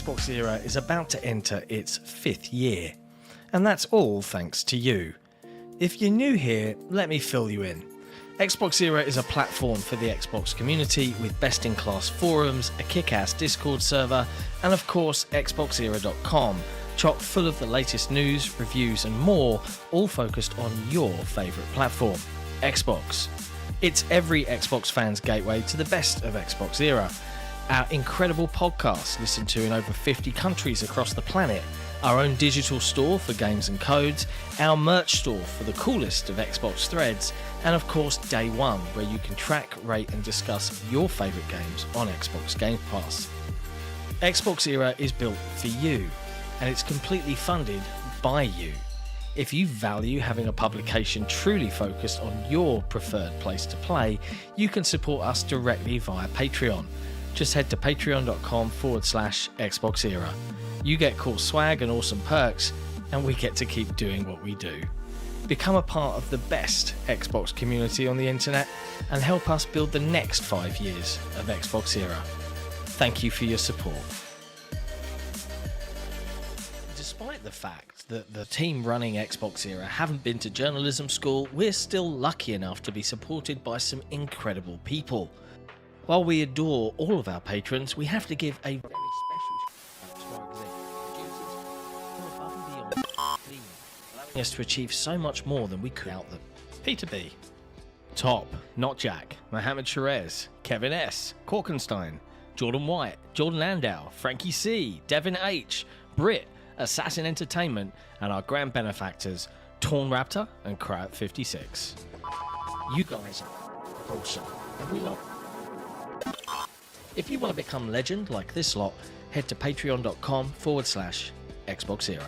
Xbox Era is about to enter its 5th year, and that's all thanks to you. If you're new here, let me fill you in. Xbox Era is a platform for the Xbox community with best-in-class forums, a kick-ass Discord server, and of course XboxEra.com, chock full of the latest news, reviews and more, all focused on your favourite platform, Xbox. It's every Xbox fan's gateway to the best of Xbox Era. Our incredible podcast listened to in over 50 countries across the planet, our own digital store for games and codes, our merch store for the coolest of Xbox threads, and of course Day One, where you can track, rate and discuss your favourite games on Xbox Game Pass. Xbox Era is built for you, and it's completely funded by you. If you value having a publication truly focused on your preferred place to play, you can support us directly via Patreon. Just head to patreon.com/XboxEra. You get cool swag and awesome perks, and we get to keep doing what we do. Become a part of the best Xbox community on the internet and help us build the next 5 years of Xbox Era. Thank you for your support. Despite the fact that the team running Xbox Era haven't been to journalism school, we're still lucky enough to be supported by some incredible people. While we adore all of our patrons, we have to give a very special shout out to our executive producers who are above and beyond clean, allowing us to achieve so much more than we could without them. Peter B, Top, Not Jack, Mohammed Sherez, Kevin S, Korkenstein, Jordan White, Jordan Landau, Frankie C, Devin H, Britt, Ass4ssin Entertainment, and our grand benefactors, Torn Raptor and Crowd56. You guys are awesome, and we love you. If you want to become legend like this lot, head to patreon.com/XboxEra.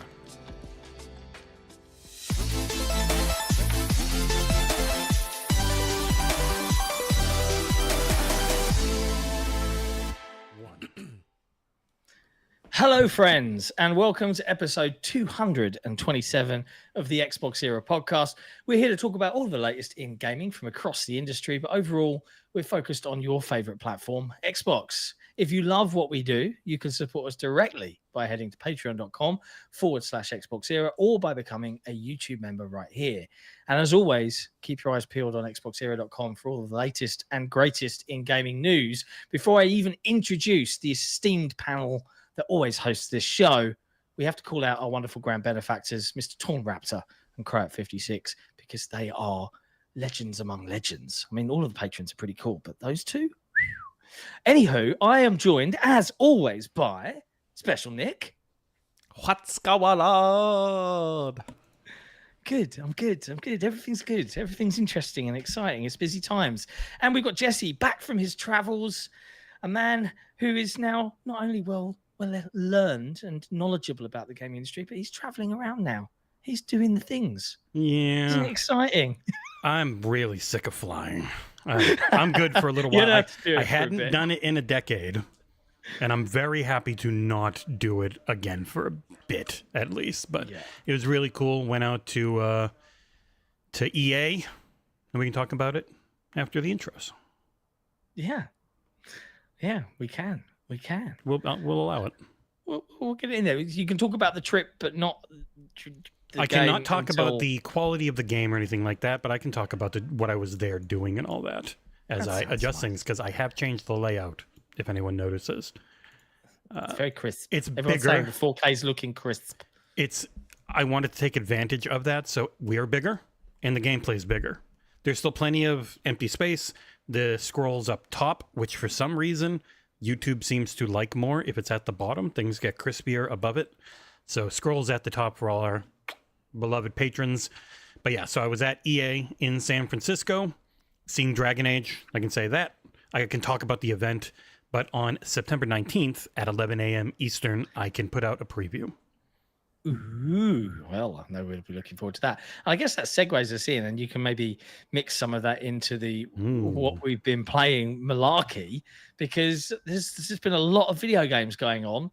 Hello friends, and welcome to episode 227 of the Xbox Era podcast. We're here to talk about all of the latest in gaming from across the industry, but overall we're focused on your favorite platform, Xbox. If you love what we do, you can support us directly by heading to patreon.com/XboxEra or by becoming a YouTube member right here. And as always, keep your eyes peeled on XboxEra.com for all of the latest and greatest in gaming news. Before I even introduce the esteemed panel that always hosts this show, we have to call out our wonderful grand benefactors, Mr. Torn Raptor and Crowd56, because they are legends among legends. I mean, all of the patrons are pretty cool, but those two? Whew. Anywho, I am joined, as always, by Special Nick. What's going on? Good, I'm good. Everything's good. Everything's interesting and exciting. It's busy times. And we've got Jesse back from his travels, a man who is now not only well learned and knowledgeable about the gaming industry, but he's traveling around now. He's doing the things. Yeah. Isn't it exciting? I'm really sick of flying. I'm good for a little while. I hadn't done it in a decade, and I'm very happy to not do it again for a bit, at least. But yeah, it was really cool. Went out to EA, and we can talk about it after the intros. Yeah, we can. We'll allow it. We'll get in there. You can talk about the trip, but not. I cannot talk about the quality of the game or anything like that, but I can talk about what I was there doing and all that as I adjust things, because I have changed the layout, if anyone notices. It's very crisp. It's Everyone's bigger. Saying the 4K is looking crisp. I wanted to take advantage of that, so we're bigger, and the gameplay's bigger. There's still plenty of empty space. The scrolls up top, which for some reason YouTube seems to like more if it's at the bottom. Things get crispier above it. So scrolls at the top for all our beloved patrons. But yeah, so I was at EA in San Francisco, seeing Dragon Age. I can say that. I can talk about the event. But on September 19th at 11 a.m. Eastern, I can put out a preview. Ooh, well, I know we'll be looking forward to that. I guess that segues us in, and you can maybe mix some of that into the what we've been playing malarkey, because there's been a lot of video games going on.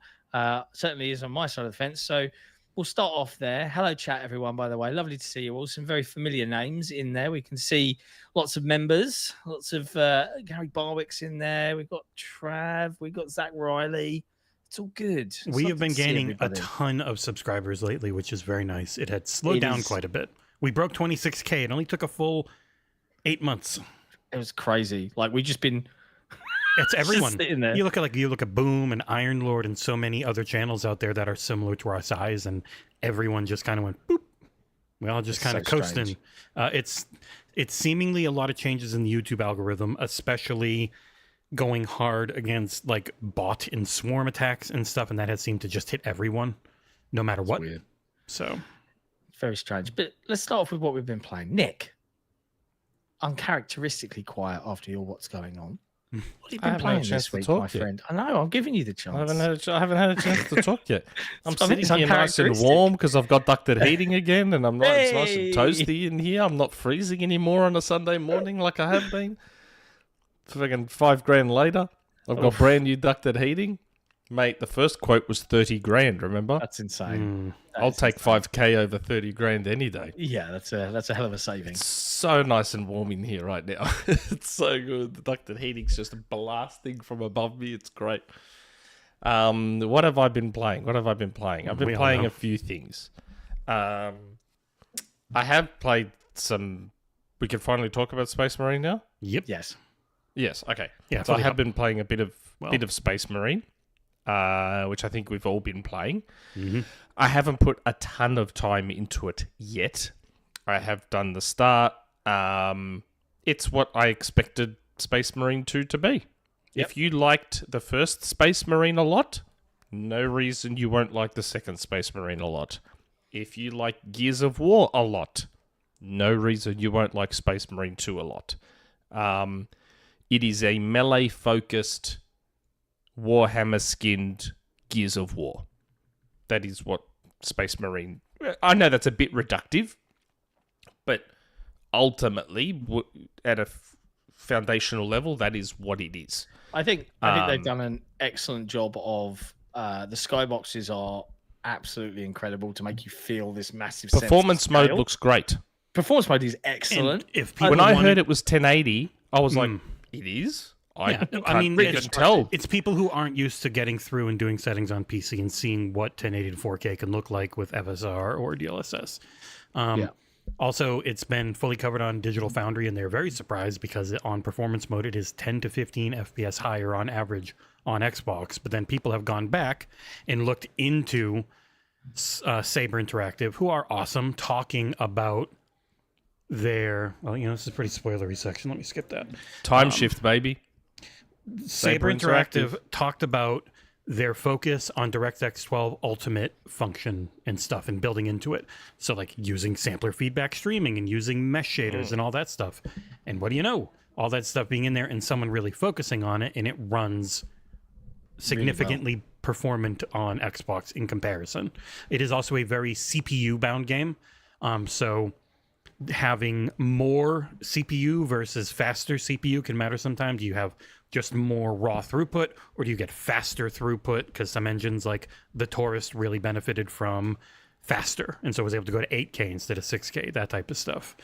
Certainly is on my side of the fence. So we'll start off there. Hello, chat, everyone, by the way. Lovely to see you all. Some very familiar names in there. We can see lots of members, lots of Gary Barwick's in there. We've got Trav. We've got Zach Riley. It's all good. We have been gaining a ton of subscribers lately, which is very nice. It had slowed down quite a bit. We broke 26K. It only took a full 8 months. It was crazy. Like we just been. It's everyone. Sitting there. You look at Boom and Iron Lord and so many other channels out there that are similar to our size, and everyone just kind of went boop. We all just kind of coasting. It's seemingly a lot of changes in the YouTube algorithm, especially going hard against like bot and swarm attacks and stuff, and that has seemed to just hit everyone, no matter what. Weird. So very strange. But let's start off with what we've been playing. Nick, uncharacteristically quiet after your what's going on. What have you been playing this week, my friend? I know, I'm giving you the chance. I haven't had a chance to talk yet. I'm sitting here nice and warm because I've got ducted heating again, and it's nice and toasty in here. I'm not freezing anymore on a Sunday morning like I have been. Friggin' $5,000 later, I've got brand new ducted heating. Mate, the first quote was 30 grand, remember? That's insane. I'll take 5K over 30 grand any day. Yeah, that's a hell of a saving. It's so nice and warm in here right now. It's so good. The ducted heating's just blasting from above me. It's great. What have I been playing? I've been playing a few things. I have played some... We can finally talk about Space Marine now? Yep. Yes, okay. Yeah, so I have been playing a bit of Space Marine. Which I think we've all been playing. Mm-hmm. I haven't put a ton of time into it yet. I have done the start. It's what I expected Space Marine 2 to be. Yep. If you liked the first Space Marine a lot, no reason you won't like the second Space Marine a lot. If you like Gears of War a lot, no reason you won't like Space Marine 2 a lot. It is a melee-focused Warhammer-skinned Gears of War. That is what Space Marine... I know that's a bit reductive, but ultimately, at a foundational level, that is what it is. I think they've done an excellent job of... the skyboxes are absolutely incredible to make you feel this massive Performance mode looks great. Performance mode is excellent. When I heard it was 1080, I was like, it is? I mean, it's people who aren't used to getting through and doing settings on PC and seeing what 1080 to 4K can look like with FSR or DLSS. Also, it's been fully covered on Digital Foundry, and they're very surprised because on performance mode, it is 10 to 15 FPS higher on average on Xbox. But then people have gone back and looked into Saber Interactive, who are awesome, talking about their... Well, this is a pretty spoilery section. Let me skip that. Time shift, baby. Saber Interactive talked about their focus on DirectX 12 Ultimate function and stuff and building into it. So like using sampler feedback streaming and using mesh shaders and all that stuff. And what do you know? All that stuff being in there and someone really focusing on it, and it runs significantly performant on Xbox in comparison. It is also a very CPU bound game. So having more CPU versus faster CPU can matter sometimes. You have just more raw throughput, or do you get faster throughput? Because some engines like the Taurus really benefited from faster, and so was able to go to 8K instead of 6K, that type of stuff.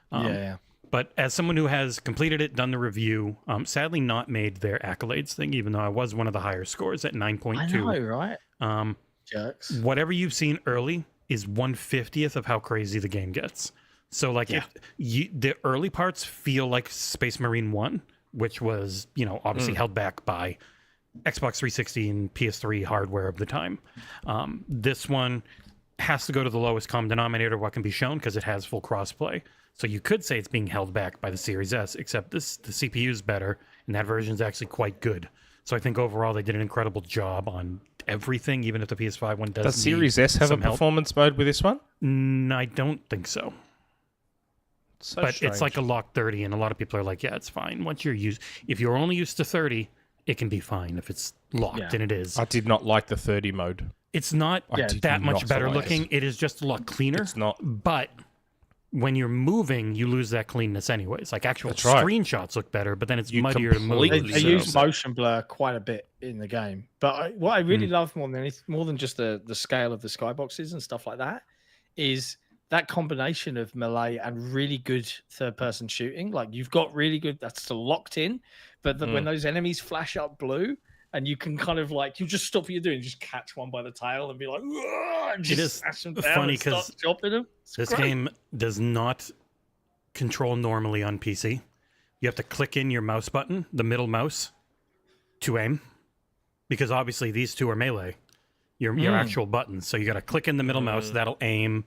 But as someone who has completed it, done the review, sadly not made their accolades thing, even though I was one of the higher scores at 9.2. I know, right? Jerks. Whatever you've seen early is 1/50th of how crazy the game gets. So like the early parts feel like Space Marine 1, which was, obviously held back by Xbox 360 and PS3 hardware of the time. This one has to go to the lowest common denominator of what can be shown because it has full crossplay. So you could say it's being held back by the Series S, except the CPU is better, and that version is actually quite good. So I think overall they did an incredible job on everything, even if the PS5 one does. Does Series S have a performance mode with this one? I don't think so. But strange. It's like a lock 30, and a lot of people are like, yeah, it's fine. Once you're if you're only used to 30, it can be fine if it's locked, and it is. I did not like the 30 mode. It's not that much better looking. It is just a lot cleaner. It's not. But when you're moving, you lose that cleanness anyways. Like actual screenshots look better, but then it's muddier to move. They use motion blur quite a bit in the game. But what I really love more than just the scale of the skyboxes and stuff like that is that combination of melee and really good third-person shooting. Like you've got really good, that's still locked in, but when those enemies flash up blue and you can kind of like you just stop what you're doing, just catch one by the tail and be like, and just It is smash them down funny and start 'cause chopping them. It's This great. game does not control normally on PC. You have to click in your mouse button, the middle mouse, to aim, because obviously these two are melee. Your actual buttons. So you got to click in the middle mouse. That'll aim.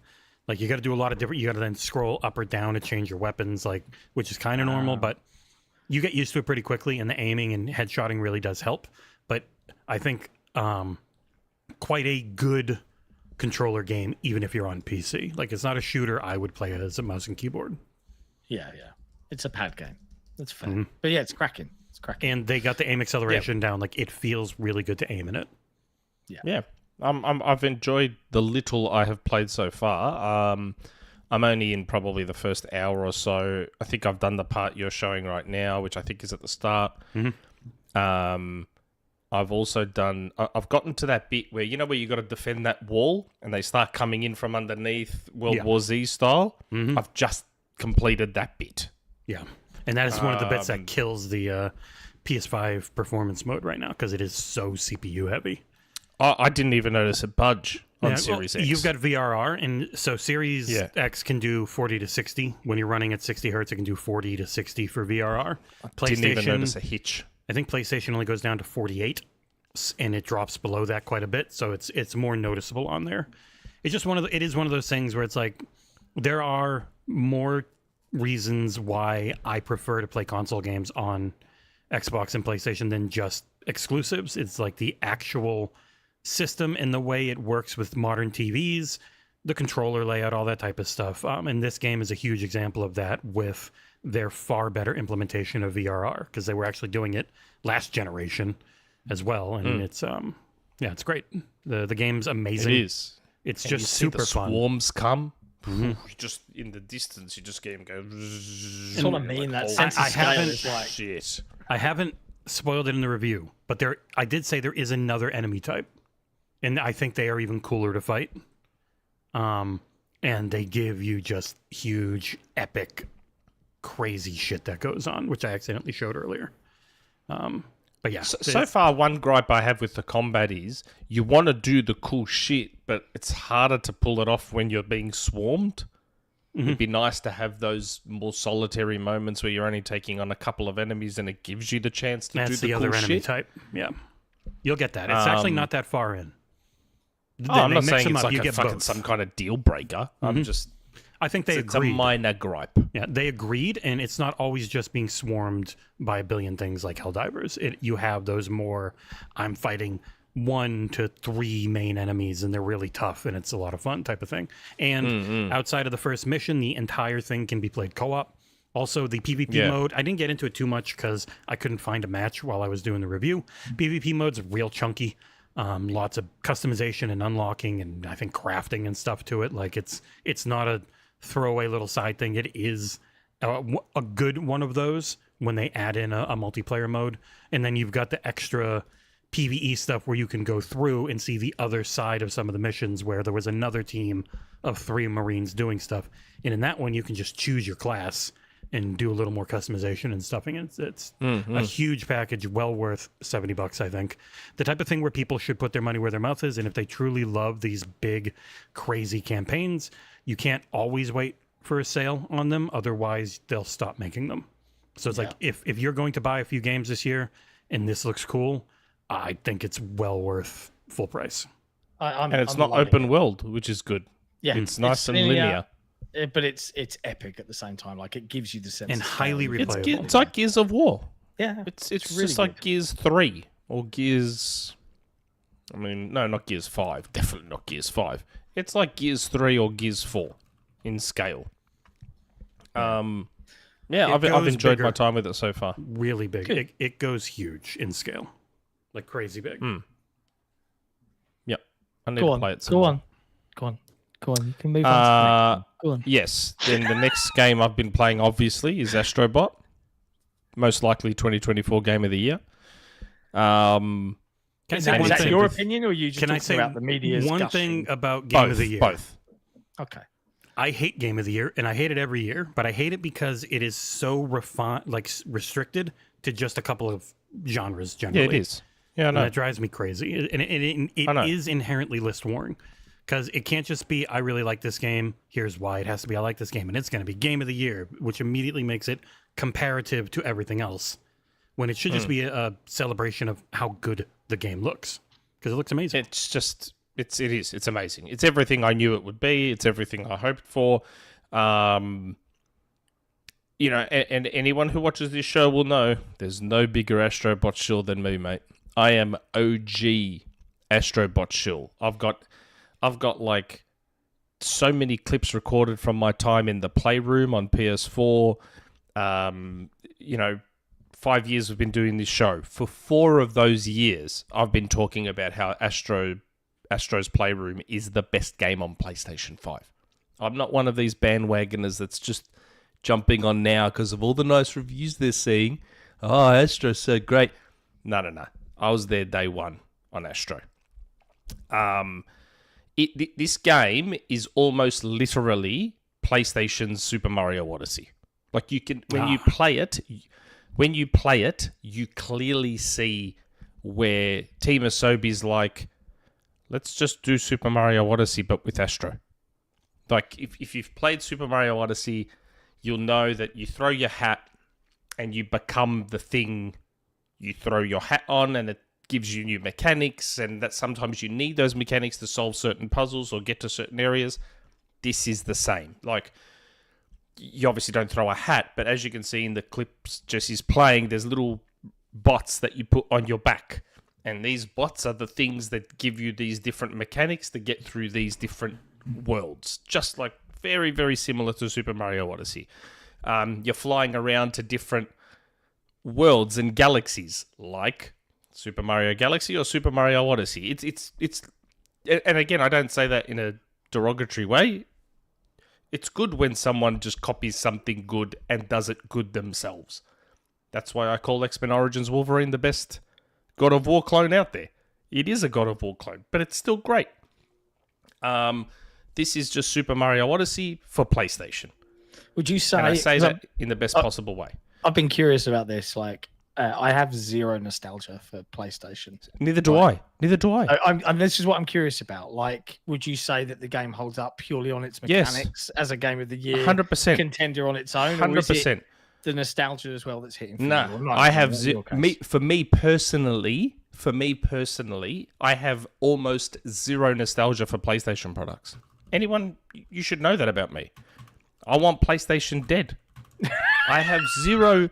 Like you got to do a lot of different. You got to then scroll up or down to change your weapons, like which is kind of normal, but you get used to it pretty quickly. And the aiming and headshotting really does help. But I think quite a good controller game, even if you're on PC. Like it's not a shooter I would play it as a mouse and keyboard. Yeah. It's a pad game. That's fair. But yeah, it's cracking. It's cracking. And they got the aim acceleration down. Like it feels really good to aim in it. Yeah. I've enjoyed the little I have played so far. I'm only in probably the first hour or so. I think I've done the part you're showing right now, which I think is at the start. I've also done... I've gotten to that bit where, where you got to defend that wall and they start coming in from underneath World War Z style. I've just completed that bit. Yeah. And that is one of the bits that kills the PS5 performance mode right now because it is so CPU heavy. I didn't even notice it budge on Series X. You've got VRR, and so Series X can do 40 to 60. When you're running at 60 hertz, it can do 40 to 60 for VRR. Didn't even notice a hitch. I think PlayStation only goes down to 48, and it drops below that quite a bit, so it's more noticeable on there. It's just it is one of those things where it's like there are more reasons why I prefer to play console games on Xbox and PlayStation than just exclusives. It's like the actual system and the way it works with modern TVs, the controller layout, all that type of stuff. And this game is a huge example of that with their far better implementation of VRR because they were actually doing it last generation as well. And it's it's great. The game's amazing. It is. It's And just you see super the fun. Swarms come. Just in the distance, you just get them go. That's what I mean. That Like, sense of I scale haven't- is like... shit. I haven't spoiled it in the review, but I did say there is another enemy type. And I think they are even cooler to fight. And they give you just huge, epic, crazy shit that goes on, which I accidentally showed earlier. But yeah. So far, one gripe I have with the combat is you want to do the cool shit, but it's harder to pull it off when you're being swarmed. It'd be nice to have those more solitary moments where you're only taking on a couple of enemies and it gives you the chance to That's do the other cool enemy shit. type. Yeah. You'll get that. It's actually not that far in. I'm They not mix saying them it's up, like you a get fucking both. some kind of deal breaker. I'm just... I think they It's a agreed. minor gripe. Yeah, they agreed, and it's not always just being swarmed by a billion things like Helldivers. You have those more, I'm fighting 1 to 3 main enemies, and they're really tough, and it's a lot of fun type of thing. And outside of the first mission, the entire thing can be played co-op. Also, the PvP mode, I didn't get into it too much because I couldn't find a match while I was doing the review. PvP mode's real chunky. Lots of customization and unlocking and I think crafting and stuff to it. Like it's not a throwaway little side thing. It is a good one of those when they add in a multiplayer mode. And then you've got the extra PvE stuff where you can go through and see the other side of some of the missions where there was another team of 3 Marines doing stuff. And in that one, you can just choose your class and do a little more customization and stuffing. It's a huge package, well worth $70, I think. The type of thing where people should put their money where their mouth is, and if they truly love these big, crazy campaigns, you can't always wait for a sale on them, otherwise they'll stop making them. So it's like, if you're going to buy a few games this year, and this looks cool, I think it's well worth full price. And it's not loving open it. world, which is good. Yeah, It's nice and linear. But it's epic at the same time. Like it gives you the sense And of highly scale. replayable. It's like Gears of War. Yeah, It's really just like good. Gears 3 or Gears... I mean, no, not Gears 5. Definitely not Gears 5. It's like Gears 3 or Gears 4 in scale. I've goes enjoyed my bigger. time with it so far. Really big. It goes huge in scale. Like crazy big. Yep. I need Go to on, play it some go more. on, go on, go on. You can move on. To the next one. Go on. Yes. Then the next game I've been playing, obviously, is Astro Bot. Most likely 2024 Game of the Year. Can I Is say that, one is that thing? your opinion, or are you just Can I talking say about the media's one gushing? thing about Game of the Year? Both. Okay. I hate Game of the Year, and I hate it every year, but I hate it because it is so restricted to just a couple of genres Yeah, generally. it is. Yeah, I And know. that drives me crazy. And it is inherently list warring. Because it can't just be, I really like this game. Here's why. It has to be, I like this game. And it's going to be game of the year, which immediately makes it comparative to everything else. When it should just be a celebration of how good the game looks. Because it looks amazing. It's just, it is. It's amazing. It's everything I knew it would be. It's everything I hoped for. And anyone who watches this show will know there's no bigger Astro Bot shill than me, mate. I am OG Astro Bot shill. I've got like so many clips recorded from my time in the Playroom on PS4. 5 years we've been doing this show. For 4 of those years, I've been talking about how Astro's Playroom is the best game on PlayStation 5. I'm not one of these bandwagoners that's just jumping on now because of all the nice reviews they're seeing. Oh, Astro's so great. No. I was there day one on Astro. This game is almost literally PlayStation's Super Mario Odyssey. Like you can, when you play it, you clearly see where Team Asobi's like, let's just do Super Mario Odyssey, but with Astro. Like if you've played Super Mario Odyssey, you'll know that you throw your hat and you become the thing you throw your hat on, and it gives you new mechanics, and that sometimes you need those mechanics to solve certain puzzles or get to certain areas. This is the same. Like, you obviously don't throw a hat, but as you can see in the clips Jesse's playing, there's little bots that you put on your back. And these bots are the things that give you these different mechanics to get through these different worlds. Just like very, very similar to Super Mario Odyssey. You're flying around to different worlds and galaxies, like Super Mario Galaxy or Super Mario Odyssey. It's and again, I don't say that in a derogatory way. It's good when someone just copies something good and does it good themselves. That's why I call X-Men Origins Wolverine the best God of War clone out there. It is a God of War clone, but it's still great. This is just Super Mario Odyssey for PlayStation. Would you say? And I say that in the best possible way. I've been curious about this. Like, I have zero nostalgia for PlayStation. Neither do I. This is what I'm curious about. Like, would you say that the game holds up purely on its mechanics as a game of the year 100% contender on its own? 100%. The nostalgia as well that's hitting. No, I have for me personally, I have almost zero nostalgia for PlayStation products. Anyone, you should know that about me. I want PlayStation dead. I have zero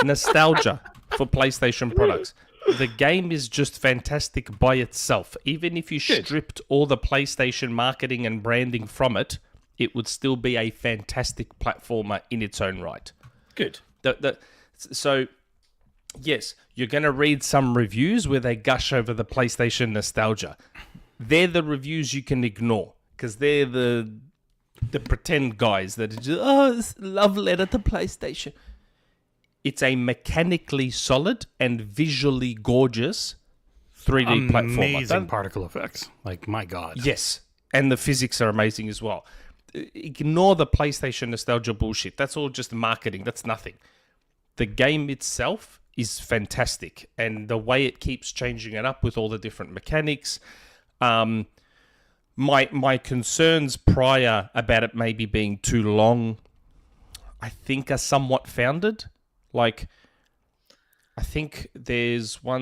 nostalgia for PlayStation products. The game is just fantastic by itself. Even if you stripped all the PlayStation marketing and branding from it, it would still be a fantastic platformer in its own right. Good. So, yes, you're going to read some reviews where they gush over the PlayStation nostalgia. They're the reviews you can ignore because they're the pretend guys that are just, it's love letter to PlayStation. It's a mechanically solid and visually gorgeous 3D platformer. Amazing particle effects. Like, my God. Yes, and the physics are amazing as well. Ignore the PlayStation nostalgia bullshit. That's all just marketing. That's nothing. The game itself is fantastic, and the way it keeps changing it up with all the different mechanics. My concerns prior about it maybe being too long, I think, are somewhat founded. Like, I think there's 5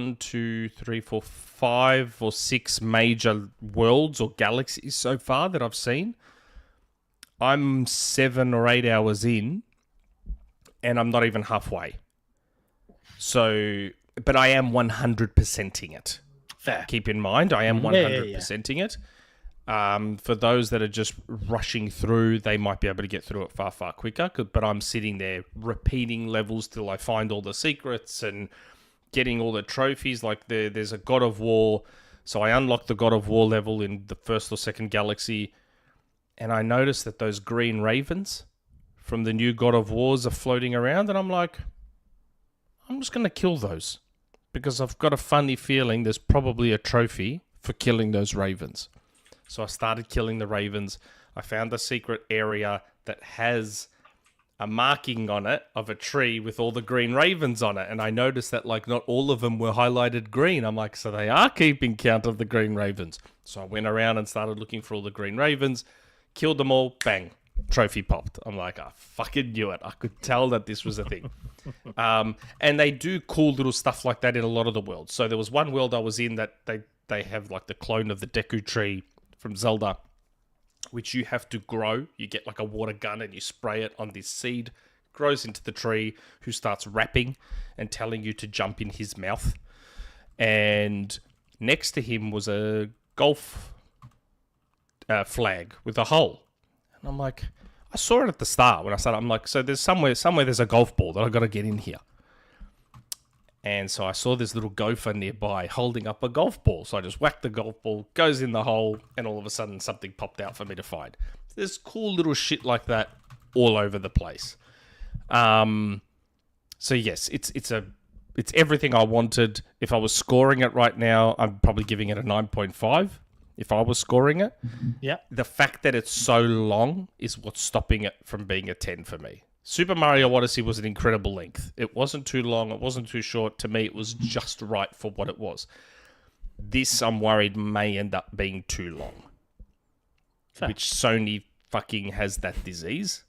or 6 major worlds or galaxies so far that I've seen. I'm 7 or 8 hours in, and I'm not even halfway. So, but I am 100%ing it. Fair. Keep in mind, I am 100%ing it. For those that are just rushing through, they might be able to get through it far, far quicker. But I'm sitting there repeating levels till I find all the secrets and getting all the trophies. Like there's a God of War. So I unlocked the God of War level in the first or second galaxy. And I noticed that those green ravens from the new God of Wars are floating around. And I'm like, I'm just going to kill those. Because I've got a funny feeling there's probably a trophy for killing those ravens. So I started killing the ravens. I found a secret area that has a marking on it of a tree with all the green ravens on it. And I noticed that, like, not all of them were highlighted green. I'm like, so they are keeping count of the green ravens. So I went around and started looking for all the green ravens, killed them all, bang, trophy popped. I'm like, I fucking knew it. I could tell that this was a thing. And they do cool little stuff like that in a lot of the worlds. So there was one world I was in that they have like the clone of the Deku tree from Zelda, which you have to grow. You get like a water gun and you spray it on this seed, grows into the tree, who starts rapping and telling you to jump in his mouth. And next to him was a golf flag with a hole. And I'm like, I saw it at the start when I started. I'm like, so there's somewhere there's a golf ball that I got to get in here. And so I saw this little gopher nearby holding up a golf ball. So I just whacked the golf ball, goes in the hole, and all of a sudden something popped out for me to find. There's cool little shit like that all over the place. So yes, it's everything I wanted. If I was scoring it right now, I'm probably giving it a 9.5. If I was scoring it. Yeah. The fact that it's so long is what's stopping it from being a 10 for me. Super Mario Odyssey was an incredible length. It wasn't too long. It wasn't too short. To me, it was just right for what it was. This, I'm worried, may end up being too long. Fair. Which Sony fucking has that disease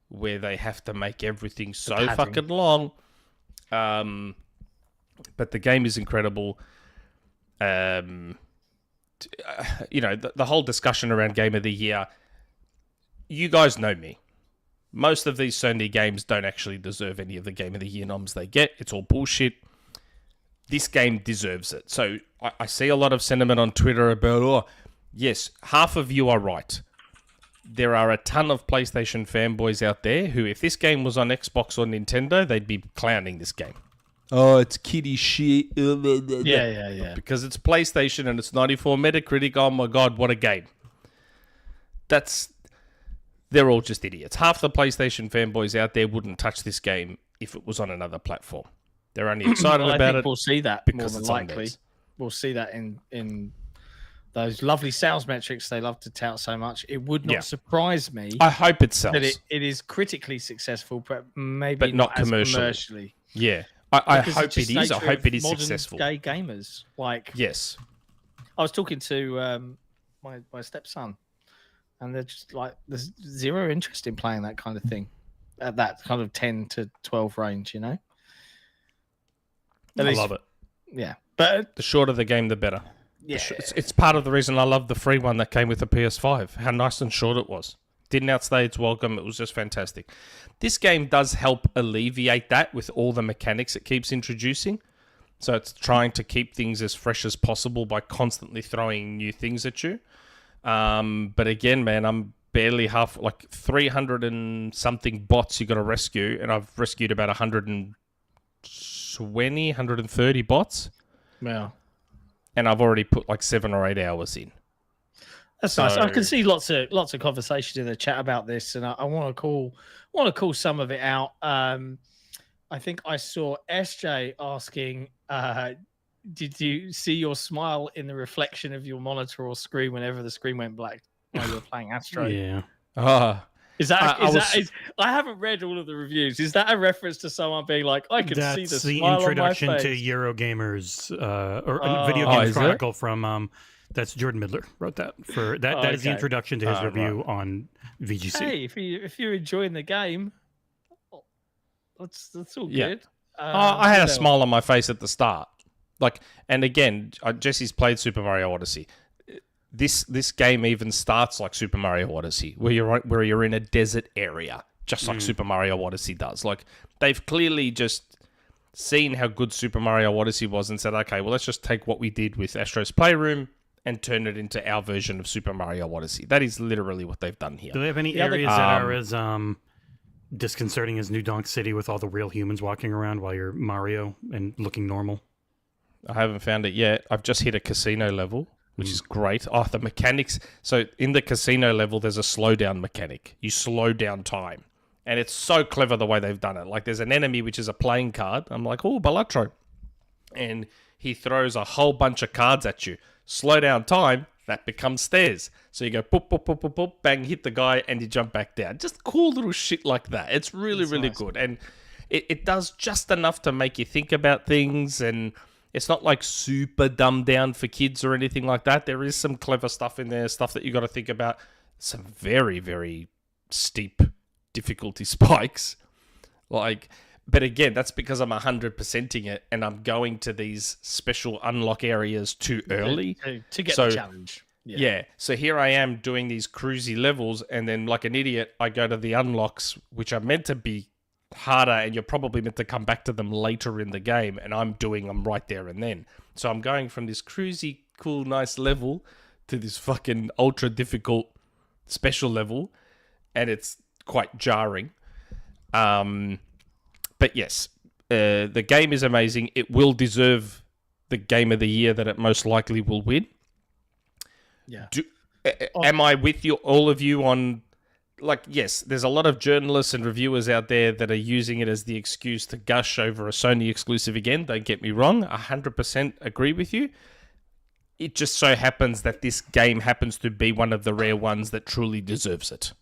where they have to make everything so fucking long. But the game is incredible. You know, the whole discussion around Game of the Year, you guys know me. Most of these Sony games don't actually deserve any of the Game of the Year noms they get. It's all bullshit. This game deserves it. So I see a lot of sentiment on Twitter about, oh, yes, half of you are right. There are a ton of PlayStation fanboys out there who, if this game was on Xbox or Nintendo, they'd be clowning this game. Oh, it's kiddie shit. Yeah. Because it's PlayStation and it's 94 Metacritic. Oh my God, what a game. They're all just idiots. Half the PlayStation fanboys out there wouldn't touch this game if it was on another platform. They're only excited about it. We'll see that because more than it's on likely. theirs. We'll see that in those lovely sales metrics they love to tout so much. It would not surprise me. I hope it sells. That it is critically successable, but maybe but not as commercially. Yeah. I hope it is. I hope it is modern successful. Gay gamers, like Yes. I was talking to my stepson, and they're just like, there's zero interest in playing that kind of thing at that kind of 10 to 12 range, you know. I love it. Yeah, but The shorter the game, the better. yeah, It's part of the reason I love the free one that came with the PS5. How nice and short it was. Didn't outstay its welcome. It was just fantastic. This game does help alleviate that with all the mechanics it keeps introducing. So it's trying to keep things as fresh as possible by constantly throwing new things at you. But again, man, I'm barely 300 and something bots you got to rescue. And I've rescued about 130 bots. well, And I've already put like 7 or 8 hours in. that's nice. I can see lots of conversation in the chat about this, and I want to call some of it out. I think I saw SJ asking, "Did you see your smile in the reflection of your monitor or screen whenever the screen went black while you were playing Astro?" Yeah. Is that I haven't read all of the reviews. Is that a reference to someone being like, "I can see the smile introduction on my to face"? Eurogamers or Video Games Chronicle from that's Jordan Midler wrote that for that. That is the introduction to his review on VGC. Hey, if you're enjoying the game, that's all Yeah. good. I had a smile on my face at the start. And again, Jesse's played Super Mario Odyssey. This game even starts like Super Mario Odyssey, where you're in a desert area, just like Super Mario Odyssey does. Like, they've clearly just seen how good Super Mario Odyssey was and said, okay, well, let's just take what we did with Astro's Playroom and turn it into our version of Super Mario Odyssey. That is literally what they've done here. Do they have any areas that are as disconcerting as New Donk City with all the real humans walking around while you're Mario and looking normal? I haven't found it yet. I've just hit a casino level, which is great. Oh, the mechanics. So in the casino level, there's a slowdown mechanic. You slow down time. And it's so clever the way they've done it. Like, there's an enemy, which is a playing card. I'm like, oh, BALATRO. And he throws a whole bunch of cards at you. Slow down time, That becomes stairs. So you go poop, poop, poop, poop, poop, bang, hit the guy, and you jump back down. Just cool little shit like that. It's really, really nice. Good. And it does just enough to make you think about things, and it's not like super dumbed down for kids or anything like that. There is some clever stuff in there, stuff that you got to think about. Some very, very steep difficulty spikes. But again, that's because I'm 100%ing it, and I'm going to these special unlock areas too early. To get the challenge. Yeah. So here I am doing these cruisy levels, and then like an idiot, I go to the unlocks, which are meant to be harder, and you're probably meant to come back to them later in the game, and I'm doing them right there and then. So I'm going from this cruisy, cool, nice level to this fucking ultra difficult special level, and it's quite jarring. But yes, the game is amazing. It will deserve the game of the year that it most likely will win. Yeah. Am I with you, all of you, on... Like, yes, there's a lot of journalists and reviewers out there that are using it as the excuse to gush over a Sony exclusive again. Don't get me wrong. 100% agree with you. It just so happens that this game happens to be one of the rare ones that truly deserves it.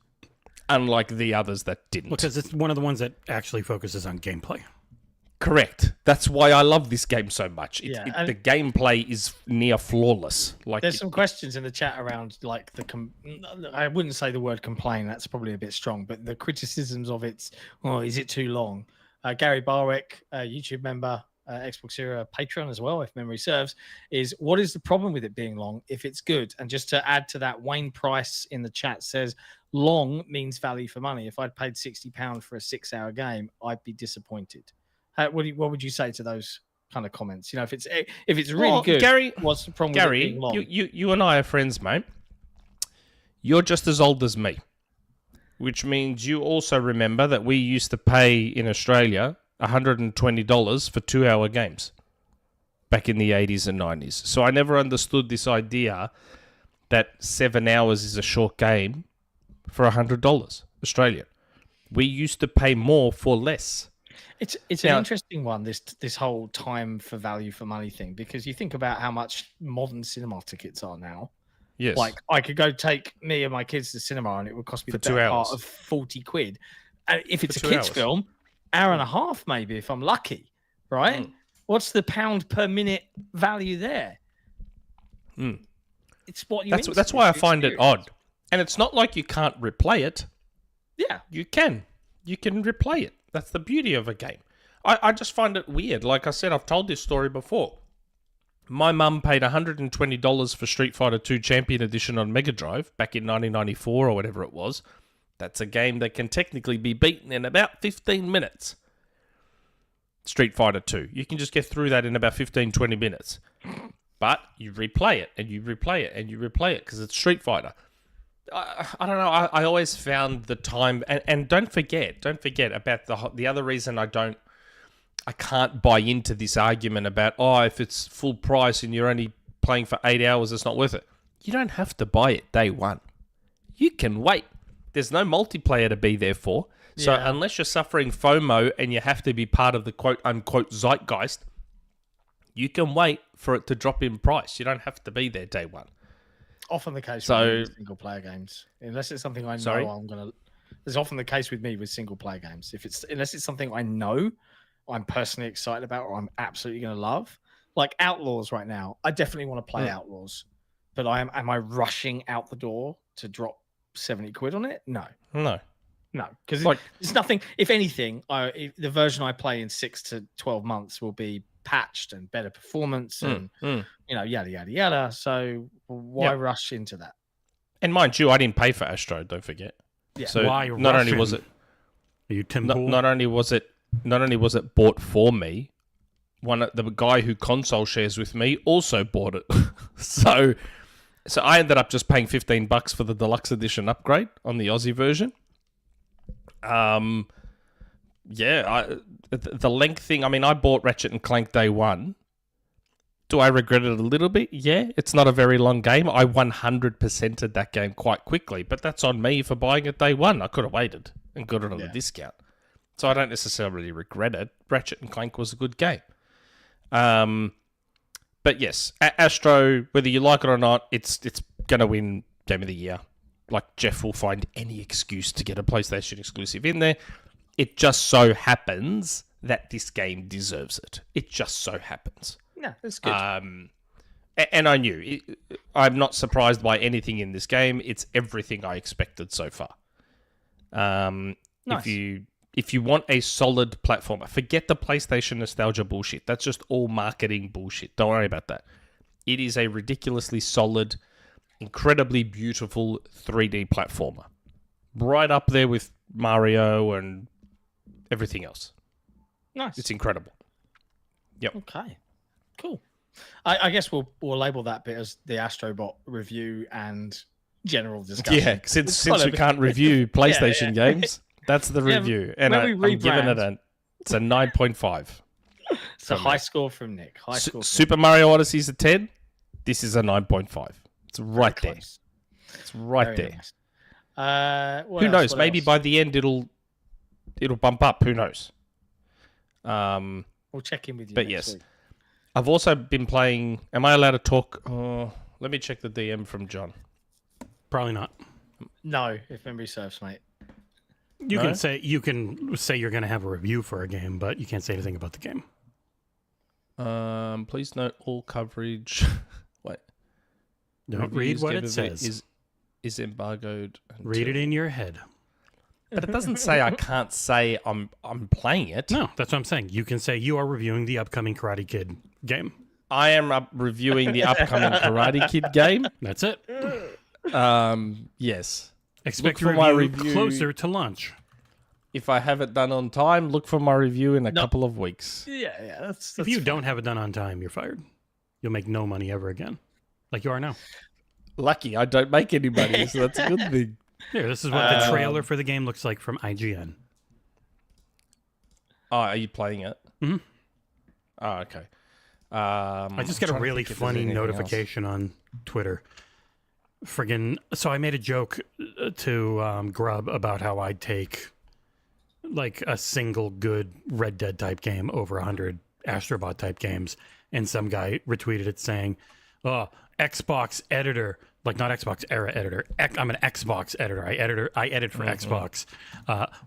Unlike the others that didn't. Because it's one of the ones that actually focuses on gameplay. Correct. That's why I love this game so much. The gameplay is near flawless. There's some questions in the chat around, like, I wouldn't say the word complain. That's probably a bit strong, but the criticisms of it's, is it too long? Gary Barwick, YouTube member, XboxEra patron as well, if memory serves, is what is the problem with it being long if it's good? And just to add to that, Wayne Price in the chat says long means value for money. If I'd paid £60 for a 6-hour game, I'd be disappointed. What would you say to those kind of comments? If it's really good, Gary, what's the problem with it being long? You and I are friends, mate. You're just as old as me, which means you also remember that we used to pay in Australia $120 for 2-hour games back in the 80s and 90s. So I never understood this idea that 7 hours is a short game for $100 Australian. We used to pay more for less. It's an interesting one, this whole time for value for money thing, because you think about how much modern cinema tickets are now. Yes. Like, I could go take me and my kids to the cinema and it would cost me the better part of 40 quid. And if it's a kids film, hour and a half maybe, if I'm lucky, right? What's the pound per minute value there? It's what you That's why I find it odd. And it's not like you can't replay it. Yeah. You can replay it. That's the beauty of a game. I just find it weird. Like I said, I've told this story before. My mum paid $120 for Street Fighter 2 Champion Edition on Mega Drive back in 1994 or whatever it was. That's a game that can technically be beaten in about 15 minutes. Street Fighter 2. You can just get through that in about 15, 20 minutes. But you replay it, and you replay it, and you replay it, because it's Street Fighter. I don't know. I always found the time, and don't forget about the other reason I can't buy into this argument about, if it's full price and you're only playing for 8 hours, it's not worth it. You don't have to buy it day one. You can wait. There's no multiplayer to be there for. So unless you're suffering FOMO and you have to be part of the quote-unquote zeitgeist, you can wait for it to drop in price. You don't have to be there day one. Often the case with single player games, unless it's something I know There's often the case with me with single player games. Unless it's something I know I'm personally excited about or I'm absolutely going to love, like Outlaws right now. I definitely want to play Outlaws, but am I rushing out the door to drop 70 quid on it? No, because it's nothing. If anything, the version I play in 6 to 12 months will be patched and better performance and yada yada yada. So why rush into that? And mind you, I didn't pay for Astro. Don't forget. Yeah. So why not only was it, are you Tim not only was it bought for me, the guy who console shares with me also bought it. so I ended up just paying $15 for the deluxe edition upgrade on the Aussie version. The length thing, I mean, I bought Ratchet and Clank day one. Do I regret it a little bit? Yeah, it's not a very long game. I 100%ed that game quite quickly, but that's on me for buying it day one. I could have waited and got it on a discount. So I don't necessarily regret it. Ratchet and Clank was a good game. But yes, Astro, whether you like it or not, it's going to win Game of the Year. Like, Geoff will find any excuse to get a PlayStation exclusive in there. It just so happens that this game deserves it. It just so happens. Yeah, that's good. And I knew. I'm not surprised by anything in this game. It's everything I expected so far. Nice. If you want a solid platformer, forget the PlayStation nostalgia bullshit. That's just all marketing bullshit. Don't worry about that. It is a ridiculously solid, incredibly beautiful 3D platformer. Right up there with Mario and everything else. Nice. It's incredible. Yep. Okay. Cool. I guess we'll label that bit as the Astro Bot review and general discussion. Yeah, since we can't review PlayStation games, that's the review. And I'm giving it it's a 9.5. It's a high score from Nick. Super Mario Odyssey's a 10. This is a 9.5. It's right there. Close. It's right Very there. Nice. Who knows? Maybe by the end it'll bump up. Who knows? We'll check in with you. But next yes, week. I've also been playing. Am I allowed to talk? Let me check the DM from John. Probably not. No, if memory serves, mate. You can say you're going to have a review for a game, but you can't say anything about the game. Please note all coverage. Wait. Don't read what it says. Is embargoed. Read it in your head. But it doesn't say I can't say I'm playing it. No, that's what I'm saying. You can say you are reviewing the upcoming Karate Kid game. I am reviewing the upcoming Karate Kid game. That's it. Yes. Expect my review closer to launch. If I have it done on time, look for my review in a couple of weeks. Yeah. That's if you don't have it done on time, you're fired. You'll make no money ever again, like you are now. Lucky I don't make any money, so that's a good thing. Here, this is what the trailer for the game looks like from IGN. Oh, are you playing it? Mm-hmm. Oh, okay. I just got a really funny notification on Twitter. So I made a joke to Grub about how I'd take like a single good Red Dead type game over 100 Astro Bot type games, and some guy retweeted it saying, "Oh, Xbox editor." Like not XboxEra editor. I'm an Xbox editor. I edit for Xbox.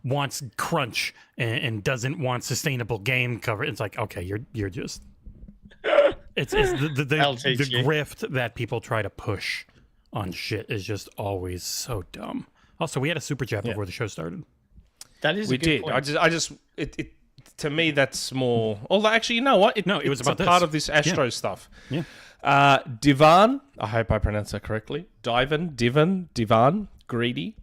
Wants crunch and doesn't want sustainable game cover. It's like, okay, you're just. It's the grift that people try to push on shit is just always so dumb. Also, we had a super chat before the show started. That is we did. Point. I just it to me that's more. Although actually, you know what? It was about part of this Astro stuff. Yeah. Divan, I hope I pronounced that correctly. Divan, greedy.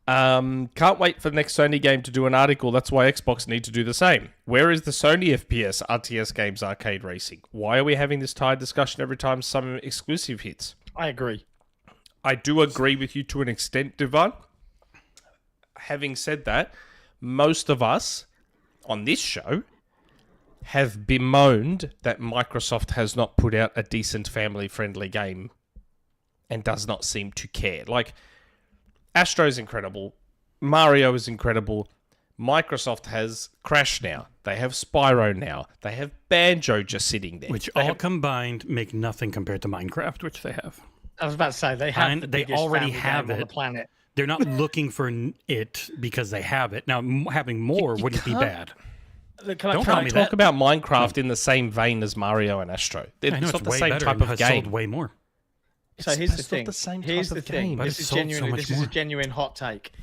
Can't wait for the next Sony game to do an article. That's why Xbox need to do the same. Where is the Sony FPS, RTS games, arcade racing? Why are we having this tired discussion every time some exclusive hits? I agree. I do agree with you to an extent, Divan. Having said that, most of us on this show have bemoaned that Microsoft has not put out a decent family-friendly game and does not seem to care. Like, Astro's incredible. Mario is incredible. Microsoft has Crash now. They have Spyro now. They have Banjo just sitting there. Which all combined make nothing compared to Minecraft, which they have. I was about to say, they already have it on the planet. They're not looking for it because they have it. Now, having more wouldn't be bad. Don't talk about Minecraft in the same vein as Mario and Astro. It's not the same type of game. Sold way more. So here's the thing. Here's the thing. This is a genuine hot take.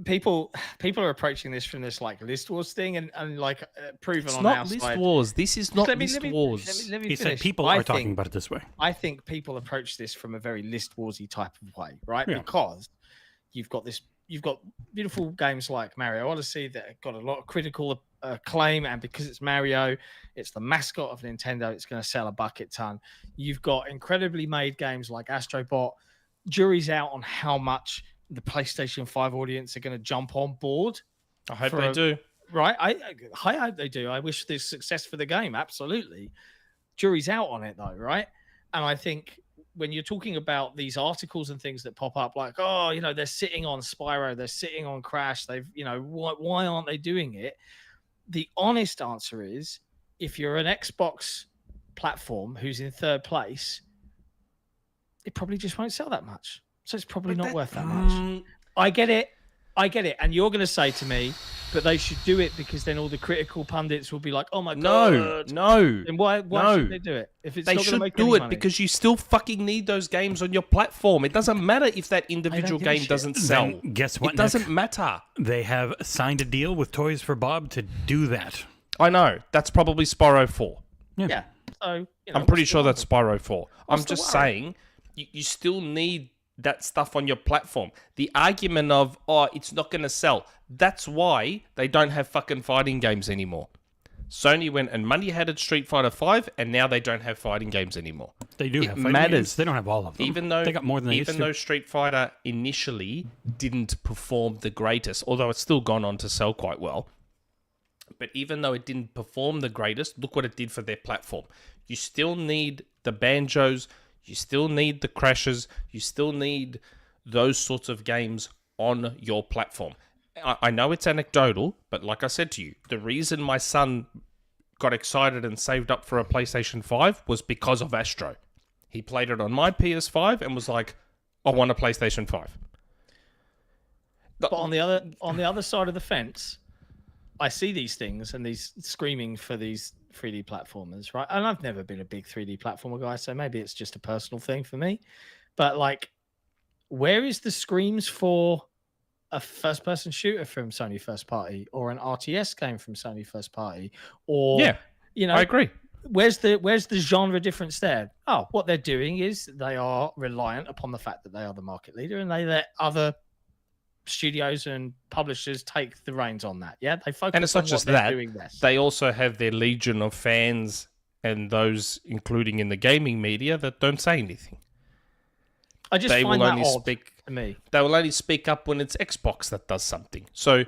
People are approaching this from this like list wars thing and like proven on our side. It's not list wars. This is not list wars. He said people are talking about it this way. I think people approach this from a very list warsy type of way, right? Yeah. Because you've got beautiful games like Mario Odyssey that have got a lot of critical acclaim, and because it's Mario, it's the mascot of Nintendo, it's going to sell a bucket ton. You've got incredibly made games like Astro Bot. Jury's out on how much the PlayStation 5 audience are going to jump on board. I hope they do. Right? I hope they do. I wish there's success for the game. Absolutely. Jury's out on it though, right? And I think when you're talking about these articles and things that pop up like, oh, they're sitting on Spyro, they're sitting on Crash, why aren't they doing it? The honest answer is, if you're an Xbox platform who's in third place, it probably just won't sell that much. So it's probably not worth that much. I get it. And you're going to say to me, but they should do it because then all the critical pundits will be like, oh my God. No. Then why should they do it? If it's They not should make do any it money? because you still fucking need those games on your platform. It doesn't matter if that individual give a game shit. doesn't sell. Then guess what, It doesn't Nick? matter. They have signed a deal with Toys for Bob to do that. I know. That's probably Spyro 4. Yeah. So, you know, I'm pretty what's the sure worry? that's Spyro 4. I'm What's the just worry? saying, you still need that stuff on your platform. The argument of, it's not going to sell. That's why they don't have fucking fighting games anymore. Sony went and money-headed Street Fighter 5, and now they don't have fighting games anymore. They do It have fighting matters. games. They don't have all of them. Even though they got more than they used even to. though Street Fighter initially didn't perform the greatest, although it's still gone on to sell quite well. But even though it didn't perform the greatest, look what it did for their platform. You still need the banjos, you still need the crashes, you still need those sorts of games on your platform. I know it's anecdotal, but like I said to you, the reason my son got excited and saved up for a PlayStation 5 was because of Astro. He played it on my PS5 and was like, I want a PlayStation 5. But on the other side of the fence, I see these things and these screaming for these 3D platformers, right? And I've never been a big 3D platformer guy, so maybe it's just a personal thing for me. But like, where is the screams for a first-person shooter from Sony first party, or an RTS game from Sony first party, or I agree. Where's the genre difference there? Oh, what they're doing is they are reliant upon the fact that they are the market leader, and they let other studios and publishers take the reins on that. Yeah, they focus. And it's not on just what they're that; doing best. they also have their legion of fans and those, including in the gaming media, that don't say anything. I just They find will that only odd speak. to me. They will only speak up when it's Xbox that does something. So,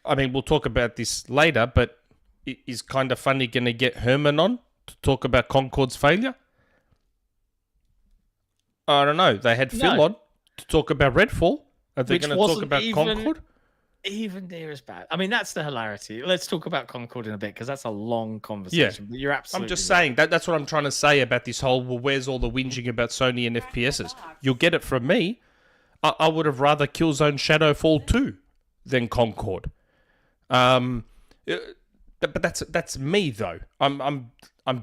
I mean, we'll talk about this later, but is Kind of Funny going to get Herman on to talk about Concord's failure? I don't know. They had Phil on to talk about Redfall. Are they going to talk about Concord? Even near as bad. I mean, that's the hilarity. Let's talk about Concord in a bit because that's a long conversation. But you're absolutely. I'm just right. saying that's what I'm trying to say about this whole. Well, where's all the whinging about Sony and FPSs? You'll get it from me. I would have rather Killzone Shadowfall 2 than Concord. But that's me though. I'm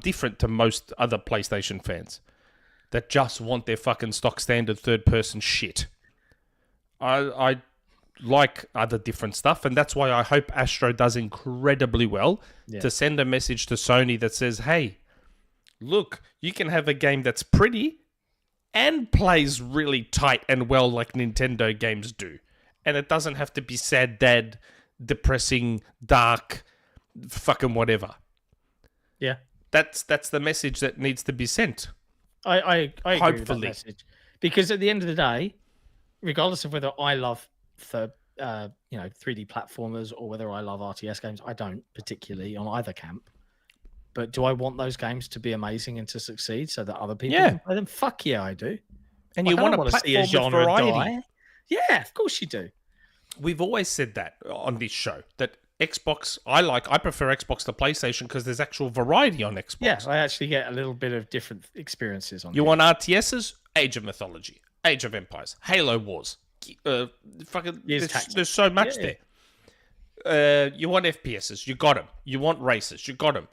different to most other PlayStation fans that just want their fucking stock standard third person shit. I like other different stuff, and that's why I hope Astro does incredibly well to send a message to Sony that says, hey, look, you can have a game that's pretty and plays really tight and well like Nintendo games do. And it doesn't have to be sad, dad, depressing, dark, fucking whatever. Yeah. That's the message that needs to be sent. I agree with that Hopefully. message. Because at the end of the day, regardless of whether I love 3D platformers or whether I love RTS games, I don't particularly on either camp. But do I want those games to be amazing and to succeed so that other people can play them? Fuck yeah, I do. And Like, you I want don't a wanna see a platform with genre variety. die. Yeah, of course you do. We've always said that on this show, that Xbox, I prefer Xbox to PlayStation because there's actual variety on Xbox. Yeah, I actually get a little bit of different experiences on You here. want RTSs? Age of Mythology, Age of Empires, Halo Wars. There's so much there. You want FPSs? You got them. You want races? You got them.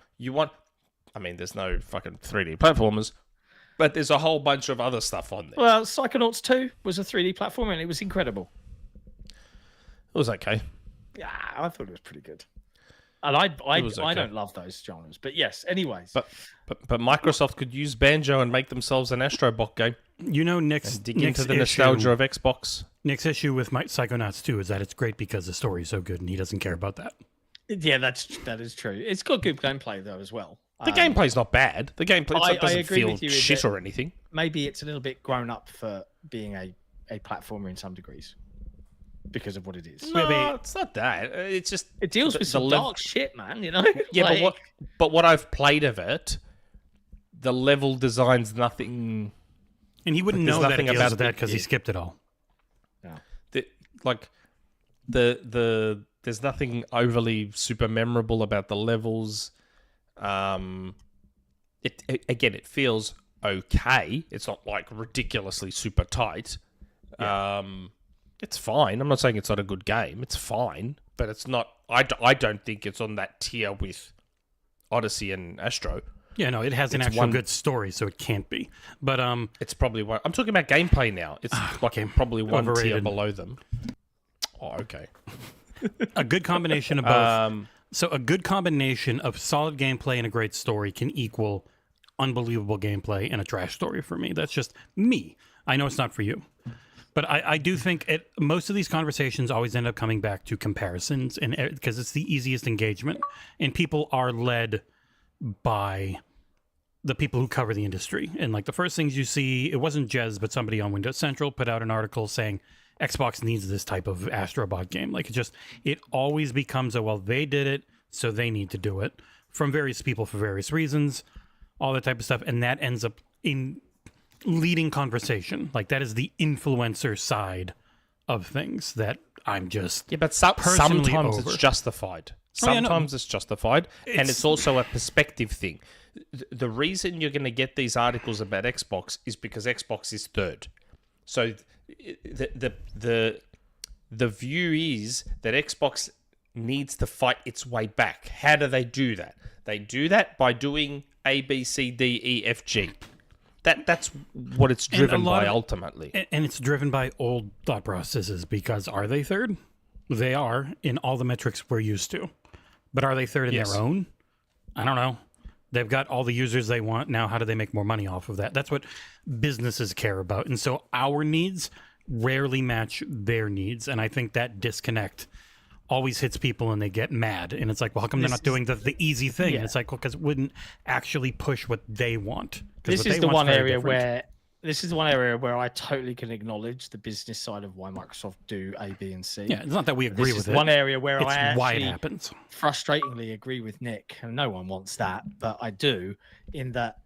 There's no fucking 3D platformers, but there's a whole bunch of other stuff on there. Well, Psychonauts 2 was a 3D platform and it was incredible. It was okay. Yeah, I thought it was pretty good. And I was okay. don't love those genres, but yes. Anyways, But Microsoft could use Banjo and make themselves an Astro Bot game. You know, Nick's Dig into the nostalgia of Xbox. Nick's issue with Psychonauts 2 is that it's great because the story is so good and he doesn't care about that. yeah, that is true. It's got good gameplay though as well. The gameplay's not bad. The gameplay I doesn't agree feel with you in shit that- or anything. Maybe it's a little bit grown up for being a platformer in some degrees because of what it is. No, it's not that. It's just It deals with the some lev- dark shit, man. You know. Yeah, Like, but what I've played of it, the level design's nothing. And he wouldn't There's know that nothing it deals about with that because he it. skipped it all. There's nothing overly super memorable about the levels. It feels okay. It's not like ridiculously super tight. It's fine. I'm not saying it's not a good game. It's fine, but it's not. I don't think it's on that tier with Odyssey and Astro. Yeah, no, it has an actual good story, so it can't be. But it's probably one. I'm talking about gameplay now. It's probably one tier below them. Oh, okay. A good combination of both. So a good combination of solid gameplay and a great story can equal unbelievable gameplay and a trash story for me. That's just me. I know it's not for you. But I do think most of these conversations always end up coming back to comparisons, and because it's the easiest engagement, and people are led by the people who cover the industry. And like the first things you see, it wasn't Jez, but somebody on Windows Central put out an article saying Xbox needs this type of Astro Bot game. Like it always becomes well, they did it, so they need to do it from various people for various reasons, all that type of stuff, and that ends up in leading conversation. Like that is the influencer side of things that I'm just but sometimes it's justified. Sometimes it's justified, and it's also a perspective thing. The reason you're going to get these articles about Xbox is because Xbox is third. So the view is that Xbox needs to fight its way back. How do they do that? They do that by doing A, B, C, D, E, F, G. That's what it's driven by ultimately. And it's driven by old thought processes, because are they third? They are in all the metrics we're used to. But are they third in their own? I don't know. They've got all the users they want. Now, how do they make more money off of that? That's what businesses care about. And so our needs rarely match their needs. And I think that disconnect always hits people and they get mad. And it's like, well, how come they're not doing the easy thing? And it's like, well, because it wouldn't actually push what they want. This is the one area where I totally can acknowledge the business side of why Microsoft do A, B, and C. Yeah, it's not that we agree with it. One area where it's I actually why it happens. Frustratingly agree with Nick, and no one wants that, but I do, in that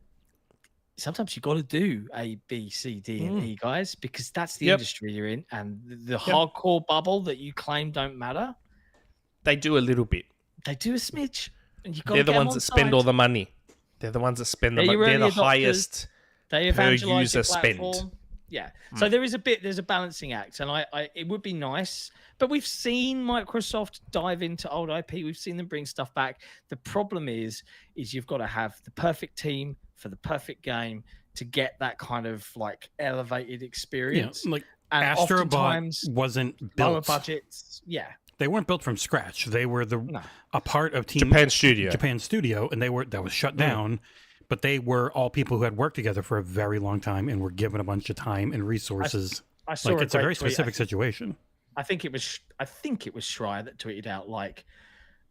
sometimes you got to do A, B, C, D, and E, guys, because that's the industry you're in, and the hardcore bubble that you claim don't matter. They do a little bit. They do a smidge, and you got. They're the ones that spend all the money. They're the ones that spend the money. They're the highest. They per user spend. Yeah. So there's a balancing act, and I it would be nice, but we've seen Microsoft dive into old IP. We've seen them bring stuff back. The problem is you've got to have the perfect team for the perfect game to get that kind of like elevated experience. Yeah, like and Astro Bot wasn't built. Lower budgets. Yeah. They weren't built from scratch. They were a part of Japan Studio, and that was shut down. But they were all people who had worked together for a very long time and were given a bunch of time and resources. I saw it's a very specific situation. I think it was Schreier that tweeted out like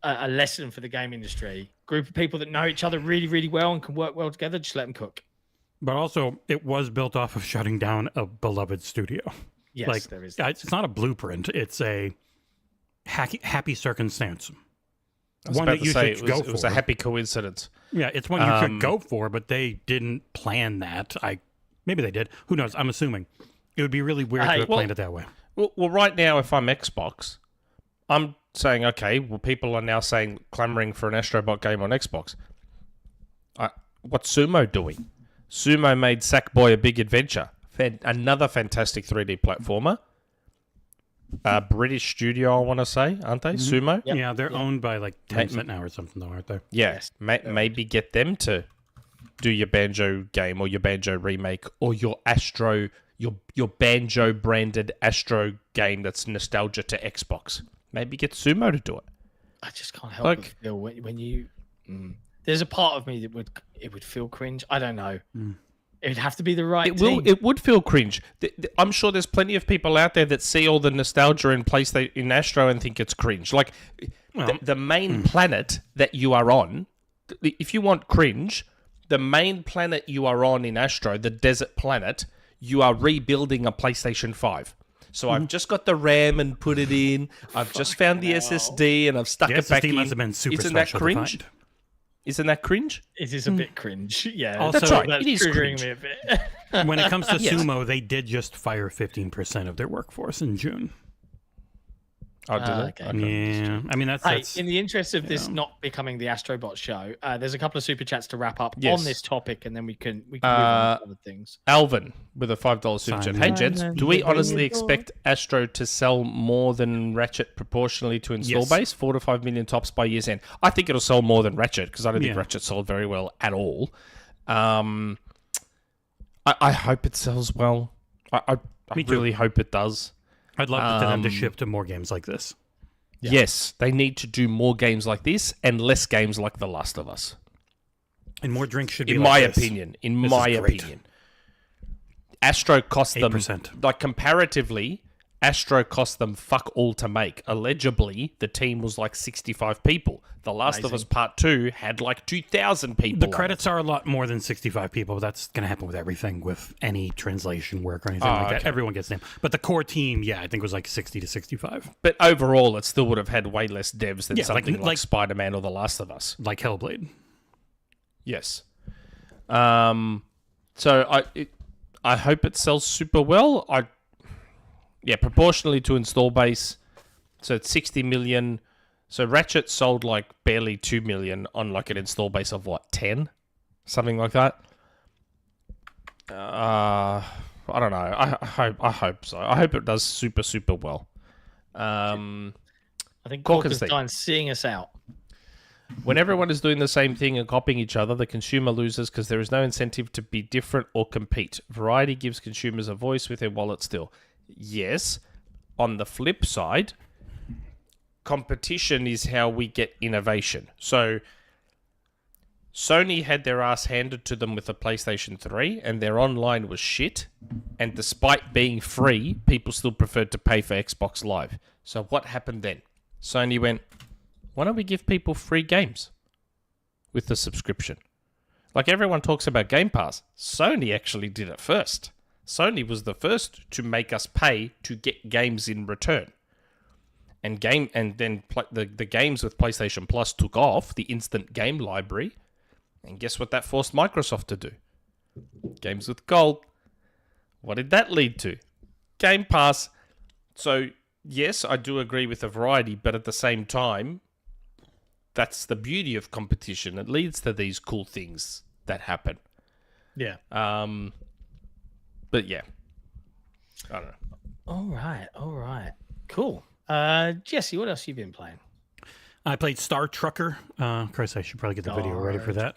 a lesson for the game industry. Group of people that know each other really, really well and can work well together. Just let them cook. But also, it was built off of shutting down a beloved studio. Yes, there is. That. It's not a blueprint. It's a happy circumstance. One that you should go for. It was a happy coincidence. Yeah, it's one you could go for, but they didn't plan that. Maybe they did. Who knows? I'm assuming. It would be really weird to have planned it that way. Well, right now, if I'm Xbox, I'm saying, okay, well, people are now clamoring for an Astro Bot game on Xbox. What's Sumo doing? Sumo made Sackboy: A Big Adventure. Another fantastic 3D platformer. British studio, I want to say, aren't they? Sumo? Yep. Yeah, they're owned by like Tencent now or something, though, aren't they? Yes. Maybe get them to do your Banjo game or your Banjo remake or your Astro, your Banjo branded Astro game that's nostalgia to Xbox. Maybe get Sumo to do it. I just can't help but feel when you. There's a part of me that would feel cringe. I don't know. It would have to be the right team. It would feel cringe. I'm sure there's plenty of people out there that see all the nostalgia in Astro and think it's cringe. Like, the main planet that you are on, if you want cringe, the main planet you are on in Astro, the desert planet, you are rebuilding a PlayStation 5. So I've just got the RAM and put it in. I've just found the SSD and I've stuck it back in. Must have been super Isn't that cringe? Isn't that cringe? It is a bit cringe. Yeah, also, that's right. That's it is triggering cringe. me a bit. When it comes to Sumo, they did just fire 15% of their workforce in June. Oh, did it? Okay. Yeah, I mean that's in the interest of this not becoming the Astro Bot show, there's a couple of super chats to wrap up Yes. on this topic, and then we can move on to other things. Alvin with a $5 super chat. Hey, gents, do we honestly expect Astro to sell more than Ratchet proportionally to install base? 4 to 5 million tops by year's end. I think it'll sell more than Ratchet because I don't think Ratchet sold very well at all. I hope it sells well. I really hope it does. I'd love for them to ship to more games like this. Yeah. Yes, they need to do more games like this and less games like The Last of Us. And more drinks should be in like my this. opinion. In This my is great. opinion. Astro cost them 8%. like comparatively, Astro cost them fuck all to make. Allegedly, the team was like 65 people. The Last of Us Part 2 had like 2,000 people. The credits are a lot more than 65 people, but that's going to happen with everything, with any translation work or anything like that. Everyone gets named. But the core team, I think was like 60 to 65. But overall, it still would have had way less devs than something like, like Spider-Man or The Last of Us. Like Hellblade. Yes. So I hope it sells super well. Proportionally to install base, so it's 60 million. So Ratchet sold like barely 2 million on like an install base of what, 10? Something like that. I don't know. I hope so. I hope it does super, super well. I think Corker's thing. done seeing us out. When everyone is doing the same thing and copying each other, the consumer loses because there is no incentive to be different or compete. Variety gives consumers a voice with their wallet still. Yes. On the flip side, competition is how we get innovation. So Sony had their ass handed to them with the PlayStation 3 and their online was shit. And despite being free, people still preferred to pay for Xbox Live. So what happened then? Sony went, why don't we give people free games with the subscription? Like everyone talks about Game Pass. Sony actually did it first. Sony was the first to make us pay to get games in return. And then the games with PlayStation Plus took off, the instant game library. And guess what that forced Microsoft to do? Games with gold. What did that lead to? Game Pass. So, yes, I do agree with the variety, but at the same time, that's the beauty of competition. It leads to these cool things that happen. Yeah. But yeah, I don't know. All right. Cool. Jesse, what else have you been playing? I played Star Trucker. Chris, I should probably get the video ready for that.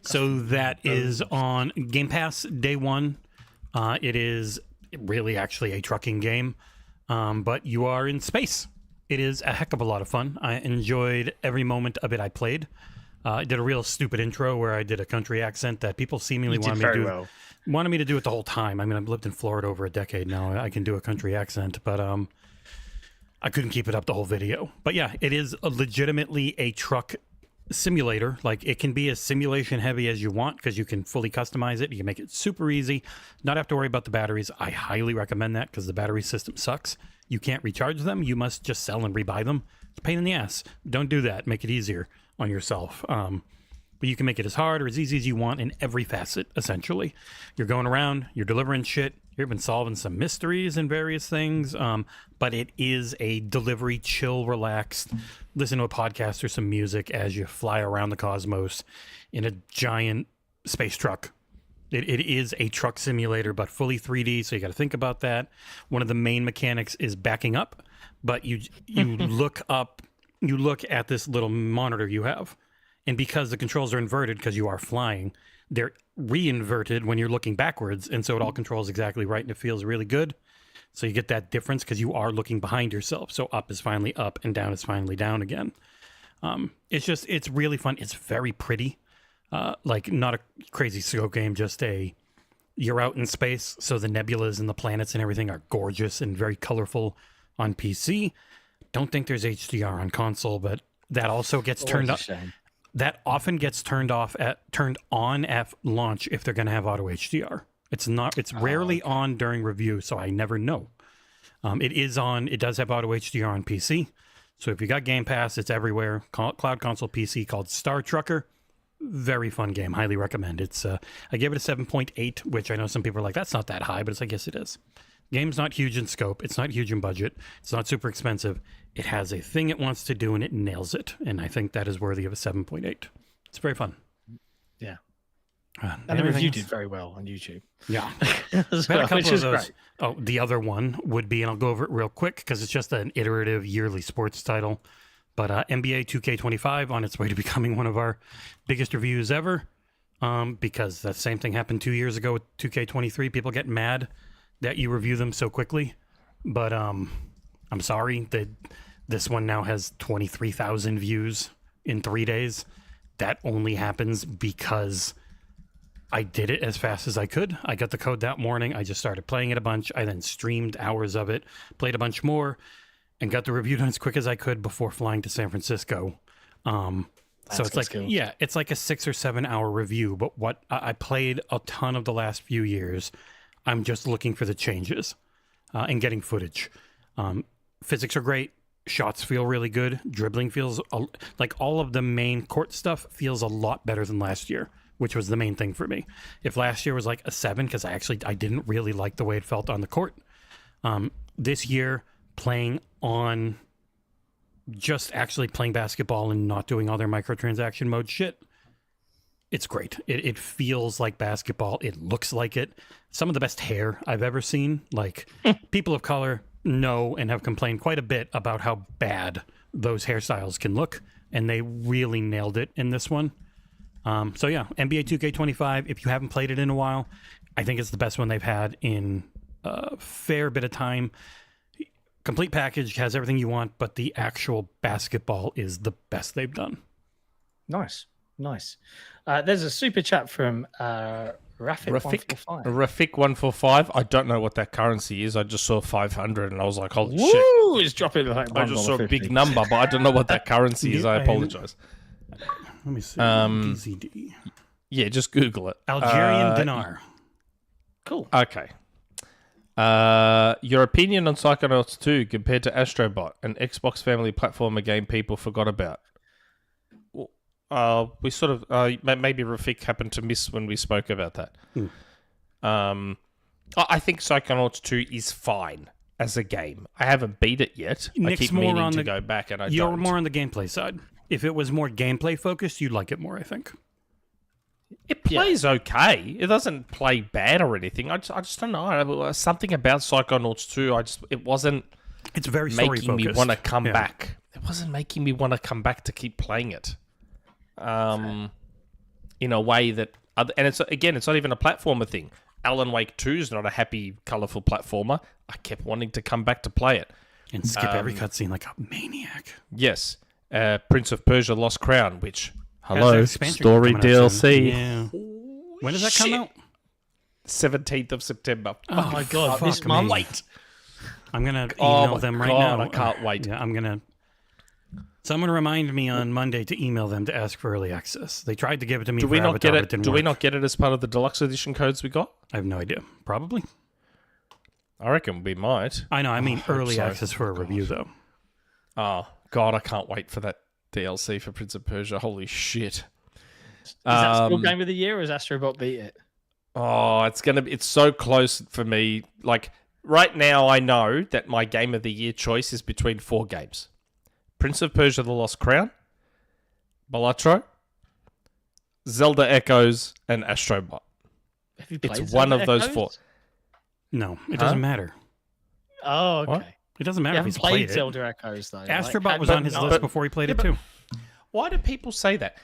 So that is on Game Pass day one. It is really actually a trucking game, but you are in space. It is a heck of a lot of fun. I enjoyed every moment of it I played. I did a real stupid intro where I did a country accent that people seemingly wanted me to do it the whole time. I mean, I've lived in Florida over a decade now. I can do a country accent, but I couldn't keep it up the whole video. But yeah, it is legitimately a truck simulator. Like, it can be as simulation heavy as you want because you can fully customize it. You can make it super easy, not have to worry about the batteries. I highly recommend that because the battery system sucks. You can't recharge them. You must just sell and rebuy them. It's a pain in the ass. Don't do that. Make it easier on yourself. But you can make it as hard or as easy as you want in every facet, essentially. You're going around, you're delivering shit, you've been solving some mysteries and various things, but it is a delivery, chill, relaxed, listen to a podcast or some music as you fly around the cosmos in a giant space truck. It is a truck simulator, but fully 3D, so you got to think about that. One of the main mechanics is backing up, but you look up, you look at this little monitor you have, and because the controls are inverted because you are flying, they're re-inverted when you're looking backwards, and so it all controls exactly right, and it feels really good. So you get that difference because you are looking behind yourself. So up is finally up, and down is finally down again. It's really fun. It's very pretty. Like, not a crazy scope game, just you're out in space, so the nebulas and the planets and everything are gorgeous and very colorful on PC. Don't think there's HDR on console, but that also gets turned up. That often gets turned on at launch if they're going to have auto HDR. It's rarely on during review, so I never know. It does have auto HDR on PC. So if you got Game Pass, it's everywhere. Cloud console PC called Star Trucker. Very fun game. Highly recommend. I gave it a 7.8, which I know some people are like, that's not that high, but it's like, yes, it is. Game's not huge in scope. It's not huge in budget. It's not super expensive. It has a thing it wants to do, and it nails it. And I think that is worthy of a 7.8. It's very fun. Yeah. And the review did very well on YouTube. Yeah. As well, which is great. Oh, the other one would be, and I'll go over it real quick because it's just an iterative yearly sports title. But NBA 2K25 on its way to becoming one of our biggest reviews ever. Because that same thing happened 2 years ago with 2K23. People get mad that you review them so quickly. But I'm sorry that this one now has 23,000 views in 3 days. That only happens because I did it as fast as I could. I got the code that morning. I just started playing it a bunch. I then streamed hours of it, played a bunch more, and got the review done as quick as I could before flying to San Francisco. So it's like, yeah, it's like a 6 or 7 hour review. But what I played a ton of the last few years. I'm just looking for the changes and getting footage. Physics are great. Shots feel really good. Dribbling feels like all of the main court stuff feels a lot better than last year, which was the main thing for me. If last year was like a 7, because I didn't really like the way it felt on the court. This year, playing on just actually playing basketball and not doing all their microtransaction mode shit, it's great. It feels like basketball. It looks like it. Some of the best hair I've ever seen. Like, people of color know and have complained quite a bit about how bad those hairstyles can look, and they really nailed it in this one. So yeah, NBA 2K25, if you haven't played it in a while, I think it's the best one they've had in a fair bit of time. Complete package, has everything you want, but the actual basketball is the best they've done. Nice. There's a super chat from Rafik145. Rafik145. I don't know what that currency is. I just saw 500 and I was like, holy shit. Woo! It's dropping like I just saw a big number, but I don't know what that currency is. I apologize. Let me see. DZD. Yeah, just Google it. Algerian dinar. Cool. Okay. Your opinion on Psychonauts 2 compared to Astro Bot, an Xbox family platformer game people forgot about? We sort of maybe Rafik happened to miss when we spoke about that. I think Psychonauts 2 is fine as a game. I haven't beat it yet. Nick's I keep more meaning on to the, go back, and you're don't. more on the gameplay side. If it was more gameplay focused, you'd like it more, I think. It plays okay. It doesn't play bad or anything. I just don't know. Something about Psychonauts 2, it wasn't. It's very story making focused. me want to come back. It wasn't making me want to come back to keep playing it. In a way that, and it's not even a platformer thing. Alan Wake 2 is not a happy, colourful platformer. I kept wanting to come back to play it. And skip every cutscene like a maniac. Yes. Prince of Persia Lost Crown, which, hello, expansion story coming out DLC. Yeah. When does that come out? 17th of September. Oh my god, fuck this month. Wait. I'm going to email them right now. I can't wait. Yeah, I'm going to... Someone remind me on Monday to email them to ask for early access. They tried to give it to me Do for we not Avatar, get but it? didn't Do we work. not get it as part of the deluxe edition codes we got? I have no idea. Probably. I reckon we might. I know. I mean, early so. access for a review, though. Oh, God, I can't wait for that DLC for Prince of Persia. Holy shit. Is that still game of the year, or has Astro Bot beat it? Oh, it's so close for me. Like, right now, I know that my game of the year choice is between 4 games. Prince of Persia The Lost Crown, BALATRO, Zelda Echoes, and Astro Bot. Have you played It's one Zelda of those Echoes? 4. No, it doesn't matter. Oh, okay. What? It doesn't matter You if haven't he's played played it. Zelda Echoes, though. Astro Bot was but- on his no, list but- before he played yeah, it, too. Why do people say that?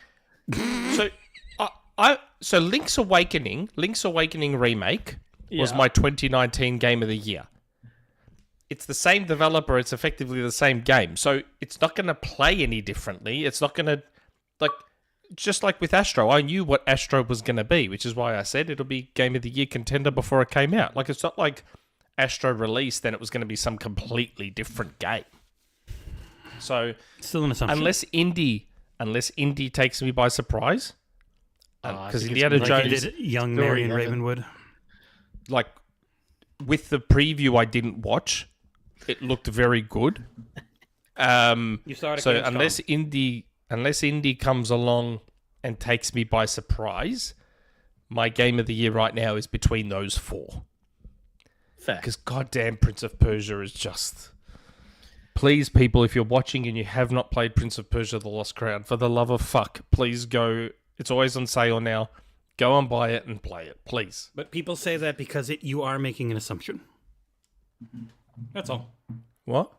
So Link's Awakening remake was Yeah. my 2019 game of the year. It's the same developer. It's effectively the same game. So it's not going to play any differently. It's not going to, just like with Astro, I knew what Astro was going to be, which is why I said it'll be game of the year contender before it came out. Like, it's not like Astro released, then it was going to be some completely different game. So Still an assumption. unless Indie takes me by surprise, I because think Indiana it's like he Jones, did Young Story, Marion yeah. Ravenwood. like with the preview I didn't watch, it looked very good. You saw it at So Gamescom. unless Indie comes along and takes me by surprise, my game of the year right now is between those 4. Fair. Because goddamn Prince of Persia is just... Please, people, if you're watching and you have not played Prince of Persia The Lost Crown, for the love of fuck, please go. It's always on sale now. Go and buy it and play it, please. But people say that because you are making an assumption. That's all. What?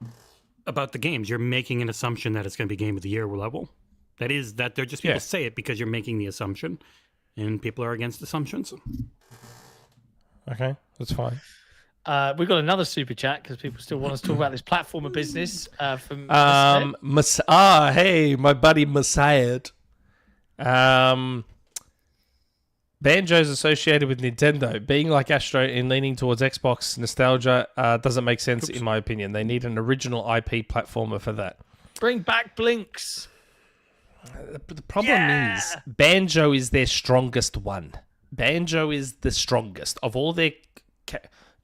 About the games. You're making an assumption that it's going to be Game of the Year level. That they're just people say it because you're making the assumption. And people are against assumptions. Okay, that's fine. We've got another super chat because people still want us to talk about this platformer business. From hey, my buddy Messiah. Banjo's associated with Nintendo. Being like Astro and leaning towards Xbox nostalgia doesn't make sense in my opinion. They need an original IP platformer for that. Bring back Blinks. The problem is Banjo is their strongest one. Banjo is the strongest of all their...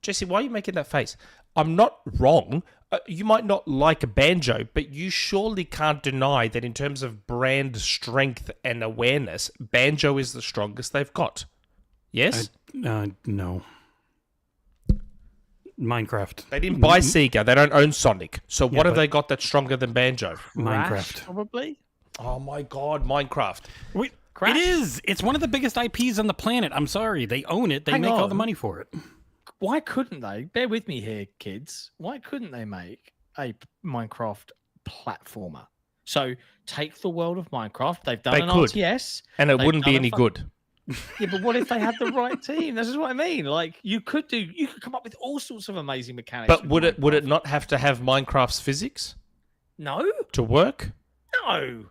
Jesse, why are you making that face? I'm not wrong. You might not like Banjo, but you surely can't deny that in terms of brand strength and awareness, Banjo is the strongest they've got. Yes? No. Minecraft. They didn't buy Sega. They don't own Sonic. So what have but- they got that's stronger than Banjo? Minecraft. Crash, probably. Oh my god, Minecraft. Wait, Crash? it is. It's one of the biggest IPs on the planet. I'm sorry. They own it. They Hang make all on. the money for it. Why couldn't they? Bear with me here, kids. Why couldn't they make a Minecraft platformer? So take the world of Minecraft. They've done They an could. RTS. And it They've wouldn't be done a any good. Yeah, but what if they had the right team? This is what I mean. Like you could come up with all sorts of amazing mechanics. But with would it Minecraft. not have to have Minecraft's physics No, to work? no.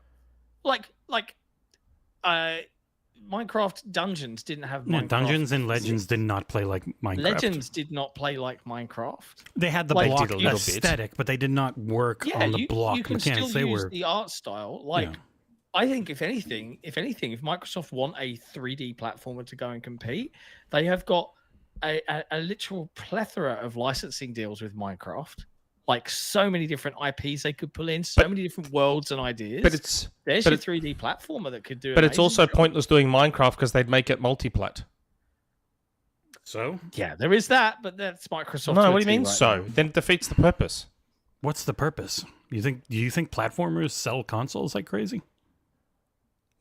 Minecraft Dungeons didn't have Yeah, Minecraft Dungeons and Legends physics. did not play like Minecraft. Legends did not play like Minecraft. They had the Like, block did a little bit. aesthetic, but they did not work Yeah, on the block you can mechanics. still They use were the art style. Like, Yeah. I think if anything, if Microsoft want a 3D platformer to go and compete, they have got a literal plethora of licensing deals with Minecraft. Like so many different IPs they could pull in, so many different worlds and ideas. But There's but your it- 3D platformer that could do. But it's amazing also job. pointless doing Minecraft because they'd make it multiplat. so. Yeah, there is that, but that's Microsoft. No, to a what do you T mean right so? now. Then it defeats the purpose. What's the purpose? Do you think platformers sell consoles like crazy?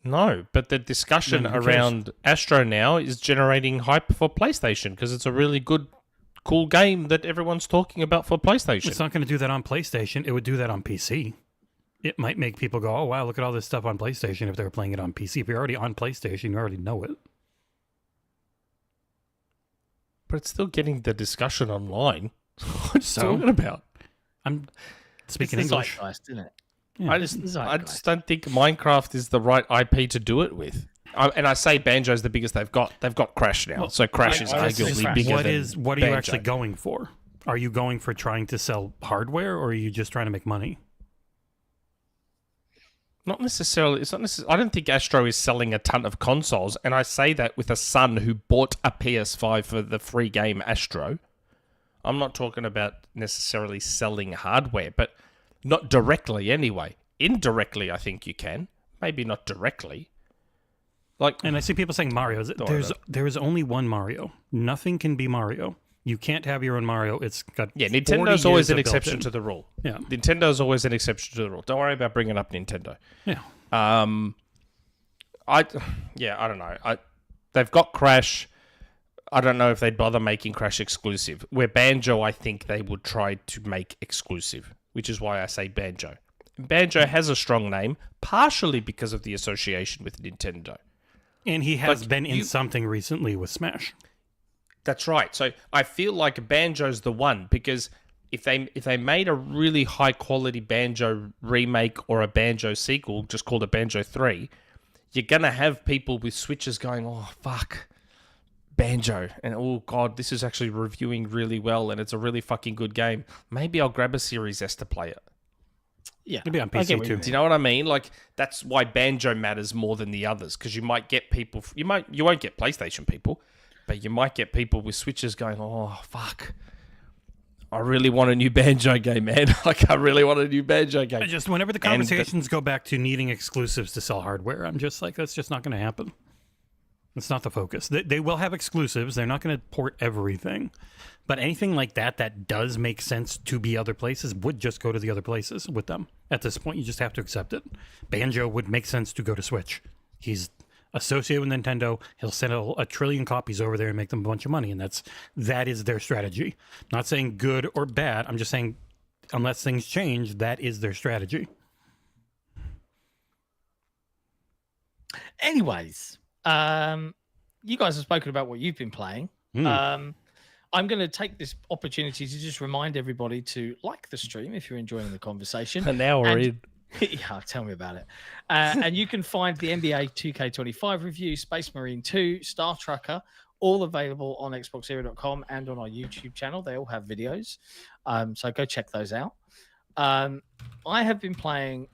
No, but the discussion Then who cares? around Astro now is generating hype for PlayStation because it's a really good, cool game that everyone's talking about for PlayStation. It's not going to do that on PlayStation. It would do that on PC. It might make people go, "Oh wow, look at all this stuff on PlayStation." If they were playing it on PC, if you're already on PlayStation, you already know it. But it's still getting the discussion online. What are you So? talking about? I'm speaking It's the English. zeitgeist, isn't it? Yeah. I the just zeitgeist. don't think Minecraft is the right IP to do it with. And I say Banjo's the biggest they've got. They've got Crash now, so Crash is I just- arguably Crash. bigger What than is? What are Banjo. you actually going for? Are you going for trying to sell hardware, or are you just trying to make money? Not necessarily. It's not necessarily. I don't think Astro is selling a ton of consoles, and I say that with a son who bought a PS5 for the free game Astro. I'm not talking about necessarily selling hardware, but not directly anyway. Indirectly, I think you can. Maybe not directly. Like, And I see people saying Mario. know. There is only one Mario. Nothing can be Mario. You can't have your own Mario. It's got yeah, 40 Nintendo's always years an of exception built-in. to the rule. Yeah. Nintendo's always an exception to the rule. Don't worry about bringing up Nintendo. Yeah. I don't know. They've got Crash. I don't know if they'd bother making Crash exclusive. Where Banjo, I think they would try to make exclusive, which is why I say Banjo. Banjo has a strong name, partially because of the association with Nintendo. And he has Like, been in you- something recently with Smash. That's right. So I feel like Banjo's the one because if they made a really high quality Banjo remake or a Banjo sequel, just called it Banjo 3, you're gonna have people with Switches going, "Oh fuck, Banjo," and "Oh god, this is actually reviewing really well and it's a really fucking good game. Maybe I'll grab a Series S to play it." Yeah, It'd be on I get PC what too. you Do you know what I mean? Like that's why Banjo matters more than the others because you might get people. You won't get PlayStation people. But you might get people with Switches going, "Oh, fuck. I really want a new Banjo game, man. Like, I really want a new Banjo game." Just whenever the And conversations go back to needing exclusives to sell hardware, I'm just like, that's just not going to happen. It's not the focus. They will have exclusives. They're not going to port everything. But anything like that does make sense to be other places would just go to the other places with them. At this point, you just have to accept it. Banjo would make sense to go to Switch. He's associated with Nintendo. He'll send a trillion copies over there and make them a bunch of money. And that is their strategy. I'm not saying good or bad. I'm just saying unless things change, that is their strategy. Anyways, you guys have spoken about what you've been playing. I'm going to take this opportunity to just remind everybody to like the stream if you're enjoying the conversation. An hour in. Yeah, tell me about it. And you can find the NBA 2K25 review, Space Marine 2, Star Tracker, all available on XboxEra.com and on our YouTube channel. They all have videos. So go check those out. I have been playing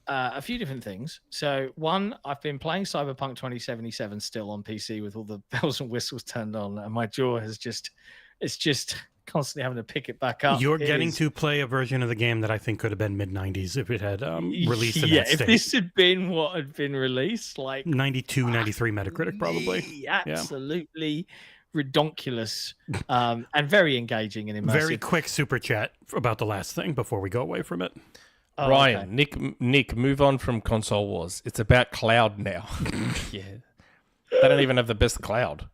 a few different things. So one, I've been playing Cyberpunk 2077 still on PC with all the bells and whistles turned on, and my jaw it's just constantly having to pick it back up. You're getting to play a version of the game that I think could have been mid-90s if it had released in that state. If this had been what had been released, like 92, 93 Metacritic probably. Absolutely redonkulous, and very engaging and immersive. Very quick super chat about the last thing before we go away from it. Oh, Ryan, okay. Nick, move on from console wars. It's about cloud now. Yeah, they don't even have the best cloud.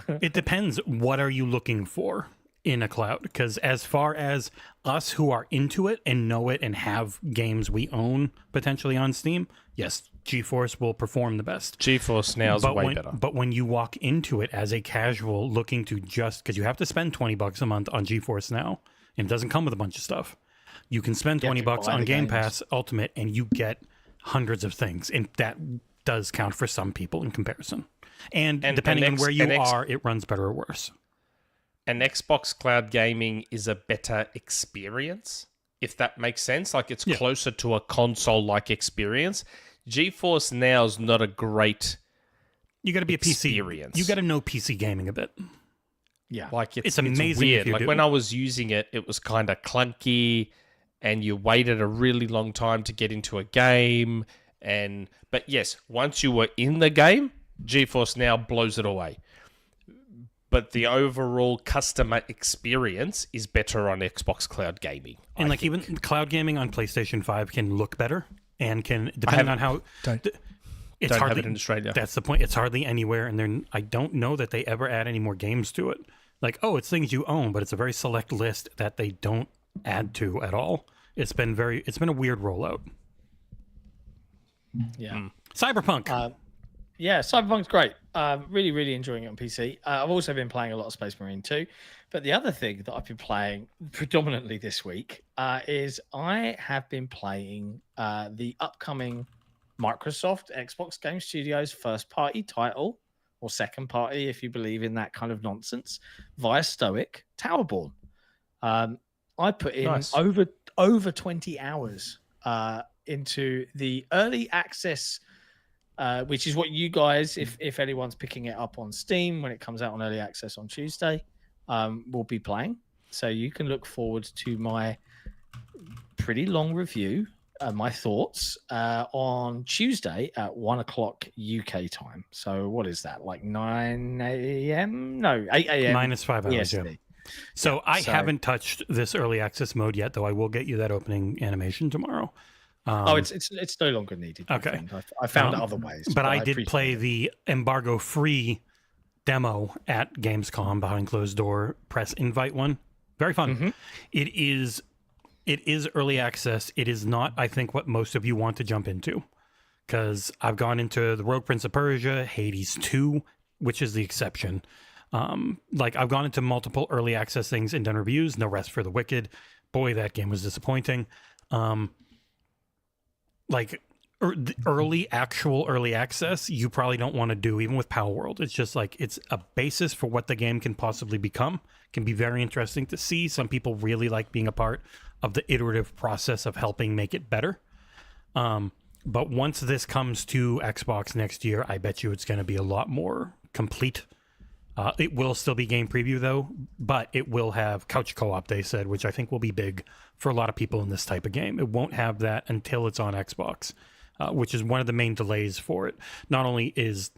It depends. What are you looking for in a cloud? Because as far as us who are into it and know it and have games we own potentially on Steam, yes, GeForce will perform the best. GeForce Now is way better. But when you walk into it as a casual looking to just, because you have to spend $20 a month on GeForce Now, and it doesn't come with a bunch of stuff. You can spend $20 on Game Pass Ultimate and you get hundreds of things. And that does count for some people in comparison. And depending on where you are, it runs better or worse. And Xbox Cloud Gaming is a better experience, if that makes sense. Like it's closer to a console-like experience. GeForce Now is not a great You got to be experience. A PC. You got to know PC gaming a bit. Yeah. Like it's amazing. It's weird. Like when I was using it, it was kind of clunky and you waited a really long time to get into a game. But yes, once you were in the game, GeForce Now blows it away. But the overall customer experience is better on Xbox Cloud Gaming. And like even cloud gaming on PlayStation 5 can look better and can, depending on how... It's don't hardly, have it in Australia. That's the point. It's hardly anywhere, and I don't know that they ever add any more games to it. Like, it's things you own, but it's a very select list that they don't add to at all. It's been a weird rollout. Yeah. Cyberpunk. Cyberpunk's great. Really, really enjoying it on PC. I've also been playing a lot of Space Marine 2. But the other thing that I've been playing predominantly this week is I have been playing the upcoming Microsoft Xbox Game Studios first party title, or second party if you believe in that kind of nonsense, via Stoic, Towerborne. I put in over 20 hours into the early access, which is what you guys, if anyone's picking it up on Steam when it comes out on early access on Tuesday, will be playing. So you can look forward to my pretty long review, my thoughts on Tuesday at 1 o'clock UK time. So what is that, like 9 a.m.? No, 8 a.m. Minus 5 hours, yeah. So I haven't touched this early access mode yet, though I will get you that opening animation tomorrow. It's no longer needed. Okay. I found other ways. But I did play the embargo-free demo at Gamescom behind closed door press invite one. Very fun. Mm-hmm. It is early access. It is not, I think, what most of you want to jump into, because I've gone into the Rogue Prince of Persia, Hades 2, which is the exception. I've gone into multiple early access things and done reviews. No Rest for the Wicked. Boy, that game was disappointing. Early access, you probably don't want to do, even with Power World. It's just like, it's a basis for what the game can possibly become. Can be very interesting to see. Some people really like being a part of the iterative process of helping make it better. But once this comes to Xbox next year, I bet you it's going to be a lot more complete. It will still be game preview, though, but it will have couch co-op, they said, which I think will be big for a lot of people in this type of game. It won't have that until it's on Xbox, which is one of the main delays for it. Not only is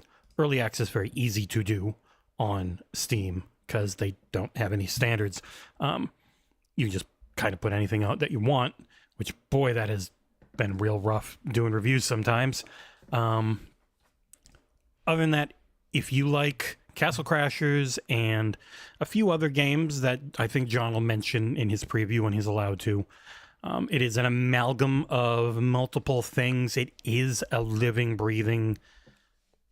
early access very easy to do on Steam because they don't have any standards. You just kind of put anything out that you want, which, boy, that has been real rough doing reviews sometimes. Other than that, if you like Castle Crashers and a few other games that I think John will mention in his preview when he's allowed to, it is an amalgam of multiple things. It is a living, breathing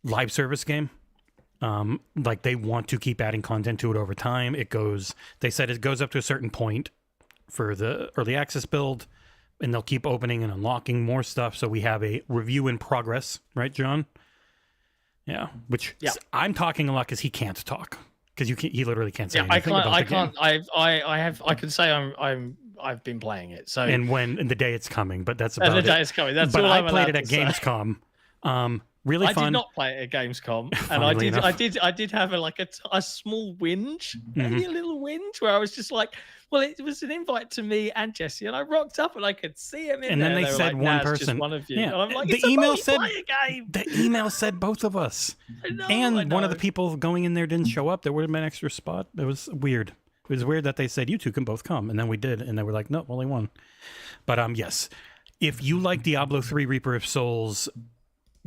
live service game. Like, they want to keep adding content to it over time. They said it goes up to a certain point for the early access build, and they'll keep opening and unlocking more stuff. So we have a review in progress, right, John? Yeah, which I'm talking a lot because he can't talk because he literally can't say anything about the game. I can say I've been playing it. So and the day it's coming, but that's about the day it's coming. That's but all I I'm played it allowed at to say. Gamescom. Really fun. I did not play it at Gamescom, and I did have a small whinge, maybe a little whinge, where I was just like, well, it was an invite to me and Jesse, and I rocked up and I could see him in and there. And then they said one person. Just one of you. Yeah. And I'm like, the it's email a said game. The email said both of us. I know, and one of the people going in there didn't show up. There would have been an extra spot. It was weird. It was weird that they said you two can both come, and then we did, and they were like, no, only one. But yes, if you like Diablo 3 Reaper of Souls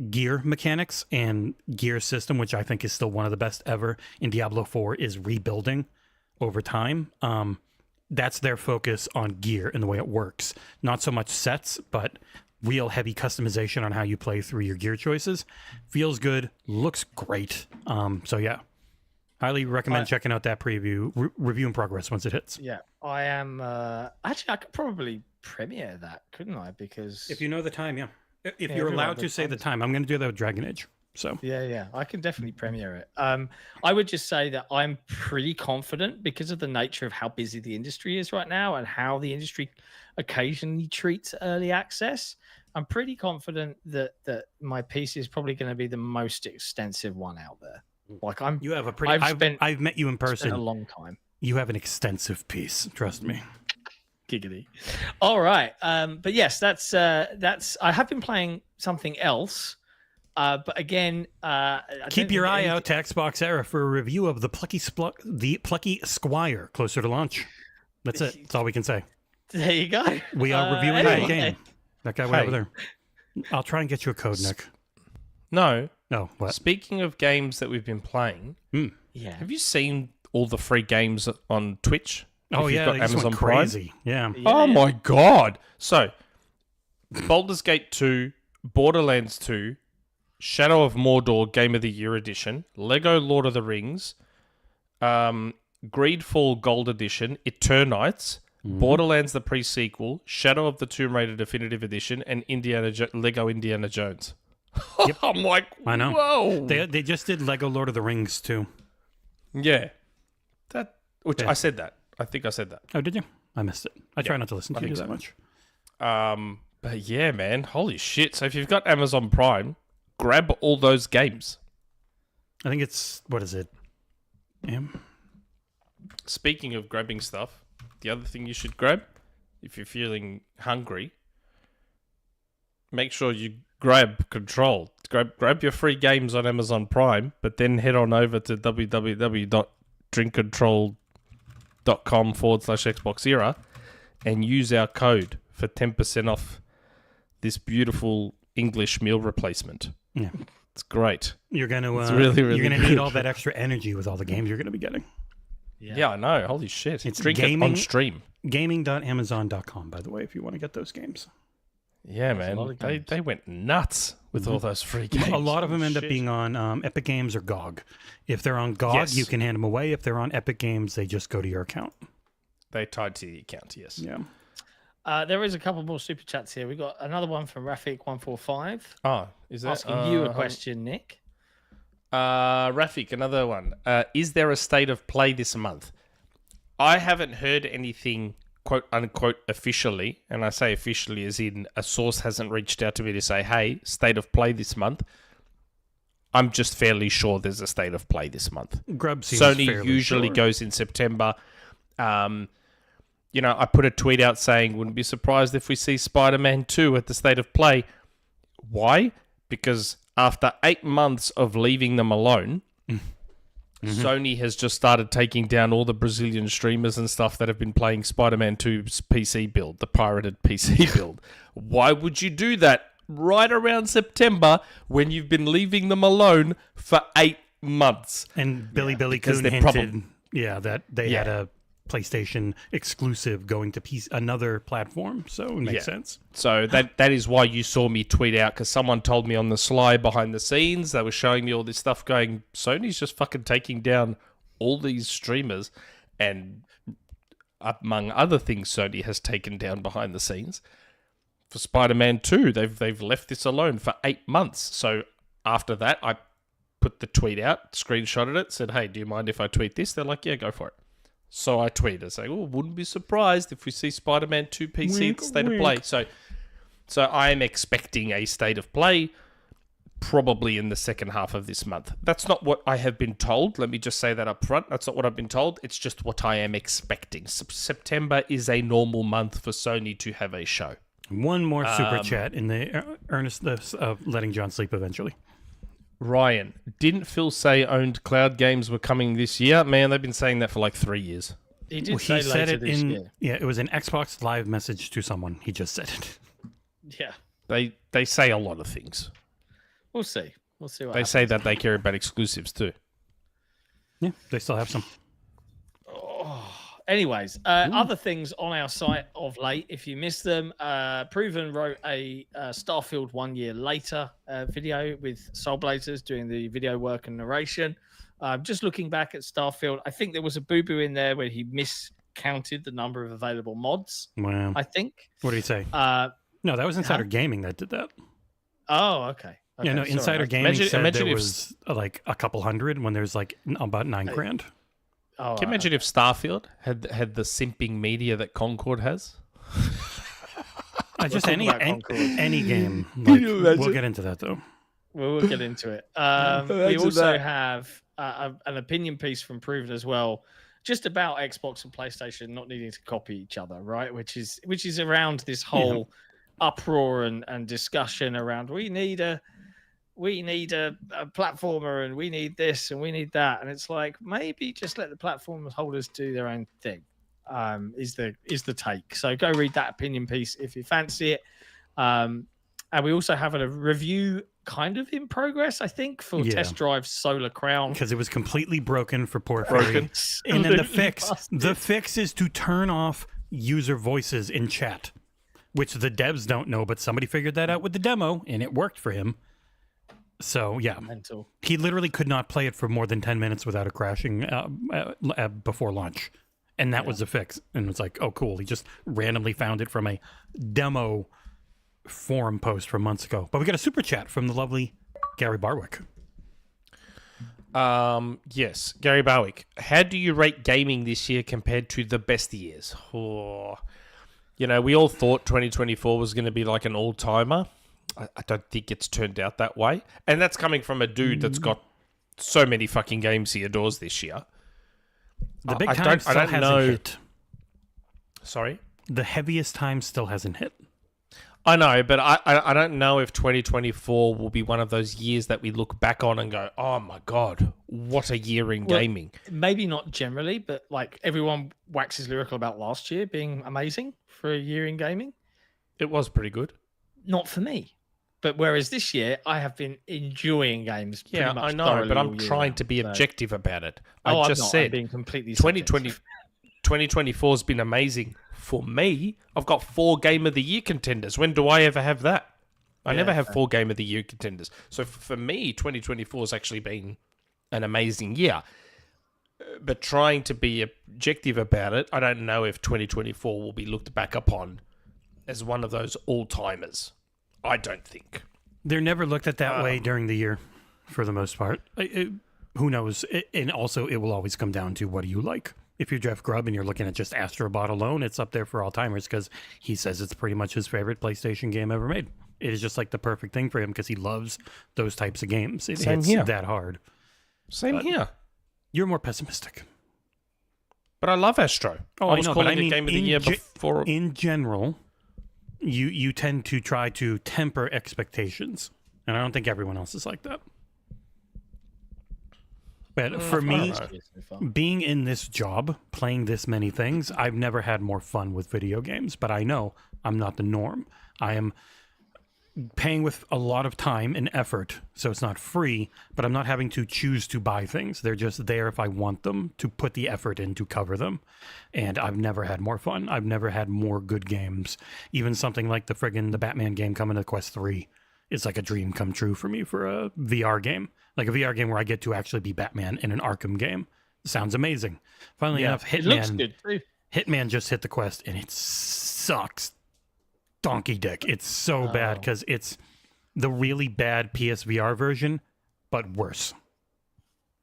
gear mechanics and gear system, which I think is still one of the best ever in Diablo 4, is rebuilding over time. That's their focus on gear and the way it works. Not so much sets, but real heavy customization on how you play through your gear choices. Feels good, looks great. So yeah, highly recommend checking out that preview, review in progress once it hits. Yeah, I am. Actually, I could probably premiere that, couldn't I? Because if you know the time, yeah. If you're allowed to say the time, I'm going to do that with Dragon Age. So yeah, I can definitely premiere it. I would just say that I'm pretty confident because of the nature of how busy the industry is right now and how the industry occasionally treats early access. I'm pretty confident that my piece is probably going to be the most extensive one out there. Like you have a pretty. I've met you in person. A long time. You have an extensive piece. Trust me. Giggity. All right. But yes, that's I have been playing something else. But again, keep your eye out to XboxEra for a review of the Plucky Squire closer to launch. That's it. That's all we can say. There you go. We are reviewing that game. That guy over there. I'll try and get you a code, Nick. No. No. What? Speaking of games that we've been playing, have you seen all the free games on Twitch? Oh yeah, got Amazon crazy. Prime? Yeah. My god. So, Baldur's Gate 2, Borderlands 2, Shadow of Mordor Game of the Year Edition, Lego Lord of the Rings, Greedfall Gold Edition, Eternites, Borderlands the pre-sequel, Shadow of the Tomb Raider Definitive Edition, and Lego Indiana Jones. Yep. I'm like, I know. Whoa. They just did Lego Lord of the Rings too. Yeah. I said that. I think I said that. Oh, did you? I missed it. I try not to listen to you that much. But yeah, man, holy shit. So if you've got Amazon Prime, grab all those games. I think it's, what is it? Speaking of grabbing stuff, the other thing you should grab, if you're feeling hungry, make sure you grab Control. Grab your free games on Amazon Prime, but then head on over to www.drinkcontrol.com/XboxEra and use our code for 10% off this beautiful English meal replacement. Yeah. It's great. You're going to it's really you're going to need all that extra energy with all the games you're going to be getting. Yeah, I know. Holy shit. It's Drink it on stream. Gaming.amazon.com, by the way, if you want to get those games. Yeah, man. They went nuts with all those free games. A lot of them end up being on Epic Games or GOG. If they're on GOG, you can hand them away. If they're on Epic Games, they just go to your account. They tied to the account, yes. Yeah. There is a couple more super chats here. We got another one from Rafik145. Oh, is that asking you a question, Nick? Rafik, another one. Is there a state of play this month? I haven't heard anything quote unquote officially, and I say officially as in a source hasn't reached out to me to say, hey, state of play this month. I'm just fairly sure there's a state of play this month. Sony usually goes in September. I put a tweet out saying, wouldn't be surprised if we see Spider-Man 2 at the state of play. Why? Because after 8 months of leaving them alone, Sony has just started taking down all the Brazilian streamers and stuff that have been playing Spider-Man 2's PC build, the pirated PC build. Why would you do that right around September when you've been leaving them alone for 8 months? And Billy Coon hinted, that they had a PlayStation exclusive going to another platform, so it makes sense. So that is why you saw me tweet out, because someone told me on the sly behind the scenes, they were showing me all this stuff going, Sony's just fucking taking down all these streamers, and among other things Sony has taken down behind the scenes. For Spider-Man 2, they've left this alone for 8 months. So after that, I put the tweet out, screenshotted it, said, hey, do you mind if I tweet this? They're like, yeah, go for it. So I tweeted saying, wouldn't be surprised if we see Spider-Man 2 PC state of play. So I am expecting a state of play probably in the second half of this month. That's not what I have been told. Let me just say that up front. That's not what I've been told. It's just what I am expecting. September is a normal month for Sony to have a show. One more super chat in the earnestness of letting John sleep eventually. Ryan, didn't Phil say owned cloud games were coming this year? Man, they've been saying that for like 3 years. He did say said later it this year. Yeah, it was an Xbox Live message to someone. He just said it. Yeah. They say a lot of things. We'll see. We'll see what They happens. say that they care about exclusives too. Yeah, they still have some. Anyways, other things on our site of late, if you missed them, Proven wrote a Starfield 1 year later video with Soul Blazers doing the video work and narration. Just looking back at Starfield, I think there was a boo-boo in there where he miscounted the number of available mods, Wow. I think. What did he say? No, that was Insider Gaming that did that. Oh, okay. Yeah, no, sorry. Insider Gaming said imagine there if- was like a couple hundred when there's like about $9,000. Oh, Can you imagine if Starfield had the simping media that Concord has? Just any about Concord. any game. Like, we'll get into that though. We'll get into it. We also have an opinion piece from Proven as well, just about Xbox and PlayStation not needing to copy each other, right? Which is around this whole uproar and discussion around we need a platformer and we need this and we need that, and it's like maybe just let the platform holders do their own thing. Is the take. So go read that opinion piece if you fancy it. And we also have a review kind of in progress, I think, for Test Drive Solar Crown, because it was completely broken for Porphyry. And then the fix is to turn off user voices in chat, which the devs don't know, but somebody figured that out with the demo and it worked for him. So yeah, mental. He literally could not play it for more than 10 minutes without it crashing before launch. And that was the fix. And it's like, oh, cool. He just randomly found it from a demo forum post from months ago. But we got a super chat from the lovely Gary Barwick. Yes, Gary Barwick. How do you rate gaming this year compared to the best years? Oh, we all thought 2024 was going to be like an all-timer. I don't think it's turned out that way. And that's coming from a dude that's got so many fucking games he adores this year. The big time still hasn't hit. Sorry? The heaviest time still hasn't hit. I know, but I don't know if 2024 will be one of those years that we look back on and go, oh my God, what a year in gaming. Maybe not generally, but like everyone waxes lyrical about last year being amazing for a year in gaming. It was pretty good. Not for me. But whereas this year, I have been enjoying games. Yeah, pretty much I know, thoroughly but I'm all year trying round, to be so- objective about it. Oh, I I'm just not. I'm said being completely 2024 has been amazing. For me, I've got 4 Game of the Year contenders. When do I ever have that? I never have 4 Game of the Year contenders. So for me, 2024 has actually been an amazing year. But trying to be objective about it, I don't know if 2024 will be looked back upon as one of those all-timers. I don't think. They're never looked at that way during the year, for the most part. Who knows? And also, it will always come down to what do you like. If you're Jeff Grubb and you're looking at just Astro Bot alone, it's up there for all-timers because he says it's pretty much his favorite PlayStation game ever made. It is just like the perfect thing for him because he loves those types of games. It hits that hard. Same here. You're more pessimistic. But I love Astro. Oh, I was know, calling but I it mean, Game of the Year before. In general, you tend to try to temper expectations. And I don't think everyone else is like that. But for me, being in this job, playing this many things, I've never had more fun with video games. But I know I'm not the norm. I am paying with a lot of time and effort, so it's not free, but I'm not having to choose to buy things. They're just there if I want them, to put the effort in to cover them. And I've never had more fun. I've never had more good games. Even something like the Batman game coming to Quest 3. It's like a dream come true for me for a VR game. Like a VR game where I get to actually be Batman in an Arkham game. Sounds amazing. Funnily enough, it looks good too. Hitman just hit the Quest and it sucks donkey dick. It's so bad because it's the really bad PSVR version, but worse.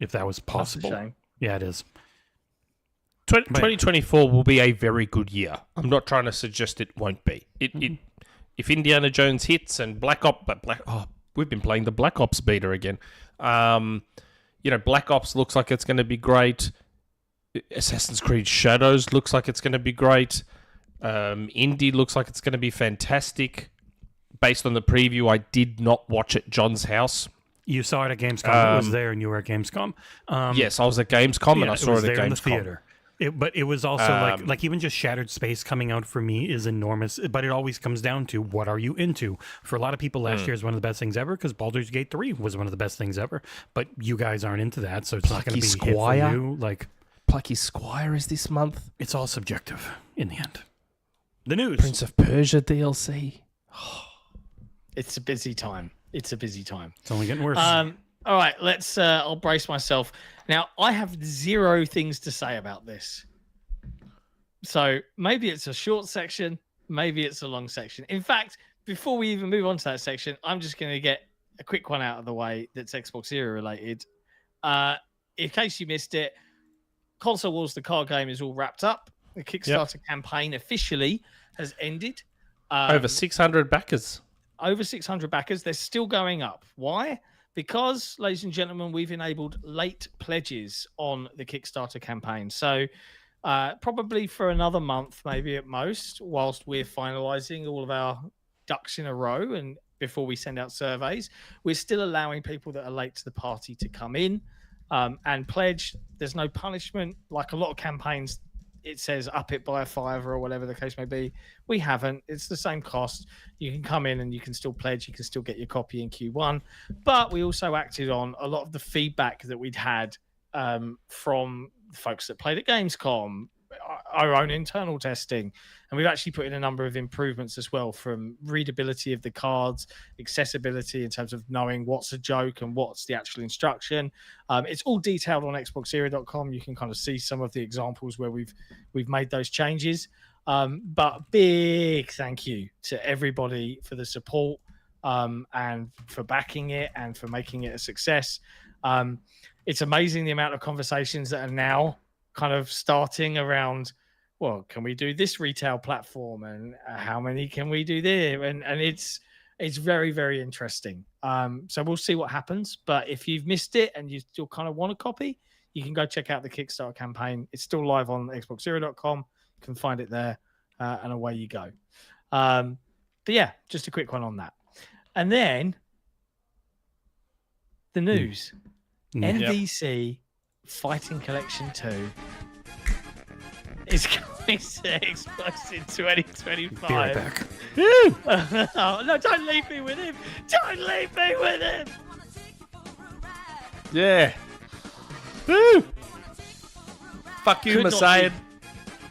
If that was possible. That's a shame. Yeah, it is. 2024 will be a very good year. I'm not trying to suggest it won't be. If Indiana Jones hits and we've been playing the Black Ops beta again. Black Ops looks like it's going to be great. Assassin's Creed Shadows looks like it's going to be great. Indy looks like it's going to be fantastic. Based on the preview, I did not watch at John's house. You saw it at Gamescom. It was there, and you were at Gamescom. Yes, I was at Gamescom, and I saw it at Gamescom. In the theater. But it was also like even just Shattered Space coming out for me is enormous. But it always comes down to what are you into? For a lot of people, last year is one of the best things ever because Baldur's Gate 3 was one of the best things ever. But you guys aren't into that, so it's not going to be hit for you. Like Plucky Squire is this month. It's all subjective in the end. The news. Prince of Persia DLC. It's a busy time. It's only getting worse. All right, I'll brace myself. Now, I have zero things to say about this. So maybe it's a short section, maybe it's a long section. In fact, before we even move on to that section, I'm just going to get a quick one out of the way that's XboxEra related. In case you missed it, Console Wars, the card game, is all wrapped up. The Kickstarter campaign officially has ended. Over 600 backers. Over 600 backers. They're still going up. Why? Because, ladies and gentlemen, we've enabled late pledges on the Kickstarter campaign. So probably for another month, maybe at most, whilst we're finalizing all of our ducks in a row and before we send out surveys, we're still allowing people that are late to the party to come in and pledge. There's no punishment. Like a lot of campaigns, it says up it by a $5 or whatever the case may be. We haven't. It's the same cost. You can come in and you can still pledge. You can still get your copy in Q1. But we also acted on a lot of the feedback that we'd had from folks that played at Gamescom, our own internal testing. And we've actually put in a number of improvements as well, from readability of the cards, accessibility in terms of knowing what's a joke and what's the actual instruction. It's all detailed on XboxEra.com. You can kind of see some of the examples where we've made those changes. But big thank you to everybody for the support and for backing it and for making it a success. It's amazing the amount of conversations that are now kind of starting around, well, can we do this retail platform and how many can we do there? And it's very, very interesting. So we'll see what happens. But if you've missed it and you still kind of want a copy, you can go check out the Kickstarter campaign. It's still live on XboxEra.com. You can find it there and away you go. But yeah, just a quick one on that. And then the news. NVC Fighting Collection 2 is coming to Xbox in 2025. Be right back. Oh, no, don't leave me with him. Don't leave me with him. Yeah. Woo! Fuck you, Messiah.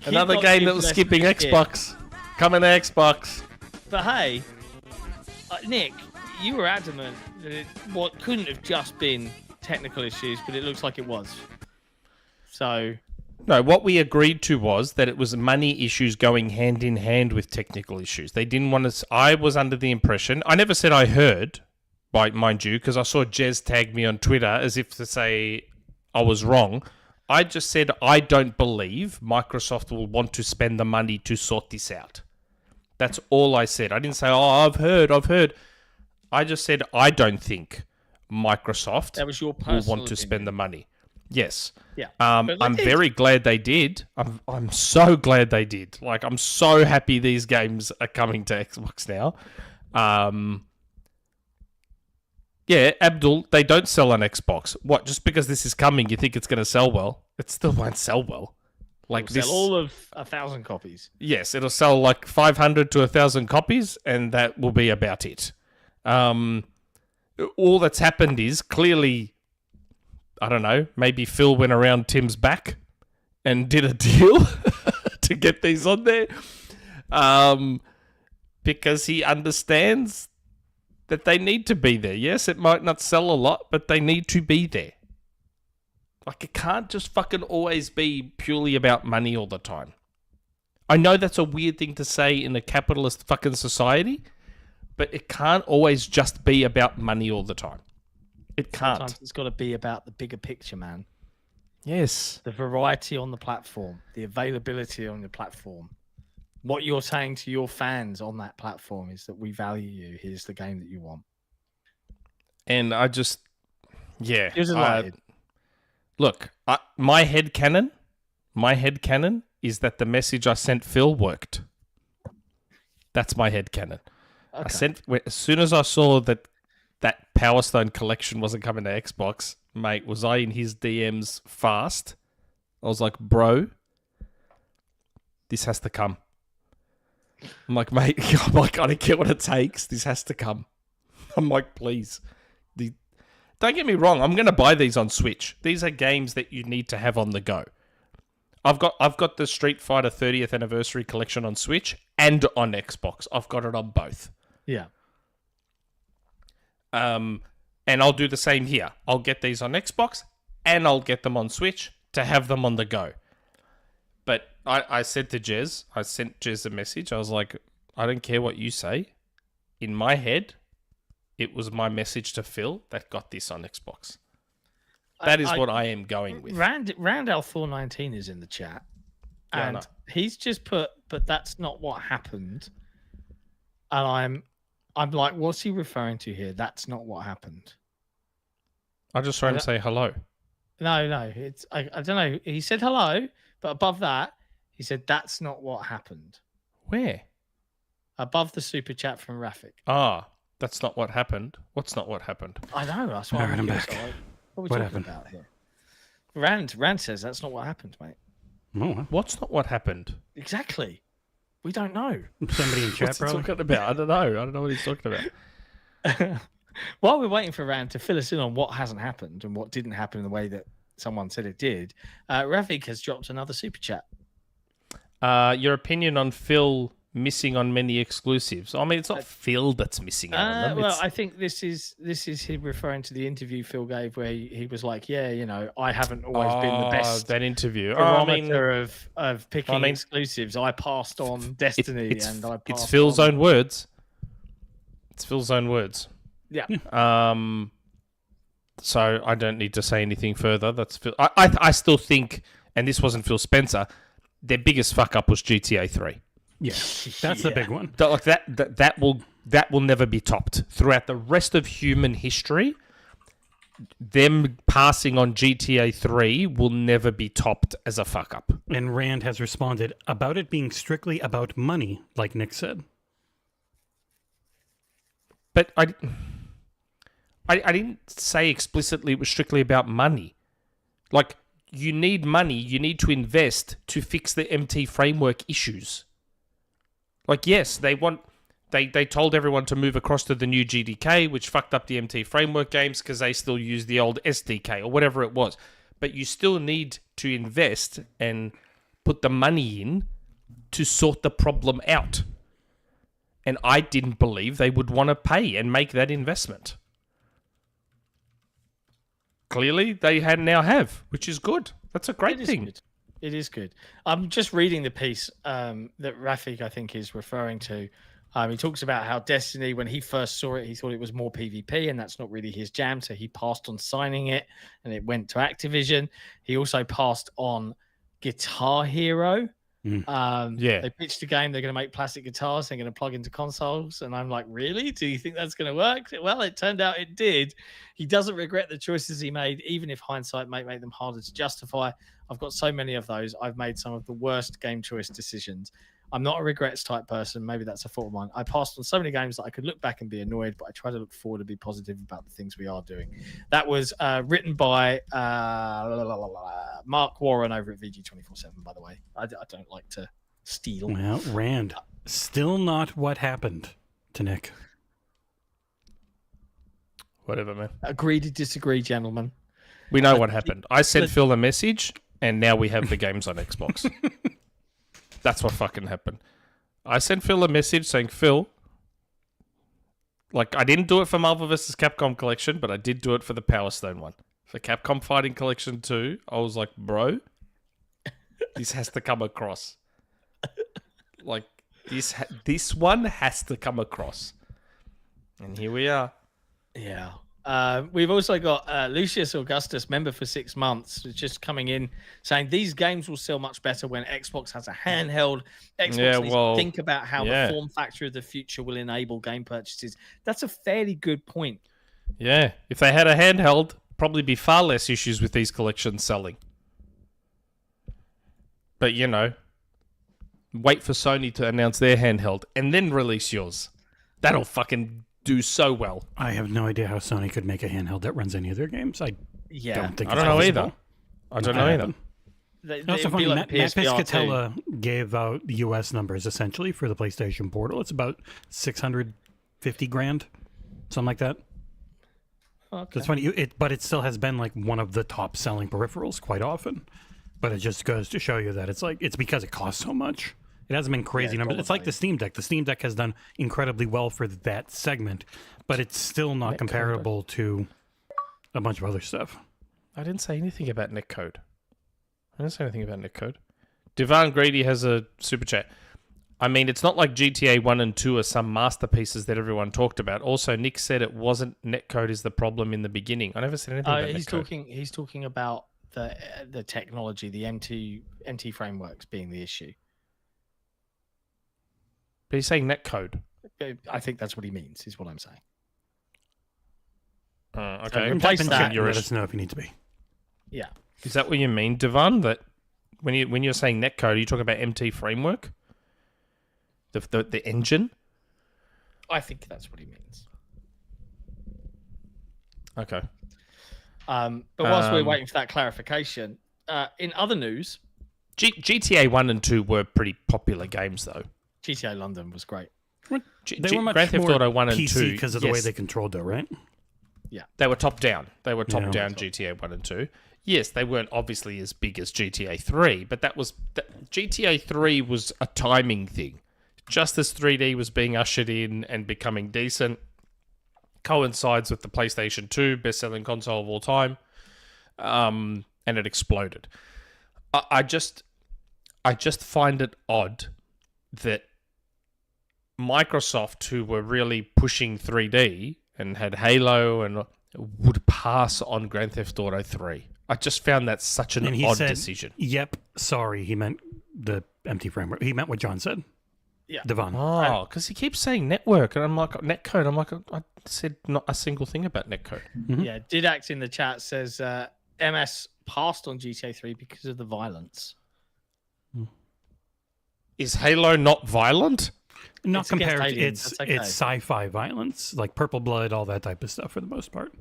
Another game that was skipping Xbox. Coming to Xbox. But hey, Nick, you were adamant that it couldn't have just been technical issues, but it looks like it was. So no, what we agreed to was that it was money issues going hand in hand with technical issues. They didn't want us. I was under the impression, I never said I heard, mind you, because I saw Jez tag me on Twitter as if to say I was wrong. I just said I don't believe Microsoft will want to spend the money to sort this out. That's all I said. I didn't say, oh, I've heard. I just said I don't think Microsoft that was your will want to opinion. spend the money. Yes. Yeah. I'm very glad they did. I'm so glad they did. Like, I'm so happy these games are coming to Xbox now. Yeah, Abdul, they don't sell on Xbox. What, just because this is coming, you think it's going to sell well? It still won't sell well. Like It'll this, sell all of 1,000 copies. yes, it'll sell like 500 to 1,000 copies, and that will be about it. All that's happened is clearly, I don't know, maybe Phil went around Tim's back and did a deal to get these on there, because he understands that they need to be there. Yes, it might not sell a lot, but they need to be there. Like, it can't just fucking always be purely about money all the time. I know that's a weird thing to say in a capitalist fucking society, but it can't always just be about money all the time. It can't. Sometimes it's got to be about the bigger picture, man. Yes. The variety on the platform, the availability on the platform. What you're saying to your fans on that platform is that we value you. Here's the game that you want. And I just, yeah. Here's a Look, my headcanon is that the message I sent Phil worked. That's my headcanon. Okay. As soon as I saw that Power Stone collection wasn't coming to Xbox, mate, was I in his DMs fast? I was like, bro, this has to come. I'm like, mate, I don't care what it takes. This has to come. I'm like, please. Don't get me wrong. I'm going to buy these on Switch. These are games that you need to have on the go. I've got the Street Fighter 30th Anniversary Collection on Switch and on Xbox. I've got it on both. Yeah. And I'll do the same here. I'll get these on Xbox and I'll get them on Switch to have them on the go. But I said to Jez, I sent Jez a message. I was like, I don't care what you say. In my head, it was my message to Phil that got this on Xbox. That is what I am going with. Randall419 is in the chat. Yeah, And he's just put, but that's not what happened. And I'm like, what's he referring to here? That's not what happened. I just trying to say hello. No. It's I don't know. He said hello, but above that, he said that's not what happened. Where? Above the super chat from Rafik. Ah, that's not what happened. What's not what happened? I know. That's what I'm back. What are we talking about here? Rand says that's not what happened, mate. Oh, What's not what happened? Exactly. We don't know. somebody in chat, What's he probably. talking about? I don't know. I don't know what he's talking about. While we're waiting for Rand to fill us in on what hasn't happened and what didn't happen in the way that someone said it did, Rafik has dropped another super chat. Your opinion on Phil missing on many exclusives? I mean, it's not Phil that's missing out on them. Well, I think this is him referring to the interview Phil gave where he was like, yeah, you know, I haven't always been the best that interview. barometer of picking exclusives. I passed on Destiny and I passed It's Phil's own words. It's Phil's own words. Yeah. So I don't need to say anything further. That's Phil. I still think, and this wasn't Phil Spencer, their biggest fuck up was GTA 3. Yeah, that's the big one. Like that will never be topped throughout the rest of human history. Them passing on GTA 3 will never be topped as a fuck up. And Rand has responded about it being strictly about money, like Nick said. But I didn't say explicitly it was strictly about money. Like, you need money, you need to invest to fix the MT framework issues. Like, yes, they told everyone to move across to the new GDK, which fucked up the MT framework games because they still use the old SDK or whatever it was. But you still need to invest and put the money in to sort the problem out. And I didn't believe they would want to pay and make that investment. Clearly, they now have, which is good. That's a great thing. Good. It is good. I'm just reading the piece that Rafik, I think, is referring to. He talks about how Destiny, when he first saw it, he thought it was more PvP, and that's not really his jam. So he passed on signing it, and it went to Activision. He also passed on Guitar Hero. They pitched a game. They're going to make plastic guitars. They're going to plug into consoles. And I'm like, really? Do you think that's going to work? Well, it turned out it did. He doesn't regret the choices he made, even if hindsight might make them harder to justify. I've got so many of those. I've made some of the worst game choice decisions. I'm not a regrets type person. Maybe that's a fault of mine. I passed on so many games that I could look back and be annoyed, but I try to look forward and be positive about the things we are doing. That was written by Mark Warren over at VG247, by the way. I don't like to steal. Well, Rand, still not what happened to Nick. Whatever, man. Agree to disagree, gentlemen. We know what happened. I sent Phil a message, and now we have the games on Xbox. That's what fucking happened. I sent Phil a message saying, Phil, like, I didn't do it for Marvel vs. Capcom Collection, but I did do it for the Power Stone one. For Capcom Fighting Collection 2, I was like, bro, this has to come across. Like, this one has to come across. And here we are. Yeah. We've also got Lucius Augustus, member for 6 months, just coming in saying these games will sell much better when Xbox has a handheld. Xbox needs to think about how the form factor of the future will enable game purchases. That's a fairly good point. Yeah. If they had a handheld, probably be far less issues with these collections selling. But, you know, wait for Sony to announce their handheld and then release yours. That'll fucking do so well. I have no idea how Sony could make a handheld that runs any of their games. I don't think I don't know either. I don't know either. Also funny, Matt Piscatella gave out the US numbers essentially for the PlayStation Portal. It's about 650 grand, something like that. Okay. It's funny, but it still has been like one of the top selling peripherals quite often. But it just goes to show you that it's because it costs so much. It hasn't been crazy numbers. It's like the Steam Deck. The Steam Deck has done incredibly well for that segment, but it's still not comparable to a bunch of other stuff. I didn't say anything about netcode. Divan Greedy has a super chat. I mean, it's not like GTA 1 and 2 are some masterpieces that everyone talked about. Also, Nick said it wasn't netcode is the problem in the beginning. I never said anything about netcode. He's talking about the technology, the NT frameworks being the issue. But he's saying netcode. I think that's what he means, is what I'm saying. Okay. Type in chat and let us know if you need to be. Yeah. Is that what you mean, Divan? That when you're saying netcode, are you talking about MT framework? The engine? I think that's what he means. Okay. But whilst we're waiting for that clarification, in other news... GTA 1 and 2 were pretty popular games, though. GTA London was great. They were much Grand Theft more Auto 1 and PC 2 because of the way they controlled it, right? Yeah. They were top-down. GTA 1 and 2. Yes, they weren't obviously as big as GTA 3, but GTA 3 was a timing thing. Just as 3D was being ushered in and becoming decent, coincides with the PlayStation 2, best-selling console of all time, and it exploded. I just find it odd that Microsoft, who were really pushing 3D and had Halo, and would pass on Grand Theft Auto 3. I just found that such an odd decision. Yep, sorry, he meant the empty framework. He meant what John said. Yeah. Devon. Oh, because he keeps saying network, and I'm like, netcode. I'm like, I said not a single thing about netcode. Mm-hmm. Yeah, Didact in the chat says MS passed on GTA 3 because of the violence. Is Halo not violent? Not It's compared. against aliens, It's sci-fi violence, like Purple Blood, all that type of stuff for the most part.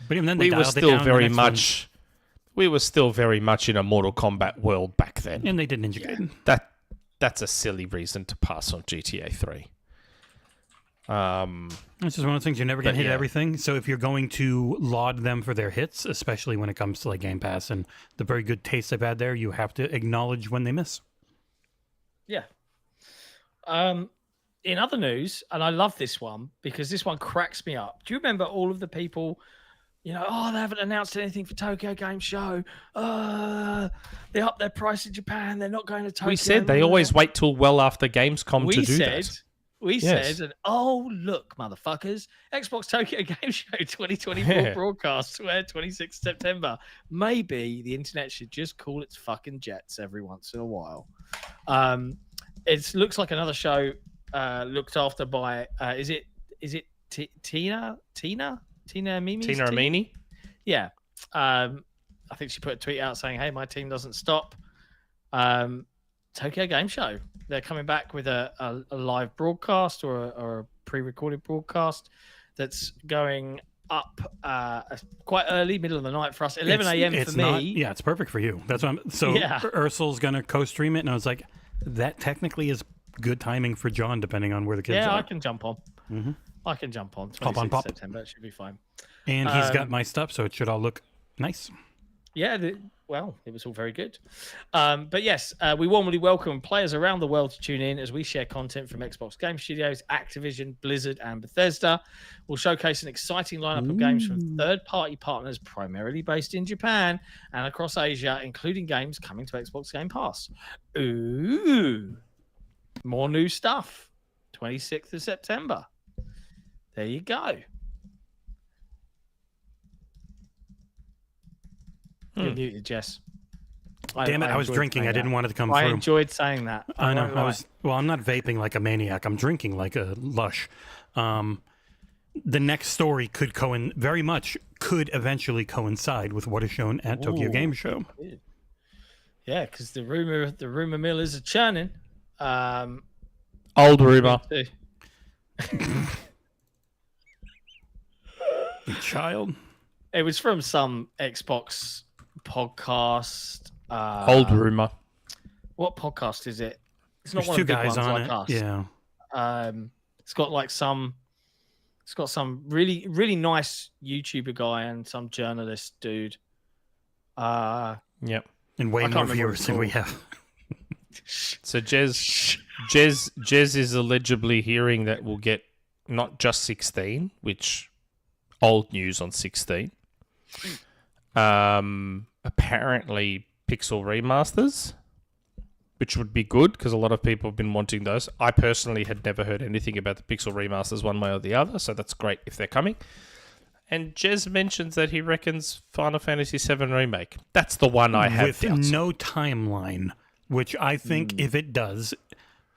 But even then, they we were dialed it still down very the next much. We were still very much in a Mortal Kombat world back then. one, and they did Ninja Gaiden. That's a silly reason to pass on GTA 3. It's just one of those things you're never going to hit everything. So if you're going to laud them for their hits, especially when it comes to like Game Pass and the very good taste they've had there, you have to acknowledge when they miss. Yeah. In other news, and I love this one because this one cracks me up. Do you remember all of the people, they haven't announced anything for Tokyo Game Show. They upped their price in Japan. They're not going to Tokyo. We said they always wait till well after Gamescom to do that. We said, and look, motherfuckers, Xbox Tokyo Game Show 2024 broadcast, 26th September. Maybe the internet should just call its fucking jets every once in a while. It looks like another show looked after by is it Tina Amini? Yeah. I think she put a tweet out saying, "Hey, my team doesn't stop." Tokyo Game Show. they're coming back with a live broadcast or a pre-recorded broadcast that's going up quite early, middle of the night for us. 11 a.m. for me. Yeah, it's perfect for you. That's what I'm. So Yeah. Ursul's gonna co-stream it, and I was like, that technically is good timing for John, depending on where the kids are. Yeah, I can jump on. Mm-hmm. I can jump on. Hop on, 26th pop. September. It should be fine. And he's got my stuff, so it should all look nice. Yeah, well, it was all very good. But yes, we warmly welcome players around the world to tune in as we share content from Xbox Game Studios, Activision, Blizzard, and Bethesda. We'll showcase an exciting lineup of games from third-party partners, primarily based in Japan and across Asia, including games coming to Xbox Game Pass. Ooh, more new stuff. 26th of September. There you go. You're muted, Jess. Damn it, I was drinking. I didn't want it to come through. I enjoyed saying that. I know. I'm not vaping like a maniac. I'm drinking like a lush. The next story could eventually coincide with what is shown at Tokyo Game Show. Yeah, because the rumor mill is a churning. Old rumor. Child. It was from some Xbox podcast. Old rumor. What podcast is it? It's not There's one two of the big guys ones on like it. us. Yeah. It's got like some. It's got some really really nice YouTuber guy and some journalist dude. Yep. And way I more can't remember viewers than we have. So Jez is allegedly hearing that we'll get not just 16, which old news on 16. Apparently pixel remasters, which would be good because a lot of people have been wanting those. I personally had never heard anything about the pixel remasters one way or the other, so that's great if they're coming. And Jez mentions that he reckons Final Fantasy VII Remake. That's the one I have with doubts. no timeline, which I think if it does,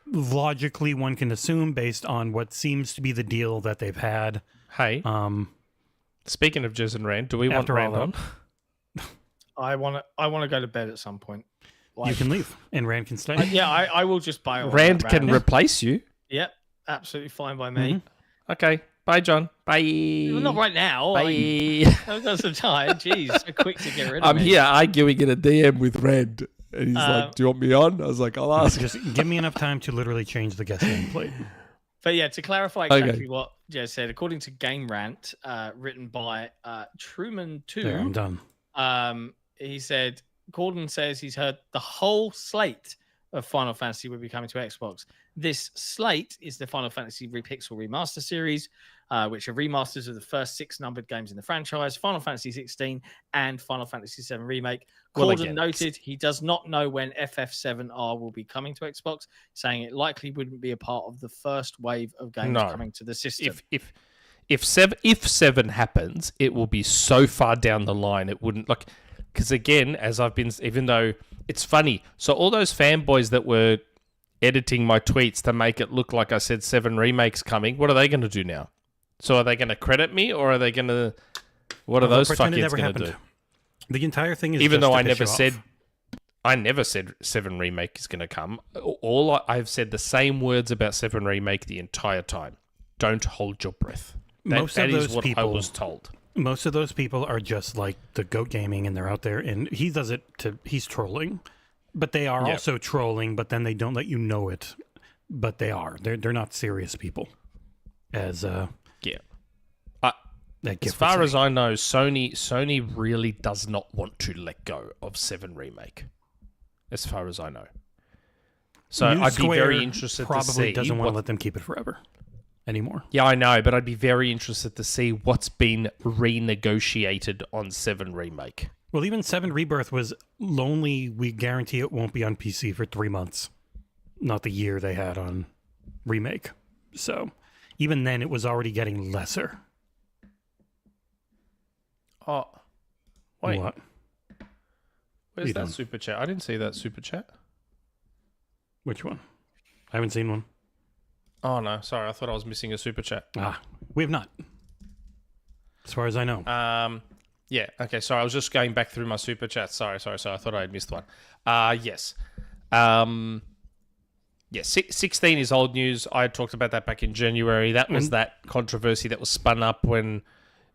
logically one can assume based on what seems to be the deal that they've had. Hey, speaking of Jez and Rand, do we want After Rand all on? I want to go to bed at some point. You can leave, and Rand can stay. Yeah, I will just buy all Rand that can replace you. Yep, absolutely fine by me. Okay, bye, John. Bye. Well, not right now. Bye. I've got some time. Jeez, so quick to get rid of I'm me. here arguing in a DM with Red. And he's like, do you want me on? I was like, I'll ask. Just give me enough time to literally change the guest nameplate. But yeah, to clarify exactly what Jez said, according to Game Rant, written by Truman2, There, I'm done. he said, Gordon says he's heard the whole slate of Final Fantasy will be coming to Xbox. This slate is the Final Fantasy Pixel Remaster series, which are remasters of the first 6 numbered games in the franchise, Final Fantasy 16 and Final Fantasy 7 Remake. Gordon noted he does not know when FF7R will be coming to Xbox, saying it likely wouldn't be a part of the first wave of games coming to the system. If 7 happens, it will be so far down the line it wouldn't like. Because again, as I've been, even though it's funny, so all those fanboys that were editing my tweets to make it look like I said 7 remakes coming, what are they going to do now? So are they going to credit me, or are they going to? What are those fuckheads going to do? The entire thing is even just though to I piss never you said, off. I never said 7 remake is going to come. I've said the same words about 7 remake the entire time. Don't hold your breath. That is what I was told. Most of those people are just like the Goat Gaming, and they're out there, and he does it he's trolling, but they are also trolling, but then they don't let you know it, but they are. They're not serious people. As far as I know, Sony really does not want to let go of 7 remake. As far as I know, so I'd be very interested to see. Probably doesn't want to let them keep it forever anymore. Yeah, I know, but I'd be very interested to see what's been renegotiated on 7 remake. Well, even 7 Rebirth was lonely. We guarantee it won't be on PC for 3 months, not the year they had on remake. So even then, it was already getting lesser. Oh, wait. What? Where's that super chat? I didn't see that super chat. Which one? I haven't seen one. Oh, no. Sorry. I thought I was missing a super chat. We have not. As far as I know. Yeah. Okay. Sorry. I was just going back through my super chat. Sorry. I thought I had missed one. Yes. Yeah, 16 is old news. I talked about that back in January. That was that controversy that was spun up when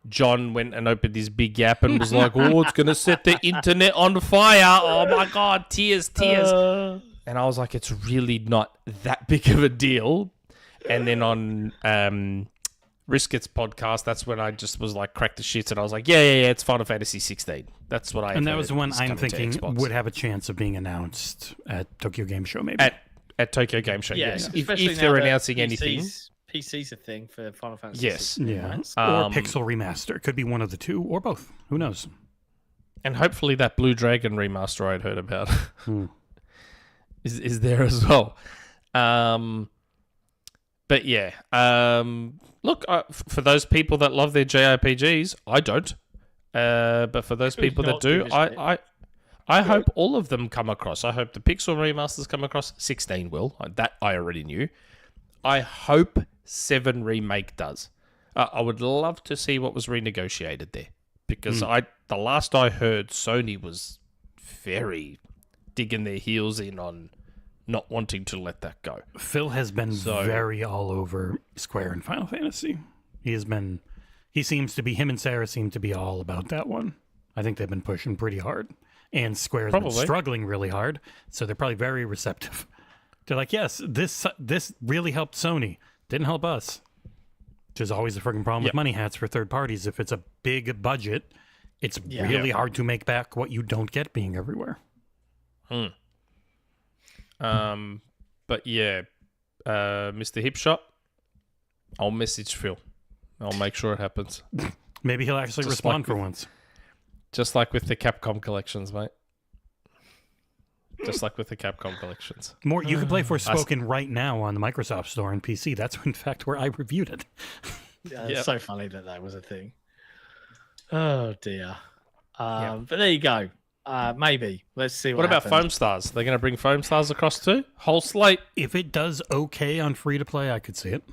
John went and opened his big gap and was like, oh, it's going to set the internet on fire. Oh, my God, tears. And I was like, it's really not that big of a deal. And then on Risket's podcast, that's when I just was like, crack the shits. And I was like, yeah, it's Final Fantasy 16. That's what I And that was one I'm thinking would have a chance of being announced at Tokyo Game Show, maybe. At Tokyo Game Show, yes. If especially they're now announcing that anything. PC's a thing for Final Fantasy. Yes. 16, Yeah. right? Or Pixel Remaster. Could be one of the two, or both. Who knows? And hopefully that Blue Dragon remaster I'd heard about is there as well. But yeah. Look, for those people that love their JRPGs, I don't. But for those people that do, I hope all of them come across. I hope the Pixel remasters come across. 16 will. That I already knew. I hope 7 Remake does. I would love to see what was renegotiated there. Because the last I heard, Sony was very digging their heels in on not wanting to let that go. Phil has been very all over Square and Final Fantasy. He and Sarah seem to be all about that one. I think they've been pushing pretty hard. And Square's been struggling really hard, so they're probably very receptive. They're like, yes, this really helped Sony. Didn't help us. Which is always the freaking problem with money hats for third parties. If it's a big budget, it's really hard to make back what you don't get being everywhere. But yeah, Mr. Hipshot, I'll message Phil. I'll make sure it happens. Maybe he'll actually respond for once. Just like with the Capcom collections, mate. Just like with the Capcom collections. More, you can play Forspoken right now on the Microsoft Store and PC. That's in fact where I reviewed it. Yeah, it's so funny that was a thing. Oh dear. But there you go. Maybe. Let's see what about happens. Foam Stars? They're going to bring Foam Stars across too? Whole slate? If it does okay on free to play, I could see it.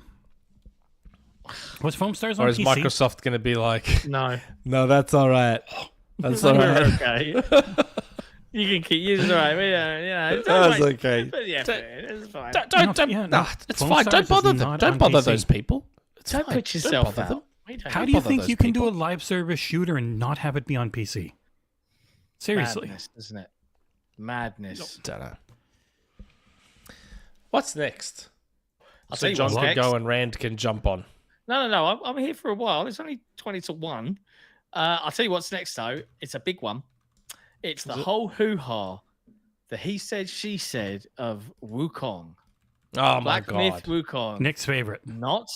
Was Foam Stars on Or is PC? Microsoft going to be like... No, that's all right. That's all right. okay. You can keep using it, right? Yeah, That's okay. But yeah, it's fine. It's fine. Don't bother them. Don't bother those people. Don't put yourself out. How do you think you can do a live service shooter and not have it be on PC? Seriously. Madness, isn't it? Madness. Don't know. What's next? I'll So tell you John what's can next. go and Rand can jump on. No. I'm here for a while. It's only 20 to 1. I'll tell you what's next, though. It's a big one. It's the whole hoo-ha, the he said, she said of WuKong. Oh, my Black God. Myth WuKong. Nick's favorite. Not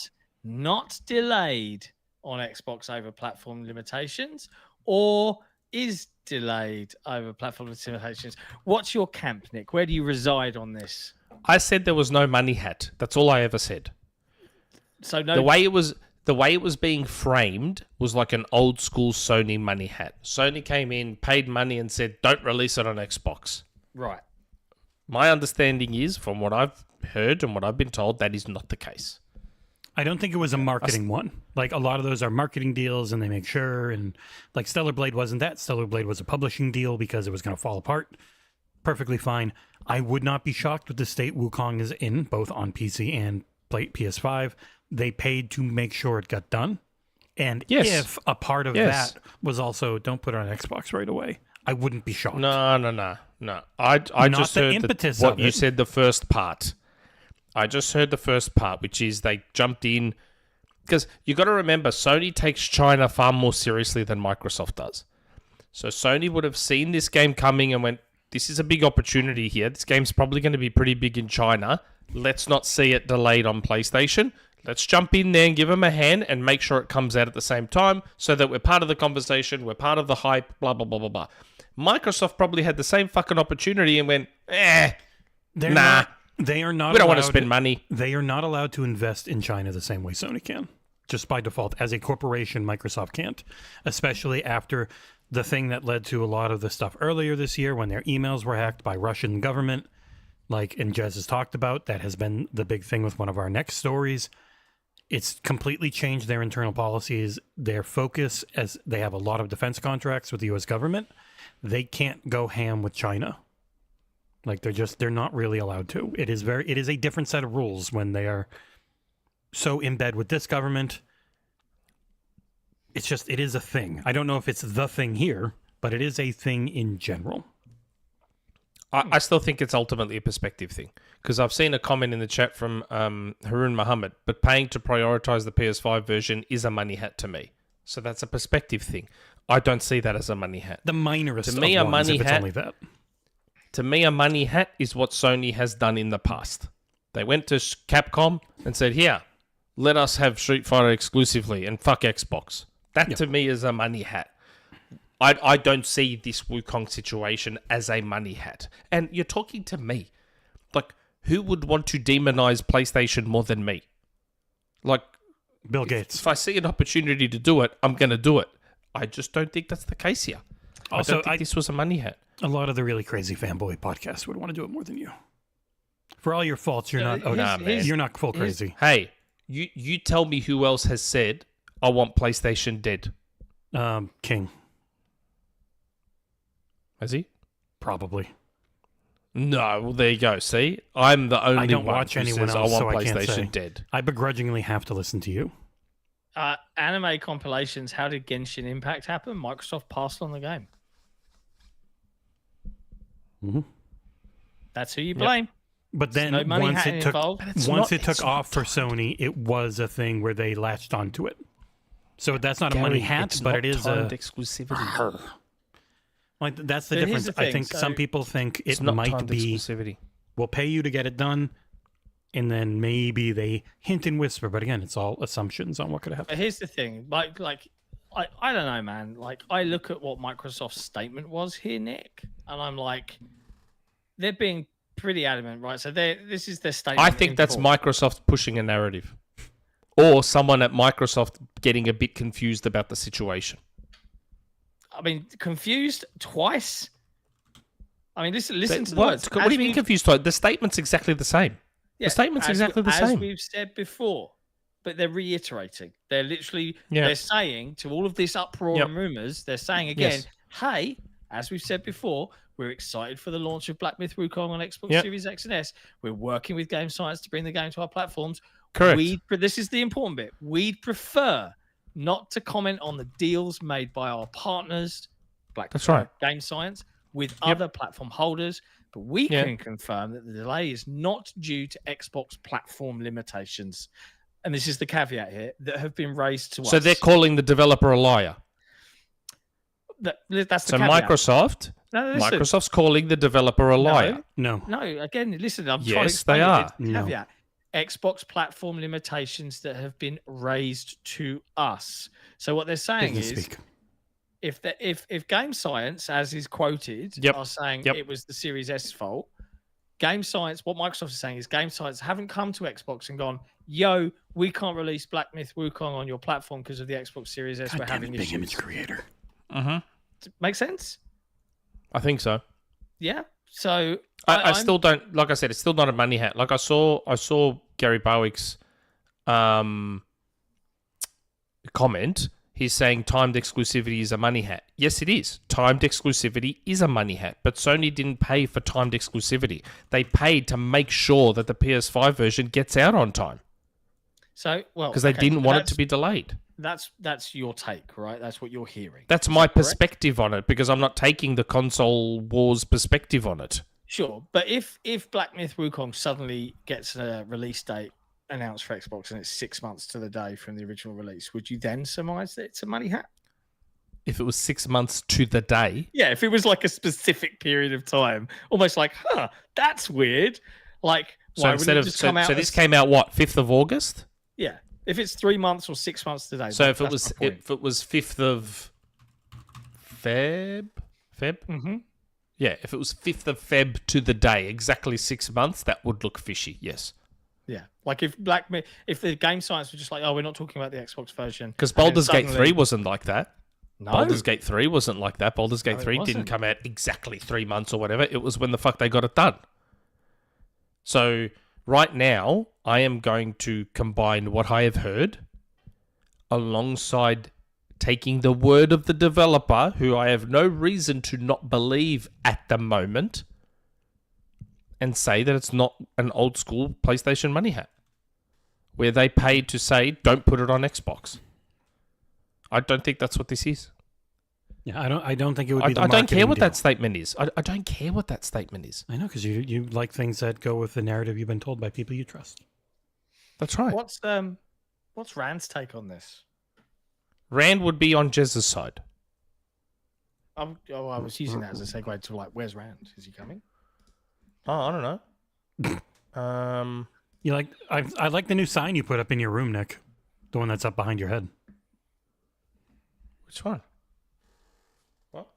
delayed on Xbox over platform limitations, or is delayed over platform limitations. What's your camp, Nick? Where do you reside on this? I said there was no money hat. That's all I ever said. So no. The way it was being framed was like an old school Sony money hat. Sony came in, paid money, and said, "Don't release it on Xbox." Right. My understanding is, from what I've heard and what I've been told, that is not the case. I don't think it was a marketing one. Like, a lot of those are marketing deals, and they make sure. And like Stellar Blade wasn't that. Stellar Blade was a publishing deal because it was going to fall apart. Perfectly fine. I would not be shocked with the state WuKong is in, both on PC and PS5. They paid to make sure it got done. And if a part of that was also, don't put it on Xbox right away, I wouldn't be shocked. No. I just heard what you said, the first part. I just heard the first part, which is they jumped in. Because you got to remember, Sony takes China far more seriously than Microsoft does. So Sony would have seen this game coming and went, this is a big opportunity here. This game's probably going to be pretty big in China. Let's not see it delayed on PlayStation. Let's jump in there and give them a hand and make sure it comes out at the same time so that we're part of the conversation, we're part of the hype, blah, blah, blah, blah, blah. Microsoft probably had the same fucking opportunity and went, nah. They are not. We don't want to spend money. They are not allowed to invest in China the same way Sony can. Just by default, as a corporation, Microsoft can't. Especially after the thing that led to a lot of the stuff earlier this year when their emails were hacked by Russian government. Like, and Jez has talked about, that has been the big thing with one of our next stories. It's completely changed their internal policies, their focus, as they have a lot of defense contracts with the U.S. government. They can't go ham with China. Like they're not really allowed to. It is a different set of rules when they are so in bed with this government. It is a thing. I don't know if it's the thing here, but it is a thing in general. I still think it's ultimately a perspective thing, because I've seen a comment in the chat from Harun Muhammad, but paying to prioritize the PS5 version is a money hat to me. So that's a perspective thing. I don't see that as a money hat. The minorest to me, of a ones, money if it's hat, only that. To me, a money hat is what Sony has done in the past. They went to Capcom and said, here, let us have Street Fighter exclusively and fuck Xbox. That to me is a money hat. I don't see this WuKong situation as a money hat. And you're talking to me. Like, who would want to demonize PlayStation more than me? Like, Bill Gates. If I see an opportunity to do it, I'm going to do it. I just don't think that's the case here. Also, I don't think this was a money hat. A lot of the really crazy fanboy podcasts would want to do it more than you. For all your faults, you're not. You're not full crazy. Hey, you tell me who else has said, I want PlayStation dead. King. Has he? Probably. No, well, there you go. See, I'm the only I don't one watch who anyone says else, I so want I can't say. PlayStation dead. I begrudgingly have to listen to you. Anime compilations. How did Genshin Impact happen? Microsoft passed on the game. Mm-hmm. That's who you blame. But then no money once it involved. took off for Sony, it was a thing where they latched onto it. So that's not a money hat, but it is a exclusivity. Like that's the But here's difference. the I thing, think so- some people think It's it not might timed be exclusivity. we'll pay you to get it done, and then maybe they hint and whisper. But again, it's all assumptions on what could happen. But here's the thing, I don't know, man. Like, I look at what Microsoft's statement was here, Nick, and I'm like, they're being pretty adamant, right? So this is their statement. I think that's Microsoft pushing a narrative, or someone at Microsoft getting a bit confused about the situation. I mean, confused twice. I mean, listen to the What? words. What do you mean confused? The statement's exactly the same. Yeah, The statement's exactly the As same. we've said before, but they're reiterating. They're literally Yeah. they're saying to all of this uproar Yep. and rumors, they're saying again, Yes. hey, as we've said before, we're excited for the launch of Black Myth WuKong on Xbox Yep. Series X and S. We're working with Game Science to bring the game to our platforms. Correct. This is the important bit. We'd prefer not to comment on the deals made by our partners, That's right. Game Science, with other platform holders, but we Yeah. can confirm that the delay is not due to Xbox platform limitations. And this is the caveat here that have been raised to us. So they're calling the developer a liar. That's the So caveat. Microsoft's calling the developer a liar. No. No, again, listen, I'm trying to Yes, explain they it. are. It's a caveat. Xbox platform limitations that have been raised to us. So what they're saying Doesn't is, speak. if Game Science, as is quoted, Yep. are saying Yep. it was the Series S fault, Game Science, what Microsoft is saying is Game Science haven't come to Xbox and gone, yo, we can't release Black Myth WuKong on your platform because of the Xbox Series S. We're God damn having it, big issues. image creator. Make sense? I think so. Yeah. So I I'm- still don't. Like I said, it's still not a money hat. Like I saw Gary Barwick's comment. He's saying timed exclusivity is a money hat. Yes, it is. Timed exclusivity is a money hat, but Sony didn't pay for timed exclusivity. They paid to make sure that the PS5 version gets out on time So well, because they okay, didn't want it that's- to be delayed. That's your take, right? That's what you're hearing. That's my perspective on it because I'm not taking the console wars perspective on it. Sure, but if Black Myth WuKong suddenly gets a release date announced for Xbox and it's 6 months to the day from the original release, would you then surmise that it's a money hat? If it was 6 months to the day, Yeah, if it was like a specific period of time, almost like, that's weird. Like, so why instead wouldn't of it just come out? so this as- came out what 5th of August. Yeah, if it's 3 months or 6 months today. So if it that's was my point. 5th of Feb, Mhm. yeah, if it was 5th of Feb to the day, exactly 6 months, that would look fishy. Yes, Yeah, like if if the Game Science were just like, oh, we're not talking about the Xbox version, because and then Baldur's Gate suddenly- 3 wasn't like that. No, Baldur's Gate 3 wasn't like that. Baldur's Gate No, it 3 didn't wasn't. come out exactly 3 months or whatever. It was when the fuck they got it done. So right now, I am going to combine what I have heard alongside taking the word of the developer, who I have no reason to not believe at the moment. and say that it's not an old school PlayStation money hat, where they paid to say, don't put it on Xbox. I don't think that's what this is. Yeah, I don't think it would be. I don't care what that statement is. I don't care what that statement is. I know, because you like things that go with the narrative you've been told by people you trust. That's right. What's Rand's take on this? Rand would be on Jez's side. I was using that as a segue to like, where's Rand? Is he coming? Oh, I don't know. You like? I like the new sign you put up in your room, Nick. The one that's up behind your head. Which one? What?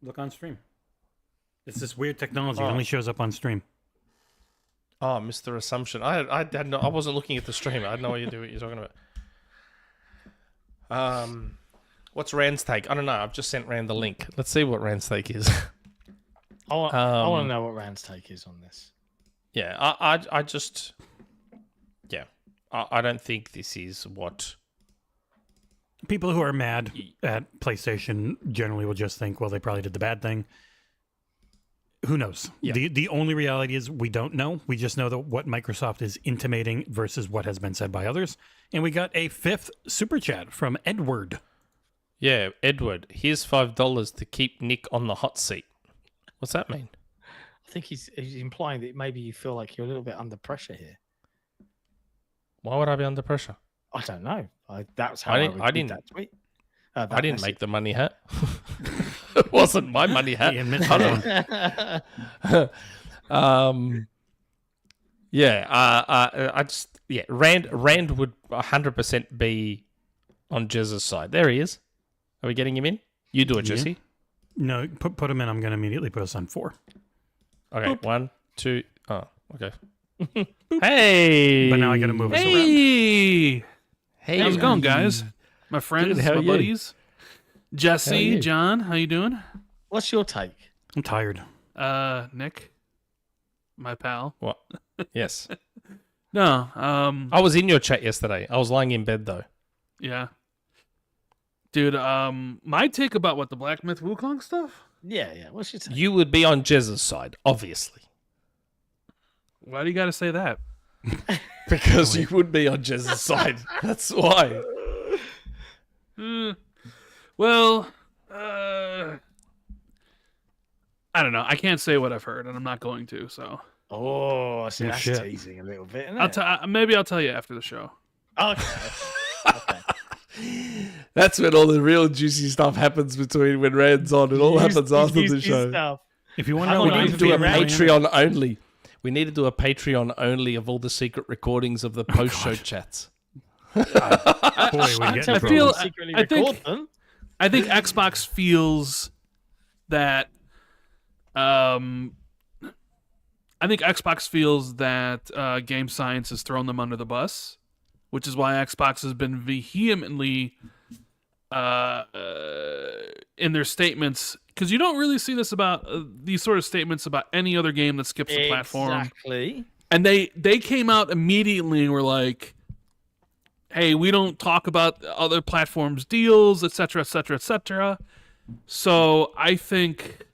Look on stream. It's this weird technology. It Oh. only shows up on stream. Oh, Mr. Assumption. I wasn't looking at the stream. I had no idea what you're talking about. What's Rand's take? I don't know. I've just sent Rand the link. Let's see what Rand's take is. I want to know what Rand's take is on this. Yeah, I just, yeah, I don't think this is what. People who are mad at PlayStation generally will just think, well, they probably did the bad thing. Who knows? Yeah. The only reality is we don't know. We just know that what Microsoft is intimating versus what has been said by others. And we got a 5th super chat from Edward. Yeah, Edward, here's $5 to keep Nick on the hot seat. What's that mean? I think he's implying that maybe you feel like you're a little bit under pressure here. Why would I be under pressure? I don't know. That's how I I didn't- would I read didn't- that tweet. I didn't make the money hat. It wasn't my money hat. He admits that. Rand would 100% be on Jez's side. There he is. Are we getting him in? You do it, Yeah. Jesse. No, put him in. I'm going to immediately put us on 4. Okay, 1, 2. Oh, okay. Hey, But now I got to move us around. Hey, Hey, how's it going, guys? My friends, Good, how my are you? buddies. Jesse, you? John, how you doing? What's your take? I'm tired. Nick, my pal. What? Yes, No, I was in your chat yesterday. I was lying in bed though. yeah, dude. My take about what the Black Myth Wukong stuff. Yeah. What's your take? You would be on Jez's side, obviously, Why do you got to say that? because you would be on Jez's side. That's why. Well, I don't know. I can't say what I've heard, and I'm not going to. So Oh, see, Oh, that's shit. teasing a little bit. maybe I'll tell you after the show. Okay. That's when all the real juicy stuff happens between when Rand's on. It all happens after the Juicy show. stuff. If you want How to know We long what need I've to do a been around. Patreon only. We need to do a Patreon only of all the secret recordings of the post-show chats. boy, we get I in feel- trouble. secretly I think- record them. I think Xbox feels that Game Science has thrown them under the bus, which is why Xbox has been vehemently in their statements, because you don't really see this about these sort of statements about any other game that skips the platform. Exactly. And they came out immediately and were like, hey, we don't talk about other platforms' deals, etc., etc., etc. So I think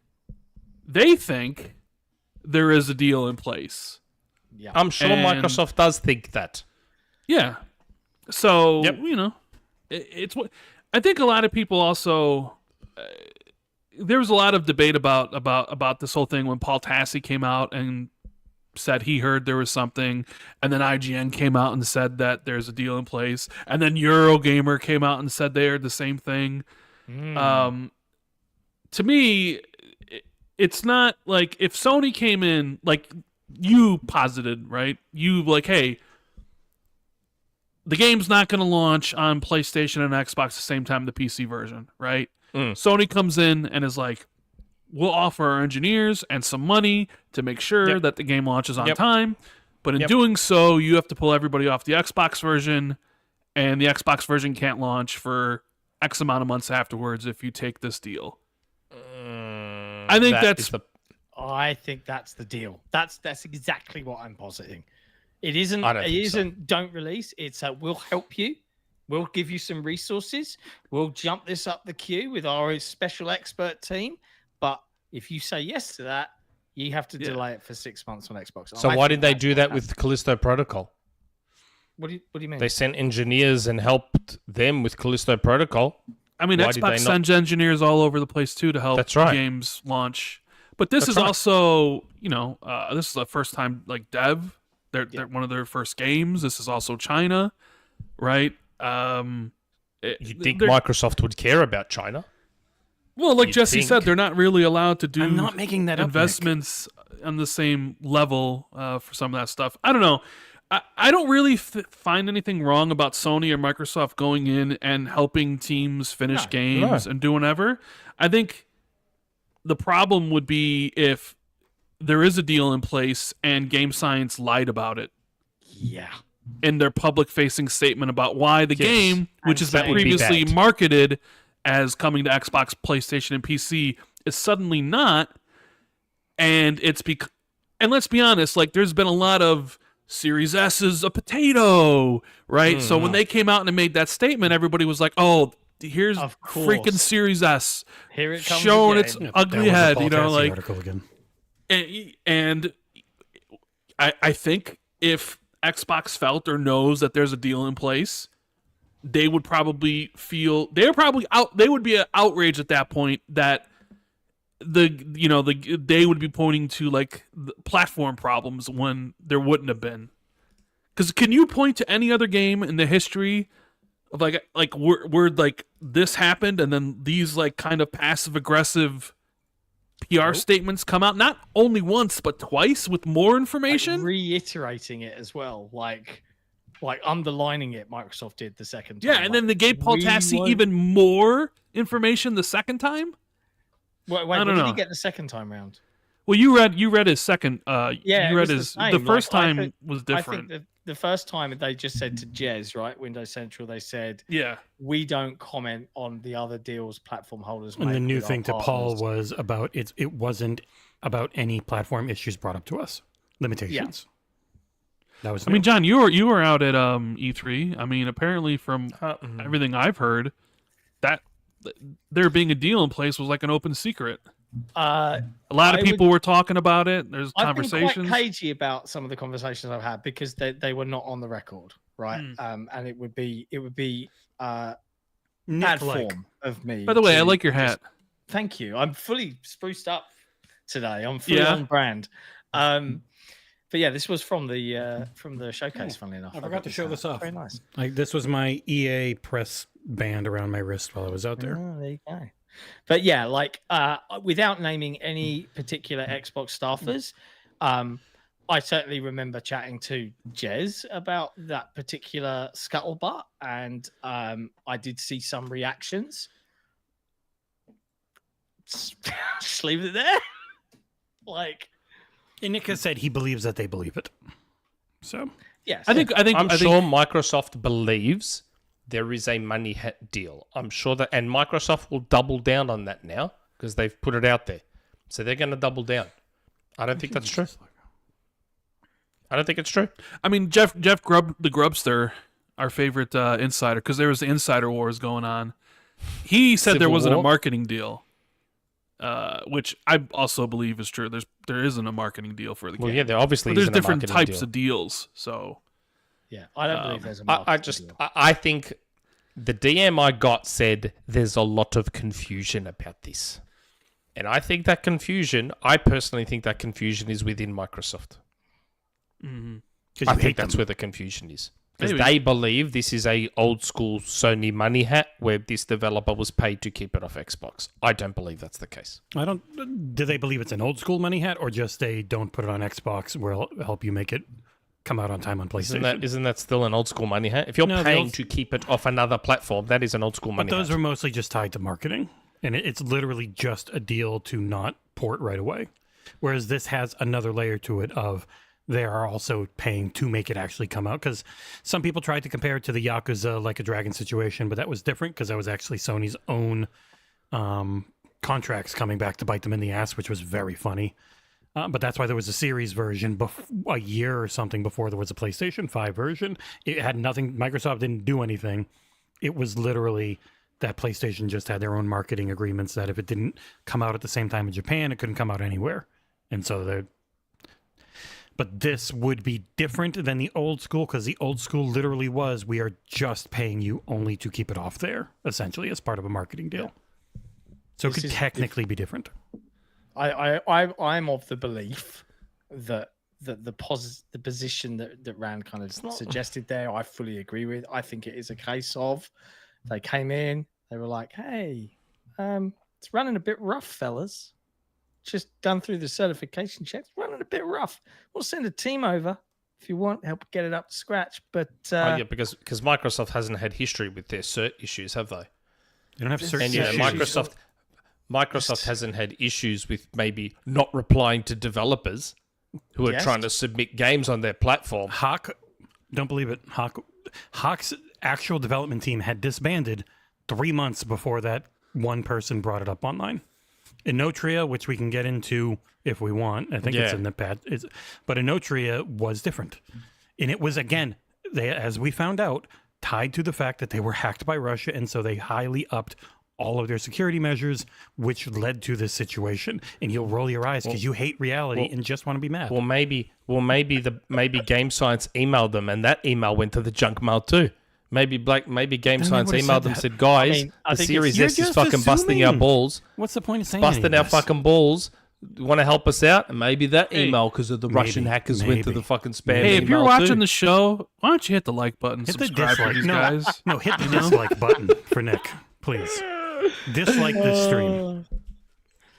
they think there is a deal in place. Yeah. I'm sure And- Microsoft does think that. Yeah. So, Yep. you know, it's what I think a lot of people also there was a lot of debate about this whole thing when Paul Tassi came out and said he heard there was something, and then IGN came out and said that there's a deal in place, and then Eurogamer came out and said they heard the same thing. To me, it's not like if Sony came in, like you posited, right? You like, hey, the game's not going to launch on PlayStation and Xbox the same time the PC version, right? Sony comes in and is like, we'll offer our engineers and some money to make sure that the game launches on time. But in doing so, you have to pull everybody off the Xbox version, and the Xbox version can't launch for X amount of months afterwards if you take this deal. I think that's I think that's the deal. That's exactly what I'm positing. It isn't. I don't It think so. isn't. Don't release. It's we'll help you. We'll give you some resources. We'll jump this up the queue with our special expert team. But if you say yes to that, You have to delay it for 6 months on Xbox. So why did they do that with Callisto Protocol? What do you mean? They sent engineers and helped them with Callisto Protocol. I mean, Xbox sends engineers all over the place too to help games launch. But this is also, this is the first time like dev. They're one of their first games. This is also China, right? You'd think Microsoft would care about China. Well, like Jesse said, they're not really allowed to do I'm not making that investments on the same level for some of that stuff. I don't know. I don't really find anything wrong about Sony or Microsoft going in and helping teams finish games and do whatever. I think the problem would be if there is a deal in place and Game Science lied about it. Yeah. In their public-facing statement about why the game, which has been previously marketed as coming to Xbox, PlayStation, and PC, is suddenly not. And and let's be honest, like there's been a lot of Series S is a potato, right? So when they came out and made that statement, everybody was like, "Oh, here's freaking Series S, here it comes showing again. its ugly head," like. Article again. And I think if Xbox felt or knows that there's a deal in place, they would probably feel they would be outraged at that point that they would be pointing to like the platform problems when there wouldn't have been. Because can you point to any other game in the history of like where like this happened and then these like kind of passive aggressive PR statements come out not only once but twice with more information, like reiterating it as well, like underlining it. Microsoft did the second time. Yeah, and then they gave Paul Tassi even more information the second time. Wait, what did he get the second time round? Well, you read his second. Yeah, you read his. The first time was different. I think the first time they just said to Jez, right, Windows Central, they said, "Yeah, we don't comment on the other deals platform holders." And the new thing to Paul was about it wasn't about any platform issues brought up to us, limitations. Yeah. That was. I mean, John, you were out at E3. I mean, apparently from everything I've heard, that there being a deal in place was like an open secret. A lot of people were talking about it. There's conversations. I've been quite cagey about some of the conversations I've had because they were not on the record, right? And it would be bad form of me. By the way, I like your hat. Thank you. I'm fully spruced up today. I'm fully on brand. But yeah, this was from the showcase. Funnily enough, I forgot to show this off. Very nice. Like this was my EA press band around my wrist while I was out there. Oh, there you go. But yeah, like without naming any particular Xbox staffers, I certainly remember chatting to Jez about that particular scuttlebutt, and I did see some reactions. Just leave it there. Like. And Nick has said he believes that they believe it. So yes, I'm sure Microsoft believes there is a money deal. I'm sure that, and Microsoft will double down on that now because they've put it out there. So they're going to double down. I don't think that's true. I don't think it's true. I mean, Jeff the Grubster, our favorite insider, because there was the insider wars going on. He said there wasn't a marketing deal. Which I also believe is true. There isn't a marketing deal for the game. Well, yeah, there obviously there's isn't a different marketing types deal. of deals. So yeah, I don't believe there's a marketing deal. I think the DM I got said there's a lot of confusion about this, and I think that confusion. I personally think that confusion is within Microsoft. I think that's where the confusion is. Because they believe this is a old school Sony money hat where this developer was paid to keep it off Xbox. I don't believe that's the case. Do they believe it's an old school money hat or just they don't put it on Xbox where it'll help you make it come out on time on PlayStation? Isn't that still an old school money hat? If you're paying to keep it off another platform, that is an old school money hat. But those are mostly just tied to marketing. And it's literally just a deal to not port right away. Whereas this has another layer to it of they are also paying to make it actually come out. Because some people tried to compare it to the Yakuza Like a Dragon situation, but that was different because that was actually Sony's own contracts coming back to bite them in the ass, which was very funny. But that's why there was a series version a year or something before there was a PlayStation 5 version. It had nothing. Microsoft didn't do anything. It was literally that PlayStation just had their own marketing agreements that if it didn't come out at the same time in Japan, it couldn't come out anywhere. And so they're... But this would be different than the old school, because the old school literally was, we are just paying you only to keep it off there, essentially, as part of a marketing deal. So it could technically be different. I'm of the belief that the position that Rand kind of suggested there, I fully agree with. I think it is a case of they came in, they were like, hey, it's running a bit rough, fellas. Just done through the certification checks, running a bit rough. We'll send a team over if you want, help get it up to scratch. But because Microsoft hasn't had history with their cert issues, have they? They don't have cert And issues. Microsoft hasn't had issues with maybe not replying to developers who are trying to submit games on their platform. Don't believe it. Hawk's actual development team had disbanded 3 months before that one person brought it up online. Enotria, which we can get into if we want, I think it's in the pad. But Enotria was different. And it was, again, as we found out, tied to the fact that they were hacked by Russia, and so they highly upped all of their security measures, which led to this situation. And you'll roll your eyes because you hate reality and just want to be mad. Maybe Game Science emailed them, and that email went to the junk mail too. Maybe Game Science emailed them and said, guys, the Series S is fucking busting our balls. What's the point of saying busting our fucking balls? Want to help us out? And maybe that email, because of the Russian hackers, went to the fucking spam email. Hey, if you're watching too. the show, why don't you hit the like button, hit subscribe to these guys? No, hit the dislike button for Nick, please. Dislike this stream.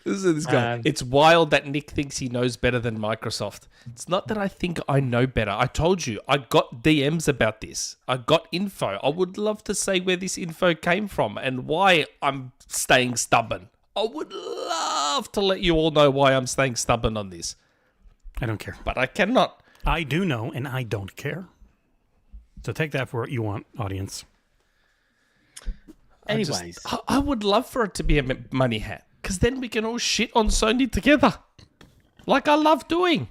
Listen to this guy. It's wild that Nick thinks he knows better than Microsoft. It's not that I think I know better. I told you, I got DMs about this. I got info. I would love to say where this info came from and why I'm staying stubborn. I would love to let you all know why I'm staying stubborn on this. I don't care. But I cannot. I do know, and I don't care. So take that for what you want, audience. anyways, I would love for it to be a money hat. Because then we can all shit on Sony together. Like I love doing.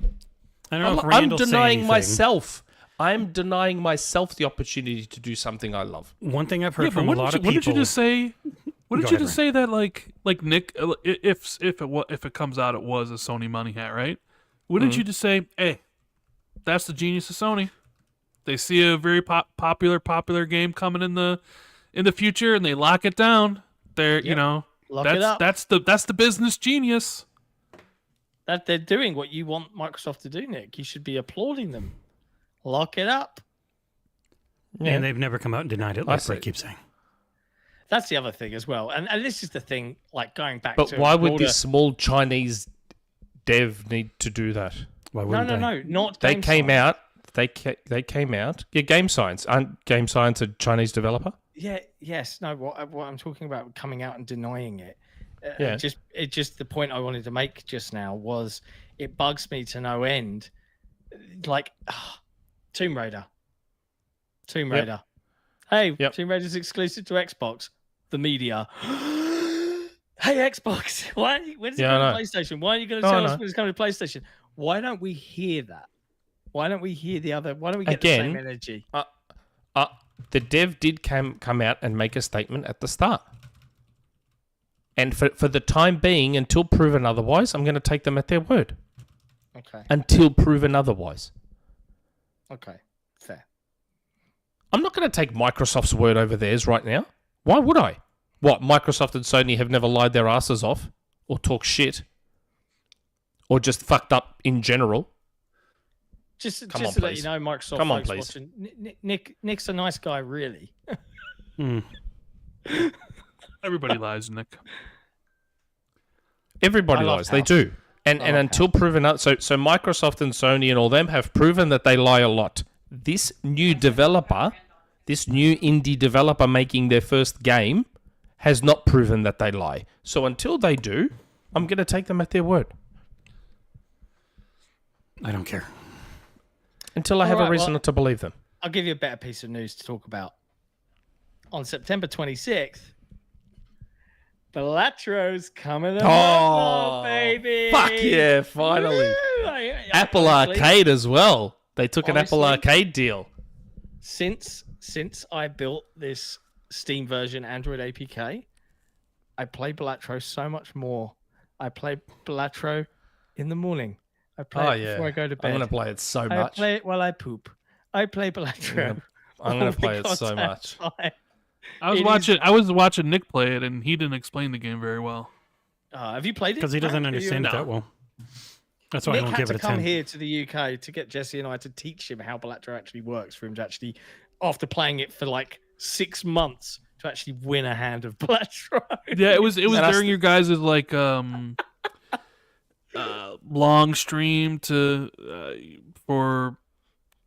I don't know if I'm Randall denying myself. I'm denying myself the opportunity to do something I love. One thing I've heard from a lot of people. What did you just say? What did you just say that like Nick? If it comes out, it was a Sony money hat, right? Wouldn't you just say, "Hey, that's the genius of Sony. They see a very popular game coming in the future, and they lock it down. They're lock it up. That's the business genius. That they're doing what you want Microsoft to do, Nick. You should be applauding them. Lock it up. Yeah. And they've never come out and denied it, like Brett keeps saying. That's the other thing as well. And this is the thing, like going back but to... But why would this small Chinese dev need to do that? Why wouldn't they? No, not They Game came Science. out. They came out. Yeah, Game Science. Aren't Game Science a Chinese developer? Yeah, yes. No, what I'm talking about coming out and denying it. Yeah. It just the point I wanted to make just now was it bugs me to no end. Like Tomb Raider. Yep. Hey, Yep. Tomb Raider's exclusive to Xbox. The media. Hey, Xbox. When is it coming to PlayStation? Why are you going to tell us when it's coming to PlayStation? Why don't we hear that? Why don't we hear the other? Why don't we get the same energy? The dev did come out and make a statement at the start. And for the time being, until proven otherwise, I'm going to take them at their word. Okay. Until proven otherwise. Okay. Fair. I'm not going to take Microsoft's word over theirs right now. Why would I? What, Microsoft and Sony have never lied their asses off? Or talk shit? Or just fucked up in general? Just to let you know, Microsoft Come on, folks please. watching. Nick's a nice guy, really. Everybody lies, Nick. Everybody I love lies. They House. do. And until proven out, so Microsoft and Sony and all them have proven that they lie a lot. This new developer, this new indie developer making their first game, has not proven that they lie. So until they do, I'm going to take them at their word. I don't care. Until I have a reason not to believe them. I'll give you a better piece of news to talk about. On September 26th, BALATRO's coming to baby. Fuck yeah, finally. Woo! Apple Honestly, Arcade as well. They took an Apple Honestly, Arcade deal. Since I built this Steam version Android APK, I play BALATRO so much more. I play BALATRO in the morning. I play it before I go to bed. I'm going to play it so I much. play it while I poop. I play BALATRO. I'm going to play it so much. I was watching Nick play it, and he didn't explain the game very well. Have you played it? Because he doesn't understand it that well. That's why Nick I don't had give it to a come 10. here to the UK to get Jesse and I to teach him how BALATRO actually works for him to actually, after playing it for like 6 months, to actually win a hand of BALATRO. Yeah, it was during your guys' like long stream for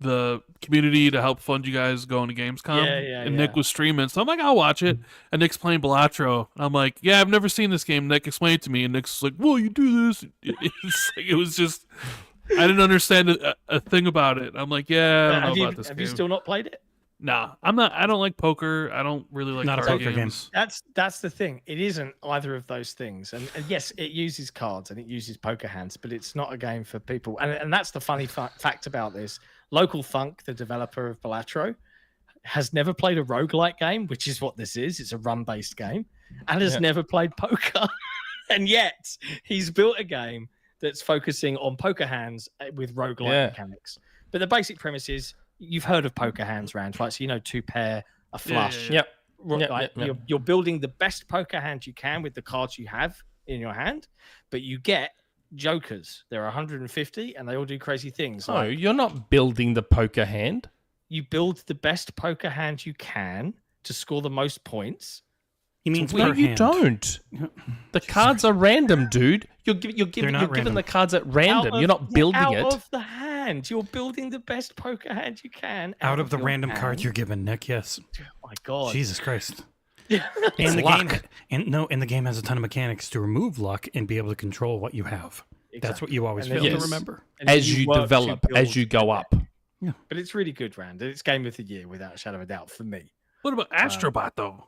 the community to help fund you guys going to Gamescom. And Nick was streaming, so I'm like, I'll watch it. And Nick explained BALATRO. I'm like, yeah, I've never seen this game. Nick, explain it to me. And Nick's like, well, you do this. It was just, I didn't understand a thing about it. I'm like, yeah, I don't know about this game. Have you still not played it? Nah, I'm not. I don't like poker. I don't really like Not a card poker game. games. That's the thing. It isn't either of those things. And yes, it uses cards and it uses poker hands, but it's not a game for people. And that's the funny fact about this. Local Funk, the developer of BALATRO, has never played a roguelike game, which is what this is. It's a run-based game, and has never played poker. And yet, he's built a game that's focusing on poker hands with roguelike mechanics. But the basic premise is, you've heard of poker hands, Rand, right? So you know, 2 pair, a flush. Yep. You're building the best poker hand you can with the cards you have in your hand, but you get jokers. There are 150, and they all do crazy things. No, you're not building the poker hand. You build the best poker hand you can to score the most points. He means No, per you hand. don't. The cards are random, dude. You're given the cards at random. You're not building it. Out of the hand. You're building the best poker hand you can. Out of the your random hand. cards you're given, Nick. Yes. Oh my God. Jesus Christ. It's the luck. game, the game has a ton of mechanics to remove luck and be able to control what you have. That's what you always And then fail to Yes. remember. And then As you work to develop, as build- you go up. But it's really good, Rand. It's game of the year without a shadow of a doubt for me. What about Astro Bot though?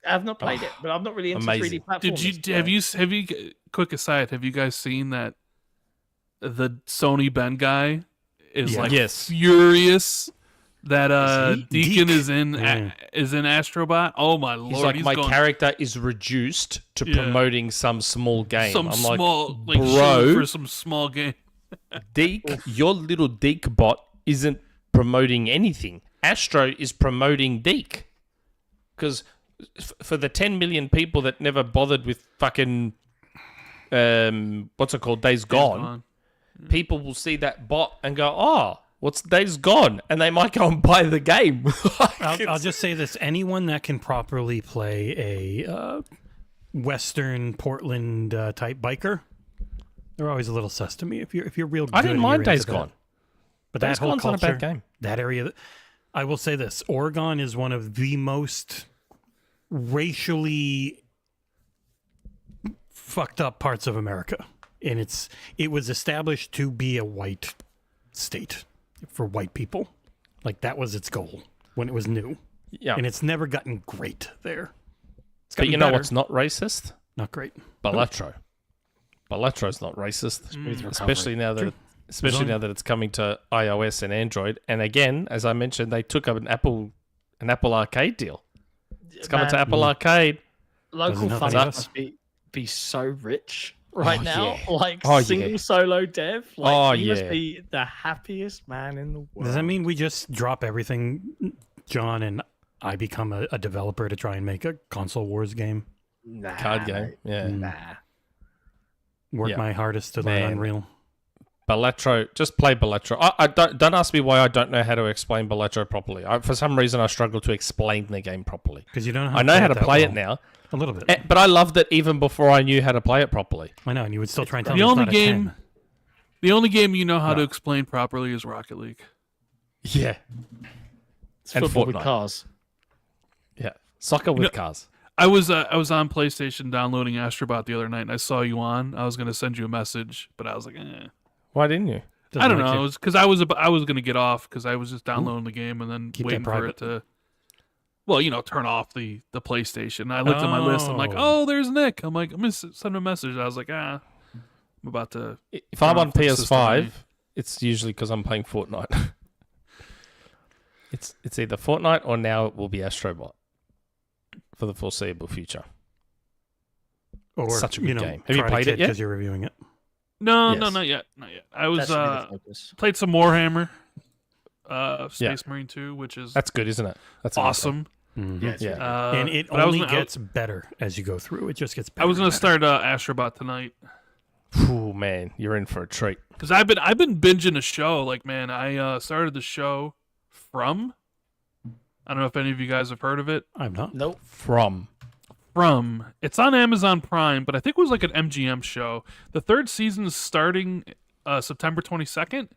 I've not played it, but I'm not really into amazing. 3D platforms. Have you quick aside, have you guys seen that the Sony Ben guy is furious that Deacon is in Astro Bot? Oh my lord. He's like, my character is reduced to promoting some small game. Some I'm small like, show bro, for some small game. Deke, your little Deke bot isn't promoting anything. Astro is promoting Deke. Because for the 10 million people that never bothered with fucking, what's it called, Days Gone, people will see that bot and go, oh, what's Days Gone? And they might go and buy the game. I'll just say this. Anyone that can properly play a Western Portland type biker, they're always a little sus to me. If you're real good, I didn't mind you're Days into that. Gone. But Days that whole Gone's culture, not a bad game. that area, I will say this: Oregon is one of the most racially fucked up parts of America, and it was established to be a white state for white people. Like that was its goal when it was new. Yeah, and it's never gotten great there. But you know what's not racist? Not great. BALATRO. BALATRO's not racist, especially now that it's coming to iOS and Android. And again, as I mentioned, they took up an Apple Arcade deal. It's coming to Apple Arcade. Local Fun must be so rich right now. Like single solo dev. Like he must be the happiest man in the world. Does that mean we just drop everything, John, and I become a developer to try and make a console wars game? Nah, card game? Yeah. Nah. Work my hardest to learn Unreal. BALATRO, just play BALATRO. I don't ask me why I don't know how to explain BALATRO properly. For some reason, I struggle to explain the game properly. Because you don't know I know how to play it now. A little bit. But I loved it even before I knew how to play it properly. I know, and you would still try and tell me The it's only not a 10. the only game you know how to explain properly is Rocket League. Yeah. It's football with cars. Yeah. Soccer with cars. I was on PlayStation downloading Astro Bot the other night, and I saw you on. I was going to send you a message, but I was like, eh. Why didn't you? I don't know. It was because I was going to get off because I was just downloading the game and then waiting for it to, turn off the PlayStation. I looked at my list. I'm like, oh, there's Nick. I'm like, I'm going to send him a message. I was like, I'm about to. If I'm on PS5, it's usually because I'm playing Fortnite. It's either Fortnite or now it will be Astro Bot for the foreseeable future. Or, such a good game. Have you Karate played Kid it yet? Because you're reviewing it. No, Yes. no, not yet. Not yet. I was That should be the focus. played some Warhammer, Space Marine 2, which is That's good, isn't it? That's a nice awesome. Yeah, it's really Yeah. And it but I was only gonna- gets better as you go through. It just gets better. I was and gonna better. start Astro Bot tonight one. Ooh, man, you're in for a treat. because I've been binging a show. Like, man, I started the show from. I don't know if any of you guys have heard of it. I'm not. Nope. From. It's on Amazon Prime, but I think it was like an MGM show. The third season is starting September 22nd.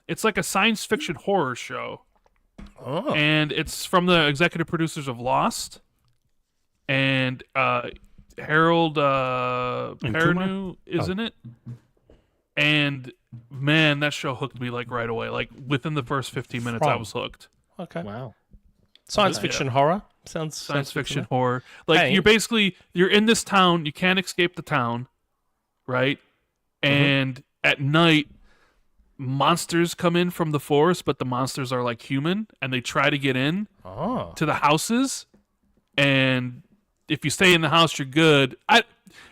It's like a science fiction horror show. Oh. And it's from the executive producers of Lost and Harold Perrineau is in it. And man, that show hooked me like right away. Like within the first 15 minutes, I From. was hooked. Okay. Wow. Science Yeah. fiction horror. Sounds Science good to fiction me. horror. Like Hey. you're in this town, you can't escape the town, right? And at night, monsters come in from the forest, but the monsters are like human, and they try to get in Oh. to the houses. And if you stay in the house, you're good. I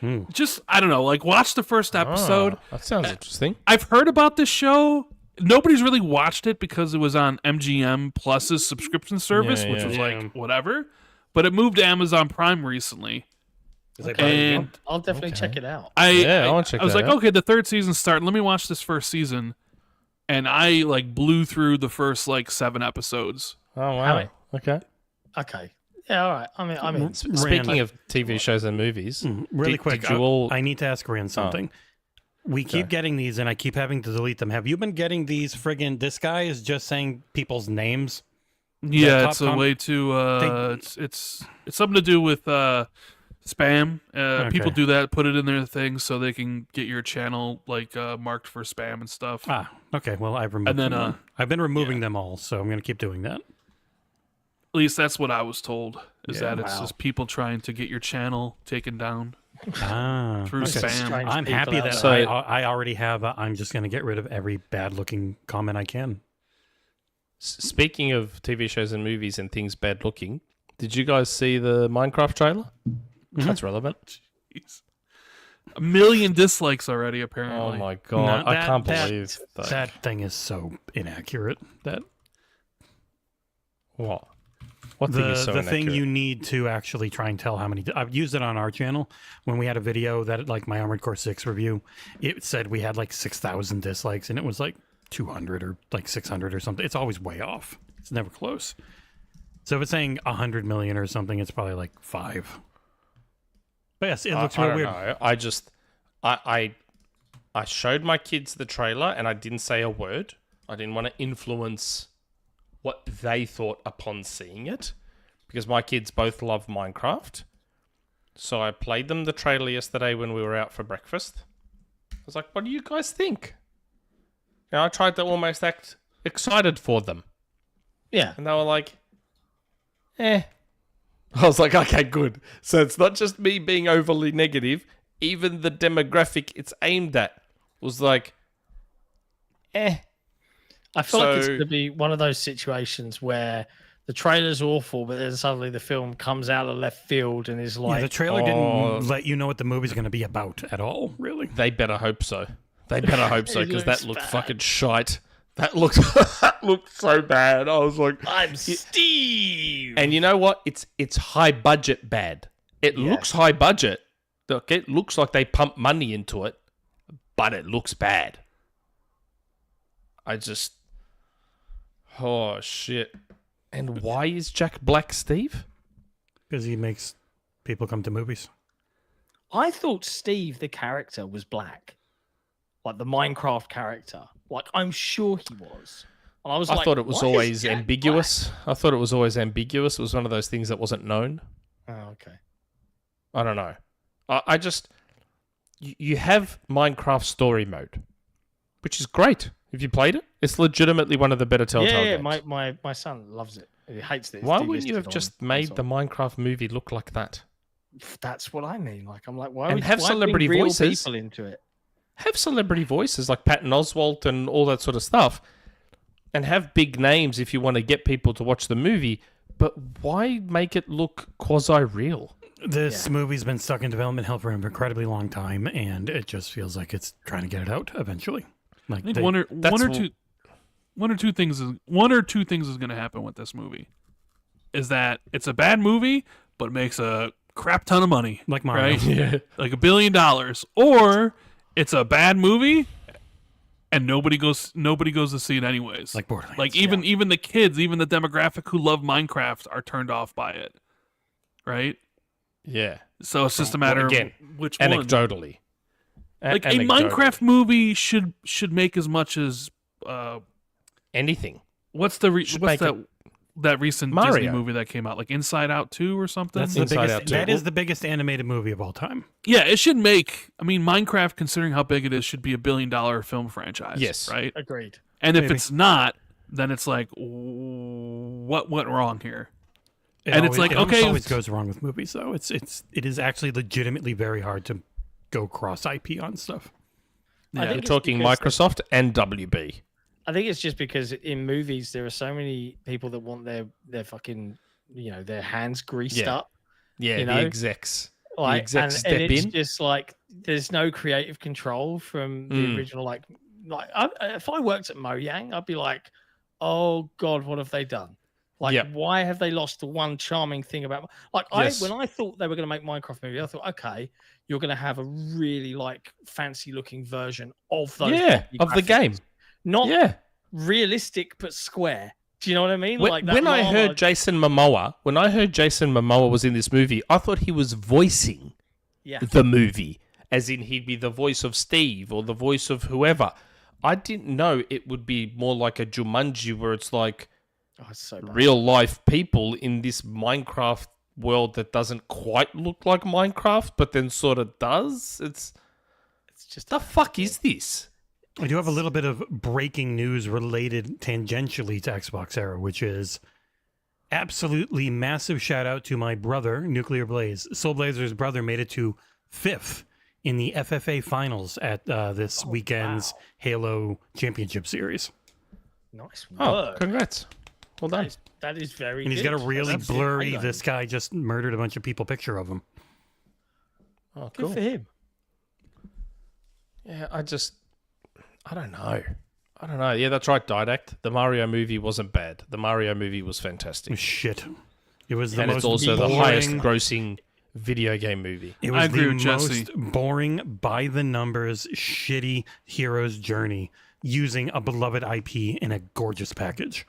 don't know. Like, watch the first episode. Ah, that sounds interesting. I've heard about this show. Nobody's really watched it because it was on MGM Plus's subscription service, Yeah, which yeah. was Yeah. like whatever. But it moved to Amazon Prime recently, Okay. and I'll definitely check it out. I wanna check I was that like, out. okay, the third season's starting. Let me watch this first season, and I like blew through the first like 7 episodes. Oh, wow. Okay. Okay. Yeah, all right. I mean, Speaking of TV shows and movies, Really did- quick, did you all- I need to ask Rand something. We keep getting these, and I keep having to delete them. Have you been getting these friggin' this guy is just saying people's names? Yeah, top it's a com- way to it's something to do with spam. People do that, put it in their things so they can get your channel like marked for spam and stuff. Ah, okay. Well, I've removed And then, them. I've been removing them all, so I'm going to keep doing that. At least that's what I was told. Is Yeah, that it's just people trying to get your channel taken down Ah, through okay. spam. Strange I'm people happy out that there. So- I already have. I'm just going to get rid of every bad-looking comment I can. speaking of TV shows and movies and things bad looking, did you guys see the Minecraft trailer? That's relevant. Jeez. 1 million dislikes already, apparently. Oh my god, No, I can't that- believe that. That thing is so inaccurate. That What? What thing is so the thing inaccurate? you need to actually try and tell how many. I've used it on our channel when we had a video that like my Armored Core 6 review. It said we had like 6,000 dislikes, and it was like 200 or like 600 or something. It's always way off. It's never close. So if it's saying 100 million or something, it's probably like 5. But yes, it looks I real don't weird. know. I just I showed my kids the trailer and I didn't say a word. I didn't want to influence what they thought upon seeing it because my kids both love Minecraft. So I played them the trailer yesterday when we were out for breakfast. I was like, "What do you guys think?" And I tried to almost act excited for them, yeah. and they were like, "Eh." I was like, okay, good. So it's not just me being overly negative. Even the demographic it's aimed at was like, eh. I feel like it's So- going to be one of those situations where the trailer's awful, but then suddenly the film comes out of left field and is Yeah, like, the trailer oh. didn't let you know what the movie's going to be about at all, really. They better hope so. They better hope so It because looks that looked bad. fucking shite. That looked that looked so bad. I was like, I'm Steve. and you know what? It's high budget bad. It looks high budget. Look, it looks like they pump money into it, but it looks bad. Oh shit. And why is Jack Black Steve? Because he makes people come to movies. I thought Steve, the character, was black. Like the Minecraft character. Like, I'm sure he was. And I was I like, thought it was why is always Jack ambiguous. I thought it was always ambiguous. It was one of those things that wasn't known. black? Oh, okay. I don't know. I just you have Minecraft story mode, which is great. If you played it, it's legitimately one of the better Telltale Yeah, games. my son loves it. He hates it. It's Why wouldn't you have delisted just on made the console. Minecraft movie look like that? That's what I mean. Like, I'm like, why And would have why celebrity bring real voices. people into it? Have celebrity voices like Patton Oswalt and all that sort of stuff, and have big names if you want to get people to watch the movie. But why make it look quasi-real? This movie's been stuck in development hell for an incredibly long time, and it just feels like it's trying to get it out eventually. Like I think one or two things is going to happen with this movie. Is that it's a bad movie, but it makes a crap ton of money, like Mario, right? Yeah. Like $1 billion, or it's a bad movie and nobody goes to see it anyways. like Borderlands. Like even the kids, even the demographic who love Minecraft are turned off by it, right? Yeah. So it's just a matter again, of which one. Anecdotally. Like a Minecraft movie should make as much as anything. what's that recent Mario. Disney movie that came out, like Inside Out 2 or something? That's the Inside Out biggest. 2. That is the biggest animated movie of all time. Yeah, it should make. I mean, Minecraft, considering how big it is, should be $1 billion film franchise. Yes. right. Agreed. And if Maybe. it's not, then it's like, what went wrong here? And it's like, it okay, always goes wrong with movies, though. It is actually legitimately very hard to go cross IP on stuff. I Yeah. think You're it's talking because- Microsoft and WB. I think it's just because in movies there are so many people that want their fucking their hands greased Yeah. up. Yeah, You the know? execs. Like, execs and step it's in. just like there's no creative control from the original. Like if I worked at Mojang, I'd be like, oh god, what have they done? Like, Yep. why have they lost the one charming thing about? Like, Yes. when I thought they were going to make Minecraft movie, I thought, okay, you're going to have a really like fancy looking version of those. Yeah, blocky of the graphics. game. Not Yeah. realistic but square. Do you know what I mean? When, Like that when I llama- heard Jason Momoa was in this movie, I thought he was voicing yeah, the movie, as in he'd be the voice of Steve or the voice of whoever. I didn't know it would be more like a Jumanji, where it's like oh, it's so bad. real life people in this Minecraft world that doesn't quite look like Minecraft, but then sort of does. It's just the fuck is this? I do have a little bit of breaking news related tangentially to XboxEra, which is absolutely massive shout out to my brother, Nuclear Blaze. Soul Blazer's brother made it to 5th in the FFA finals at this weekend's Halo Championship Series. Nice Oh, work. congrats. Well done. That is very And he's good. got a really That's blurry, highlight. this guy just murdered a bunch of people picture of him. Oh, Good for him. Yeah, I don't know. Yeah, that's right, Didact. The Mario movie wasn't bad. The Mario movie was It fantastic. was shit. It was the And most it's also the boring, highest grossing video game movie. It I was agree the with Jesse. most boring, by the numbers, shitty hero's journey using a beloved IP in a gorgeous package.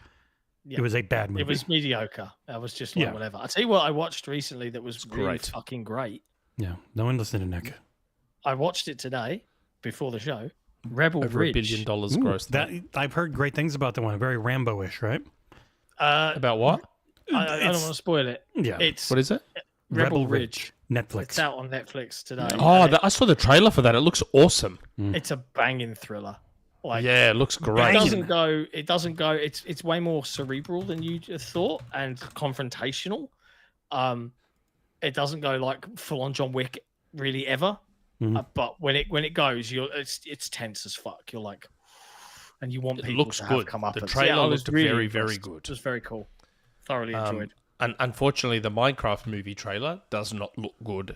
Yeah. It was a bad movie. It was mediocre. I was just like, Yeah. whatever. I'll tell you what I watched recently that was really great. fucking great. Yeah, no one listened to Nick. I watched it today before the show. Rebel Over Ridge. $1 billion gross. That I've heard great things about the one. Very Rambo-ish, right? About what? I don't want to spoil it. Yeah. It's What is it? Rebel Ridge. Netflix. It's out on Netflix today. Oh, And I saw the trailer for that. It looks awesome. it's a banging thriller. Like, Yeah, it looks great. It doesn't go. It's way more cerebral than you just thought and confrontational. It doesn't go like full on John Wick really ever. Mhm. But when it goes, it's tense as fuck. You're like, and you want It people looks to have good. come up. The and trailer I was looked really very, very impressed. good. It was very cool. Thoroughly enjoyed. And unfortunately, the Minecraft movie trailer does not look good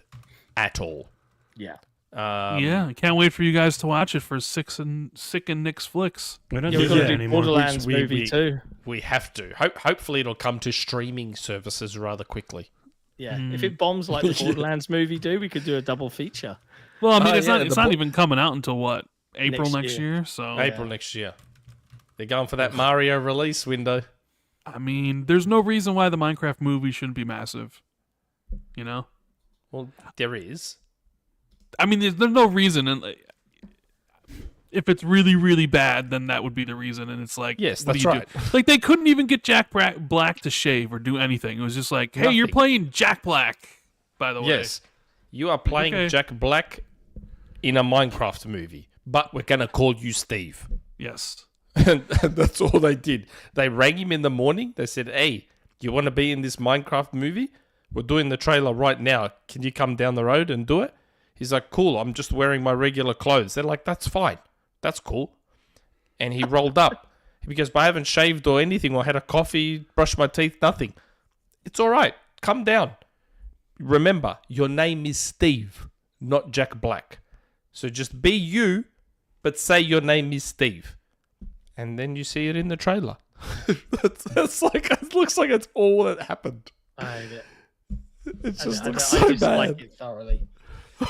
at all. Yeah. Yeah, I can't wait for you guys to watch it for Sick and Nick's Flicks. We don't Yeah, do we've got to that do anymore. Borderlands we- movie we- too. We have to. Hopefully, it'll come to streaming services rather quickly. Yeah. If it bombs like the Borderlands movie do, we could do a double feature. Well, I mean, Oh, it's yeah, not the even coming out until what, April Next next year. year. So April next year. They're going for that Mario release window. I mean, there's no reason why the Minecraft movie shouldn't be massive. You know, Well, there is. I mean, there's no reason, and like, if it's really, really bad, then that would be the reason. And it's like, Yes, what do that's you right. do? Like, they couldn't even get Jack Black to shave or do anything. It was just like, hey, you're Nothing. playing Jack Black, by the way. Yes. You are playing Okay. Jack Black in a Minecraft movie, but we're going to call you Steve. Yes. And that's all they did. They rang him in the morning. They said, hey, you want to be in this Minecraft movie? We're doing the trailer right now. Can you come down the road and do it? He's like, cool, I'm just wearing my regular clothes. They're like, that's fine. That's cool. And he rolled up. He goes, but I haven't shaved or anything or had a coffee, brushed my teeth, nothing. It's all right. Come down. remember, your name is Steve, not Jack Black. So just be you, but say your name is Steve. And then you see it in the trailer. That's like, it looks like it's all that happened. It just looks so I bad. like it thoroughly.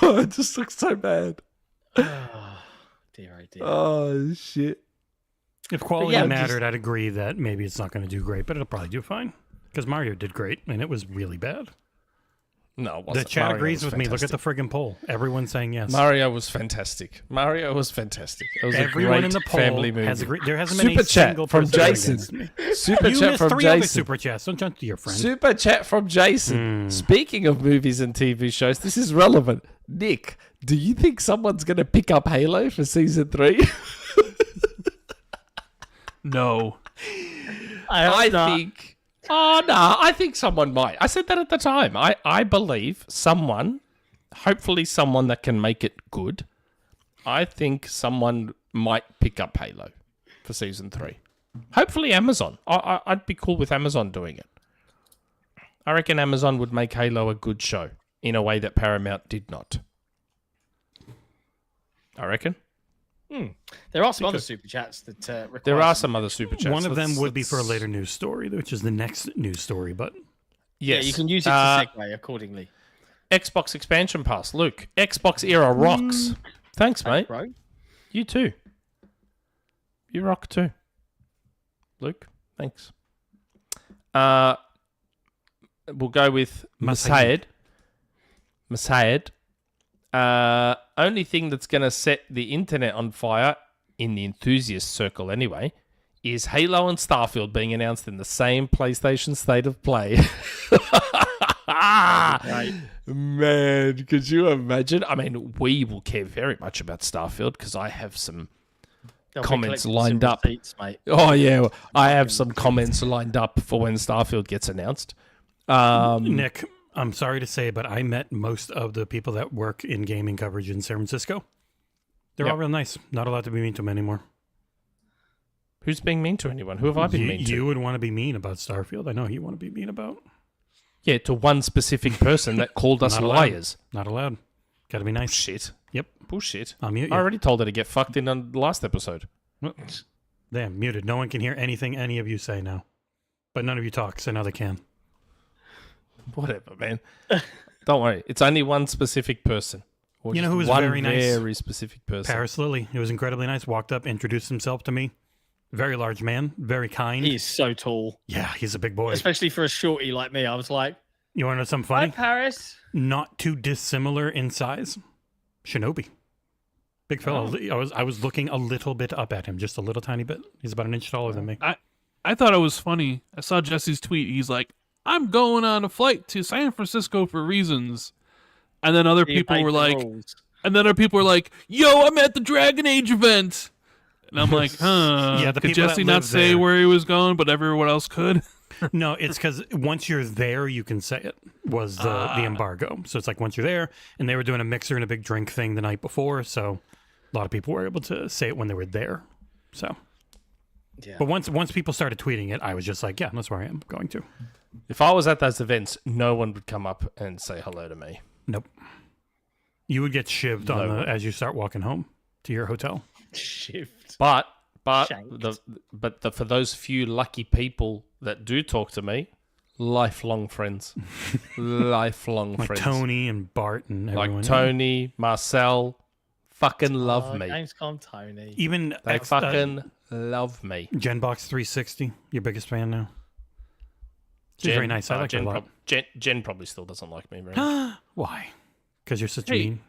It just looks so bad. Oh, dear, oh dear. Oh, shit. If quality yeah, mattered, I'd agree that maybe it's not going to do great, but it'll probably do fine. Because Mario did great, and it was really bad. No, it The wasn't. chat Mario agrees was with me. Look at the fantastic. friggin' poll. Everyone's saying yes. Mario was fantastic. It was Everyone a great in the poll family movie. has agreed. There hasn't been Super a chat single from person Jason. against me. Super You chat missed from 3 other Jason. super chats. Don't jump to your friend. Super chat from Jason. Speaking of movies and TV shows, this is relevant. Nick, do you think someone's going to pick up Halo for season 3? No. I think. Oh no, I think someone might. I said that at the time. I believe someone, hopefully someone that can make it good. I think someone might pick up Halo for season 3. Hopefully Amazon. I'd be cool with Amazon doing it. I reckon Amazon would make Halo a good show in a way that Paramount did not. I reckon. There are some other super chats that require. There are some other super chats. One of them would be for a later news story, which is the next news story. But Yeah, Yes. you can use it to segue accordingly. Xbox expansion pass. Luke, XboxEra rocks. Thanks, mate. Bro, You too. You rock too. Luke, thanks. We'll go with Masayed. Only thing that's going to set the internet on fire, in the enthusiast circle anyway, is Halo and Starfield being announced in the same PlayStation State of Play. right. Man, could you imagine? I mean, we will care very much about Starfield because I have some They'll be comments collecting lined some up. receipts, mate. Oh, yeah. I have some comments lined up for when Starfield gets announced. Nick, I'm sorry to say, but I met most of the people that work in gaming coverage in San Francisco. They're all real nice. Not allowed to be mean to them anymore. Who's being mean to anyone? Who have I been mean to? You would want to be mean about Starfield. I know you want to be mean about. Yeah, to one specific person that called us Not allowed. liars. Not allowed. Got to be nice. Bullshit. Yep. Bullshit. I'll mute I you. already told her to get fucked in on the last episode. Damn, muted. No one can hear anything any of you say now. But none of you talk, so now they can. Whatever, man. Don't worry. It's only one specific person. Or You know just who was one very nice? very specific person. Paris Lilly. He was incredibly nice. Walked up, introduced himself to me. Very large man. Very kind. He is so tall, Yeah, he's a big boy. especially for a shorty like me. I was like, You want to know something "Hi, funny? Paris." Not too dissimilar in size. Shinobi. Big fellow. I was looking a little bit up at him, just a little tiny bit. He's about an inch taller than me. I thought it was funny. I saw Jesse's tweet. He's like, I'm going on a flight to San Francisco for reasons. And then other He people made were the like, rules. yo, I'm at the Dragon Age event. And I'm like, huh. Yeah, the could people that Jesse not live say there. where he was going, but everyone else could? No, it's because once you're there, you can say it, was the embargo. So it's like once you're there, and they were doing a mixer and a big drink thing the night before, so a lot of people were able to say it when they were there. So, Yeah. but once people started tweeting it, I was just like, yeah, that's where I am going to. If I was at those events, no one would come up and say hello to me. Nope. You would get shivved on No. as you start walking home to your hotel. Shift. But Shanked. for those few lucky people that do talk to me, lifelong friends. Lifelong Like friends. Tony and Bart and everyone. Like Tony, Marcel, fucking love me. Gamescom Tony. Even They fucking love me. Genbox 360, your biggest fan now. She's very nice. I like her a lot. Jen probably still doesn't like me very much. Why? Because you're such a Hey, mean.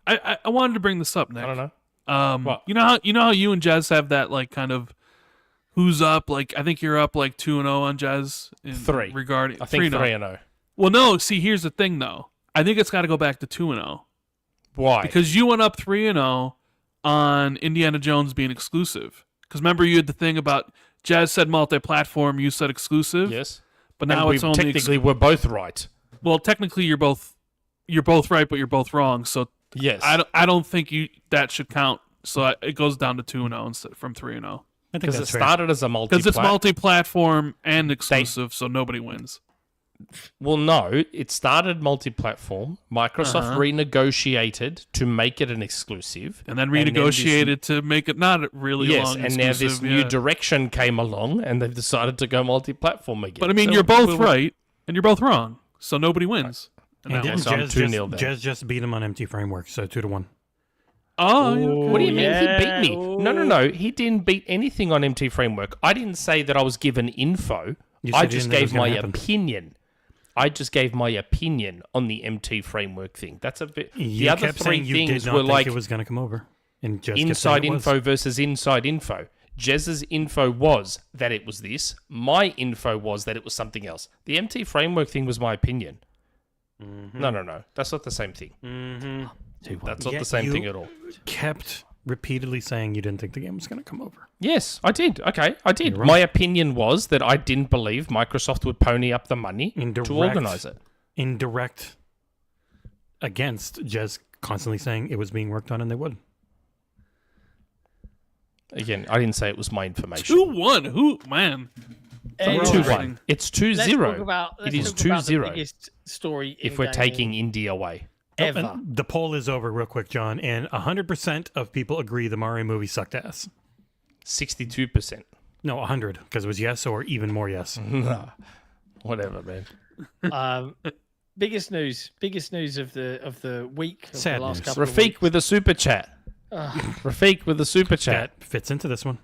I wanted to bring this up, Nick. I don't know. What? You know how you and Jazz have that like kind of who's up? Like I think you're up like 2-0 on Jazz. In 3. regarding I think 3-0. 3-0. Well, no. See, here's the thing though. I think it's got to go back to 2-0 Why? because you went up 3-0 on Indiana Jones being exclusive. Because remember you had the thing about Jazz said multi-platform, you said exclusive. Yes. But now And it's we only technically we're both right. well, technically you're both right, but you're both wrong. So Yes. I don't think that should count. So it goes down to 2-0 instead from 3-0 I think Because it that's fair. started as a multi. because it's multi-platform and exclusive, so nobody wins. Well, no, it started multi-platform. Microsoft renegotiated to make it an exclusive. And then renegotiated to make it not really yes, long and exclusive. now this new direction came along, and they've decided to go multi-platform again. But I mean, So you're both right, and you're both wrong. So nobody wins. And didn't so I'm Jez 2-0 then. Jez just beat him on empty framework, so 2-1. Oh, okay. What do you mean yeah. he beat me? No. He didn't beat anything on MT Framework. I didn't say that I was given info. You I said you just didn't know it gave was gonna my happen. opinion. I just gave my opinion on the MT Framework thing. That's a bit. You The other kept saying three you did things not were think like it was going to come over. And Jez kept inside saying it was. info versus inside info. Jez's info was that it was this. My info was that it was something else. The MT Framework thing was my opinion. No. That's not the same thing. That's not Yet the same you thing at all. Kept repeatedly saying you didn't think the game was going to come over. Yes, I did. Okay, I did. You're right. My opinion was that I didn't believe Microsoft would pony up the money Indirect. to organize it. Indirect against Jez constantly saying it was being worked on and they would. Again, I didn't say it was my information. 2-1. Who, man? Anyway, It's 2-1. It's let's talk 2-0. about- It let's is talk about the 2-0 biggest story if in we're gaming taking India away. ever. And the poll is over real quick, John, and 100% of people agree the Mario movie sucked ass. 62%. No, 100, because it was yes or even more yes. Whatever, man. Biggest news of the week. Of Sad the last news. couple of Rafiq weeks. with a super chat. Rafiq with a super chat. That fits into this one.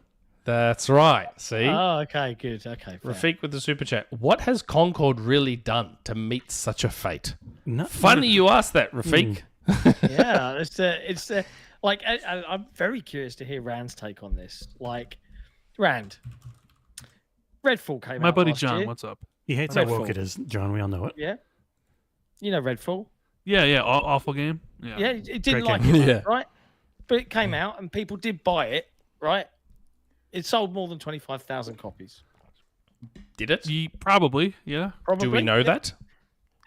That's right. See? Oh, okay, good. Okay, fair. Rafiq with the super chat. What has Concord really done to meet such a fate? Not Funny you asked that, Rafiq. Yeah, it's like I'm very curious to hear Rand's take on this. Like, Rand, Redfall came out. My buddy last John, year. what's up? He hates how Redfall. woke it is, John. We all know it. Yeah, you know Redfall. Yeah, awful game. Yeah. Yeah, it didn't Great like game. it, Yeah. right? But it came out and people did buy it, right? It sold more than 25,000 copies. Did it? Probably, yeah. Probably. Do we know that?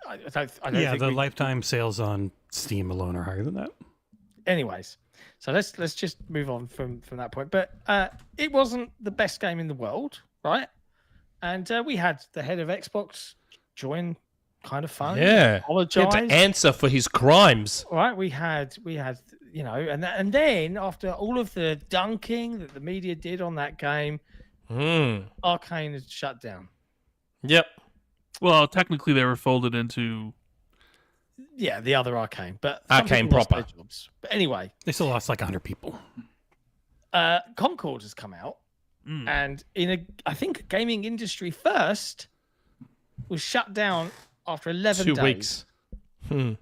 I don't Yeah, think the we- lifetime sales on Steam alone are higher than that. Anyways, so let's just move on from that point. But it wasn't the best game in the world, right? And we had the head of Xbox join, kind of fun. Yeah. He Apologize. had to answer for his crimes. Right, we had you know, and then after all of the dunking that the media did on that game, Arcane had shut down. Yep. Well, technically they were folded into. Yeah, the other Arcane, but some Arcane people lost proper. their jobs. But anyway, They still lost like 100 people. Concord has come out, and I think gaming industry first was shut down after 11 2 days. weeks.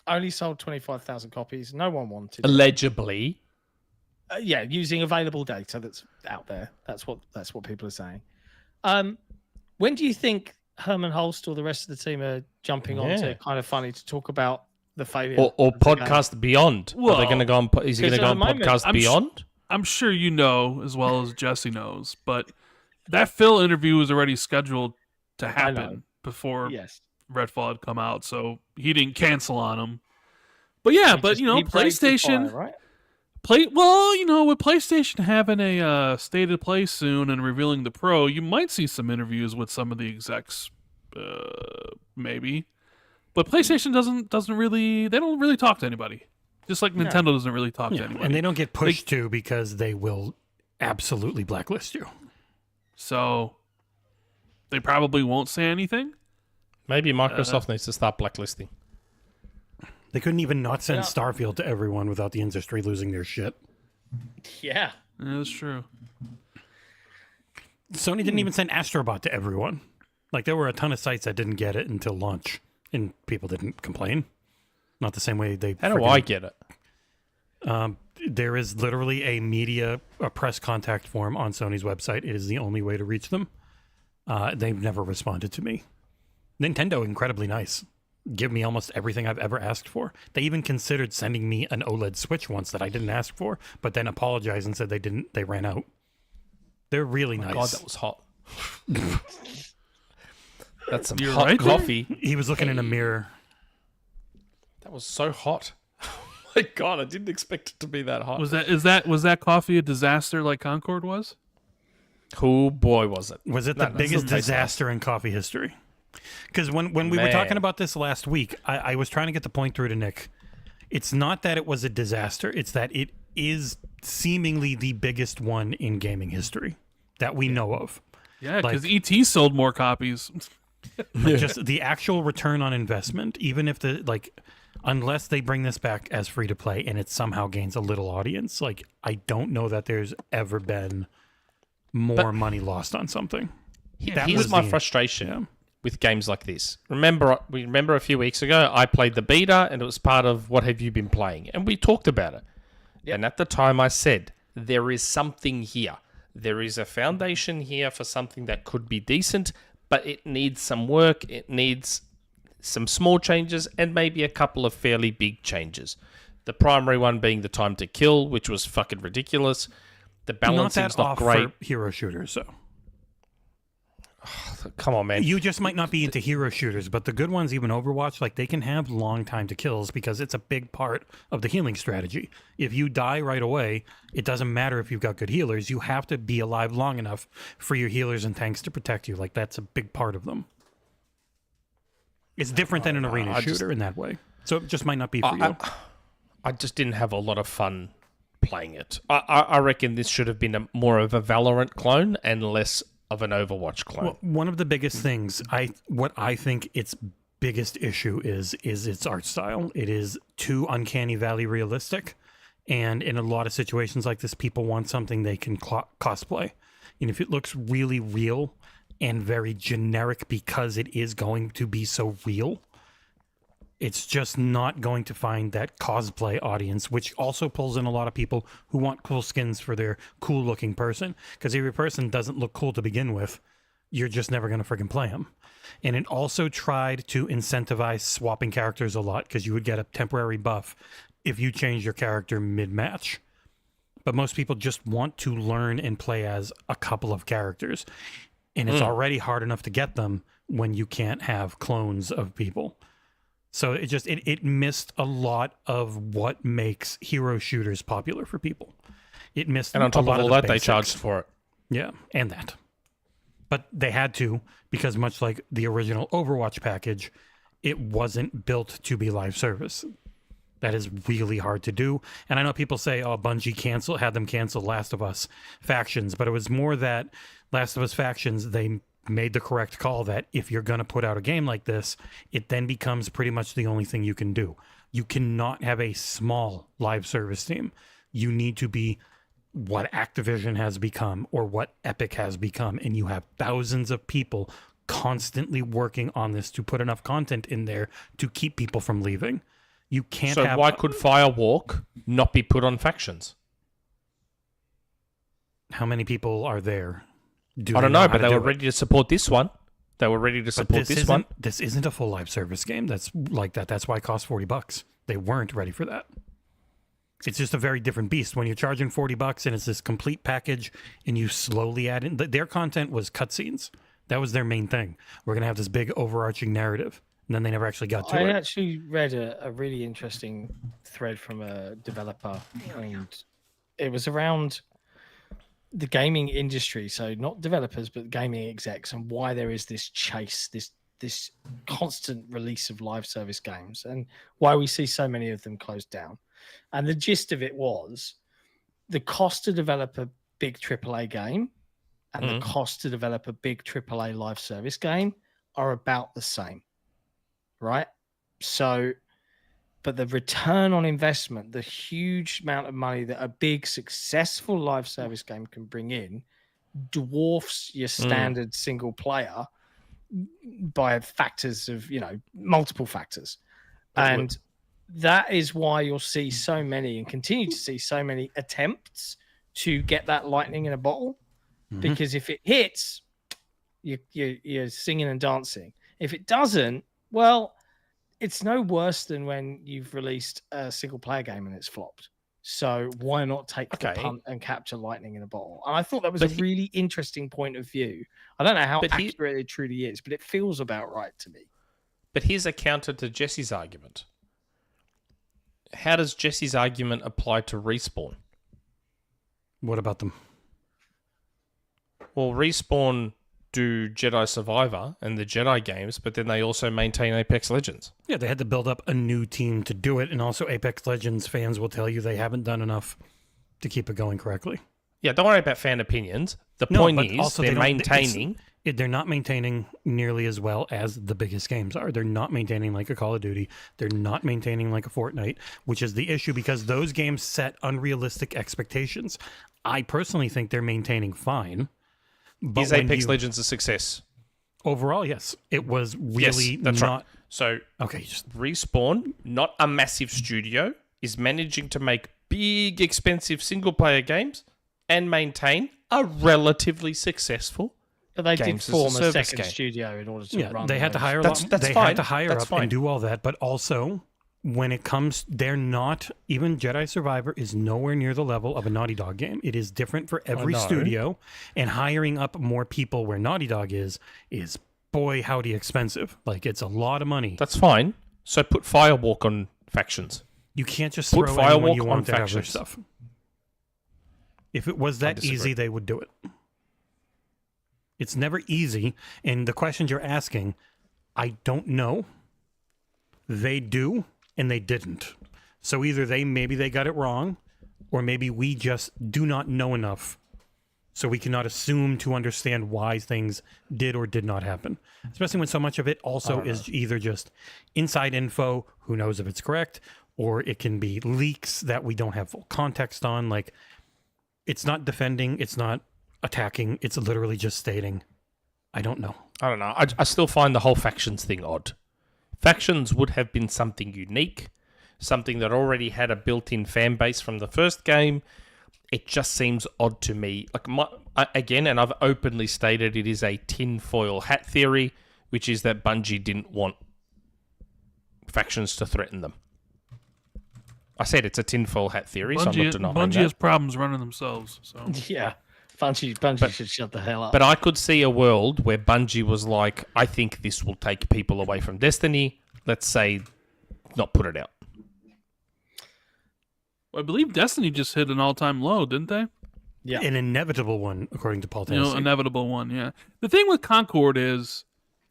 Only sold 25,000 copies. No one wanted it. Allegedly. Yeah, using available data that's out there. That's what people are saying. When do you think Herman Hulst or the rest of the team are jumping on to Kind of Funny to talk about the failure? Or of the game? Podcast Beyond. Are they going to go on? Is he going to go at on the moment, Podcast Beyond? I'm sure you know as well as Jesse knows, but that Phil interview was already scheduled to know. happen before Yes. Redfall had come out, so he didn't cancel on him. But yeah, but you know, He praised the PlayStation fire, right? with PlayStation having a state of play soon and revealing the Pro, you might see some interviews with some of the execs, maybe. But PlayStation doesn't really talk to anybody, just like Nintendo doesn't really talk to anybody. And they don't get pushed to because they will absolutely blacklist you. So they probably won't say anything. Maybe Microsoft needs to start blacklisting. They couldn't even not send Yeah. Starfield to everyone without the industry losing their shit. Yeah. Yeah, that's true. Sony didn't even send Astro Bot to everyone. Like, there were a ton of sites that didn't get it until launch, and people didn't complain. Not the same way they... How do I get it? There is literally a press contact form on Sony's website. It is the only way to reach them. They've never responded to me. Nintendo, incredibly nice. Give me almost everything I've ever asked for. They even considered sending me an OLED Switch once that I didn't ask for, but then apologized and said they ran out. They're really nice. God, that was hot. That's some You're hot right there. coffee. He was looking in a mirror. That was so hot. Oh my God, I didn't expect it to be that hot. Was that coffee a disaster like Concord was? Oh boy, was it. Was it No, the that biggest still tastes disaster in coffee history? Because when we were talking about this last week, I was trying to get the point through to Nick. It's not that it was a disaster. It's that it is seemingly the biggest one in gaming history that we know of. Yeah, because E.T. sold more copies. Just the actual return on investment, even if unless they bring this back as free to play and it somehow gains a little audience, I don't know that there's ever been more money lost on something. Here's my frustration with games like this. Remember a few weeks ago, I played the beta and it was part of What Have You Been Playing? And we talked about it. Yep. And at the time I said, there is something here. There is a foundation here for something that could be decent, but it needs some work. It needs some small changes and maybe a couple of fairly big changes. The primary one being the time to kill, which was fucking ridiculous. The balancing's not great. For hero shooters, though. Come on, man. You just might not be into hero shooters, but the good ones, even Overwatch, they can have long time to kills because it's a big part of the healing strategy. If you die right away, it doesn't matter if you've got good healers. You have to be alive long enough for your healers and tanks to protect you. That's a big part of them. It's different than an arena shooter in that way. So it just might not be for you. I just didn't have a lot of fun playing it. I reckon this should have been more of a Valorant clone and less of an Overwatch clone. Well, one of the biggest things, what I think its biggest issue is its art style. It is too uncanny valley realistic, and in a lot of situations like this, people want something they can cosplay. And if it looks really real and very generic because it is going to be so real, it's just not going to find that cosplay audience, which also pulls in a lot of people who want cool skins for their cool-looking person. Because if your person doesn't look cool to begin with, you're just never going to freaking play them. And it also tried to incentivize swapping characters a lot, because you would get a temporary buff if you change your character mid-match. But most people just want to learn and play as a couple of characters. And it's already hard enough to get them when you can't have clones of people. So it missed a lot of what makes hero shooters popular for people. It missed, and on top a lot of all the that, they basics. charged for it. Yeah, and that. But they had to, because much like the original Overwatch package, it wasn't built to be live service. That is really hard to do. And I know people say, oh, Bungie had them cancel Last of Us Factions, but it was more that Last of Us Factions, they made the correct call that if you're going to put out a game like this, it then becomes pretty much the only thing you can do. You cannot have a small live service team. You need to be what Activision has become or what Epic has become, and you have thousands of people constantly working on this to put enough content in there to keep people from leaving. You can't So why could Firewalk not be put on Factions? How many people are there? I don't know, but they were ready to support this one. They were ready to support this one. This isn't a full live service game that's like that. That's why it costs $40. They weren't ready for that. It's just a very different beast. When you're charging $40 and it's this complete package and you slowly add in... Their content was cutscenes. That was their main thing. We're going to have this big overarching narrative. And then they never actually got to it. I actually read a really interesting thread from a developer, and it was around the gaming industry, so not developers but gaming execs, and why there is this chase, this constant release of live service games, and why we see so many of them closed down. And the gist of it was the cost to develop a big AAA game and the cost to develop a big AAA live service game are about the same, right? So but the return on investment, the huge amount of money that a big successful live service game can bring in, dwarfs your standard single player by factors of, multiple factors. And that is why you'll see so many and continue to see so many attempts to get that lightning in a bottle. Because if it hits, you're singing and dancing. If it doesn't, well, it's no worse than when you've released a single player game and it's flopped. So why not take the punt and capture lightning in a bottle? And I thought that was a really interesting point of view. I don't know how accurate it truly is, but it feels about right to me. But here's a counter to Jesse's argument. How does Jesse's argument apply to Respawn? What about them? Well, Respawn do Jedi Survivor and the Jedi games, but then they also maintain Apex Legends. Yeah, they had to build up a new team to do it, and also Apex Legends fans will tell you they haven't done enough to keep it going correctly. Yeah, don't worry about fan opinions. The No, point but is also they're they don't- maintaining. They're not maintaining nearly as well as the biggest games are. They're not maintaining like a Call of Duty. They're not maintaining like a Fortnite, which is the issue because those games set unrealistic expectations. I personally think they're maintaining fine. But Is Apex Legends a success? Overall, yes. It was really yes, that's not... right. So Okay, just... Respawn, not a massive studio, is managing to make big, expensive single-player games and maintain a relatively successful. But they did games as a form a service second game. studio in order to run. They had to those. hire a That's- lot. that's They fine. had to hire That's up fine. and do all that, but also when it comes, they're not, even Jedi Survivor is nowhere near the level of a Naughty Dog game. It is different for every know. studio, and hiring up more people where Naughty Dog is boy howdy expensive. Like, it's a lot of money. That's fine. So put Firewalk on factions. You can't just Put throw anyone Firewalk you on want to have their factions. stuff. If it was that disagree. easy, they would do it. It's never easy, and the questions you're asking, I don't know. They do, and they didn't. So either maybe they got it wrong, or maybe we just do not know enough, so we cannot assume to understand why things did or did not happen. Especially when so much of it also is either just inside info, who knows if it's correct, or it can be leaks that we don't have full context on. Like, it's not defending, it's not attacking, it's literally just stating, I don't know. I don't know. I still find the whole factions thing odd. Factions would have been something unique, something that already had a built-in fan base from the first game. It just seems odd to me. Like again, and I've openly stated it is a tinfoil hat theory, which is that Bungie didn't want factions to threaten them. I said it's a tinfoil hat theory, so I'm not denying Bungie that. has problems running themselves. So Yeah, Bungie should shut the hell up. But I could see a world where Bungie was like, I think this will take people away from Destiny. Let's say, not put it out. I believe Destiny just hit an all-time low, didn't they? Yeah. An inevitable one, according to Paul Tennessee. Inevitable one. Yeah. The thing with Concord is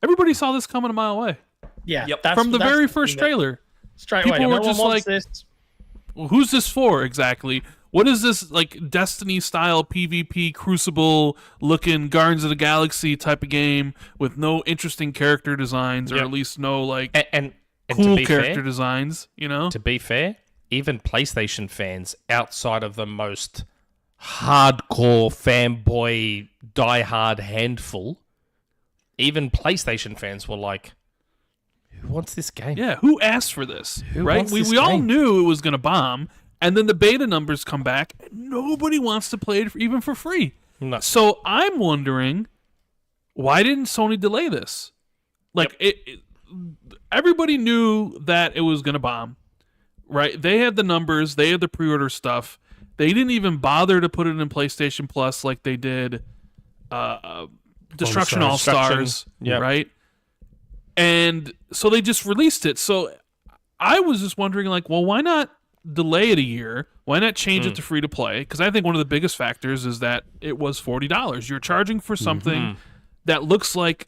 everybody saw this coming a mile away Yeah, from the very first thing that- trailer. Straight away, people were no one just wants like- this. Well, who's this for exactly? What is this like Destiny style PvP Crucible looking Guardians of the Galaxy type of game with no interesting character designs or Yep. at least no like And cool to be character fair, designs, you know? to be fair, even PlayStation fans outside of the most hardcore fanboy diehard handful, even PlayStation fans were like, who wants this game? Yeah, who asked for this? Who right? wants We this all game? knew it was going to bomb, and then the beta numbers come back, and nobody wants to play it even for free. No. So I'm wondering, why didn't Sony delay this? Like, everybody knew that it was going to bomb, right? They had the numbers, they had the pre-order stuff. They didn't even bother to put it in PlayStation Plus like they did Destruction All-Stars, Yep. right? And so they just released it. So I was just wondering, like, well, why not delay it a year? Why not change it to free to play? Because I think one of the biggest factors is that it was $40. You're charging for something that looks like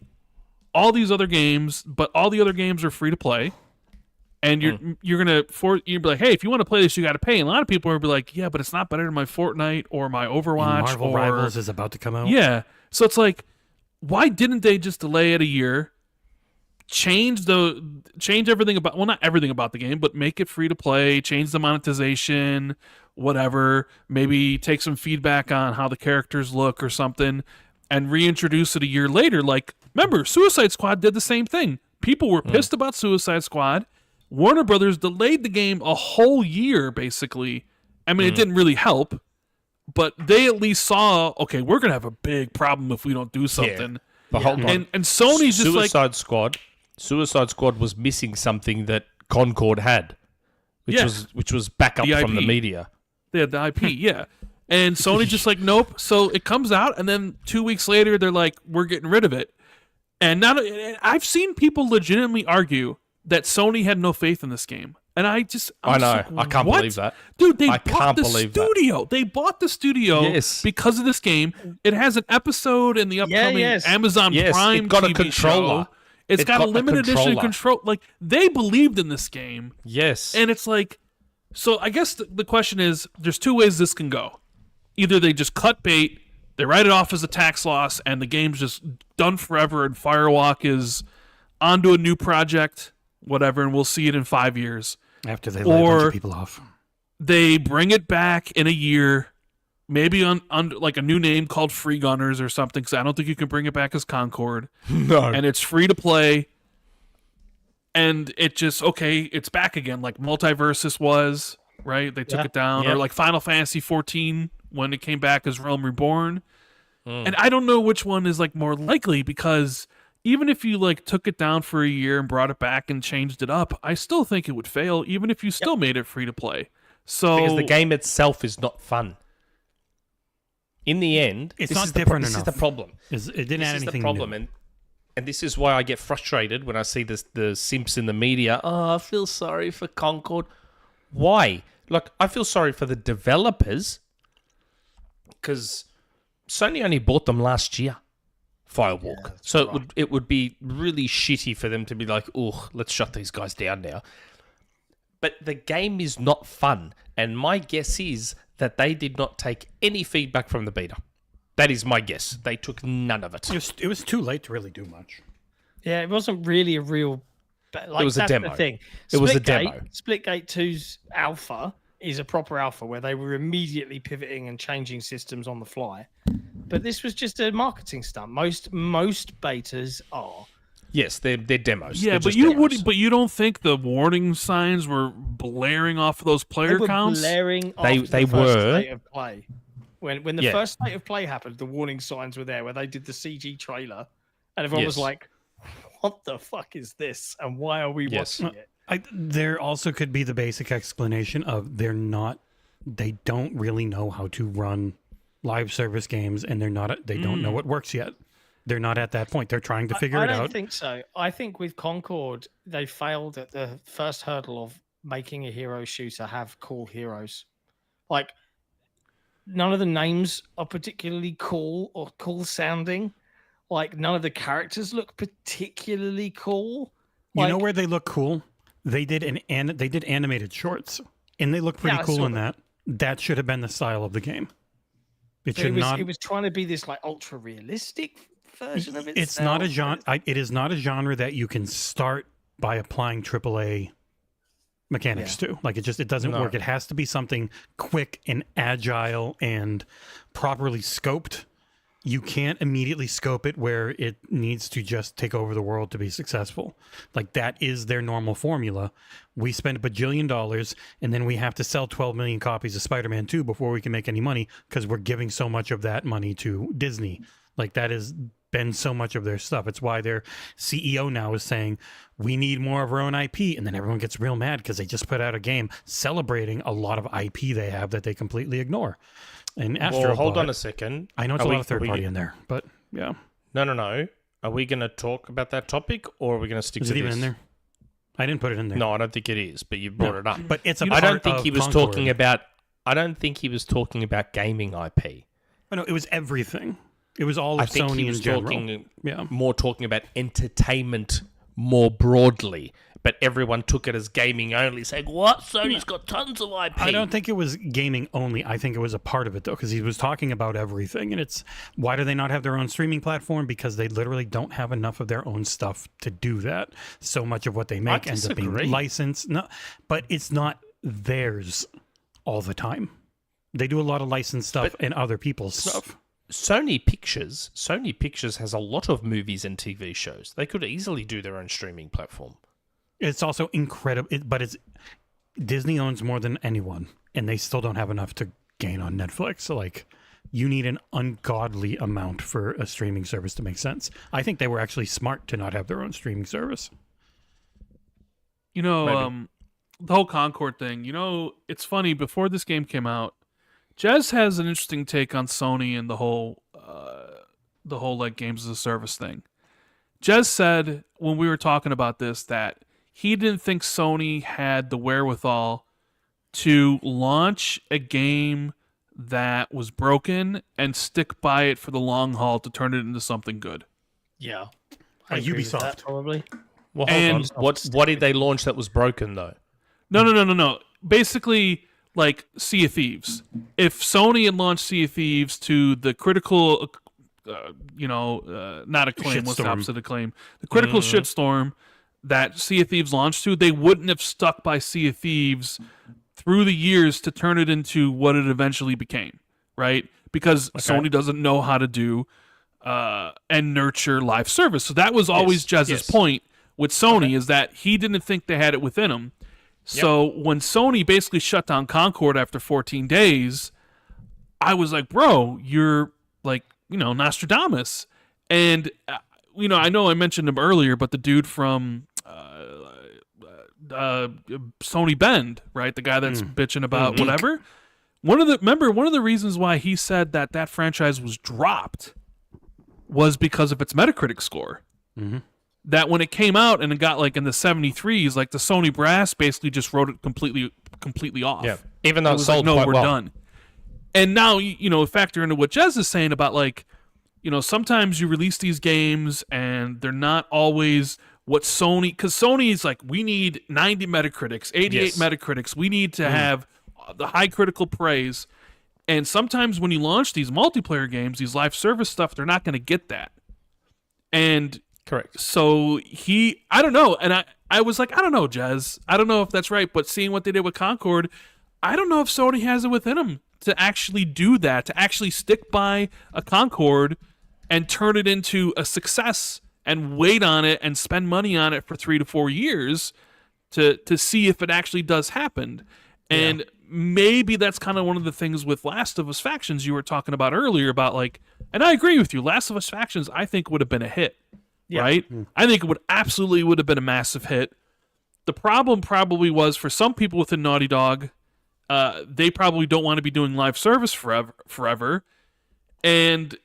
all these other games, but all the other games are free to play. And you're gonna be like, hey, if you want to play this, you got to pay. And a lot of people will be like, yeah, but it's not better than my Fortnite or my Overwatch. And Marvel or Rivals is about to come out. Yeah. So it's like, why didn't they just delay it a year? Change everything about, well, not everything about the game, but make it free to play, change the monetization, whatever, maybe take some feedback on how the characters look or something, and reintroduce it a year later. Like, remember, Suicide Squad did the same thing. People were pissed about Suicide Squad. Warner Brothers delayed the game a whole year, basically. I mean, it didn't really help, but they at least saw, okay, we're going to have a big problem if we don't do something. But hold on. And Sony's just like, Suicide Squad was missing something that Concord had, which was backup The from the IP. media. they had the IP, yeah. And Sony just like, nope. So it comes out, and then 2 weeks later, they're like, we're getting rid of it. And I've seen people legitimately argue that Sony had no faith in this game. And I I know. like, I can't what? believe that. Dude, they I bought can't the believe that. studio. They bought the studio Yes. because of this game. It has an episode in the upcoming Amazon Prime it got TV a controller. show. It's got a got a limited edition controller. control. Like, they believed in this game. Yes. And it's like, so I guess the question is, there's two ways this can go. Either they just cut bait, they write it off as a tax loss, and the game's just done forever, and Firewalk is onto a new project, whatever, and we'll see it in 5 years. After they lay a bunch of people off. They bring it back in a year, maybe on like a new name called Free Gunners or something, because I don't think you can bring it back as Concord. No. And it's free to play. And it just, okay, it's back again, like Multiversus was, right? They took it down. Or like Final Fantasy 14 when it came back as Realm Reborn. And I don't know which one is like more likely, because even if you like took it down for a year and brought it back and changed it up, I still think it would fail, even if you still made it free to play. So because the game itself is not fun. In the end, It's this not is different This is enough. the problem. It didn't This add is anything the problem, new. and this is why I get frustrated when I see the simps in the media. Oh, I feel sorry for Concord. Why? Look, I feel sorry for the developers because Sony only bought them last year. Firewalk. So it would be really shitty for them to be like, oh, let's shut these guys down now. But the game is not fun. And my guess is that they did not take any feedback from the beta. That is my guess. They took none of it. It was too late to really do much. Yeah, it wasn't really a real. Like, It was a that's demo. The thing. It was a Splitgate- demo. Splitgate 2's alpha is a proper alpha where they were immediately pivoting and changing systems on the fly. But this was just a marketing stunt. Most betas are. Yes, they're demos. yeah, They're but just you demos. would, but you don't think the warning signs were blaring off those They player were counts? blaring They after the first were. state of play. When the Yeah. first state of play happened, the warning signs were there where they did the CG trailer, and everyone was Yes. like, "What the fuck is this? And why are we Yes. watching it?" There also could be the basic explanation of they don't really know how to run live service games, and they don't know what works yet. They're not at that point. They're trying to figure I it don't out. think so. I think with Concord, they failed at the first hurdle of making a hero shooter have cool heroes. Like, none of the names are particularly cool or cool sounding. Like, none of the characters look particularly cool. You know Like- where they look cool? They did they did animated shorts, and they look pretty Yeah, I cool saw in that. That should have been the style of the game. It should not. It was trying to be this like ultra realistic version of it. It's not a genre. It is not a genre that you can start by applying AAA mechanics to. Like it doesn't work. It has to be something quick and agile and properly scoped. You can't immediately scope it where it needs to just take over the world to be successful. Like that is their normal formula. We spend $1 bajillion and then we have to sell 12 million copies of Spider-Man 2 before we can make any money because we're giving so much of that money to Disney. Like that has been so much of their stuff. It's why their CEO now is saying we need more of our own IP, and then everyone gets real mad because they just put out a game celebrating a lot of IP they have that they completely ignore. And Astro Well, hold Bot, on a second. I know it's Are a we- lot of third are we- party in there, but yeah. No. Are we going to talk about that topic, or are we going to stick Is to it even this? in there? I didn't put it in there. No, I don't think it is. But you brought it up. But it's a I don't part think of he was Concord. talking about. I don't think he was talking about gaming IP. Oh, no, it was everything. It was all I of think Sony he was in general. talking Yeah. more talking about entertainment more broadly. But everyone took it as gaming only, saying, "What? Sony's got tons of IP." I don't think it was gaming only. I think it was a part of it, though, because he was talking about everything. And it's, why do they not have their own streaming platform? Because they literally don't have enough of their own stuff to do that. So much of what they make ends up disagree. being licensed. No, but it's not theirs all the time. They do a lot of licensed stuff and other people's stuff. Sony Pictures has a lot of movies and TV shows. They could easily do their own streaming platform. It's also incredible, but it's Disney owns more than anyone, and they still don't have enough to gain on Netflix. So, like, you need an ungodly amount for a streaming service to make sense. I think they were actually smart to not have their own streaming service. You know, Maybe. the whole Concord thing, you know, it's funny, before this game came out, Jez has an interesting take on Sony and the whole like games as a service thing. Jez said when we were talking about this that he didn't think Sony had the wherewithal to launch a game that was broken and stick by it for the long haul to turn it into something good. Yeah. Like agree with Ubisoft. that, probably. Well, And- hold on. What did they launch that was broken though? No. Basically, like Sea of Thieves. If Sony had launched Sea of Thieves to the critical, not acclaim, what's the Shitstorm. opposite of acclaim? The critical shitstorm that Sea of Thieves launched to, they wouldn't have stuck by Sea of Thieves through the years to turn it into what it eventually became, right? Because Sony doesn't know how to do and nurture live service. So that was always Jez's point with Sony, is that he didn't think they had it within him. So when Sony basically shut down Concord after 14 days, I was like, bro, you're like, Nostradamus. And, I know I mentioned him earlier, but the dude from Sony Bend, right? The guy that's bitching about whatever. One of the reasons why he said that franchise was dropped was because of its Metacritic score. That when it came out and it got like in the 73s, like the Sony brass basically just wrote it completely off. Yeah, even though it it was sold like, no, quite we're well. done. And now, factor into what Jez is saying about like, sometimes you release these games and they're not always what Sony, because Sony is like, we need 90 Metacritics, 88 Metacritics. We need to have the high critical praise. And sometimes when you launch these multiplayer games, these live service stuff, they're not going to get that. And Correct. so I don't know. And I was like, I don't know, Jez. I don't know if that's right. But seeing what they did with Concord, I don't know if Sony has it within them to actually do that, to actually stick by a Concord and turn it into a success and wait on it and spend money on it for 3 to 4 years to see if it actually does happen. And maybe that's kind of one of the things with Last of Us Factions you were talking about earlier about like, and I agree with you, Last of Us Factions I think would have been a hit, right? I think it would have been a massive hit. The problem probably was for some people within Naughty Dog, they probably don't want to be doing live service forever. And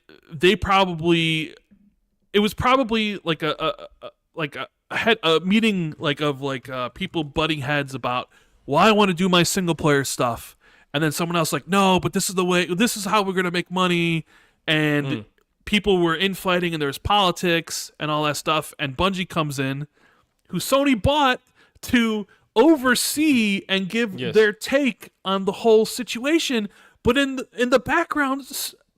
it was probably like a meeting like of people butting heads about, well, I want to do my single player stuff, and then someone else like, no, but this is how we're gonna make money, and people were infighting and there was politics and all that stuff, and Bungie comes in, who Sony bought to oversee and give their take on the whole situation, but in the background,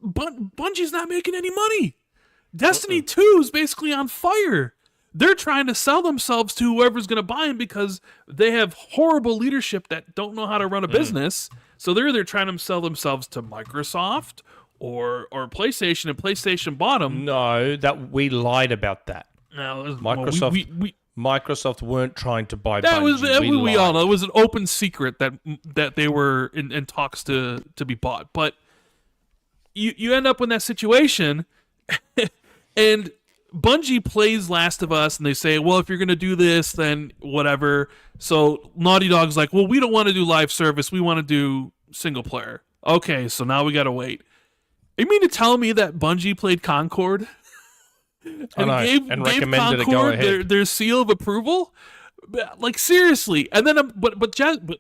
Bungie's not making any money. Destiny 2 is basically on fire. They're trying to sell themselves to whoever's going to buy them because they have horrible leadership that don't know how to run a business. So they're either trying to sell themselves to Microsoft or PlayStation, and PlayStation bought them. No, that we lied about that. No, Microsoft Microsoft weren't trying to buy that Bungie. we all know. It was an open secret that they were in talks to be bought. But you end up in that situation, and Bungie plays Last of Us, and they say, well, if you're going to do this, then whatever. So Naughty Dog's like, well, we don't want to do live service. We want to do single player. Okay, so now we got to wait. You mean to tell me that Bungie played Concord? and recommended a Concord go-ahead. their seal of approval? Like, seriously. And then, but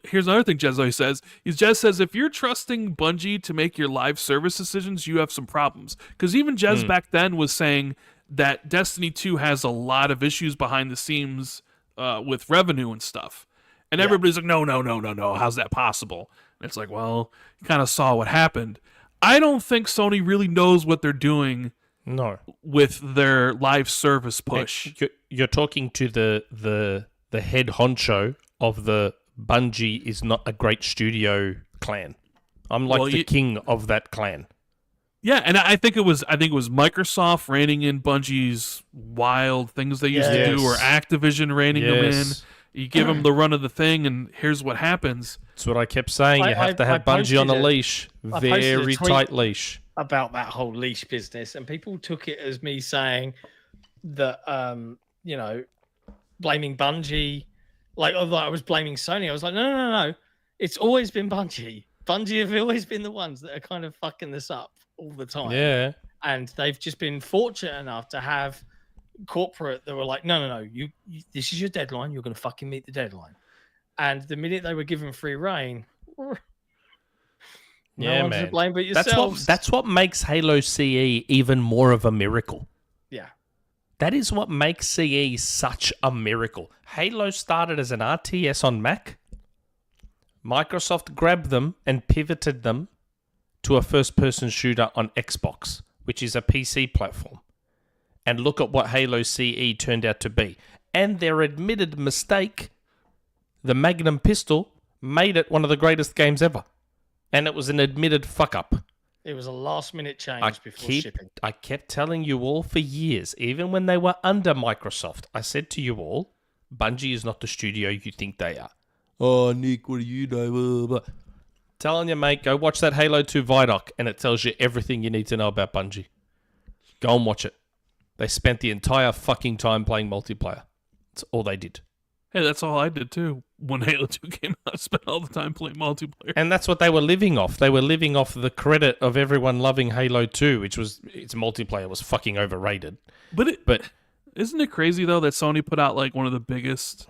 here's another thing Jez always says. Jez says, if you're trusting Bungie to make your live service decisions, you have some problems. Because even Jez back then was saying that Destiny 2 has a lot of issues behind the scenes with revenue and stuff. And everybody's like, no, how's that possible? And it's like, well, you kind of saw what happened. I don't think Sony really knows what they're doing with their live service push. You're talking to the head honcho of the Bungie is not a great studio clan. I'm like the king of that clan. Yeah, and I think it was Microsoft reining in Bungie's wild things they used to do, or Activision reining them in. You give them the run of the thing, and here's what happens. That's what I kept saying. You have to have Bungie on a leash, very tight leash. About that whole leash business, and people took it as me saying that, blaming Bungie, like I was blaming Sony. I was like, no. It's always been Bungie. Bungie have always been the ones that are kind of fucking this up all the time. Yeah. And they've just been fortunate enough to have corporate that were like, no, you this is your deadline. You're going to fucking meet the deadline. And the minute they were given free reign, no one's to blame but yourselves. That's what makes Halo CE even more of a miracle. Yeah. That is what makes CE such a miracle. Halo started as an RTS on Mac. Microsoft grabbed them and pivoted them to a first-person shooter on Xbox, which is a PC platform. And look at what Halo CE turned out to be. And their admitted mistake, the Magnum pistol, made it one of the greatest games ever. And it was an admitted fuck-up. It was a last-minute change before shipping. I kept telling you all for years, even when they were under Microsoft, I said to you all, Bungie is not the studio you think they are. Oh, Nick, what do you know? Blah, blah. Telling you, mate, go watch that Halo 2 Vidoc, and it tells you everything you need to know about Bungie. Go and watch it. They spent the entire fucking time playing multiplayer. That's all they did. Hey, that's all I did too. When Halo 2 came out, I spent all the time playing multiplayer. And that's what they were living off. They were living off the credit of everyone loving Halo 2, which was its multiplayer was fucking overrated. But isn't it crazy though that Sony put out like one of the biggest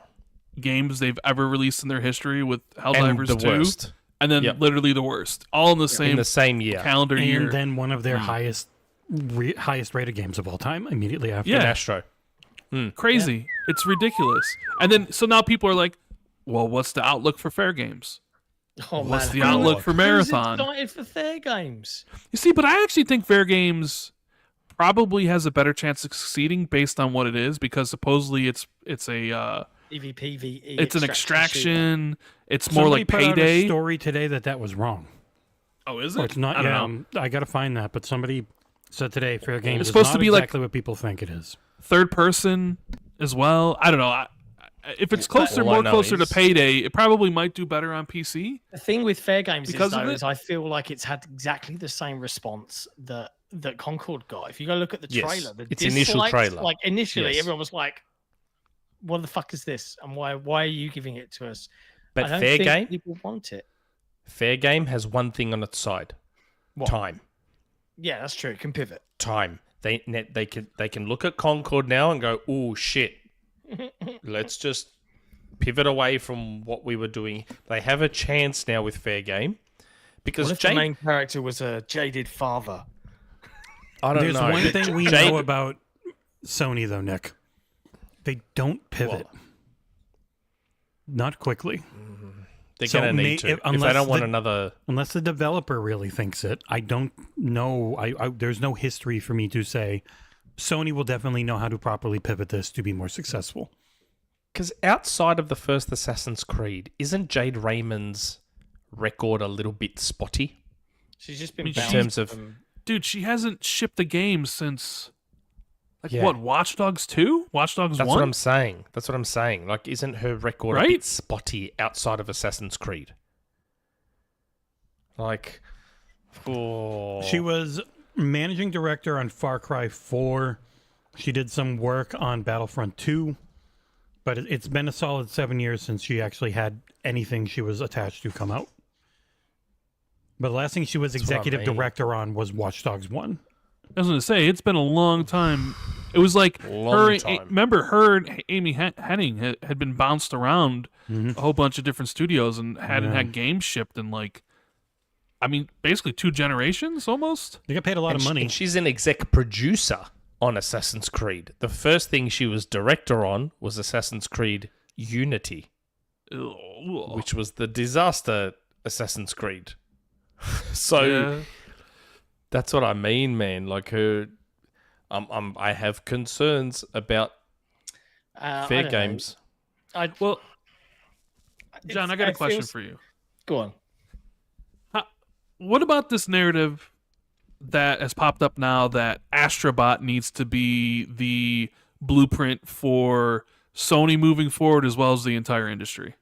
games they've ever released in their history with Helldivers 2, worst. And then literally the worst, all in the same year, calendar year, and then one of their highest rated games of all time immediately after. Yeah, Astro. Crazy. Yeah. It's ridiculous. And then so now people are like, well, what's the outlook for Fair Games? What's the outlook for Marathon? Who's excited for Fair Games? You see, but I actually think Fair Games probably has a better chance of succeeding based on what it is, because supposedly it's a PvPvE. It's an extraction. It's Somebody more like put out Payday. a story today that was wrong. Oh, is it? Or it's not. I don't know. I got to find that. But somebody said today, Fair Games It's is supposed not to be exactly like what people think it is. Third person as well. I don't know. If it's more closer to Payday, it probably might do better on PC. The thing with Fair Games is I feel like it's had exactly the same response that Concord got. If you go look at the trailer, its initial trailer, like initially everyone was like, "What the fuck is this? And why are you giving it to us?" But I don't Fair think Game, people want it. Fair Game has one thing on its side: time. Yeah, that's true. It can pivot. Time. They can look at Concord now and go, "Oh shit, let's just pivot away from what we were doing." They have a chance now with Fair Game because what if the main character was a jaded father? I don't know. There's one thing we know about Sony, though, Nick. They don't pivot. What? Not quickly. They're going to need to. If they don't want another... Unless the developer really thinks it. I don't know. There's no history for me to say Sony will definitely know how to properly pivot this to be more successful. Because outside of the first Assassin's Creed, isn't Jade Raymond's record a little bit spotty? She's just been in terms of... Dude, she hasn't shipped the game since... what, Watch Dogs 2? Watch Dogs 1? That's what I'm saying. Like, isn't her record a bit spotty outside of Assassin's Creed? Like, She was managing director on Far Cry 4. She did some work on Battlefront 2. But it's been a solid 7 years since she actually had anything she was attached to come out. But the last thing she was executive director on was Watch Dogs 1. I was going to say, it's been a long time. It was like remember her and Amy Henning had been bounced around a whole bunch of different studios and hadn't had games shipped in basically 2 generations almost. They got paid a lot of money. And she's an exec producer on Assassin's Creed. The first thing she was director on was Assassin's Creed Unity, which was the disaster Assassin's Creed. That's what I mean, man. Like her, I have concerns about Fair Games. John, I got a question for you. Go on. What about this narrative that has popped up now that Astro Bot needs to be the blueprint for Sony moving forward as well as the entire industry?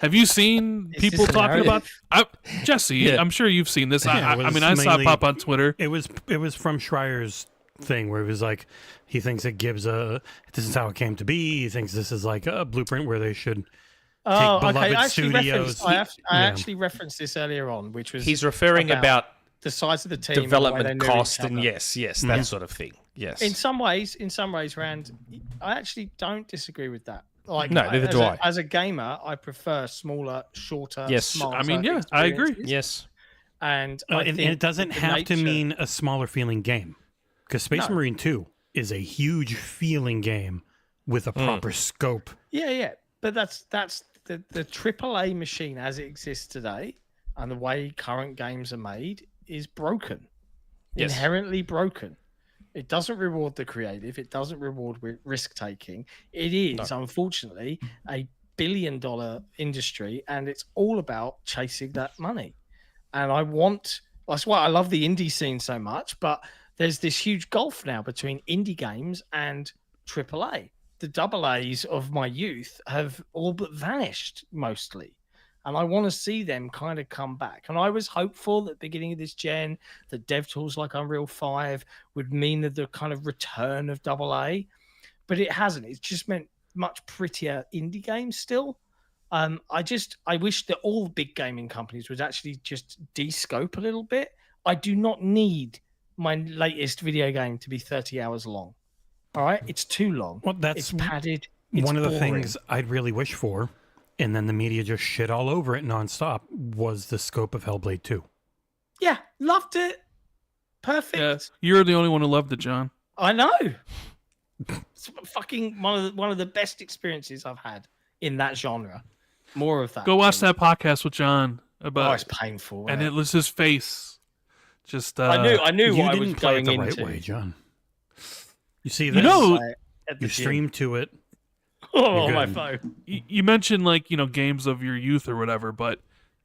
Have you seen people talking about Jesse? I'm sure you've seen this. I saw it pop on Twitter. It was from Schreier's thing where it was like he thinks it gives this is how it came to be. He thinks this is like a blueprint where they should take beloved studios. I actually referenced this earlier on, which was he's referring about the size of the team, development cost, and yes, that sort of thing. Yes. In some ways, Rand, I actually don't disagree with that. Like, No, neither do I. As a gamer, I prefer smaller, shorter, Yes. smaller. I mean, yeah, I agree. Yes. And And it doesn't have to mean a smaller feeling game, because Space Marine 2 is a huge feeling game with a proper scope. Yeah. But that's the AAA machine as it exists today, and the way current games are made is broken. Yes. Inherently broken. It doesn't reward the creative. It doesn't reward risk taking. It is, unfortunately, a billion-dollar industry, and it's all about chasing that money. And that's why I love the indie scene so much. But there's this huge gulf now between indie games and AAA. The double A's of my youth have all but vanished mostly. And I want to see them kind of come back. And I was hopeful at the beginning of this gen that dev tools like Unreal 5 would mean that the kind of return of AA, but it hasn't. It's just meant much prettier indie games still. I wish that all big gaming companies would actually just de-scope a little bit. I do not need my latest video game to be 30 hours long. All right? It's too long. Well, that's it's padded. It's one of the boring. things I'd really wish for, and then the media just shit all over it nonstop, was the scope of Hellblade 2. Yeah, loved it. Perfect. Yeah, you're the only one who loved it, John. I know. It's fucking one of the best experiences I've had in that genre. More of that. Go watch that podcast with John about. Oh, it's painful. And isn't it was his face. Just I knew You what I was didn't play it going the into. right way, John. You see, You this, know- At the you gym. stream to it. Oh, You're my good. phone. You mentioned games of your youth or whatever, but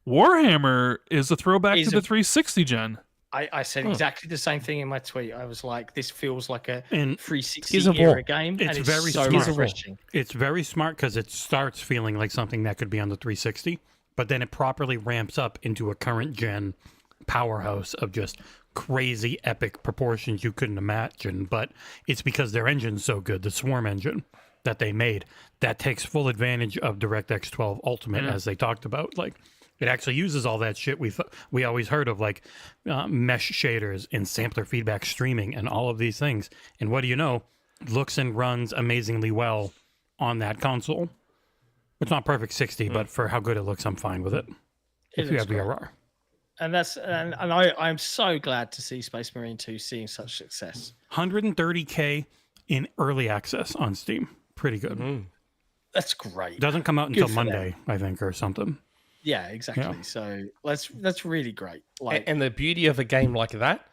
Warhammer is a throwback to the 360 gen. I said exactly the same thing in my tweet. I was like, this feels like a And 360 Gears of era War. game. It's and very so smart. refreshing. It's very smart because it starts feeling like something that could be on the 360, but then it properly ramps up into a current gen powerhouse of just crazy epic proportions you couldn't imagine. But it's because their engine's so good, the Swarm engine that they made, that takes full advantage of DirectX 12 Ultimate, as they talked about. Like, it actually uses all that shit we always heard of, like mesh shaders and sampler feedback streaming and all of these things. And what do you know? Looks and runs amazingly well on that console. It's not perfect 60, but for how good it looks, I'm fine with it. If you have VRR. And I'm so glad to see Space Marine 2 seeing such success. 130K in early access on Steam. Pretty good. That's great. Doesn't come out Good until for Monday, I think, or something. Yeah, exactly. Yeah. So that's really great. Like, And the beauty of a game like that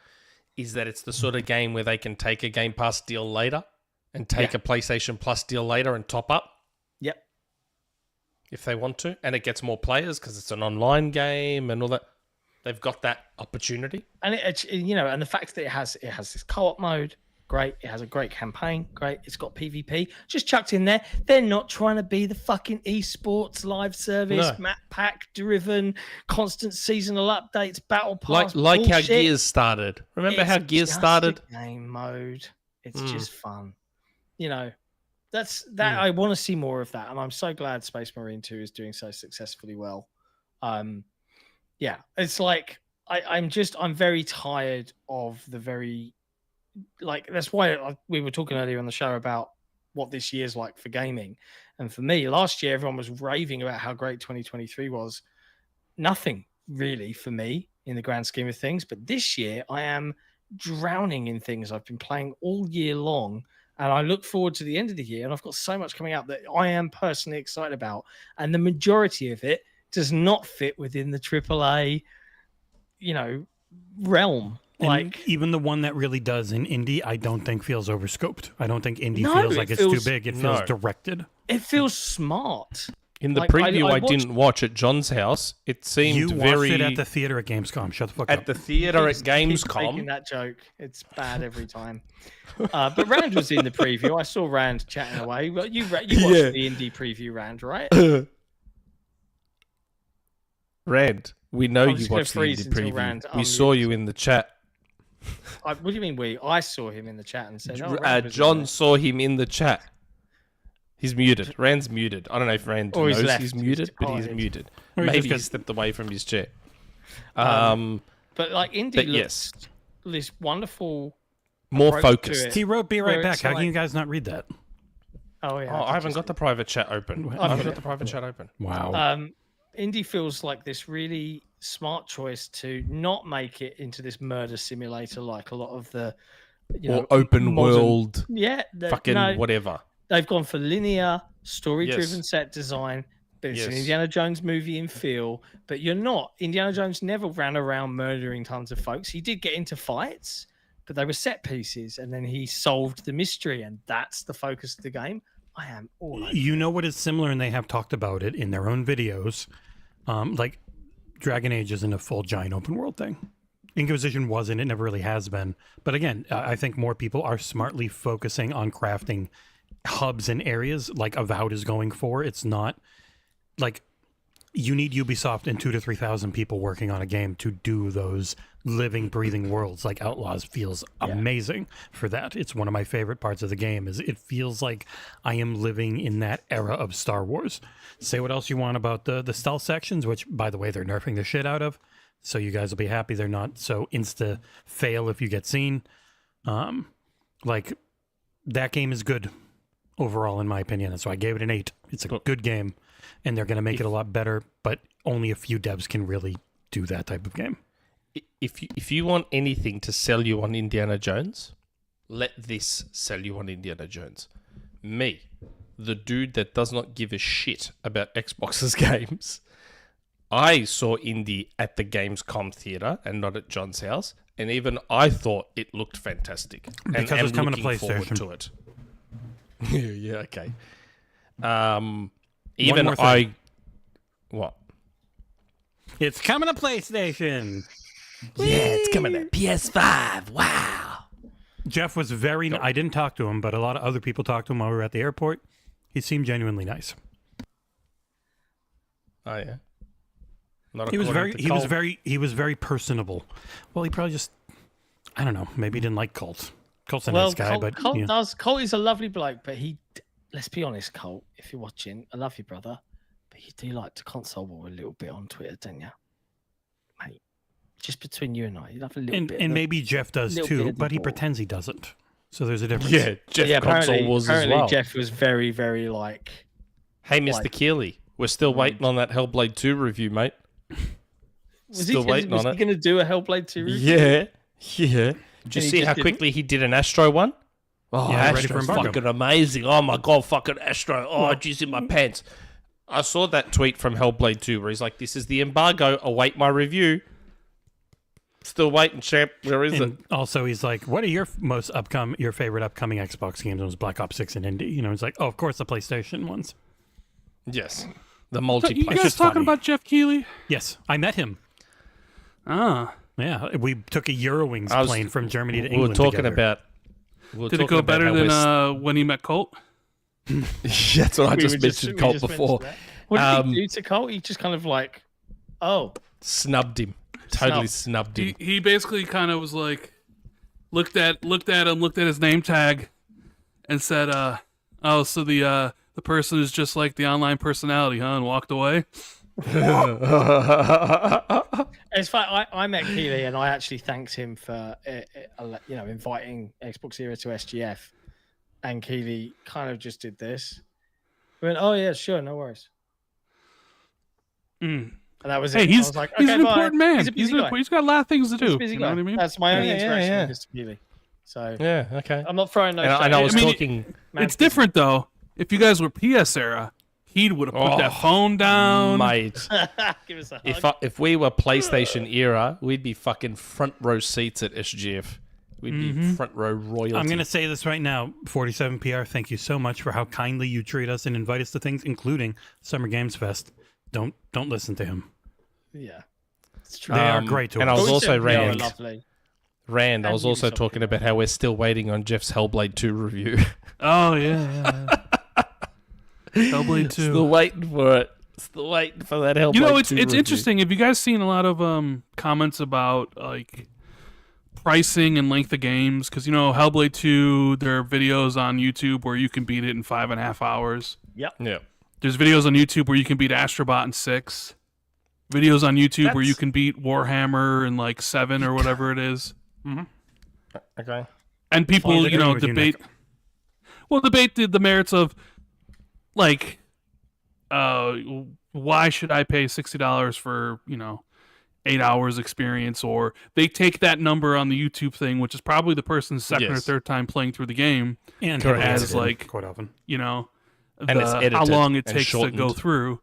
is that it's the sort of game where they can take a Game Pass deal later and take a PlayStation Plus deal later and top up yep. if they want to. And it gets more players because it's an online game and all that. They've got that opportunity. And and the fact that it has this co-op mode, great. It has a great campaign, great. It's got PvP, just chucked in there. They're not trying to be the fucking esports live service, map pack driven, constant seasonal updates, battle pass. Like how bullshit. Gears started. Remember how Gears just started? a game mode. It's just fun. That's that. I want to see more of that, and I'm so glad Space Marine 2 is doing so successfully well. Yeah, it's like I'm very tired of the very, like, that's why we were talking earlier on the show about what this year's like for gaming. And for me, last year, everyone was raving about how great 2023 was. Nothing really for me in the grand scheme of things. But this year, I am drowning in things I've been playing all year long. And I look forward to the end of the year. And I've got so much coming out that I am personally excited about. And the majority of it does not fit within the AAA, realm. And Like, even the one that really does in indie, I don't think feels overscoped. I don't think indie No, feels it like it's feels- too big. It feels No. directed. it feels smart. In the Like, preview I I watched- didn't watch at John's house, it seemed You watched very... it at the theater at Gamescom. Shut the fuck at up. the theater at Keeps making Gamescom. that joke. It's bad every time. But Rand was in the preview. I saw Rand chatting away. Well, you watched the indie preview, Rand, right? Rand, we know I'm you just gonna watched the freeze indie until preview. Rand We saw you in the chat. What do you mean we? I saw him in the chat and said, "Oh, Rand was in John there." saw him in the chat. He's muted. Rand's muted. I don't know if Rand Or he's knows left. he's He's muted, but he's departed. muted. Or he Maybe just he got- stepped away from his chair. But like indie But looks yes. this wonderful More approach to focused. it. He wrote "Be Right Where Back." it's How can like- you guys not read that? Oh yeah. Oh, I haven't got the private chat open. I haven't got the private chat open. Wow. Indie feels like this really smart choice to not make it into this murder simulator like a lot of the Or open modern- world, Yeah, fucking whatever. They've gone for linear, story-driven Yes. set design. But it's an Yes. Indiana Jones movie in feel. But you're not. Indiana Jones never ran around murdering tons of folks. He did get into fights, but they were set pieces, and then he solved the mystery, and that's the focus of the game. I am all over. You know what is similar, and they have talked about it in their own videos. Like Dragon Age isn't a full giant open world thing. Inquisition wasn't. It never really has been. But again, I think more people are smartly focusing on crafting hubs and areas like Avowed is going for. It's not like you need Ubisoft and 2,000 to 3,000 people working on a game to do those living, breathing worlds. Like Outlaws feels amazing for that. It's one of my favorite parts of the game. Is it feels like I am living in that era of Star Wars. Say what else you want about the stealth sections, which by the way they're nerfing the shit out of. So you guys will be happy they're not so insta fail if you get seen. Like that game is good overall in my opinion. So I gave it an 8. It's a good game. And they're going to make it a lot better, but only a few devs can really do that type of game. If you want anything to sell you on Indiana Jones, let this sell you on Indiana Jones. Me, the dude that does not give a shit about Xbox's games, I saw Indy at the Gamescom theater and not at John's house, and even I thought it looked fantastic. Because and it's coming to looking forward PlayStation. to it. Yeah, okay. Even more thing. What? It's coming to PlayStation. Yeah, it's coming to PS5. Wow. Geoff was very. I didn't talk to him, but a lot of other people talked to him while we were at the airport. He seemed genuinely nice. Oh yeah. Not He was according very. to He was Cole. very. He was very personable. Well, he probably just. I don't know. Maybe he didn't like Colt. Colt's a nice guy, but Colt you know. does. Colt is a lovely bloke, but let's be honest, Colt, if you're watching, I love you, brother, but you do like to console war a little bit on Twitter, don't you? Mate, just between you and I, you love a little bit. And maybe Geoff does little bit too, of the but he ball. pretends he doesn't. So there's a difference. Yeah, Jeff Console was as apparently well. Jeff was very, very like. Hey, Mr. like- Keighley, we're still waiting on that Hellblade 2 review, mate. Still waiting was on he it. going to do a Hellblade 2 review? Yeah. Did you he see just how didn't? quickly he did an Astro one? Oh, Yeah, ready for Astro's embargo. fucking amazing. Oh my god, fucking Astro. Oh, juice in my pants. I saw that tweet from Hellblade 2 where he's like, this is the embargo. Await my review. Still waiting, champ. Where is it? And also, he's like, "What are your your favorite upcoming Xbox games?" And it was Black Ops 6 and Indy. You know, he's like, "Oh, of course, the PlayStation ones." Yes. The You multiplayer. guys just talking funny. about Geoff Keighley? Yes, I met him. Ah. Yeah, we took a Eurowings I was- plane from Germany to We England. were talking together. about... Did it go better than when he met Colt? That's what I We just were mentioned we Colt just before. mentioned that. What did he do to Colt? He just kind of like, oh, Snubbed him. Totally snubbed him. He basically kind of was like, looked at him, looked at his name tag, and said, "Oh, so the person is just like the online personality, huh?" And walked away. it's fine. I met Keighley and I actually thanked him for inviting XboxEra to SGF, and Keighley kind of just did this. He went, "Oh yeah, sure, no worries." Mm. And that was Hey, it. I he's was like, he's okay, an bye. important man. He's a busy guy. He's got a lot of things to He's do. a busy You guy. know what I mean? That's my only Yeah, interaction yeah. with Mr. Keighley. So Yeah, okay. I'm not throwing no And shade. I was I mean, talking... It's different though. If you guys were PS era, he would have put that phone down. Mate, Give us a hug. if we were PlayStation era, we'd be fucking front row seats at SGF. We'd be front row royalty. I'm going to say this right now, 47PR. Thank you so much for how kindly you treat us and invite us to things, including Summer Games Fest. Don't listen to him. Yeah, it's true. They are great to and us. I was also They are Rand. lovely. Rand, I And was also Ubisoft talking people. about how we're still waiting on Jeff's Hellblade 2 review. Oh yeah. Hellblade 2. Still waiting for it. Still waiting for that Hellblade 2 You know, it's review. interesting. Have you guys seen a lot of comments about like pricing and length of games? Because you know, Hellblade 2, there are videos on YouTube where you can beat it in 5.5 hours. Yeah. There's videos on YouTube where you can beat Astro Bot in 6. Videos on YouTube where you can beat Warhammer in like 7 or whatever it is. Okay. And people, Fine, with you, debate. Nick. Well, debate the merits of, like, why should I pay $60 for 8 hours experience? Or they take that number on the YouTube thing, which is probably the person's second or third time playing through the game, And as edited like quite often. it's edited how long it and takes shortened. to go through,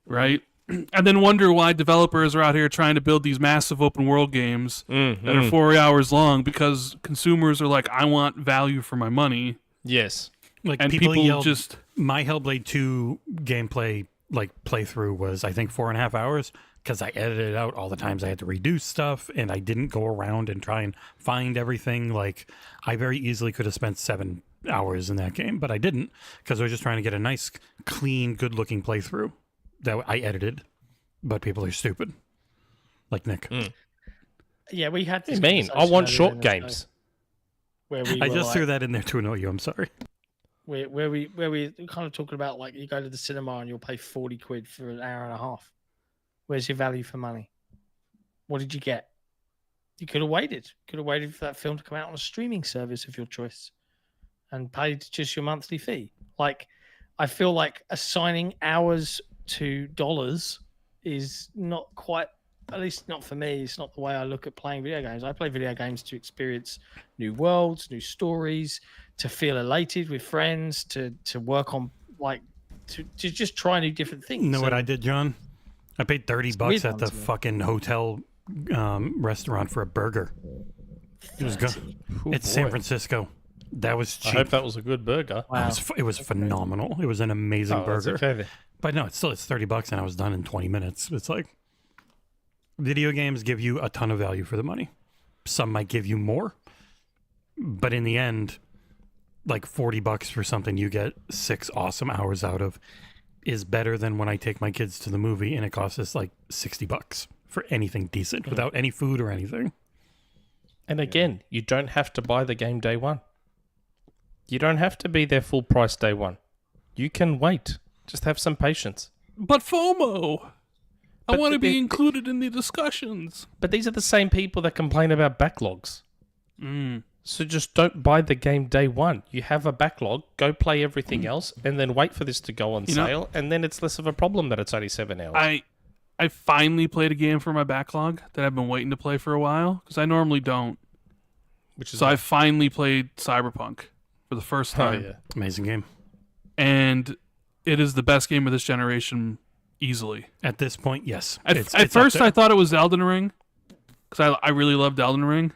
right? And then wonder why developers are out here trying to build these massive open world games that are 4 hours long, because consumers are like, I want value for my money. Yes. Like And people people yelled, just- my Hellblade 2 gameplay playthrough was I think 4.5 hours because I edited out all the times I had to redo stuff and I didn't go around and try and find everything. Like I very easily could have spent 7 hours in that game, but I didn't because I was just trying to get a nice, clean, good-looking playthrough that I edited. But people are stupid, like Nick. Yeah, we had this. What do you mean? I conversation want earlier short in the show games. Where we I were just like, threw that in there to annoy you. I'm sorry. where we kind of talking about, like, you go to the cinema and you'll pay 40 quid for an hour and a half. Where's your value for money? What did you get? You could have waited. Could have waited for that film to come out on a streaming service of your choice and paid just your monthly fee. Like, I feel like assigning hours to dollars is not quite, at least not for me. It's not the way I look at playing video games. I play video games to experience new worlds, new stories, to feel elated with friends, to work on, like, to just try new different things. You know what And I did, John? I paid $30 weird at the ones, man. fucking hotel restaurant for a burger. It was good. Oh, It's San boy. Francisco. That was I cheap. hope that was a good burger. Wow. It was phenomenal. It was an amazing Oh, that's burger. okay then. But no, it's $30 and I was done in 20 minutes. It's like video games give you a ton of value for the money. Some might give you more, but in the end, like $40 for something you get 6 awesome hours out of is better than when I take my kids to the movie and it costs us like $60 for anything decent without any food or anything. And again, you don't have to buy the game day one. You don't have to be there full price day one. You can wait. Just have some patience. But FOMO. I But want to be the- included in the discussions. But these are the same people that complain about backlogs. Mm. So just don't buy the game day one. You have a backlog, go play everything else, and then wait for this to go on You know- sale, and then it's less of a problem that it's only 7 hours. I finally played a game for my backlog that I've been waiting to play for a while, because I normally don't. Which is So I finally played Cyberpunk for the first time. yeah. Amazing game. And it is the best game of this generation, easily. At this point, yes. At It's first, up there. I thought it was Elden Ring, because I really loved Elden Ring.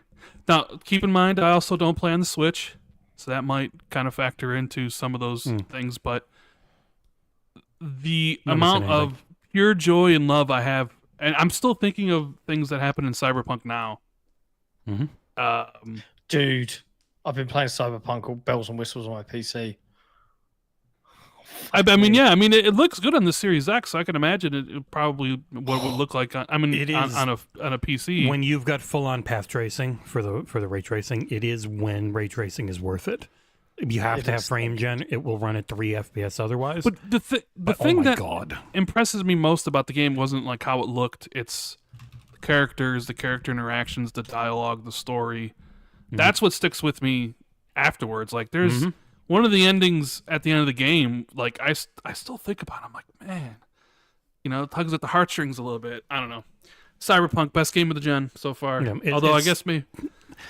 Now, keep in mind, I also don't play on the Switch, so that might kind of factor into some of those things. But the Not amount missing anything. of pure joy and love I have, and I'm still thinking of things that happen in Cyberpunk now. Mhm. Dude, I've been playing Cyberpunk all bells and whistles on my PC. I mean, yeah, I mean, it looks good on the Series X. So I can imagine it probably what it would look like. On a PC. When you've got full-on path tracing for the ray tracing, it is when ray tracing is worth it. You have to have frame gen. It will run at 3 FPS otherwise. But the But, thing oh my that God. impresses me most about the game wasn't like how it looked. It's the characters, the character interactions, the dialogue, the story. That's what sticks with me afterwards. Like there's one of the endings at the end of the game. Like I still think about it. I'm like, man, it tugs at the heartstrings a little bit. I don't know. Cyberpunk, best game of the gen so far. Yeah, Although I it's- guess me,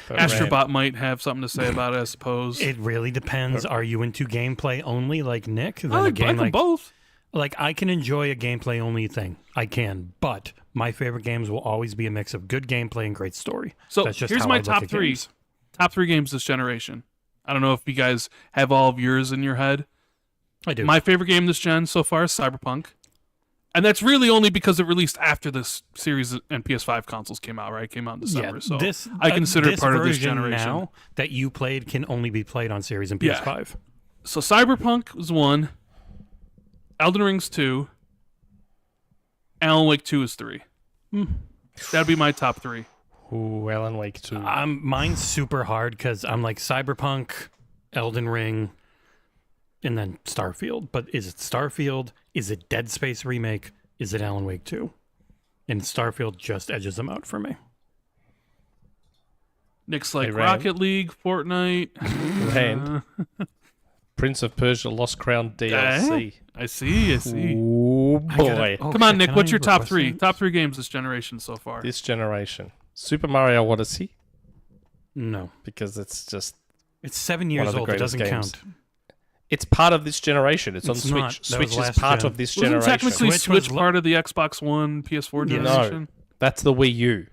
Astro Bot might have something to say about it, I suppose. It really depends. Are you into gameplay only like Nick? Then I like them both. Like I can enjoy a gameplay only thing. I can, but my favorite games will always be a mix of good gameplay and great story. So That's just here's how my I look top at three. games. Top 3 games this generation. I don't know if you guys have all of yours in your head. I do. My favorite game this gen so far is Cyberpunk. And that's really only because it released after this series and PS5 consoles came out, right? It came out in December. So I consider it part of this version generation. now that you played can only be played on Series and PS5. So Cyberpunk was 1. Elden Ring's 2. Alan Wake 2 is 3. That'd be my top 3. Ooh, Alan Wake 2. Mine's super hard because I'm like Cyberpunk, Elden Ring, and then Starfield. But is it Starfield? Is it Dead Space Remake? Is it Alan Wake 2? And Starfield just edges them out for me. Nick's like Hey, Ram. Rocket League, Fortnite. Hand. Prince of Persia Lost Crown DLC. I see. Oh boy. Come on, Nick. Can What's I your top request three? that? Top three games this generation so far. This generation. Super Mario Odyssey, No. because it's just It's 7 One years of the old. It greatest doesn't games. count. it's part of this generation. It's on It's Switch. not. That Switch was is last part gen. of this Wasn't generation. technically Switch Switch was part of the Xbox One, PS4 Yeah. generation? That's the Wii U. No,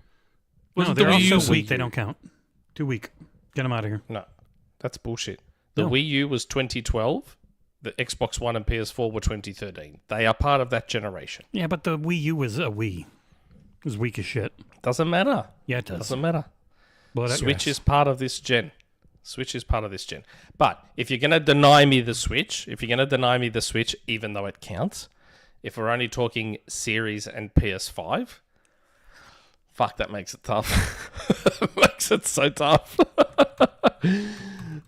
Wasn't the they're Wii U also Wii weak. They don't count. Too weak. Get them out of here. No, that's bullshit. The No. Wii U was 2012. The Xbox One and PS4 were 2013. They are part of that generation. Yeah, but the Wii U was a Wii. It was weak as shit. Doesn't matter. Yeah, it does. Doesn't matter. Blow that Switch grass. is part of this gen. Switch is part of this gen. But if you're going to deny me the Switch, even though it counts, if we're only talking Series and PS5, fuck, that makes it tough. Makes it so tough.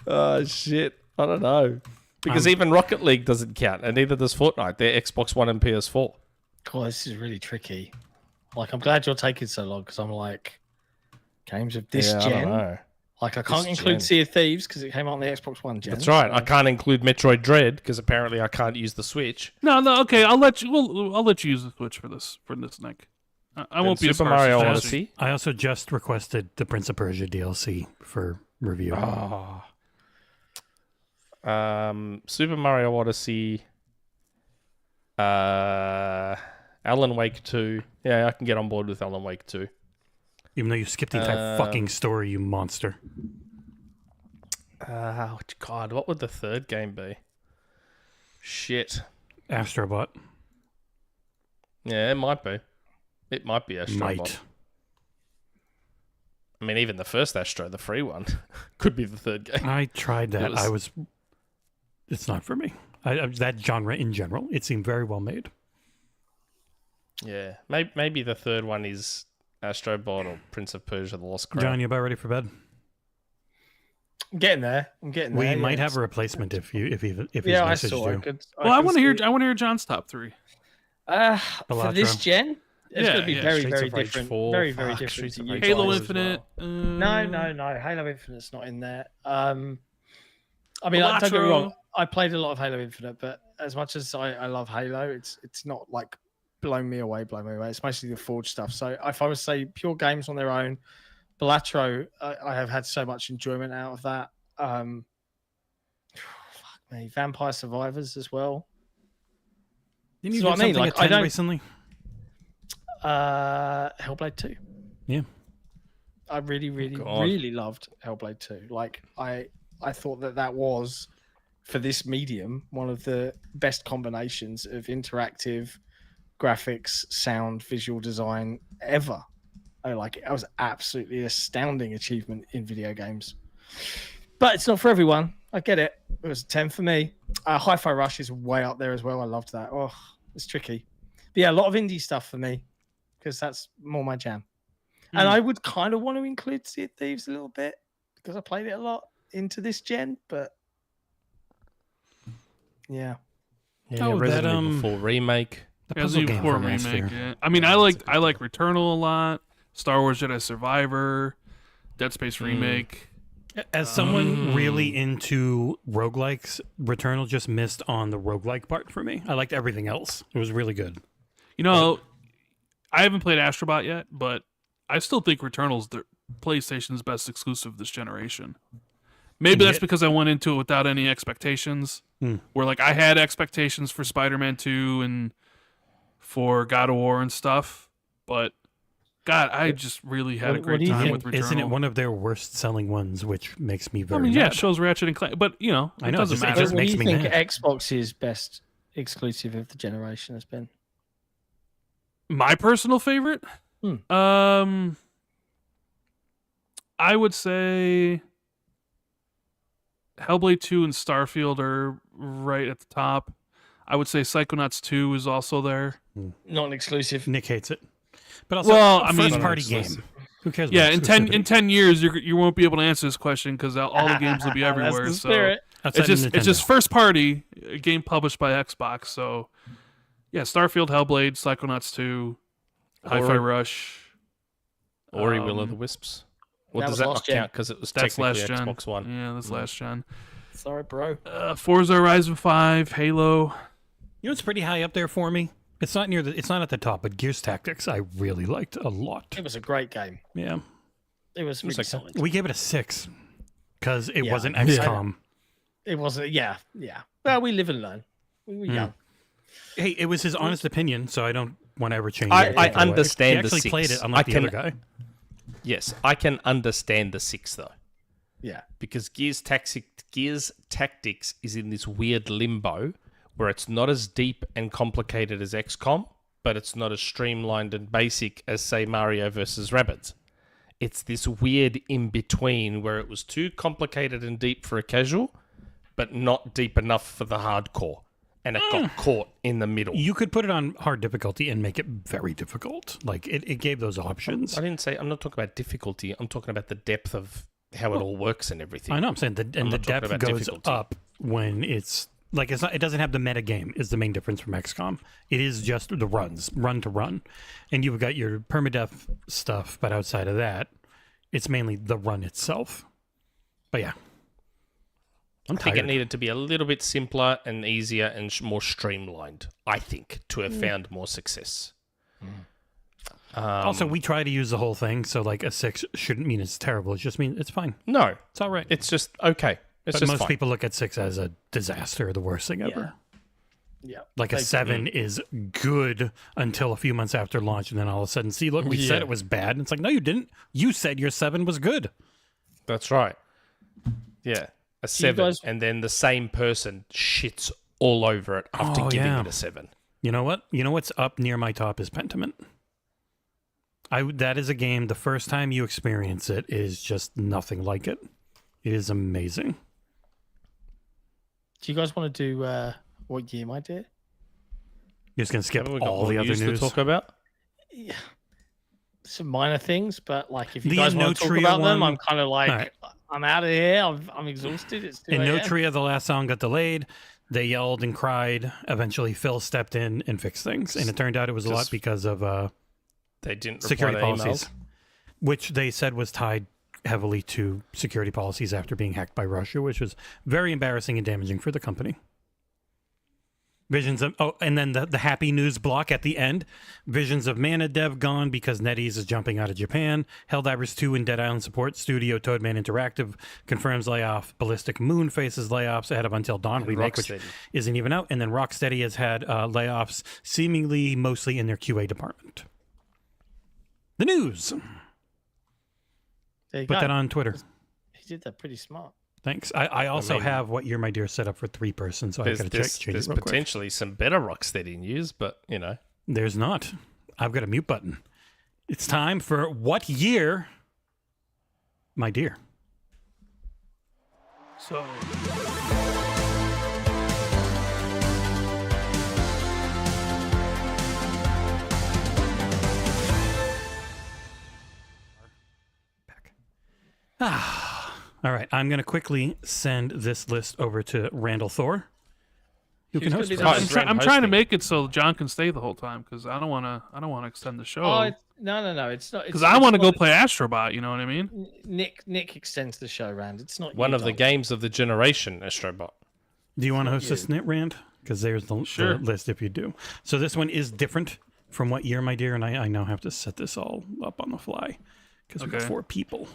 Oh, shit. I don't know. Because even Rocket League doesn't count, and neither does Fortnite. They're Xbox One and PS4. God, this is really tricky. Like, I'm glad you're taking so long because I'm like, games of this Yeah, I don't gen. know. Like, I can't This include gen. Sea of Thieves because it came out on the Xbox One gen. That's right. I can't include Metroid Dread because apparently I can't use the Switch. No, okay. I'll let you. I'll let you use the Switch for this, Nick. I won't be as Super harsh Mario as Odyssey. I also just requested the Prince of Persia DLC for review. Oh. Super Mario Odyssey. Alan Wake 2. Yeah, I can get on board with Alan Wake 2. Even though you skipped the entire fucking story, you monster. God, what would the third game be? Shit. Astro Bot. Yeah, it might be. It might be Astro Might. Bot. I mean, even the first Astro, the free one, could be the third game. I tried that. It was- It's not for me. That genre in general, it seemed very well made. Yeah, maybe the third one is Astro Bot or Prince of Persia: The Lost Crown. John, you about ready for bed? I'm getting there. We might have a replacement if he's Yeah, I messaged saw. you. Well, I want to hear John's top three. For this BALATRO. gen, it's Yeah, going to be yeah, very, Streets very of Rage different. 4. Very, very Fuck, different. Streets to of you Rage guys. Halo as Infinite. No. Halo Infinite's not in there. I mean, don't get me BALATRO. wrong. I played a lot of Halo Infinite, but as much as I love Halo, it's not like blown me away. It's mostly the Forge stuff. So if I was to say pure games on their own, BALATRO, I have had so much enjoyment out of that. Fuck me, Vampire Survivors as well. Didn't you That's do what I mean, something like, at I 10 don't- recently? Hellblade 2. Yeah. I really, really, God. really loved Hellblade 2. Like I thought that was, for this medium, one of the best combinations of interactive graphics, sound, visual design ever. I like it. It was absolutely astounding achievement in video games. But it's not for everyone. I get it. It was a 10 for me. Hi-Fi Rush is way up there as well. I loved that. Oh, it's tricky. But yeah, a lot of indie stuff for me because that's more my jam. And I would kind of want to include Sea of Thieves a little bit because I played it a lot into this gen, but yeah. Yeah, Oh, Resident that, Evil 4 remake. The puzzle Resident game Evil from 4 last year. remake. Yeah. I mean, I like Returnal a lot. Star Wars Jedi Survivor, Dead Space remake. As someone really into roguelikes, Returnal just missed on the roguelike part for me. I liked everything else. It was really good. You know, I haven't played Astro Bot yet, but I still think Returnal's the PlayStation's best exclusive this generation. Maybe that's because I went into it without any expectations. Where like I had expectations for Spider-Man 2 and for God of War and stuff, but God, I just really had a What great do you time think? with Returnal. Isn't it one of their worst selling ones, which makes me I very mean, yeah, mad. it shows Ratchet and Clank, but you know, I it know, doesn't it matter. just What do makes you me think mad. Xbox's best exclusive of the generation has been? My personal favorite, I would say Hellblade 2 and Starfield are right at the top. I would say Psychonauts 2 is also there. Not an exclusive. Nick hates it. But also, Well, I mean- first party game. Who cares? Yeah, about in 10 years, you won't be able to answer this question because all the games will be That's everywhere. the So spirit. Outside of it's just first party, a game published by Xbox. So yeah, Starfield, Hellblade, Psychonauts 2, Hi-Fi Ori- Rush. Ori Will of the Wisps. Well, That does was that not last gen. count because it was That's technically last gen. Xbox One? Yeah, that's last gen. Sorry, bro. Forza Horizon 5, Halo. You know what's pretty high up there for me? It's not it's not at the top, but Gears Tactics I really liked a lot. It was a great game. Yeah. It was really okay. solid. We gave it a 6 because it Yeah. wasn't Yeah. XCOM. It wasn't. Yeah. Well, we live and learn. We were young. Hey, it was his honest opinion, so I don't want to ever change I it. By the way. understand He the actually 6. played it, unlike the other guy. Yes, I can understand the 6 though, Yeah. because Gears Tactics is in this weird limbo where it's not as deep and complicated as XCOM, but it's not as streamlined and basic as, say, Mario vs. Rabbids. It's this weird in between where it was too complicated and deep for a casual, but not deep enough for the hardcore. And it got caught in the middle. You could put it on hard difficulty and make it very difficult. Like, it gave those options. I'm not talking about difficulty. I'm talking about the depth of how it all works and everything. I know, I'm saying, the not talking depth about goes difficulty. up when it's... Like, it doesn't have the meta game is the main difference from XCOM. It is just the run to run. And you've got your permadeath stuff, but outside of that, it's mainly the run itself. But yeah. I think it needed to be a little bit simpler and easier and more streamlined, I think, to have found more success. Also, we try to use the whole thing, so like a 6 shouldn't mean it's terrible. It just means it's fine. No, It's all right. it's just okay. It's But just most fine. people look at 6 as a disaster, the worst thing ever. Yeah. Like a 7 is good until a few months after launch, and then all of a sudden, see, look, we said it was bad. And it's like, no, you didn't. You said your 7 was good. That's right. Yeah, a 7, and then the same person shits all over it after giving it a 7. You know what? You know what's up near my top is Pentiment. That is a game, the first time you experience it is just nothing like it. It is amazing. Do you guys want to do what year, my dear? You're just going to skip Haven't we got all more the other news news. to talk about? Yeah. Some minor things, but like if you The guys want to talk Enotria about them, one- I'm kind of like, All right. I'm out of here. I'm exhausted. It's 2 In a.m. Enotria, the last song got delayed. They yelled and cried. Eventually, Phil stepped in and fixed things. And it turned out it was a lot because of They didn't reply security to policies, emails. which they said was tied heavily to security policies after being hacked by Russia, which was very embarrassing and damaging for the company. Visions of and then the happy news block at the end. Visions of Mana dev gone because NetEase is jumping out of Japan. Helldivers 2 and Dead Island support. Studio Toadman Interactive confirms layoff. Ballistic Moon faces layoffs ahead of Until Dawn remake, which Rocksteady. isn't even out. And then Rocksteady has had layoffs, seemingly mostly in their QA department. The news. There you Put go. that on Twitter. He did that pretty smart. Thanks. I also mean- have What Year My Dear set up for 3 person, so I There's, gotta there's, change there's it real quick. potentially some better Rocksteady news, but you know. There's not. I've got a mute button. It's time for What Year, My Dear. So All right. I'm going to quickly send this list over to Randall Thor, who can host be for the- us. I'm trying to make it so John can stay the whole time because I don't want to extend the Oh, show no, it's not. because I want to go play Astro Bot. You know what I mean? Nick extends the show, Rand. It's not One you, of the Dom. games of the generation, Astro Bot. Do you want to host this, Rand? Because there's the list if you do. So this one is different from What Year, My Dear, and I now have to set this all up on the fly because we've got Okay. 4 people.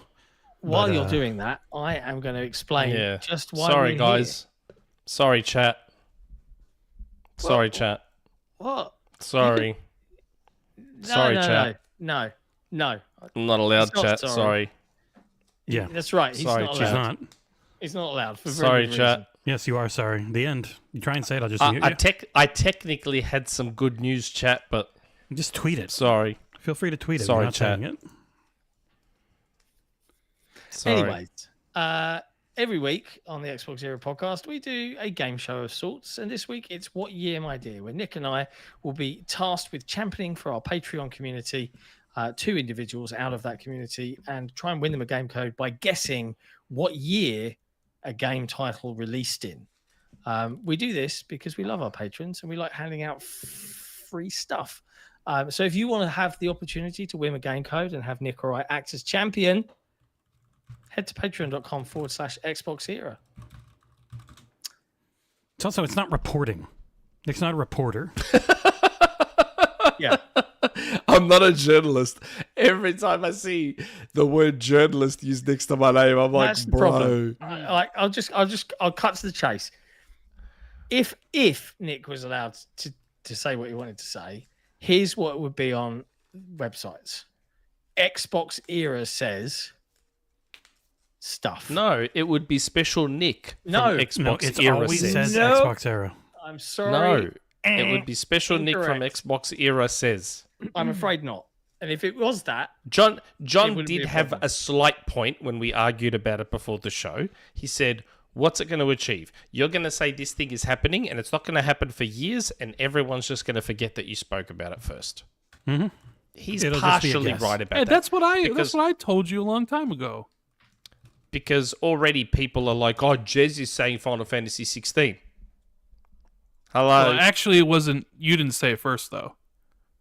While But, you're doing that, I am going to explain Yeah. just why. Sorry, we're guys. Sorry, chat. Sorry, chat. Here. What? Sorry. No, Sorry, no, chat. No. I'm not allowed, It's not chat. sorry. Sorry. Yeah. That's right. He's Sorry, not chat. She's allowed. not. He's not allowed. For Sorry, very good chat. reason. Yes, you are sorry. The end. You try and say it, I'll just mute you. I technically had some good news, chat, but Just tweet it. sorry. Feel free to tweet it. Sorry, We're not chat. saying it. Sorry. Anyways, every week on the Xbox Era podcast, we do a game show of sorts. And this week, it's What Year, My Dear, where Nick and I will be tasked with championing for our Patreon community 2 individuals out of that community and try and win them a game code by guessing what year a game title released in. We do this because we love our patrons and we like handing out free stuff. So if you want to have the opportunity to win a game code and have Nick or I act as champion, head to patreon.com/XboxEra. It's not reporting. Nick's not a reporter. Yeah. I'm not a journalist. Every time I see the word journalist used next to my name, I'm like, That's the bro. problem. I'll cut to the chase. If Nick was allowed to say what he wanted to say, here's what it would be on websites. XboxEra says stuff. No, it would be special Nick from No. Xbox It's Era always says. says No. Xbox Era. I'm sorry. No, it would be special Nick from Incorrect. Xbox Era says. I'm afraid not. And if it was that, John wouldn't be did a have problem. a slight point when we argued about it before the show. He said, what's it going to achieve? You're going to say this thing is happening and it's not going to happen for years and everyone's just going to forget that you spoke about it first. Mhm. He's It'll just be a partially guess. right about Hey, that. that's what I Because- told you a long time ago. Because already people are like, oh, Jez is saying Final Fantasy 16. Hello. Well, actually, it wasn't. You didn't say it first, though.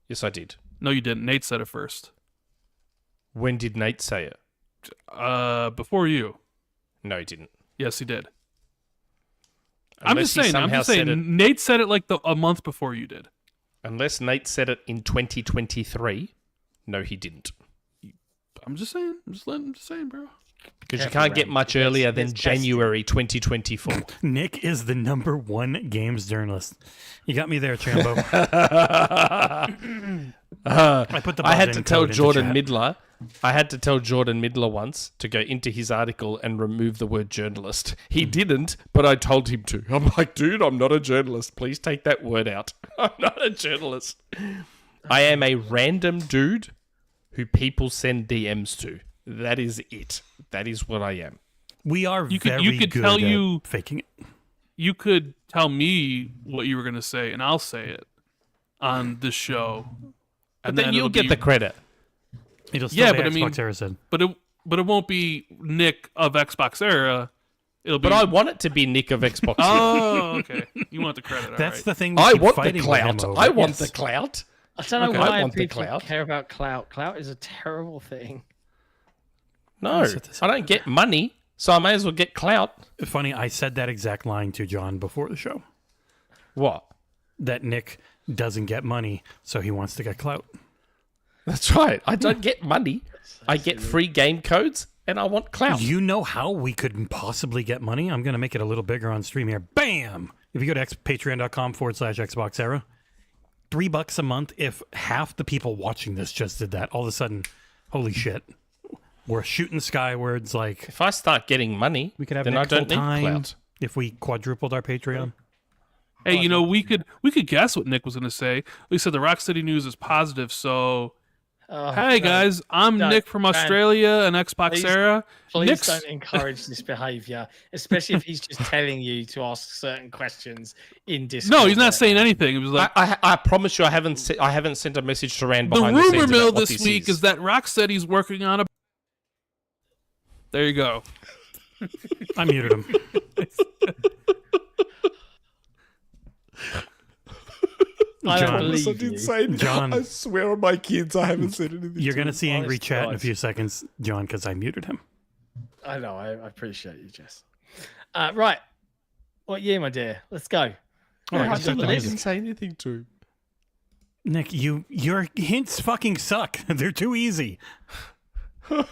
Yes, I did. No, you didn't. Nate said it first. When did Nate say it? Before you. No, he didn't. Yes, he did. Unless he somehow said it- Nate said it like a month before you did. Unless Nate said it in 2023. No, he didn't. I'm just saying. I'm just saying, bro. Because you can't get much earlier than January 2024. Nick is the #1 games journalist. You got me there, Chambo. I put the I had buzz to in tell code into Jordan chat. Midler. I had to tell Jordan Midler once to go into his article and remove the word journalist. He didn't, but I told him to. I'm like, dude, I'm not a journalist. Please take that word out. I'm not a journalist. I am a random dude who people send DMs to. That is it. That is what I am. We are You could- very you could good tell at you- faking it. You could tell me what you were gonna say, and I'll say it on this show. But then you'll get the credit. It'll still Yeah, be but I Xbox mean- Era said. But it won't be Nick of Xbox Era. It'll be. But I want it to be Nick of Xbox. Oh, okay. You want the credit. all That's right. the thing. We I keep want the fighting with him clout. over. I want Yes. the clout. I don't know Okay. why I want the people clout. care about clout. Clout is a terrible thing. No, I don't get money, so I may as well get clout. Funny, I said that exact line to John before the show. What? That Nick doesn't get money, so he wants to get clout. That's right. I don't get money. I get free game codes, and I want clout. You know how we could possibly get money? I'm going to make it a little bigger on stream here. Bam! If you go to patreon.com/XboxEra, $3 a month. If half the people watching this just did that, all of a sudden, holy shit, we're shooting skywards. Like If I start getting money, we could have then Nick I don't need full-time clout. if we quadrupled our Patreon. Hey, you know, we could guess what Nick was gonna say. We said the Rocksteady news is positive, so Oh, hey no. guys, I'm No, Nick from man. Australia and Xbox Please- Era. Please Nick's- don't encourage this behaviour, especially if he's just telling you to ask certain questions in Discord. No, he's not saying anything. It was like I promise you, I haven't sent a message to Rand the behind the rumor scenes mill about what this week is that Rocksteady's working on a. There you go. I muted him. I don't John. believe I you. didn't say anything. John. I swear on my kids, I haven't said anything. You're to going to them. see angry Honest chat in a Christ. few seconds, John, because I muted him. I know. I appreciate you, Jess. Right. What year, my dear? Let's go. All right, I start the didn't music. say anything to him. Nick, your hints fucking suck. They're too easy. All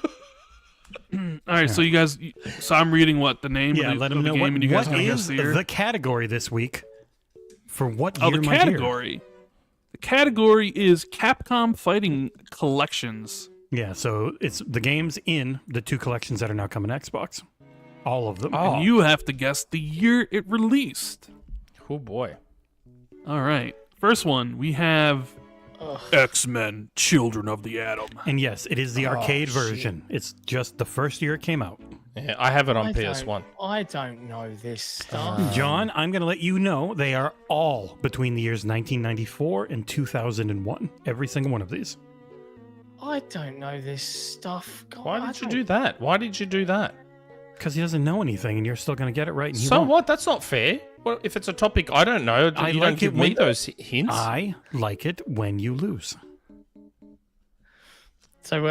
right, so you guys, so I'm reading what the name Yeah, of the, let of them the know game, what, and you guys what gonna is guess the year. the category this week for what Oh, year, the my dear? category. The category is Capcom Fighting Collections. Yeah, so it's the games in the 2 collections that are now coming to Xbox. All of them. And you have to guess the year it released. Oh boy. All right. First one, we have X-Men Children of the Atom. And yes, it is the arcade version. It's just the first year it came out. Yeah, I have it on I PS1. I don't know this stuff. John, I'm going to let you know they are all between the years 1994 and 2001. Every single one of these. I don't know this stuff. God, Why did you do that? Why did you do that? Because he doesn't know anything, and you're still going to get it right. And he So won't. what? That's not fair. Well, if it's a topic I don't know, I you like don't give it me when- those hints. I like it when you lose. So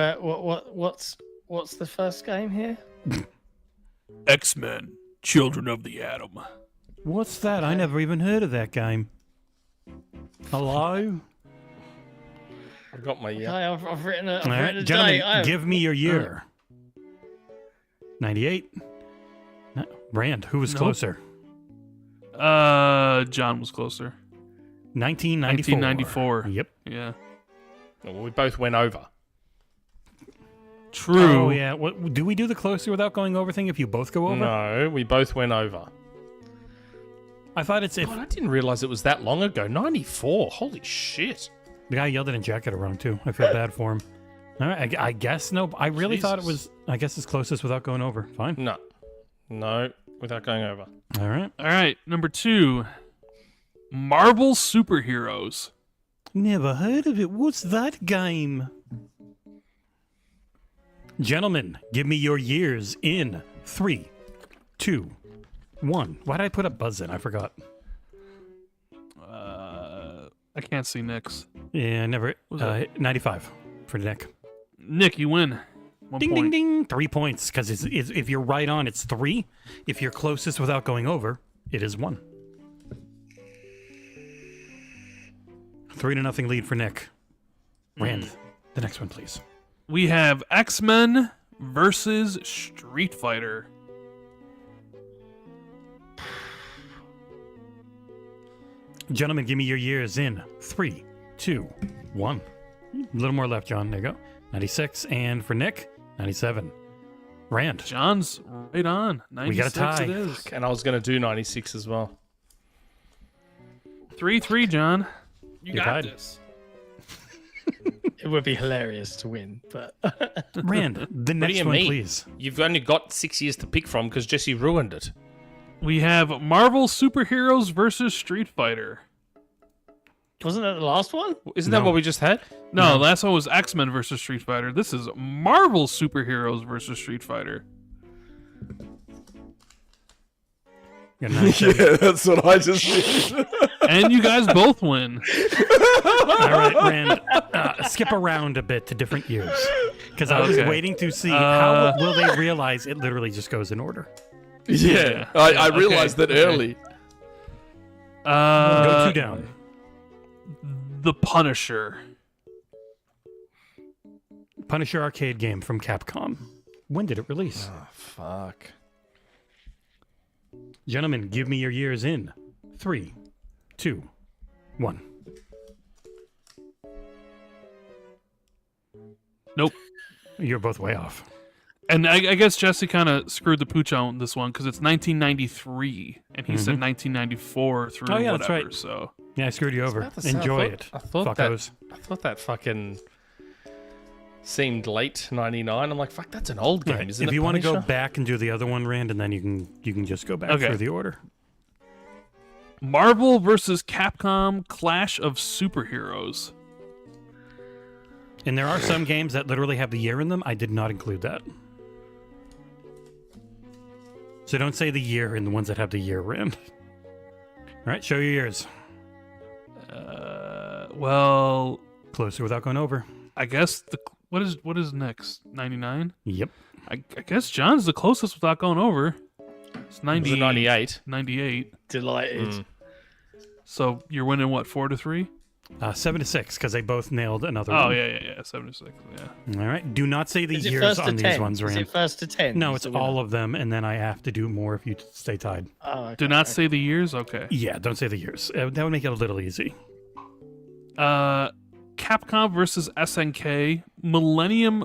what's the first game here? X-Men, Children of the Atom. What's that? I never even heard of that game. Hello? I've got my year. Okay, I've written a, All right, a gentlemen, date. give me your year. 98. No, Rand, who was Nope. closer? John was closer. 1994. 1994. Yep. Yeah. Well, we both went over. True. Oh, yeah. What, do we do the closer without going over thing if you both go over? No, we both went over. I thought it's if God, I didn't realize it was that long ago. 94. Holy shit. the guy yelled it in jacket wrong too. I feel bad for him. All right, I guess no. I really thought it was. I guess it's closest without going over. Fine. No, without going over. All right. All right. Number 2. Marvel Superheroes. Never heard of it. What's that game? Gentlemen, give me your years in 3, 2, 1. Why did I put a buzz in? I forgot. I can't see Nick's. Yeah, never. Was it? 95 for Nick. Nick, you win. 1 Ding, point. ding, ding. 3 points. Because if you're right on, it's 3. If you're closest without going over, it is 1. 3-0 lead for Nick. Rand, the next one, please. We have X-Men versus Street Fighter. Gentlemen, give me your years in 3, 2, 1. A little more left, John. There you go. 96. And for Nick, 97. Rand. John's right on. 96 We got a tie. it is. And I was going to do 96 as well. 3-3, John. You You're got tied. this. It would be hilarious to win, but Rand, the What next do you one, mean? please. You've only got 6 years to pick from because Jesse ruined it. We have Marvel Superheroes versus Street Fighter. wasn't that the last one? Isn't No. that what we just had? No, last one was X-Men versus Street Fighter. This is Marvel Superheroes versus Street Fighter. You're 97. Yeah, that's what I just did. And you guys both win. All right, Rand, skip around a bit to different years. Because I was Okay. waiting to see how will they realize it literally just goes in order. Yeah, Yeah, I okay, realized that okay. early. Go 2 down. The Punisher. Punisher arcade game from Capcom. When did it release? Oh, fuck. Gentlemen, give me your years in 3, 2, 1. Nope. You're both way off. And I guess Jesse kind of screwed the pooch on this one because it's 1993, and he said 1994 through Oh, yeah, whatever. that's right. So Yeah, I screwed you over. about to say, Enjoy I it. thought Fuckos. I thought that fucking seemed late 99. I'm like, fuck, that's an old game, Right. isn't it? If you want to go Punisher? back and do the other one, Rand, and then you can just go back Okay. through the order. Marvel versus Capcom Clash of Superheroes. And there are some games that literally have the year in them. I did not include that. So don't say the year in the ones that have the year, Rand. All right, show your years. Well, Closer without going over. I guess what is next? 99. Yep. I guess John's the closest without going over. It's It was a 98. 98. Delighted. So you're winning what, 4-3? 7-6, because they both nailed another Oh one. yeah, 76. Yeah. All right. Do not say the Is it years first to on 10? these ones, Is Rand. it first to 10? No, Is it's the winner? all of them, and then I have to do more if you stay tied. Oh, okay. Do not say the years. Okay. Yeah, don't say the years. That would make it a little easy. Capcom versus SNK Millennium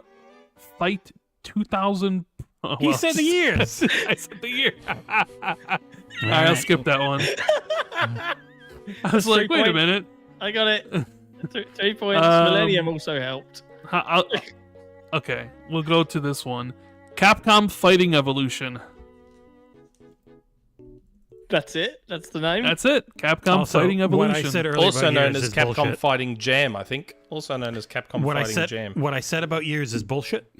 Fight 2000. Oh, He said the years. I said the year. All right, I'll skip that one. I was like, wait a minute. I got it. 3 points. Millennium also helped. Okay, we'll go to this one. Capcom Fighting Evolution. That's it. That's the name. That's it. Capcom Also, Fighting what Evolution. I said earlier Also about known years as is Capcom bullshit. Fighting Jam, I think. Also known as Capcom What I Fighting said, Jam. what I said about years is bullshit.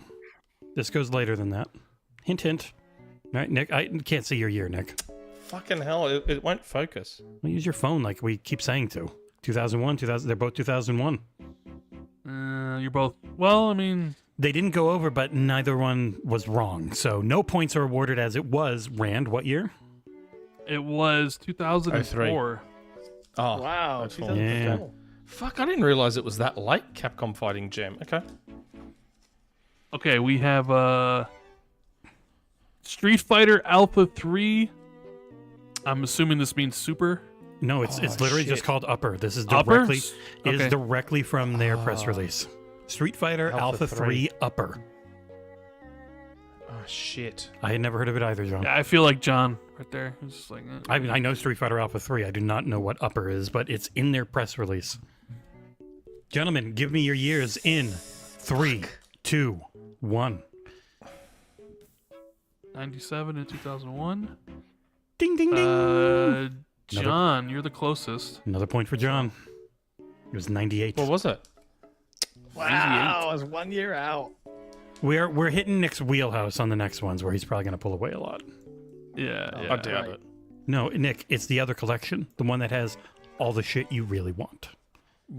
This goes later than that. Hint, hint. All right, Nick. I can't see your year, Nick. Fucking hell, it won't focus. Well, use your phone like we keep saying to. 2001, 2000. They're both 2001. You're both. Well, I mean, They didn't go over, but neither one was wrong. So no points are awarded as it was. Rand, what year? It was 2004. Oh, Wow. that's all. 2004. Yeah. Fuck, I didn't realize it was that late, Capcom Fighting Jam. Okay. Okay, we have Street Fighter Alpha 3. I'm assuming this means Super. No, it's literally shit. just called Upper. This is Upper? directly is Okay. directly from their press release. Street Fighter Alpha Alpha 3 Upper. Oh, shit. I had never heard of it either, John. Yeah, I feel like John right there. It's just like, I mean, I know Street Fighter Alpha 3. I do not know what Upper is, but it's in their press release. Gentlemen, give me your years in 3, 2, 1. 97 and 2001. Ding, ding, ding. John, you're the closest. Another point for John. It was 98. What was it? Wow. I was 1 year out. We're hitting Nick's wheelhouse on the next ones where he's probably going to pull away a lot. Yeah, I yeah. doubt it. No, Nick, it's the other collection, the one that has all the shit you really want.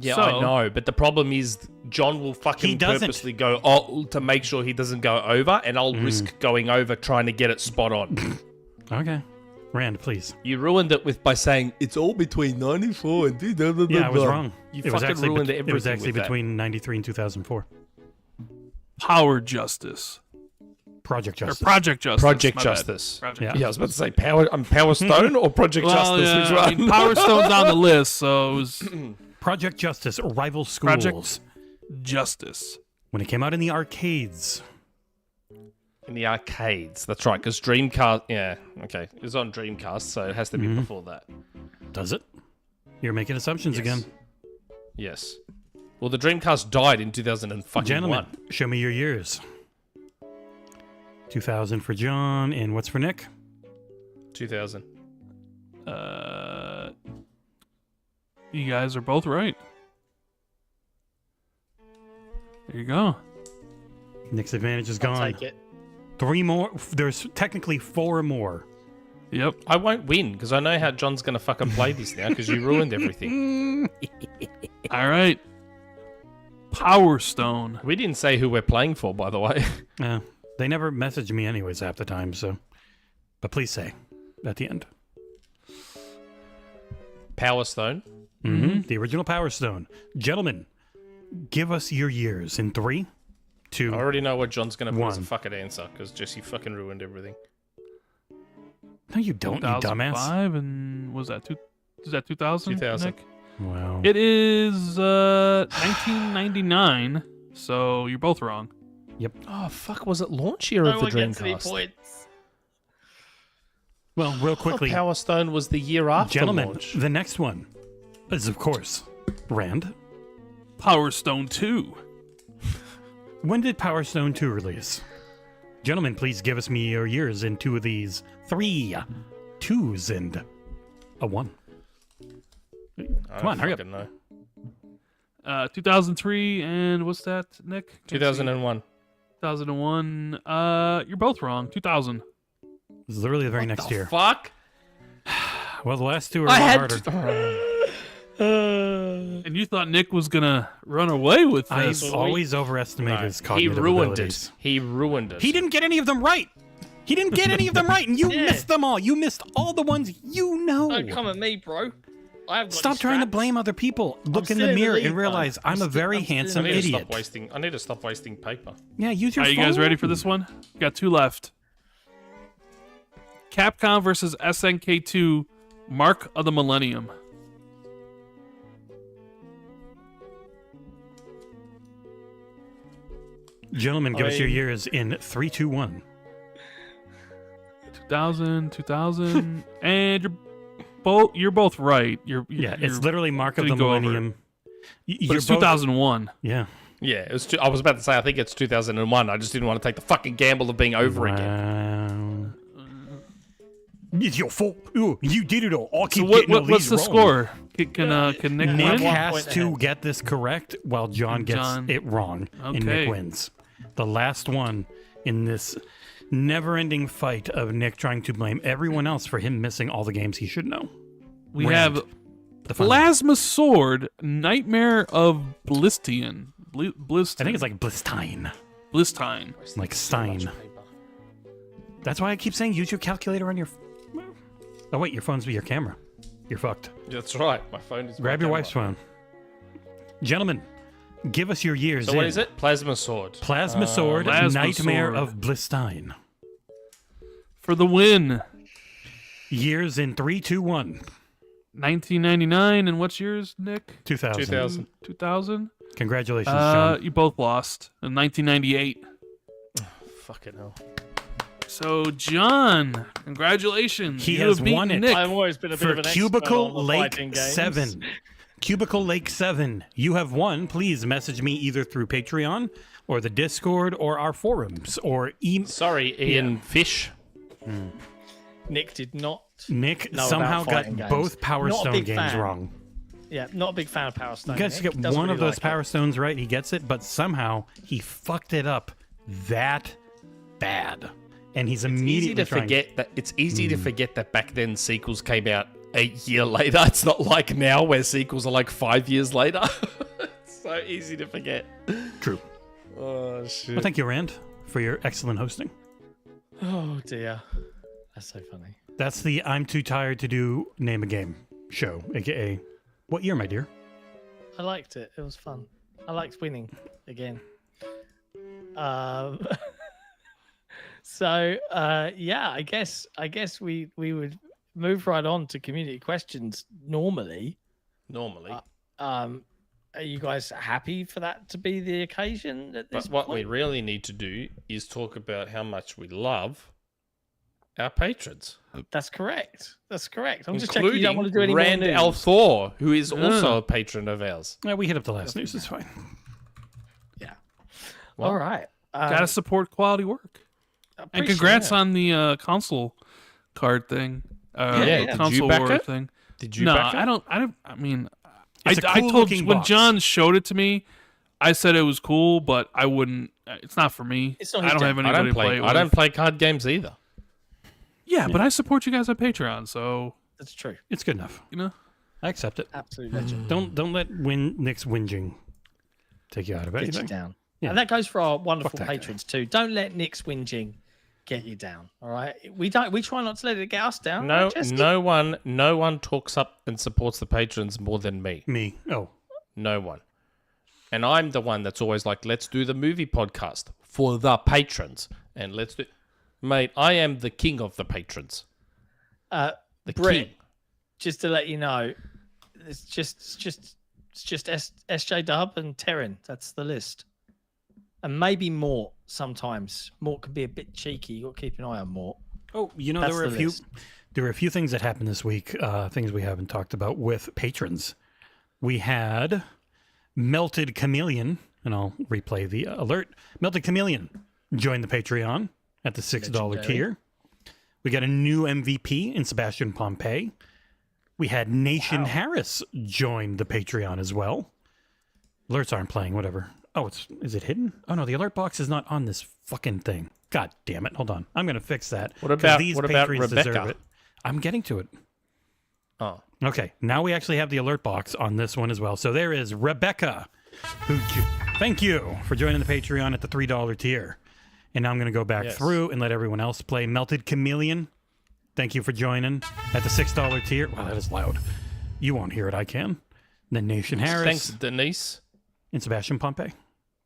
Yeah, So- I know, but the problem is John will He fucking doesn't. purposely go to make sure he doesn't go over, and I'll risk going over trying to get it spot on. Okay. Rand, please. You ruined it by saying it's all between 94 and Yeah, I was wrong. You it was fucking actually ruined it was everything actually with that. between 93 and 2004. Power Justice. Project Or Justice. Project Justice. Project my bad. Justice. Project Yeah. Yeah, I was about to say Power Stone or Project Well, Justice. yeah, Which I one? mean, Power Stone's on the list, so it was Project Justice, Rival Schools. Project- Justice. When it came out in the arcades. In the arcades. That's right, because Dreamcast. Yeah, okay. It was on Dreamcast, so it has to be before that. Does it? You're making assumptions Yes. again. Yes. Well, the Dreamcast died in 2001. Gentlemen, show me your years. 2000 for John, and what's for Nick? 2000. You guys are both right. There you go. Nick's advantage is I'll gone. take it. 3 more. There's technically 4 more. Yep. I won't win because I know how John's going to fucking play this now because you ruined everything. All right. Power Stone. We didn't say who we're playing for, by the way. They never message me anyways half the time, so. But please say at the end. Power Stone. The original Power Stone. Gentlemen, give us your years in 3, 2. I already know what John's going to put as a One. fucking answer because Jesse fucking ruined everything. No, you don't, you dumbass. 2005 and was that 2000? 2000. Nick? Wow. It is 1999. So you're both wrong. Oh, fuck. Was it launch year of No the one gets any Dreamcast? points. Well, real quickly, Power Stone was the year after gentlemen, launch. the next one is, of course, Rand. Power Stone 2. When did Power Stone 2 release? Gentlemen, please give us me your years in 2 of these. 3 2s and a 1. I Come on, hurry up. fucking know. 2003 and what's that, Nick? 2001. 2001. You're both wrong. 2000. This is literally the very next year. Fuck. Well, the last 2 are a I lot had harder. And you thought Nick was gonna run away with I this. always overestimate his He cognitive ruined abilities. it. He ruined it. He didn't get any of them right. He didn't get any of them right, and you Yeah. missed them all. You missed all the ones you know. Don't come at me, bro. I have got Stop the trying to straps. blame other people. Look in still the in the mirror lead, and bro. realize I'm a very I'm still in handsome I need to idiot. stop wasting. I need to stop wasting paper. Yeah, use your Are phone. you guys ready for this one? You got 2 left. Capcom versus SNK2 Mark of the Millennium. Gentlemen, give us your years in 3, 2, 1. 2000, and you're both right. Yeah, it's literally Mark of the didn't go over Millennium. But it's 2001. Yeah. Yeah, it was. I was about to say. I think it's 2001. I just didn't want to take the fucking gamble of being over again. Wow. It's your fault. Ooh, you did it all. I So keep getting all what's these the wrong. score? Can Nick Nick win? has point to ahead. get this correct while John gets John- it wrong, and Nick Okay. wins. The last one in this never-ending fight of Nick trying to blame everyone else for him missing all the games he should know. We Rand, have the final. Plasma Sword, Nightmare of Blistian. I think it's like Blistine. Blistine. Like Stein. That's why I keep saying use your calculator on your... Oh, wait, your phone's with your camera. You're fucked. That's right. My phone is. Grab your wife's phone. Gentlemen, give us your years So in. what is it? Plasma sword. Plasma Sword, Plasma Nightmare Sword. of Blistine. For the win. Years in 3, 2, 1. 1999, and what's yours, Nick? 2000. 2000. 2000? Congratulations, John. You both lost in 1998. Fucking hell. So, John, congratulations. He You has have beaten won it. Nick. I've always been a bit For of an Cubicle expert on the Lake fighting games. 7. Cubicle Lake 7. You have won. Please message me either through Patreon or the Discord or our forums or Sorry, Ian Fish. Nick did not. Nick know somehow about got fighting games. both Power Not a Stone big games fan. wrong. Yeah, not a big fan of Power Stone. You guys Nick. get Doesn't one of really those like Power it. Stones right, he gets it, but somehow he fucked it up that bad. And he's immediately trying... It's easy to forget that back then sequels came out a year later. It's not like now where sequels are like 5 years later. It's so easy to forget. True. Oh shit. Well, thank you, Rand, for your excellent hosting. Oh dear, that's so funny. That's the I'm Too Tired to Do Name a Game show, a.k.a. What year, my dear? I liked it. It was fun. I liked winning again. So yeah, I guess we would move right on to community questions normally. Are you guys happy for that to be the occasion at this But what point? we really need to do is talk about how much we love our patrons. That's correct. That's correct. I'm just checking you don't Including want to do any Rand more news. L4, who is also a patron of ours. Yeah, we hit up the last news. It's fine. Yeah. Well, All right. Gotta support quality work. And appreciate congrats it. on the console card thing. Yeah, did console you back war it? thing. Did you No, back it? I don't. I mean, It's a I cool told looking when box. John showed it to me, I said it was cool, but I wouldn't. It's not for me. It's not I his don't jam. have I anybody don't to play play. it I don't with. play card games either. Yeah, but I support you guys on Patreon, so That's true. It's good enough. you know. I accept it. Absolute legend. Don't let Nick's whinging take you out of Get you anything. down. Yeah. And that goes for our wonderful Fuck that guy. patrons too. Don't let Nick's whinging get you down. All right. We try not to let it get us down. No, right, Jesse? no one talks up and supports the patrons more than me. Me. Oh. No one. And I'm the one that's always like, let's do the movie podcast for the patrons. And let's do... Mate, I am the king of the patrons. The Brett, king. just to let you know, it's just SJ Dub and Terran. That's the list. And maybe Mort sometimes. Mort can be a bit cheeky. You got to keep an eye on Mort. Oh, you know, That's there were a the few. list. There were a few things that happened this week. Things we haven't talked about with patrons. We had Melted Chameleon, and I'll replay the alert. Melted Chameleon joined the Patreon at the $6 Legendary. tier. We got a new MVP in Sebastian Pompey. We had Nation Harris join the Patreon as well. Alerts aren't playing, whatever. Oh, is it hidden? Oh no, the alert box is not on this fucking thing. God damn it. Hold on. I'm going to fix that. What 'cause about- these what about patrons Rebecca? deserve it. I'm getting to it. Oh. Okay, now we actually have the alert box on this one as well. So there is Rebecca, thank you for joining the Patreon at the $3 tier. And now I'm going to go back Yes. through and let everyone else play. Melted Chameleon, thank you for joining at the $6 tier. Wow, that is loud. You won't hear it, I can. Then Nation Harris Thanks, Denise. and Sebastian Pompey.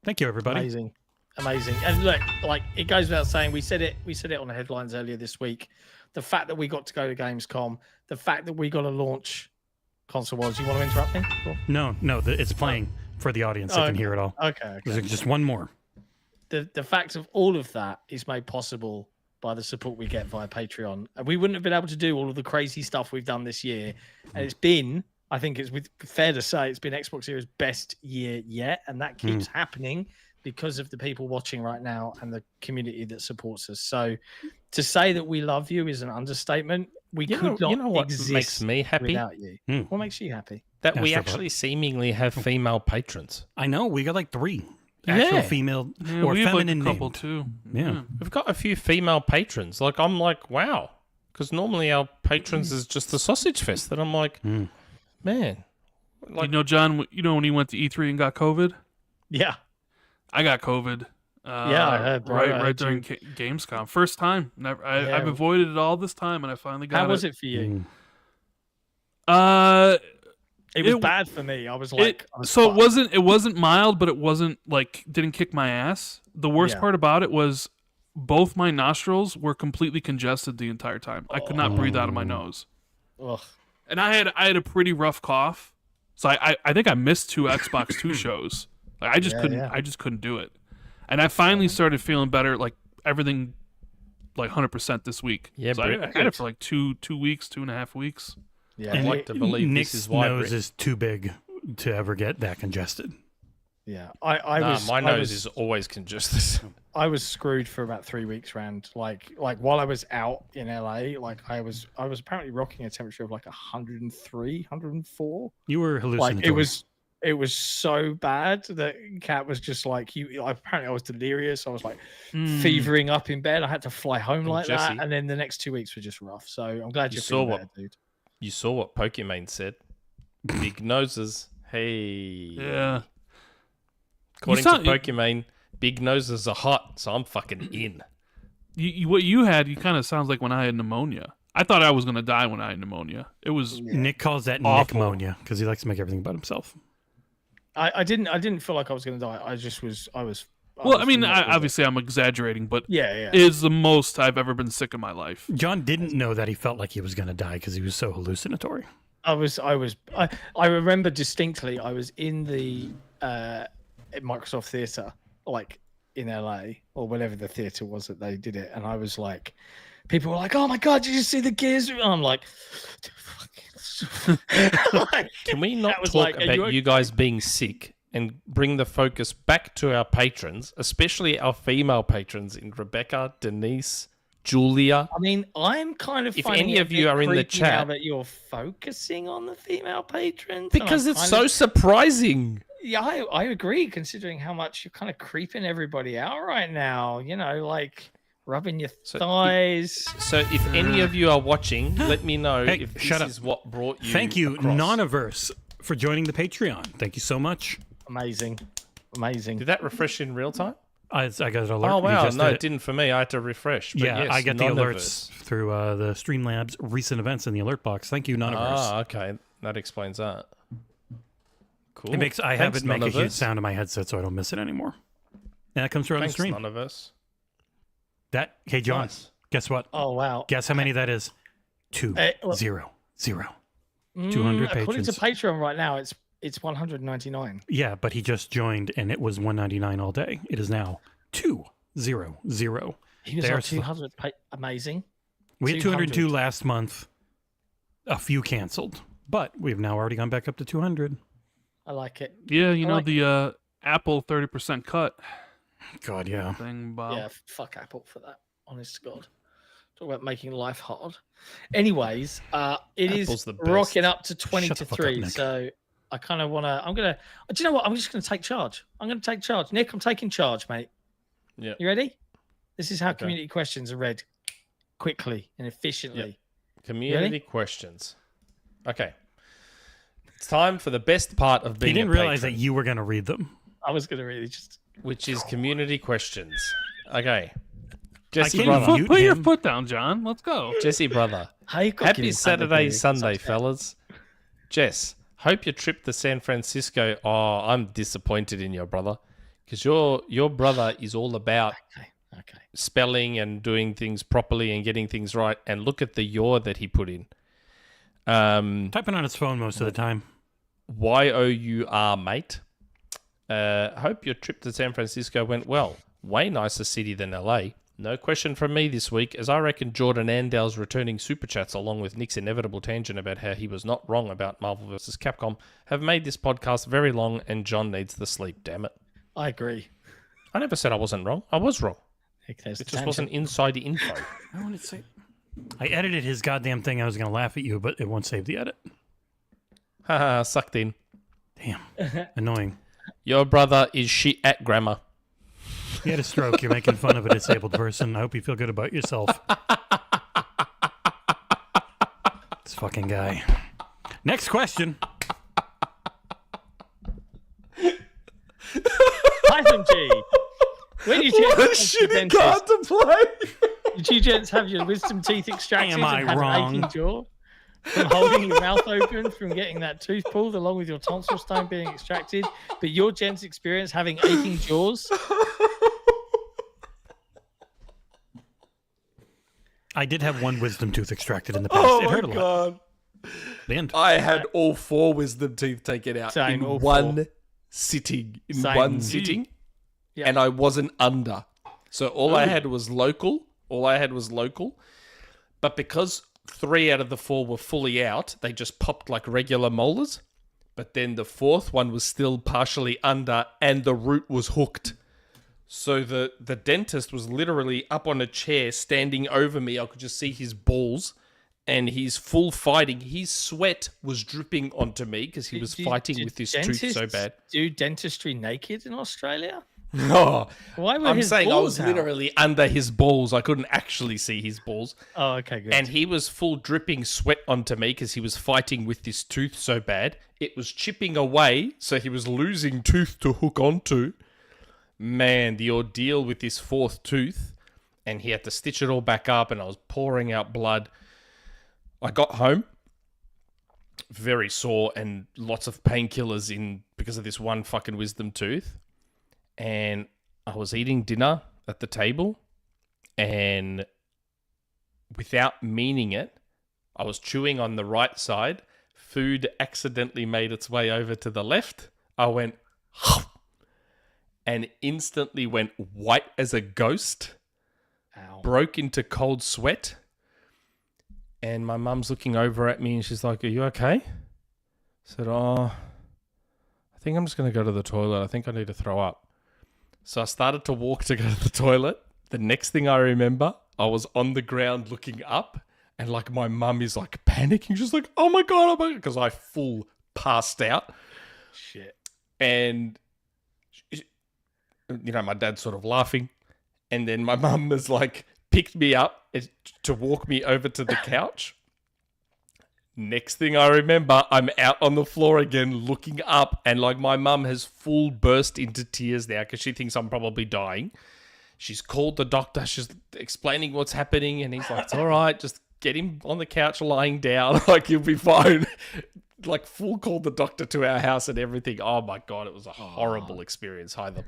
Thank you, everybody. Amazing. And look, like it goes without saying, we said it on the headlines earlier this week. The fact that we got to go to Gamescom, the fact that we got to launch Console Wars. You want to interrupt me? Cool. No, it's playing for the audience. I can hear it all. Okay. There's just one more. The fact of all of that is made possible by the support we get via Patreon. And we wouldn't have been able to do all of the crazy stuff we've done this year. And it's been, I think it's fair to say, it's been Xbox Era's best year yet. And that keeps happening because of the people watching right now and the community that supports us. So to say that we love you is an understatement. We could not you know what exist makes me happy? without you. What makes you happy? That we Astro actually seemingly have female patrons. I know, we got like 3 actual Yeah. female Yeah, or we have like feminine a couple named. too. Yeah. We've got a few female patrons. Like, I'm like, wow. Because normally our patrons is just the sausage fest. That I'm like, man. You know, John. You know when he went to E3 and got COVID. Yeah. I got COVID, Yeah, I heard, bro. right during Gamescom. First time. Never. I've avoided it all this time, and I finally got it. How was it for you? It was bad for me. I was like, it wasn't mild, but it wasn't like didn't kick my ass. The worst part about it was both my nostrils were completely congested the entire time. I could not breathe out of my nose. Ugh. And I had a pretty rough cough. So I think I missed 2 Xbox 2 shows. Like I just couldn't do it. And I finally started feeling better, like everything like 100% this week. Yeah, so I had it for like 2 weeks, 2.5 weeks. Yeah, I'd like to believe Nick's this is why nose is too big to ever get that congested. yeah. my nose is always congested. I was screwed for about 3 weeks, Rand. Like while I was out in LA, like I was apparently rocking a temperature of like 103, 104. You were hallucinating. Like it was so bad that Kat was just like, apparently I was delirious. I was like fevering up in bed. I had to fly home like Jesse, that. And then the next 2 weeks were just rough. So I'm glad you're feeling better, dude. You saw what Pokemon said. Big noses. Hey. Yeah. According to Pokemon, big noses are hot, so I'm fucking in. What you had, you kind of sounds like when I had pneumonia. I thought I was gonna die when I had pneumonia. It was Nick calls that awful. Nickmonia because he likes to make everything about himself. I didn't feel like I was gonna die. I was. Well, I mean, obviously I'm exaggerating, but yeah. it is the most I've ever been sick in my life. John didn't know that he felt like he was going to die because he was so hallucinatory. I remember distinctly. I was in the Microsoft Theater, like in LA or whatever the theater was that they did it, and I was like, people were like, "Oh my god, did you see the Gears?" And I'm like, can we not talk about you guys being sick and bring the focus back to our patrons, especially our female patrons in Rebecca, Denise, Julia? I mean, I'm kind of. If any of you are in the chat, now that you're focusing on the female patrons, because it's so surprising. Yeah, I agree. Considering how much you're kind of creeping everybody out right now, you know, like rubbing your thighs. So if any of you are watching, let me know if this shut up. is what brought you. Thank you, across. Noniverse, for joining the Patreon. Thank you so much. Amazing. Did that refresh in real time? I got an alert. Oh wow, no, did it didn't for me. I had to refresh. But yeah, yes, I get the Noniverse. alerts through the Streamlabs recent events in the alert box. Thank you, Noniverse. Ah, okay, that explains that. Cool. It makes I have Thanks, it make a Noniverse. huge sound in my headset so I don't miss it anymore. And that comes through on the Thanks, stream. Noniverse. Hey John, Nice. guess what? Oh wow. Guess how many that is? 200. 200 According to patrons. Patreon right now, it's 199. Yeah, but he just joined and it was 199 all day. It is now 200. He was There's on 200. Amazing. We had 200. 202 last month. A few canceled, but we've now already gone back up to 200. I like it. Yeah, I like the Apple 30% cut God, yeah. thing, Bob. Yeah, fuck Apple for that. Honest to God. Talk about making life hard. Anyways, it Apple's is the best. rocking up to 20 Shut to the fuck 3. up, Nick. So I kind of want to. Do you know what? I'm just going to take charge. Nick, I'm taking charge, mate. Yeah. You ready? This is how community questions are read quickly and efficiently. Community questions. Okay. It's time for the best part of being He didn't a realize patron, that you were going to read them. I was going to really just. which is community questions. Okay. I Jesse can't brother. mute Put your him. foot down, John. Let's go. Jesse brother. Hey, Happy Saturday, Sunday, fellas. Jess, hope your trip to San Francisco. Oh, I'm disappointed in your brother because your brother is all about Okay. spelling and doing things properly and getting things right. And look at the yaw that he put in. Typing on his phone most of the time. YOUR, mate. Hope your trip to San Francisco went well. Way nicer city than LA. No question from me this week, as I reckon Jordan Andal's returning Superchats along with Nick's inevitable tangent about how he was not wrong about Marvel vs. Capcom have made this podcast very long and John needs the sleep, damn it. I agree. I never said I wasn't wrong. I was wrong. Nick, there's It the just wasn't tangent. inside info. I want to say. I edited his goddamn thing. I was going to laugh at you, but it won't save the edit. Haha, sucked in. Damn. Annoying. Your brother is shit at grammar. You had a stroke. You're making fun of a disabled person. I hope you feel good about yourself. This fucking guy. Next question. Hytham G. When you What a gents go to the shitty card dentist, to play. did you gents have your wisdom teeth extracted Am I and have wrong? an aching jaw? From holding your mouth open, from getting that tooth pulled, along with your tonsil stone being extracted, but your gents experience having aching jaws? I did have one wisdom tooth extracted in the past. Oh It my hurt a lot. god. The end. I had all 4 wisdom teeth taken out Same, in all one 4. sitting. Same. Yeah. And I wasn't under. So all I had was local. But because 3 out of the 4 were fully out, they just popped like regular molars. But then the 4th one was still partially under and the root was hooked. So the dentist was literally up on a chair standing over me. I could just see his balls and he's full fighting. His sweat was dripping onto me because he was fighting with this tooth so bad. Do dentistry naked in Australia? Oh, Why were I'm his saying I balls was out? literally under his balls. I couldn't actually see his balls. Oh, okay, good. And he was full dripping sweat onto me because he was fighting with this tooth so bad. It was chipping away, so he was losing tooth to hook onto. Man, the ordeal with this 4th tooth. And he had to stitch it all back up and I was pouring out blood. I got home, very sore and lots of painkillers in because of this one fucking wisdom tooth. And I was eating dinner at the table and without meaning it, I was chewing on the right side. Food accidentally made its way over to the left. I went and instantly went white as a ghost. Ow. Broke into cold sweat. And my mum's looking over at me and she's like, "Are you okay?" I said, "Oh, I think I'm just going to go to the toilet. I think I need to throw up." So I started to walk to go to the toilet. The next thing I remember, I was on the ground looking up and like my mum is like panicking. She's like, oh my God, because I full passed out. Shit. And, you know, my dad's sort of laughing. And then my mum has like picked me up to walk me over to the couch. Next thing I remember, I'm out on the floor again looking up and like my mum has full burst into tears now because she thinks I'm probably dying. She's called the doctor. She's explaining what's happening and he's like, it's all right. Just get him on the couch lying down. Like he'll be fine. Like full called the doctor to our house and everything. Oh my God. It was a horrible experience. Hytham.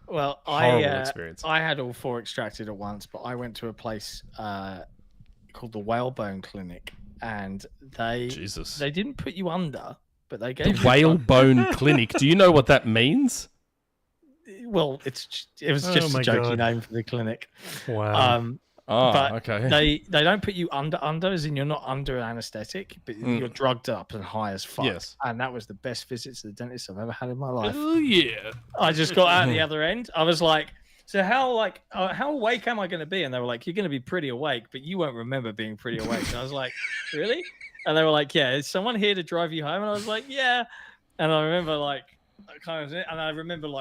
Well, Horrible experience. I had all 4 extracted at once, but I went to a place called the Whalebone Clinic, and they didn't put you under, but they gave The Whalebone Clinic. Do you know what that means? Well, it was just a jokey name for the clinic. Wow. But okay. they don't put you under, as in you're not under an anesthetic, but you're drugged up and high as fuck. Yes. And that was the best visit to the dentist I've ever had in my life. Oh yeah. I just got out the other end. I was like, so how awake am I going to be? And they were like, you're going to be pretty awake, but you won't remember being pretty awake. And I was like, really? And they were like, yeah, is someone here to drive you home? And I was like, yeah. And I remember like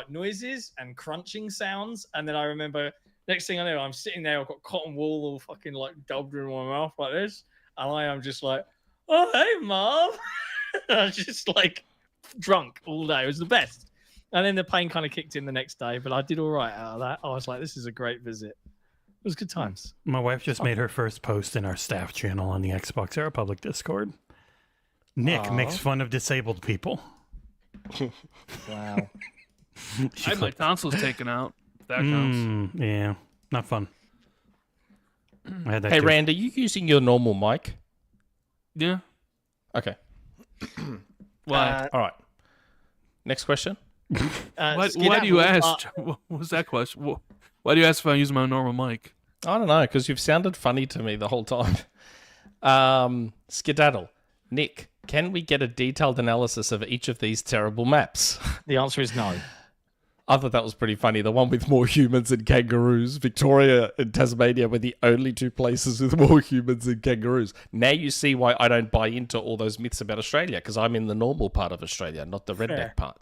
noises and crunching sounds. And then I remember next thing I know, I'm sitting there, I've got cotton wool all fucking like dubbed in my mouth like this. And I am just like, oh, hey, Mom. I was just like drunk all day. It was the best. And then the pain kind of kicked in the next day, but I did all right out of that. I was like, this is a great visit. It was good times. My wife just made her first post in our staff channel on the XboxEra public Discord. Nick makes fun of disabled people. Wow. I had my tonsils taken out. If that counts. Yeah, not fun. I had that Hey, too. Rand, are you using your normal mic? Yeah. Okay. Why? All right. Next question. Why do you ask? What was that question? Why do you ask if I use my normal mic? I don't know, because you've sounded funny to me the whole time. Skedaddle. Nick, can we get a detailed analysis of each of these terrible maps? The answer is no. I thought that was pretty funny. The one with more humans and kangaroos. Victoria and Tasmania were the only 2 places with more humans and kangaroos. Now you see why I don't buy into all those myths about Australia, because I'm in the normal part of Australia, not the redneck part.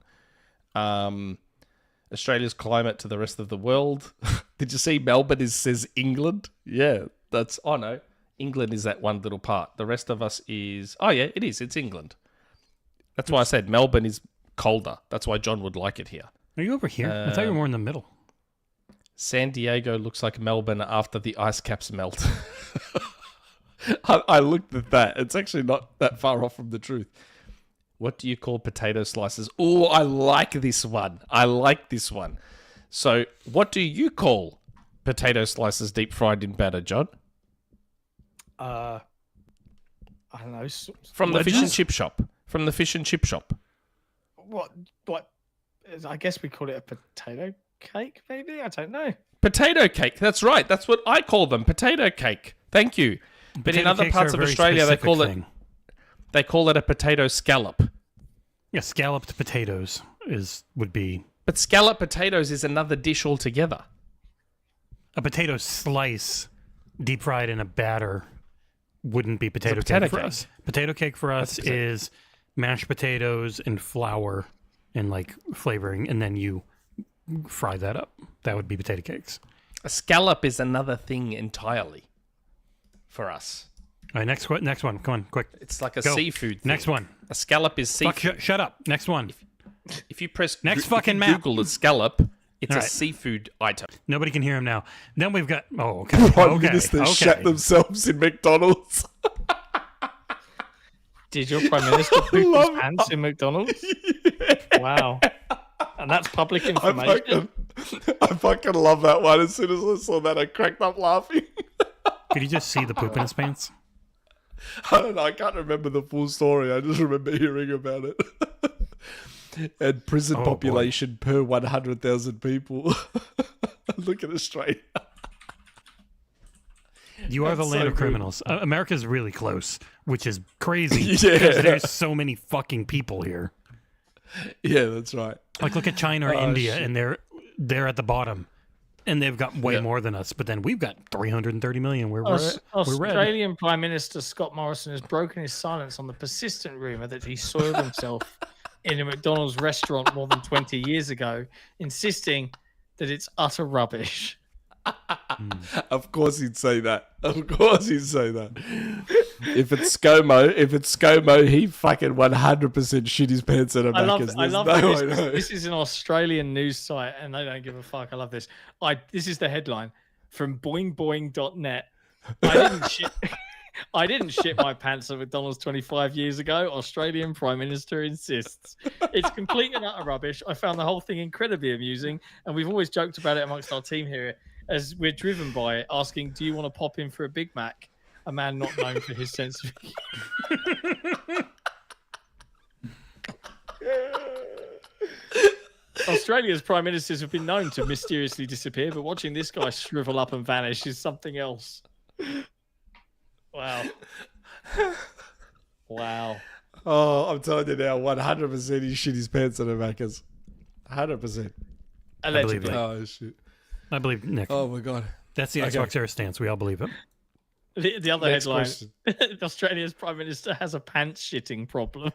Australia's climate to the rest of the world. Did you see Melbourne says England? Yeah, that's... Oh, no. England is that one little part. The rest of us is... Oh, yeah, it is. It's England. That's why I said Melbourne is colder. That's why John would like it here. Are you over here? I thought you were more in the middle. San Diego looks like Melbourne after the ice caps melt. I looked at that. It's actually not that far off from the truth. What do you call potato slices? Oh, I like this one. So, what do you call potato slices deep fried in batter, John? I don't know. From the Wedges? fish and chip shop. What? I guess we call it a potato cake, maybe? I don't know. Potato cake. That's right. That's what I call them. Potato cake. Thank you. But in other parts of Australia, they call it a potato scallop. Yeah, scalloped potatoes would be But scallop potatoes is another dish altogether. a potato slice deep fried in a batter. Wouldn't be potato potato cake for cake. us. Potato cake for us is mashed potatoes and flour and like flavoring, and then you fry that up. That would be potato cakes. A scallop is another thing entirely for us. All right, next one. Come on, quick. It's like a Go. seafood thing. Next one. A scallop is seafood. Fuck, shut up. Next one. If you press Next if fucking you map. Google a scallop, it's All a right. seafood item. Nobody can hear him now. Then we've got. Oh, okay. Prime Okay. Minister Okay. shat themselves in McDonald's. Did your Prime Minister poop his pants in McDonald's? Wow. And that's public information. I fucking love that one. As soon as I saw that, I cracked up laughing. Could you just see the poop in his pants? I don't know. I can't remember the full story. I just remember hearing about it. And prison Oh, population per 100,000 people. Look at Australia. You are the That's land so of good. criminals. America's really close, which is crazy Yeah. because there's so many fucking people here. Yeah, that's right. Like, look at China or Oh, India, shit. and they're at the bottom, and they've got way Yeah. more than us. But then we've got 330 million. We're red. Australian Prime Minister Scott Morrison has broken his silence on the persistent rumour that he soiled himself in a McDonald's restaurant more than 20 years ago, insisting that it's utter rubbish. Of course he'd say that. If it's ScoMo, he fucking 100% shit his pants at a I love no this. way, no. This is an Australian news site, and they don't give a fuck. I love this. This is the headline from boingboing.net. I didn't shit my pants at McDonald's 25 years ago. Australian Prime Minister insists. It's complete and utter rubbish. I found the whole thing incredibly amusing, and we've always joked about it amongst our team here as we're driven by it, asking, do you want to pop in for a Big Mac? A man not known for his sense of Australia's prime ministers have been known to mysteriously disappear, but watching this guy shrivel up and vanish is something else. Wow. Wow. Oh, I'm telling you now, 100% he shit his pants at a Macca's. 100%. Allegedly. that. Oh, shit. I believe Nick. Oh, my God. That's the Xbox Era stance. We all believe it. The other Next headline: question. Australia's prime minister has a pants shitting problem.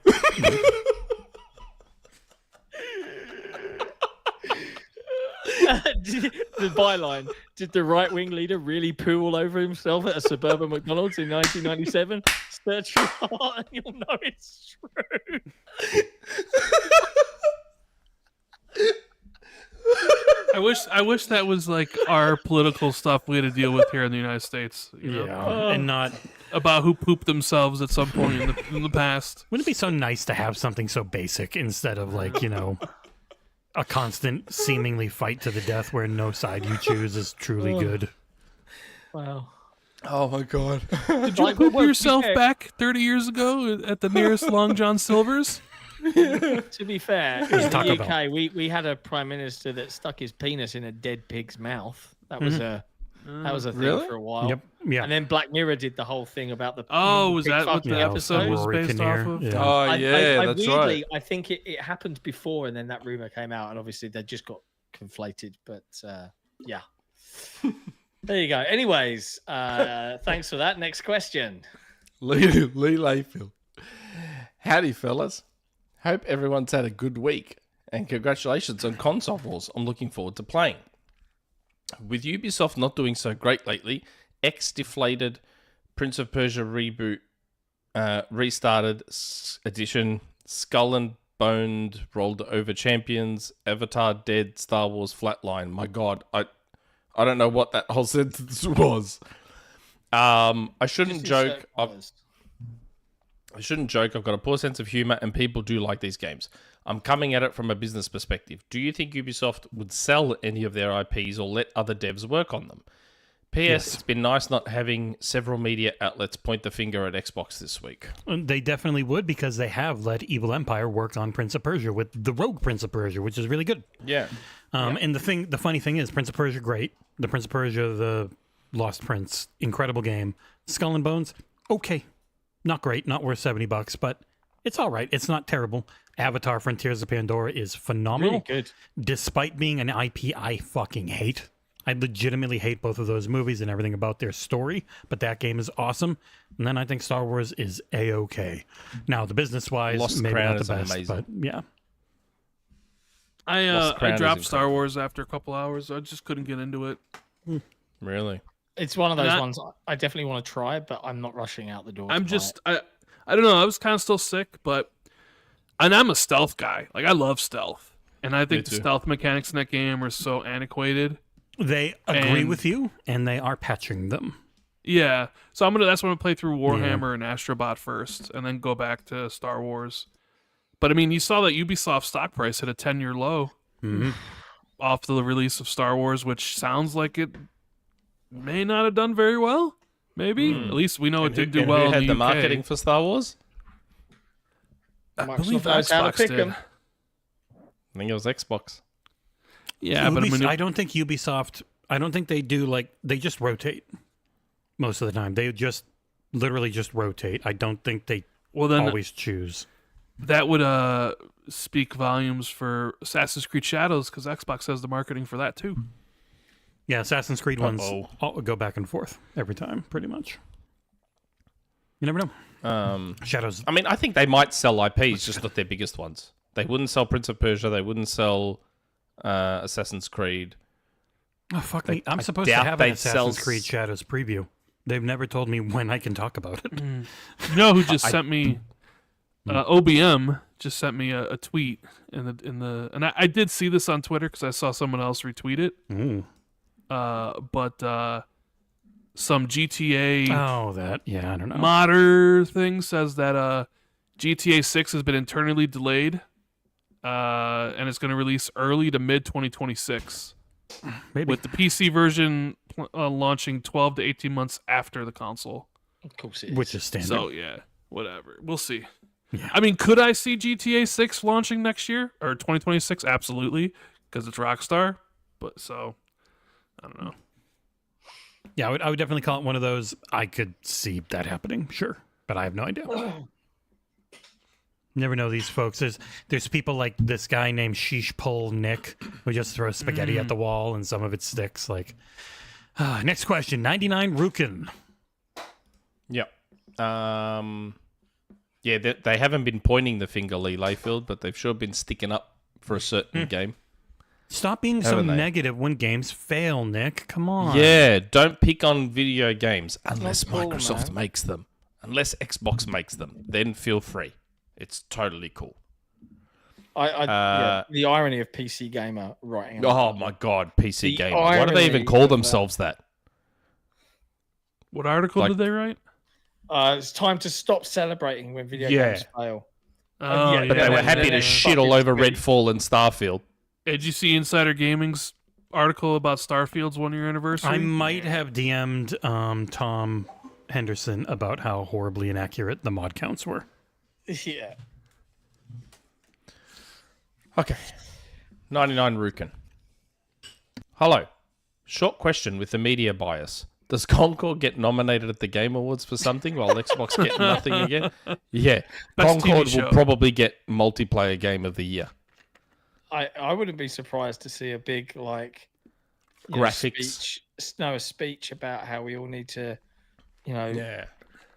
The byline: did the right-wing leader really poo all over himself at a suburban McDonald's in 1997? Search your heart and you'll know it's true. I wish that was like our political stuff we had to deal with here in the United States. You know? Yeah, and not. About who pooped themselves at some point in the past. Wouldn't it be so nice to have something so basic instead of like a constant, seemingly fight to the death where no side you choose is truly good. Wow. Oh, my God. Did you poop yourself back 30 years ago at the nearest Long John Silver's? To be fair, in the Taco UK, we had a prime minister that stuck his penis in a dead pig's mouth. That was a thing Really? for a while. Yep. Yeah. And then Black Mirror did the whole thing about the Oh, was pig that what fucking the episode was Rory based Kinnear, off of? yeah. Oh, yeah, that's weirdly, right. I think it happened before, and then that rumor came out, and obviously they just got conflated. But yeah, there you go. Anyways, thanks for that. Next question. Lee Layfield. Howdy, fellas. Hope everyone's had a good week, and congratulations on Console Wars. I'm looking forward to playing. With Ubisoft not doing so great lately, X-Deflated, Prince of Persia Reboot, Restarted Edition, Skull and Boned, Rolled Over Champions, Avatar Dead, Star Wars Flatline. My God, I don't know what that whole sentence was. I shouldn't joke. I shouldn't joke. I've got a poor sense of humor, and people do like these games. I'm coming at it from a business perspective. Do you think Ubisoft would sell any of their IPs or let other devs work on them? P.S. It's been nice not having several media outlets point the finger at Xbox this week. They definitely would, because they have let Evil Empire work on Prince of Persia with the Rogue Prince of Persia, which is really good. Yeah. And the funny thing is, Prince of Persia, great. The Prince of Persia, the Lost Prince, incredible game. Skull and Bones, okay. Not great, not worth $70, but it's all right. It's not terrible. Avatar Frontiers of Pandora is phenomenal. Really good. Despite being an IP I fucking hate. I legitimately hate both of those movies and everything about their story, but that game is awesome. And then I think Star Wars is A-okay. Now, the business-wise, Lost maybe Crown not the is best, amazing. but yeah. I dropped Star Wars after a couple hours. I just couldn't get into it. Really? It's one of those ones I definitely want to try, but I'm not rushing out the door. I don't know. I was kind of still sick, and I'm a stealth guy. Like, I love stealth. And I think the stealth mechanics in that game are so antiquated. They agree with you, and they are patching them. Yeah. So that's when I'm gonna play through Warhammer and Astro Bot first, and then go back to Star Wars. But I mean, you saw that Ubisoft stock price hit a 10-year low off the release of Star Wars, which sounds like it may not have done very well. Maybe at least we know it didn't do well. Who in had the the UK. marketing for Star Wars? I Microsoft believe knows how to Xbox pick did. 'em. I think it was Xbox. Yeah, but I mean, I don't think Ubisoft. I don't think they do they just rotate most of the time. They just literally just rotate. I don't think they always choose. That would speak volumes for Assassin's Creed Shadows, because Xbox has the marketing for that too. Yeah, Assassin's Creed ones all go back and forth every time, pretty much. You never know. Shadows. I mean, I think they might sell IPs, just not their biggest ones. They wouldn't sell Prince of Persia. They wouldn't sell Assassin's Creed. Oh, fuck me. I'm supposed to have an Assassin's Creed Shadows preview. They've never told me when I can talk about it. You know who just sent me? OBM just sent me a tweet and I did see this on Twitter because I saw someone else retweet it. But some GTA I don't know. modder thing says that GTA 6 has been internally delayed and it's going to release early to mid 2026. Maybe. With the PC version launching 12 to 18 months after the console. Of course it is. Which is standard. So yeah, whatever. We'll see. Yeah. I mean, could I see GTA 6 launching next year or 2026? Absolutely, because it's Rockstar. But so, I don't know. Yeah, I would definitely call it one of those. I could see that happening, sure, but I have no idea. Never know these folks. There's people like this guy named Sheesh Pull Nick who just throws spaghetti at the wall and some of it sticks. Next question, 99 Rukin. Yep. Yeah, they haven't been pointing the finger, Lee Layfield, but they've sure been sticking up for a certain game. Stop being so negative when games fail, Nick. Come on. Yeah, don't pick on video games unless Microsoft makes them. Unless Xbox makes them. Then feel free. It's totally cool. The irony of PC Gamer writing. Oh my god, PC Gamer. Why do they even call themselves that? What article did they write? It's time to stop celebrating when video games fail. But they were happy to shit all over Redfall and Starfield. Did you see Insider Gaming's article about Starfield's 1-year anniversary? I might have DM'd Tom Henderson about how horribly inaccurate the mod counts were. Yeah. Okay. 99 Rukin. Hello. Short question with the media bias. Does Concord get nominated at the Game Awards for something while Xbox get nothing again? Yeah. Best Concord TV will show. Probably get multiplayer game of the year. I wouldn't be surprised to see a big Graphics. a speech about how we all need to,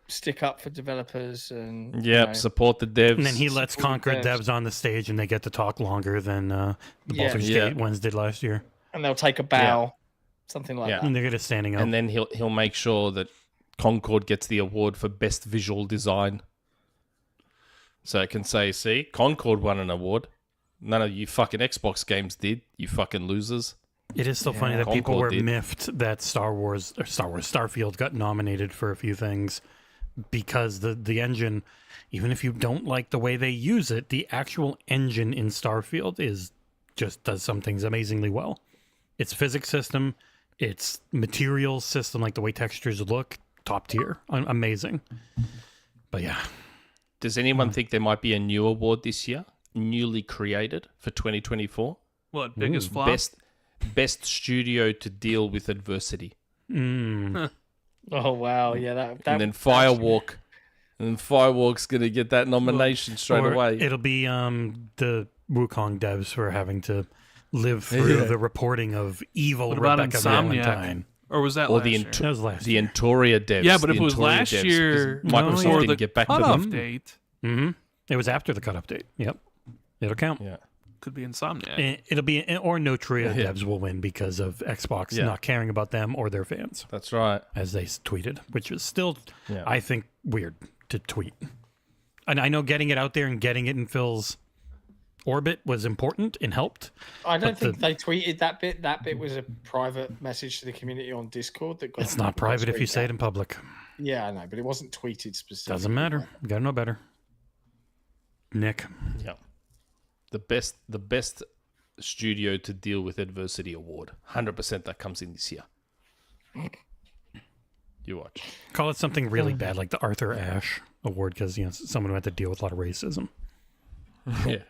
stick up for developers and support the devs. And then he lets Concord devs on the stage and they get to talk longer than the Baldur's Gate ones did last year. And they'll take a bow, something like that. And they're good standing up. And then he'll make sure that Concord gets the award for best visual design. So it can say, see, Concord won an award. None of you fucking Xbox games did, you fucking losers. It is still funny that people Concord were did. miffed that Starfield got nominated for a few things because the engine, even if you don't like the way they use it, the actual engine in Starfield does some things amazingly well. Its physics system, its materials system, like the way textures look, top tier, amazing. But yeah. Does anyone think there might be a new award this year, newly created for 2024? What, biggest flop? Best studio to deal with adversity. Oh wow, yeah, that And then Firewalk. And Firewalk's going to get that nomination straight Or away. It'll be the WuKong devs for having to live through the reporting of evil What about Rebecca Insomniac? Valentine. Or was that Or last the year? That was last The year. Entoria devs. Yeah, but if the it was Entoria last devs, year, because Microsoft or didn't the get back to cutoff them. date, It was after the cut update. Yep. It'll count. Yeah. could be Insomniac. It'll be, or Enotria Yeah. devs will win because of Xbox Yeah. not caring about them or their fans, That's right. as they tweeted, which is still, Yeah. I think, weird to tweet. And I know getting it out there and getting it in Phil's orbit was important and helped. I don't But think they tweeted that bit. That bit was a private message to the community on Discord. That got It's not private if you say it in public. Yeah, I know, but it wasn't tweeted specifically. Doesn't matter. You gotta know better. Nick. Yeah. The best studio to deal with adversity award. 100% that comes in this year. You watch. Call it something really bad, like the Arthur Ashe Award, because someone who had to deal with a lot of racism. Yeah.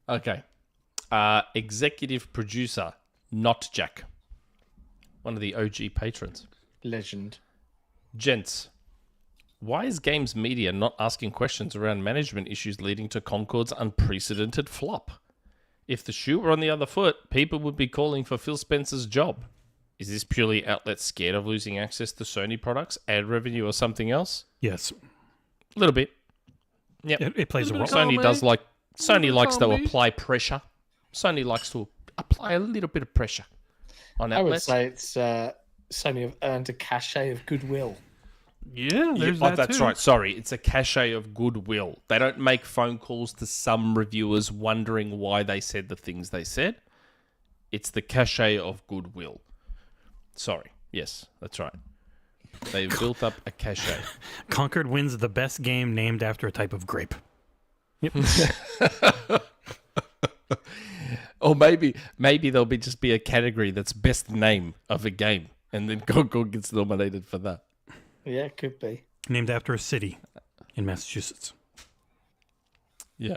Okay. Executive producer, Not Jack. One of the OG patrons. Legend. Gents, why is games media not asking questions around management issues leading to Concord's unprecedented flop? If the shoe were on the other foot, people would be calling for Phil Spencer's job. Is this purely outlets scared of losing access to Sony products, ad revenue, or something else? Yes. A little bit. Yep. It plays a role. Sony does like Sony likes to Comedy. apply pressure. Sony likes to apply a little bit of pressure on I would outlets. say it's Sony have earned a cachet of goodwill. Yeah, there's Oh, that that's too. right. Sorry, it's a cachet of goodwill. They don't make phone calls to some reviewers wondering why they said the things they said. It's the cachet of goodwill. Sorry. Yes, that's right. They've built up a cachet. Concord wins the best game named after a type of grape. Yep. Or maybe there'll just be a category that's best name of a game, and then Concord gets nominated for that. Yeah, it could be. Named after a city in Massachusetts. Yeah.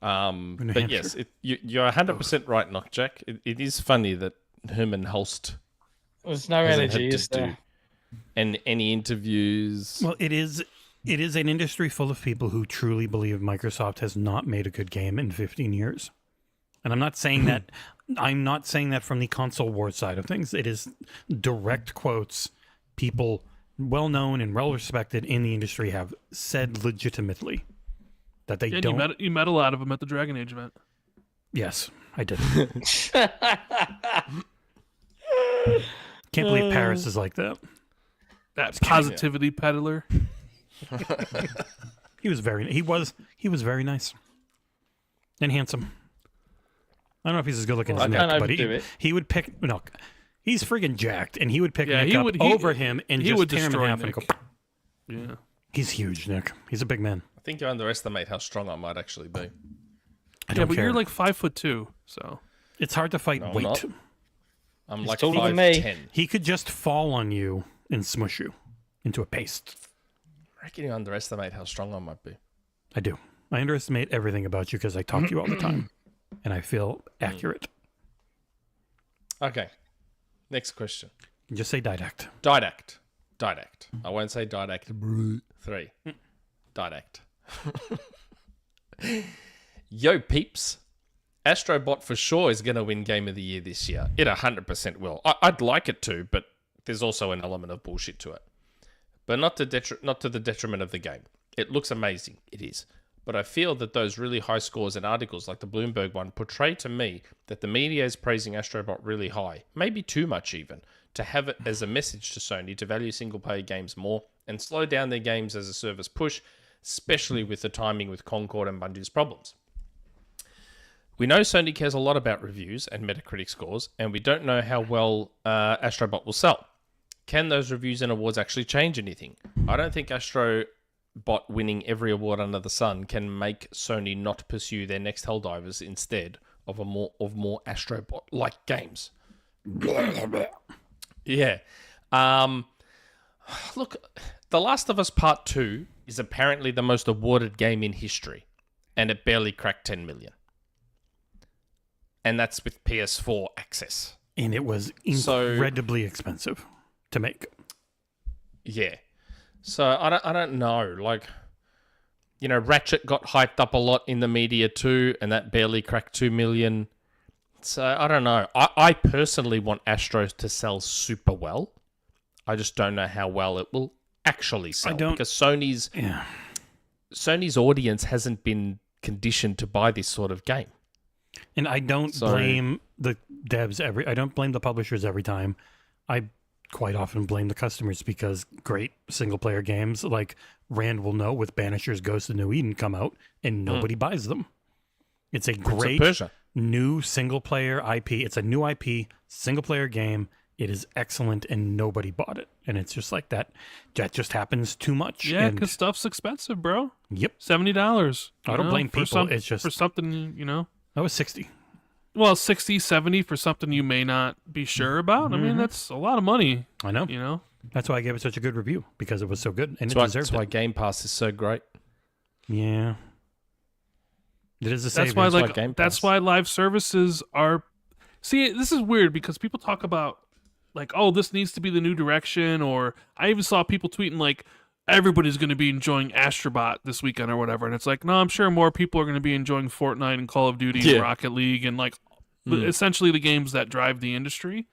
New But Hampshire. yes, you're 100% right, Knockjack. It is funny that Herman Hulst There's no hasn't energy, had is to there? do and any interviews. Well, it is an industry full of people who truly believe Microsoft has not made a good game in 15 years. And I'm not saying that from the console war side of things. It is direct quotes. People well known and well respected in the industry have said legitimately that they Yeah, and don't. you met a lot of them at the Dragon Age event. Yes, I did. Can't believe Paris is like that. That positivity peddler. He was very nice and handsome. I don't know if he's as good looking as I Nick, can't but overdo it. he would pick. No, he's friggin' jacked, and he would pick Yeah, Nick he up would- over him and he just would tear him in destroy half Nick. and go. Yeah. He's huge, Nick. He's a big man. I think you underestimate how strong I might actually be. I Yeah, don't but care. you're like 5'2", so It's hard to fight No, I'm weight. not. I'm like taller than me. 5'10". He could just fall on you and smush you into a paste. I reckon you underestimate how strong I might be. I do. I underestimate everything about you because I talk to you all the time, and I feel accurate. Okay. Next question. Just say didact. Didact. I won't say didact 3. Didact. Yo, peeps. Astro Bot for sure is going to win Game of the Year this year. It 100% will. I'd like it to, but there's also an element of bullshit to it. But not to the detriment of the game. It looks amazing. It is. But I feel that those really high scores and articles like the Bloomberg one portray to me that the media is praising Astro Bot really high, maybe too much even, to have it as a message to Sony to value single-player games more and slow down their games as a service push, especially with the timing with Concord and Bungie's problems. We know Sony cares a lot about reviews and Metacritic scores, and we don't know how well Astro Bot will sell. Can those reviews and awards actually change anything? I don't think Astro Bot winning every award under the sun can make Sony not pursue their next Helldivers instead of more Astro Bot like games. Yeah. Look, The Last of Us Part 2 is apparently the most awarded game in history, and it barely cracked 10 million. And that's with PS4 access. And it was incredibly expensive to make. Yeah. So I don't know. Like, you know, Ratchet got hyped up a lot in the media too, and that barely cracked 2 million. So I don't know. I personally want Astros to sell super well. I just don't know how well it will actually sell. Because Sony's audience hasn't been conditioned to buy this sort of game. And I don't blame the devs I don't blame the publishers every time. I quite often blame the customers because great single player games like Rand will know with Banishers Ghost of New Eden come out and nobody buys them. It's a great new single player IP. It's a new IP, single player game. It is excellent and nobody bought it. And it's just like that. That just happens too much. Yeah, because stuff's expensive, bro. Yep. $70. I don't blame people. It's just for something, you know. That was 60. Well, 60, 70 for something you may not be sure about. I mean, that's a lot of money. I know. You know? That's why I gave it such a good review, because it was so good. And that's why Game Pass is so great. Yeah. It is the same. That's why live services are... See, this is weird, because people talk about, like, oh, this needs to be the new direction, or I even saw people tweeting, like, everybody's going to be enjoying Astro Bot this weekend or whatever. And it's like, no, I'm sure more people are going to be enjoying Fortnite and Call of Duty and Rocket League and like essentially the games that drive the industry,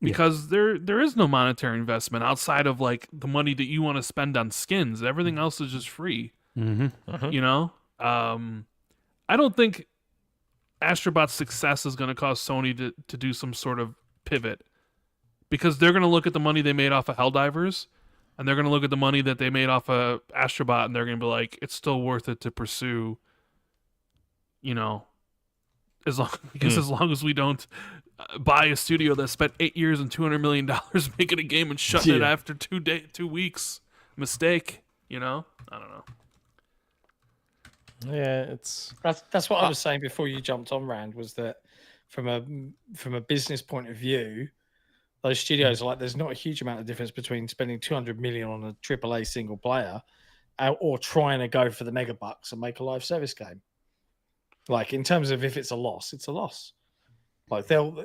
because there is no monetary investment outside of like the money that you want to spend on skins. Everything else is just free. You know? I don't think Astro Bot's success is going to cause Sony to do some sort of pivot, because they're going to look at the money they made off of Helldivers, and they're going to look at the money that they made off of Astro Bot, and they're going to be like, it's still worth it to pursue, you know, as long as we don't buy a studio that spent 8 years and $200 million making a game and shutting it after 2 weeks. Mistake, you know? I don't know. Yeah, that's what I was saying before you jumped on, Rand, was that from a business point of view, those studios are like, there's not a huge amount of difference between spending 200 million on a AAA single player or trying to go for the mega bucks and make a live service game. Like, in terms of if it's a loss, it's a loss. Like, they'll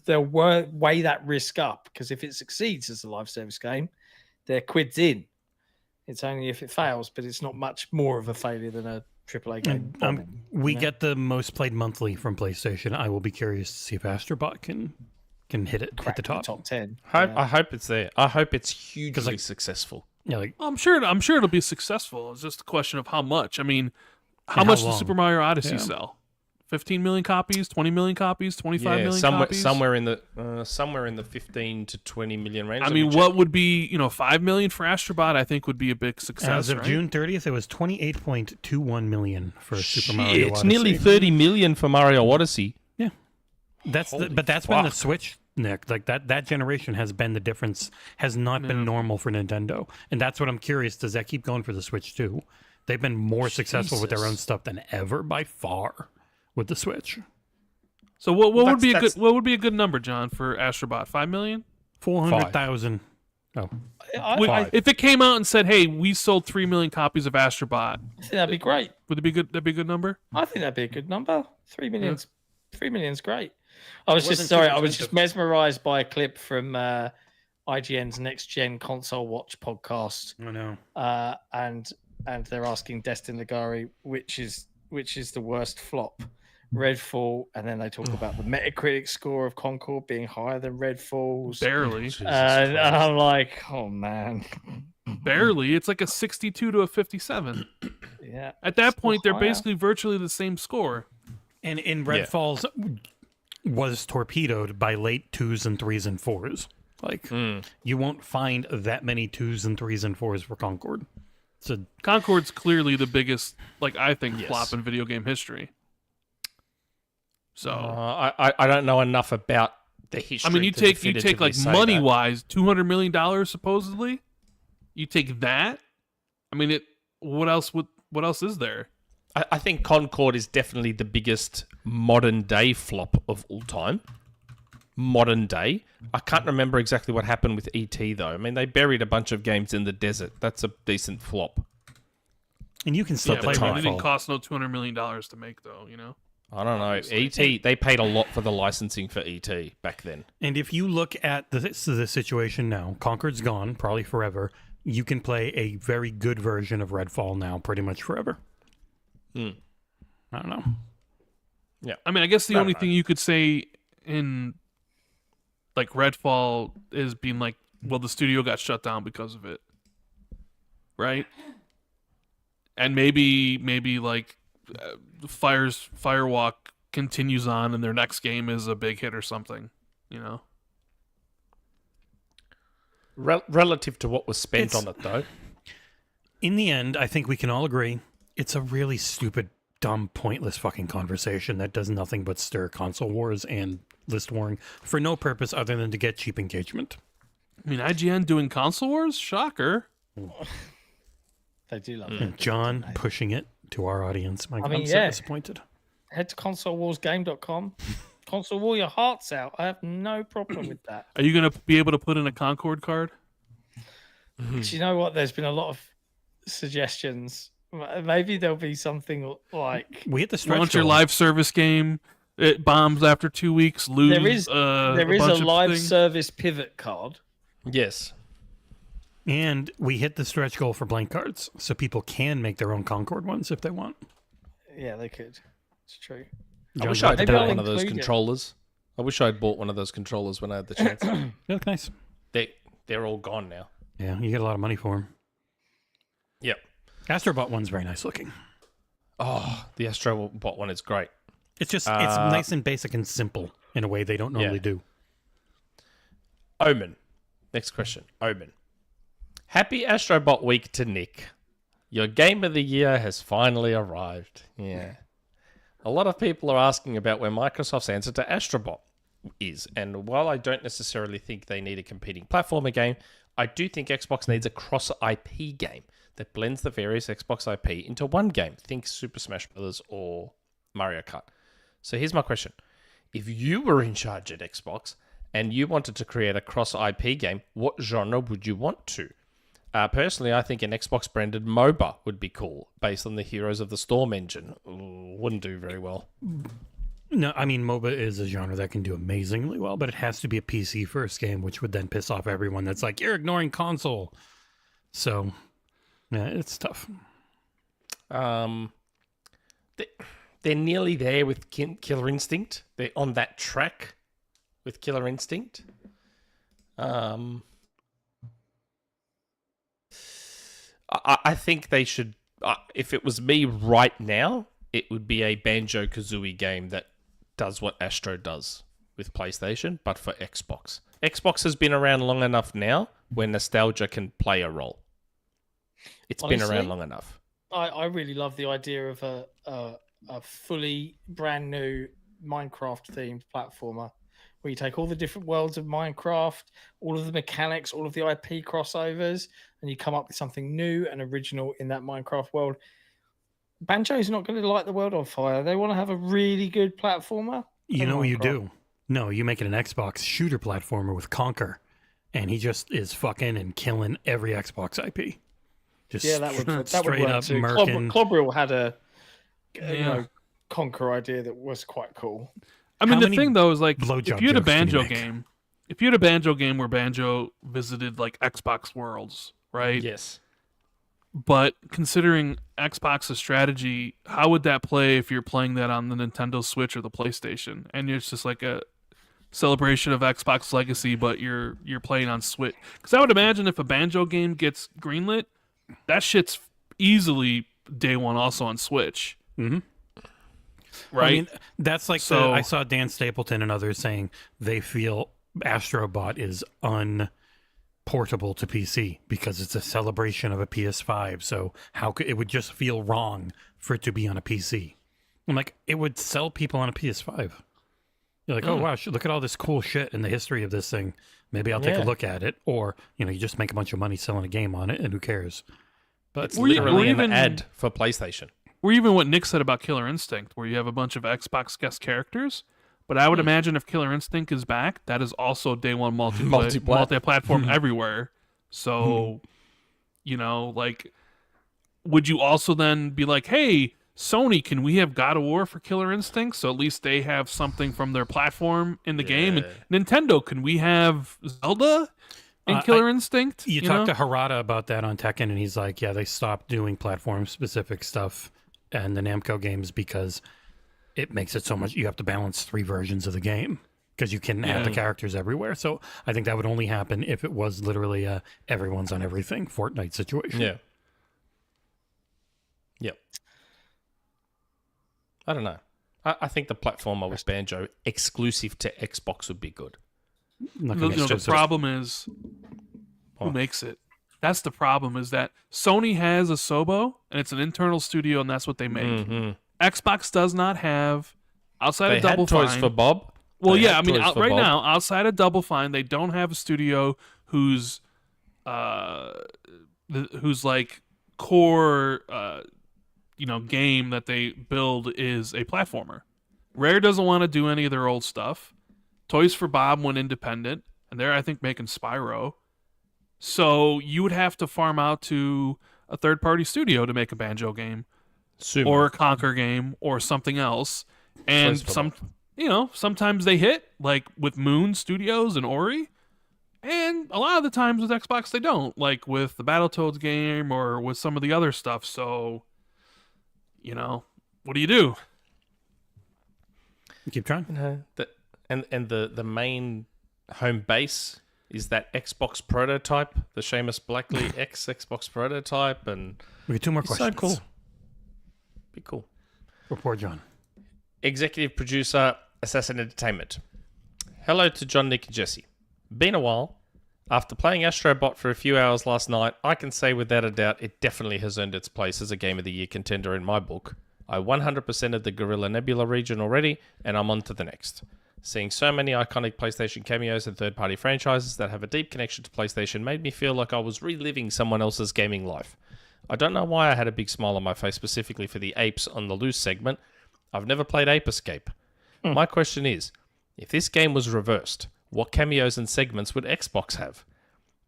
weigh that risk up, because if it succeeds as a live service game, they're quids in. It's only if it fails, but it's not much more of a failure than a AAA game. We get the most played monthly from PlayStation. I will be curious to see if Astro Bot can hit the top 10. I hope it's there. I hope it's hugely successful. Yeah, like, I'm sure it'll be successful. It's just a question of how much. I mean, how much does Super Mario Odyssey sell? 15 million copies, 20 million copies, 25 million copies? Somewhere in the 15 to 20 million range. I mean, what would be, 5 million for Astro Bot, I think would be a big success. As of June 30th, it was 28.21 million for Super Mario Odyssey. It's nearly 30 million for Mario Odyssey. Yeah. That's been the Switch, Nick. Like that generation has been the difference, has not been normal for Nintendo. And that's what I'm curious, does that keep going for the Switch too? They've been more successful with their own stuff than ever by far with the Switch. So what would be a good number, John, for Astro Bot? 5 million? 400,000. Oh. If it came out and said, "Hey, we sold 3 million copies of Astro Bot," I think that'd be great. Would it be good? That'd be a good number. I think that'd be a good number. 3 million's 3 million's great. I was just mesmerized by a clip from IGN's Next Gen Console Watch podcast. I know. And they're asking Destin Nagari which is the worst flop, Redfall, and then they talk about the Metacritic score of Concord being higher than Redfall's. Barely. And I'm like, oh man. Barely. It's like a 62 to a 57. Yeah. At that point, they're basically virtually the same score. And in Redfall's was torpedoed by late 2s and 3s and 4s. Like, you won't find that many 2s and 3s and 4s for Concord. So Concord's clearly the biggest, I think, flop in video game history. So I don't know enough about the history. I mean, you take definitively like say money that. wise, $200 million supposedly. You take that. I mean, what else is there? I think Concord is definitely the biggest modern day flop of all time. Modern day. I can't remember exactly what happened with ET though. I mean, they buried a bunch of games in the desert. That's a decent flop. And you can still play But it Redfall. didn't cost no $200 million to make, though. You know. I don't know. ET, they paid a lot for the licensing for ET back then. And if you look at the situation now, Concord's gone, probably forever. You can play a very good version of Redfall now, pretty much forever. I don't know. Yeah. I mean, I guess the only thing you could say in like Redfall is being like, well, the studio got shut down because of it, right? And maybe like Firewalk continues on, and their next game is a big hit or something, you know. Relative to what was spent on it, though. In the end, I think we can all agree it's a really stupid, dumb, pointless fucking conversation that does nothing but stir console wars and list warring for no purpose other than to get cheap engagement. I mean, IGN doing console wars? Shocker. They do love And it. John pushing it to our audience. I'm so yeah. disappointed. Head to consolewarsgame.com. Console war your hearts out. I have no problem with that. Are you going to be able to put in a Concord card? Do you know what? There's been a lot of suggestions. Maybe there'll be something like We hit the stretch Launch your goal. live service game. It bombs after 2 weeks. Lose. there is a bunch of live things. service pivot card. Yes. And we hit the stretch goal for blank cards, so people can make their own Concord ones if they want. Yeah, they could. It's true. I wish John, I'd Maybe bought I'll one of those include it. controllers. I wish I'd bought one of those controllers when I had the chance. They look nice. They're all gone now. Yeah, you get a lot of money for them. Yep. Astro Bot one's very nice looking. Oh, the Astro Bot one is great. It's just it's nice and basic and simple in a way they don't normally do. Omen. Next question. Omen. Happy Astrobot week to Nick. Your game of the year has finally arrived. Yeah. A lot of people are asking about where Microsoft's answer to Astrobot is. And while I don't necessarily think they need a competing platformer game, I do think Xbox needs a cross-IP game that blends the various Xbox IP into one game. Think Super Smash Bros. Or Mario Kart. So here's my question. If you were in charge at Xbox and you wanted to create a cross-IP game, what genre would you want to? Personally, I think an Xbox-branded MOBA would be cool, based on the Heroes of the Storm engine. Ooh, wouldn't do very well. No, I mean, MOBA is a genre that can do amazingly well, but it has to be a PC-first game, which would then piss off everyone that's like, you're ignoring console. So, yeah, it's tough. They're nearly there with Killer Instinct. They're on that track with Killer Instinct. I think they should. If it was me right now, it would be a Banjo-Kazooie game that does what Astro does with PlayStation, but for Xbox. Xbox has been around long enough now where nostalgia can play a role. It's been Honestly, around long enough. I really love the idea of a fully brand new Minecraft themed platformer where you take all the different worlds of Minecraft, all of the mechanics, all of the IP crossovers, and you come up with something new and original in that Minecraft world. Banjo's not going to light the world on fire. They want to have a really good platformer. You know what you Minecraft. do? No, you make it an Xbox shooter platformer with Conquer, and he just is fucking and killing every Xbox IP. Just Yeah, that would straight work up too. murking. Clobberil had a Conquer idea that was quite cool. I mean, How the many thing though is like, blowjob if you had a jokes can you Banjo make? game, if you had a Banjo game where Banjo visited like Xbox worlds, right? Yes. But considering Xbox's strategy, how would that play if you're playing that on the Nintendo Switch or the PlayStation, and it's just like a celebration of Xbox legacy, but you're playing on Switch? Because I would imagine if a Banjo game gets greenlit, that shit's easily day one also on Switch. Mm-hmm. Right? I mean, that's like So- I saw Dan Stapleton and others saying they feel Astro Bot is unportable to PC because it's a celebration of a PS5. So how could it would just feel wrong for it to be on a PC? I'm like, it would sell people on a PS5. You're like, oh wow, look at all this cool shit in the history of this thing. Maybe I'll take a look at it. Or, you know, you just make a bunch of money selling a game on it, and who cares? But it's literally an ad for PlayStation. Or even what Nick said about Killer Instinct, where you have a bunch of Xbox guest characters. But I would imagine if Killer Instinct is back, that is also day one multi-platform everywhere. So, you know, like, would you also then be like, hey, Sony, can we have God of War for Killer Instinct? So at least they have something from their platform in the game. And Nintendo, can we have Zelda in Killer Instinct? You talked to Harada about that on Tekken, and he's like, yeah, they stopped doing platform-specific stuff and the Namco games because it makes it so much. You have to balance 3 versions of the game because you can have the characters everywhere. So I think that would only happen if it was literally a everyone's on everything Fortnite situation. Yeah. Yep. I don't know. I think the platformer with Banjo exclusive to Xbox would be good. The problem is who makes it. That's the problem, is that Sony has a Sobo, and it's an internal studio, and that's what they make. Xbox does not have, outside of Double Fine. Toys for Bob. Well, yeah, I mean, right now, outside of Double Fine, they don't have a studio whose like core game that they build is a platformer. Rare doesn't want to do any of their old stuff. Toys for Bob went independent, and they're, I think, making Spyro. So you would have to farm out to a third-party studio to make a Banjo game, or a Conquer game, or something else. And sometimes they hit, like with Moon Studios and Ori, and a lot of the times with Xbox they don't, like with the Battletoads game or with some of the other stuff. So, what do you do? You keep trying. The main home base is that Xbox prototype, the Seamus Blackley X Xbox prototype, and we get 2 more questions. So cool. Be cool. Report, John. Executive producer, Ass4ssin Entertainment. Hello to John, Nick, and Jesse. Been a while. After playing Astro Bot for a few hours last night, I can say without a doubt it definitely has earned its place as a Game of the Year contender in my book. I 100%ed the Gorilla Nebula region already, and I'm on to the next. Seeing so many iconic PlayStation cameos and third-party franchises that have a deep connection to PlayStation made me feel like I was reliving someone else's gaming life. I don't know why I had a big smile on my face specifically for the apes on the loose segment. I've never played Ape Escape. My question is, if this game was reversed, what cameos and segments would Xbox have?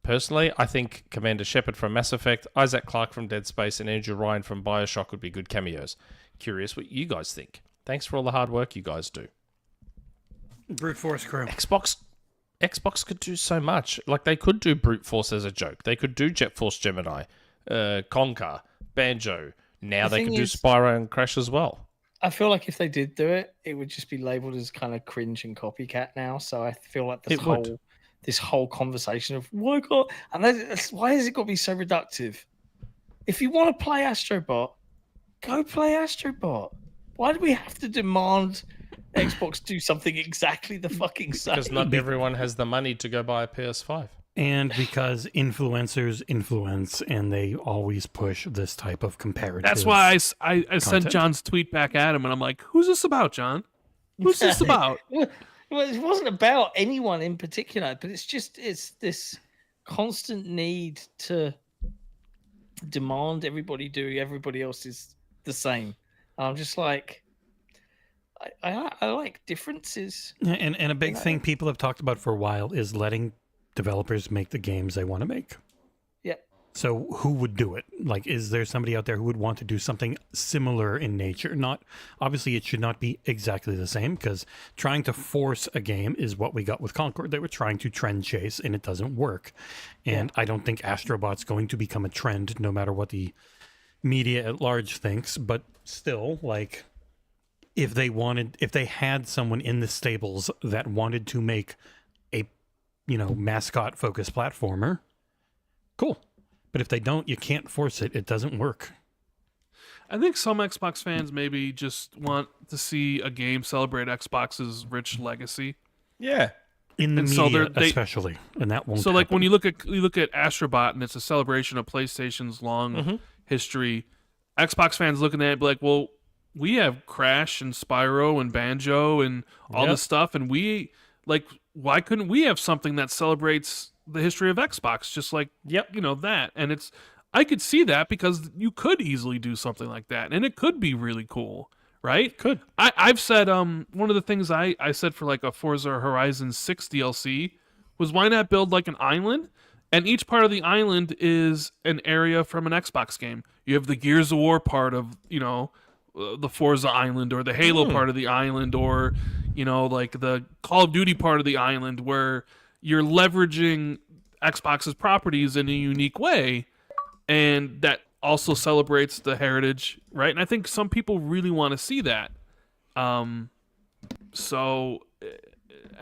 Personally, I think Commander Shepard from Mass Effect, Isaac Clarke from Dead Space, and Andrew Ryan from BioShock would be good cameos. Curious what you guys think. Thanks for all the hard work you guys do. Brute Force crew. Xbox could do so much. Like, they could do Brute Force as a joke. They could do Jet Force Gemini, Conker, Banjo. Now they could do Spyro and Crash as well. I feel like if they did do it, it would just be labeled as kind of cringe and copycat now. So I feel like this whole conversation of why has it got to be so reductive? If you want to play Astro Bot, go play Astro Bot. Why do we have to demand Xbox do something exactly the fucking same? Because not everyone has the money to go buy a PS5. And because influencers influence, and they always push this type of comparative. That's why I sent John's tweet back at him, and I'm like, who's this about, John? Who's this about? Well, it wasn't about anyone in particular, but it's this constant need to demand everybody do everybody else is the same. And I'm just like, I like differences. And a big thing people have talked about for a while is letting developers make the games they want to make. Yep. So who would do it? Like, is there somebody out there who would want to do something similar in nature? Not obviously, it should not be exactly the same, because trying to force a game is what we got with Concord. They were trying to trend chase, and it doesn't work. And I don't think Astro Bot's going to become a trend, no matter what the media at large thinks. But still, like, if they had someone in the stables that wanted to make a mascot focused platformer, cool. But if they don't, you can't force it. It doesn't work. I think some Xbox fans maybe just want to see a game celebrate Xbox's rich legacy. Yeah. In the media, especially. And that won't So like happen. when you look at Astro Bot, and it's a celebration of PlayStation's long history, Xbox fans looking at it be like, well, we have Crash and Spyro and Banjo and all this stuff, and we why couldn't we have something that celebrates the history of Xbox, just like that? And I could see that because you could easily do something like that, and it could be really cool, right? Could. I've said one of the things I said for like a Forza Horizon 6 DLC was, why not build like an island, and each part of the island is an area from an Xbox game. You have the Gears of War part of the Forza island, or the Halo part of the island, or like the Call of Duty part of the island, where you're leveraging Xbox's properties in a unique way, and that also celebrates the heritage, right? And I think some people really want to see that. And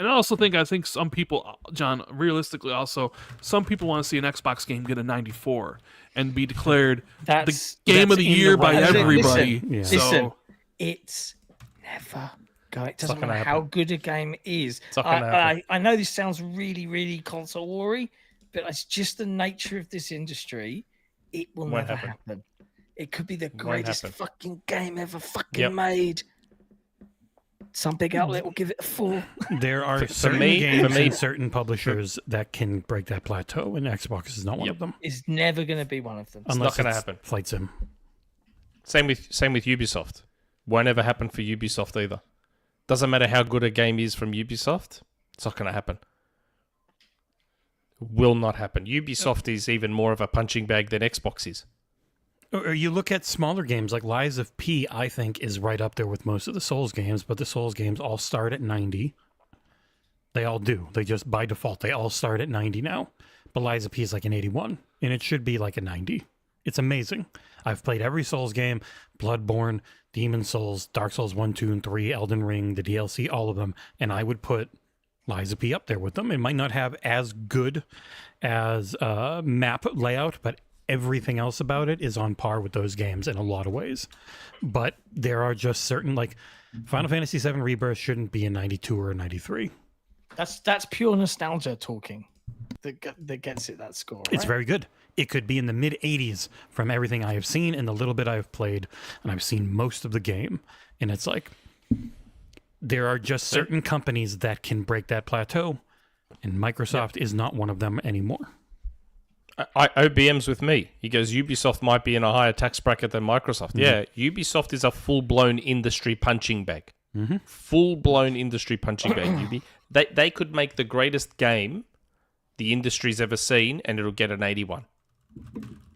I think some people, John, realistically also, some people want to see an Xbox game get a 94 and be declared the game of the year by everybody. Listen, it's never going. It doesn't matter how good a game is. I know this sounds really, really console war-y, but it's just the nature of this industry. It will never happen. It could be the greatest fucking game ever fucking made. Some big outlet will give it a 4. There are certain games and certain publishers that can break that plateau, and Xbox is not one of them. It's never going to be one of them. Unless it's not going to happen. Flight Sim. Same with Ubisoft. Won't ever happen for Ubisoft either. Doesn't matter how good a game is from Ubisoft. It's not going to happen. Will not happen. Ubisoft is even more of a punching bag than Xbox is. Or you look at smaller games like Lies of P, I think, is right up there with most of the Souls games, but the Souls games all start at 90. They all do. They just, by default, they all start at 90 now. But Lies of P is like an 81, and it should be like a 90. It's amazing. I've played every Souls game, Bloodborne, Demon Souls, Dark Souls 1, 2, and 3, Elden Ring, the DLC, all of them, and I would put Lies of P up there with them. It might not have as good as map layout, but everything else about it is on par with those games in a lot of ways. But there are just certain, like Final Fantasy VII Rebirth shouldn't be a 92 or a 93. That's pure nostalgia talking that gets it that score, right? It's very good. It could be in the mid 80s from everything I have seen and the little bit I've played, and I've seen most of the game, and it's like there are just certain companies that can break that plateau, and Microsoft is not one of them anymore. OBM's with me. He goes, Ubisoft might be in a higher tax bracket than Microsoft. Mm-hmm. Yeah, Ubisoft is a full-blown industry punching bag. Mm-hmm. Full-blown industry punching bag. They could make the greatest game the industry's ever seen, and it'll get an 81.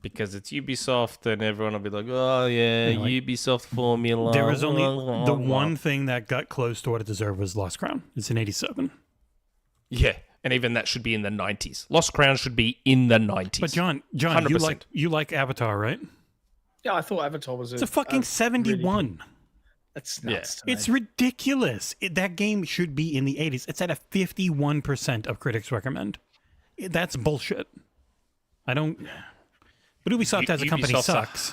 Because it's Ubisoft, and everyone will be like, oh, yeah, Ubisoft formula. There was only the one thing that got close to what it deserved was Lost Crown. It's an 87. Yeah. And even that should be in the 90s. Lost Crown should be in the 90s. But John, 100%. you like Avatar, right? Yeah, I thought Avatar was It's a fucking 71. Really, that's nuts. Yeah. It's ridiculous. That game should be in the 80s. It's at a 51% of critics recommend. That's bullshit. I don't... But Ubisoft as a company sucks.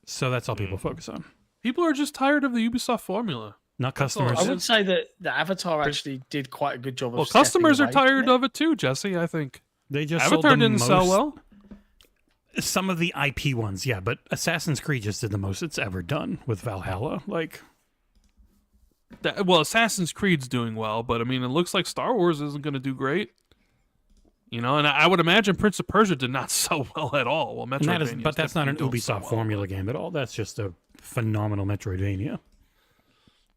So that's all people focus on. People are just tired of the Ubisoft formula. Not customers. I would say that the Avatar actually did quite a good job of. Well, customers are tired of it too, Jesse. I think they just Avatar didn't sell well. Some of the IP ones, yeah, but Assassin's Creed just did the most it's ever done with Valhalla. Assassin's Creed's doing well, but I mean, it looks like Star Wars isn't going to do great. And I would imagine Prince of Persia did not sell well at all. Well, Metroidvania, that's not an Ubisoft formula game at all. That's just a phenomenal Metroidvania.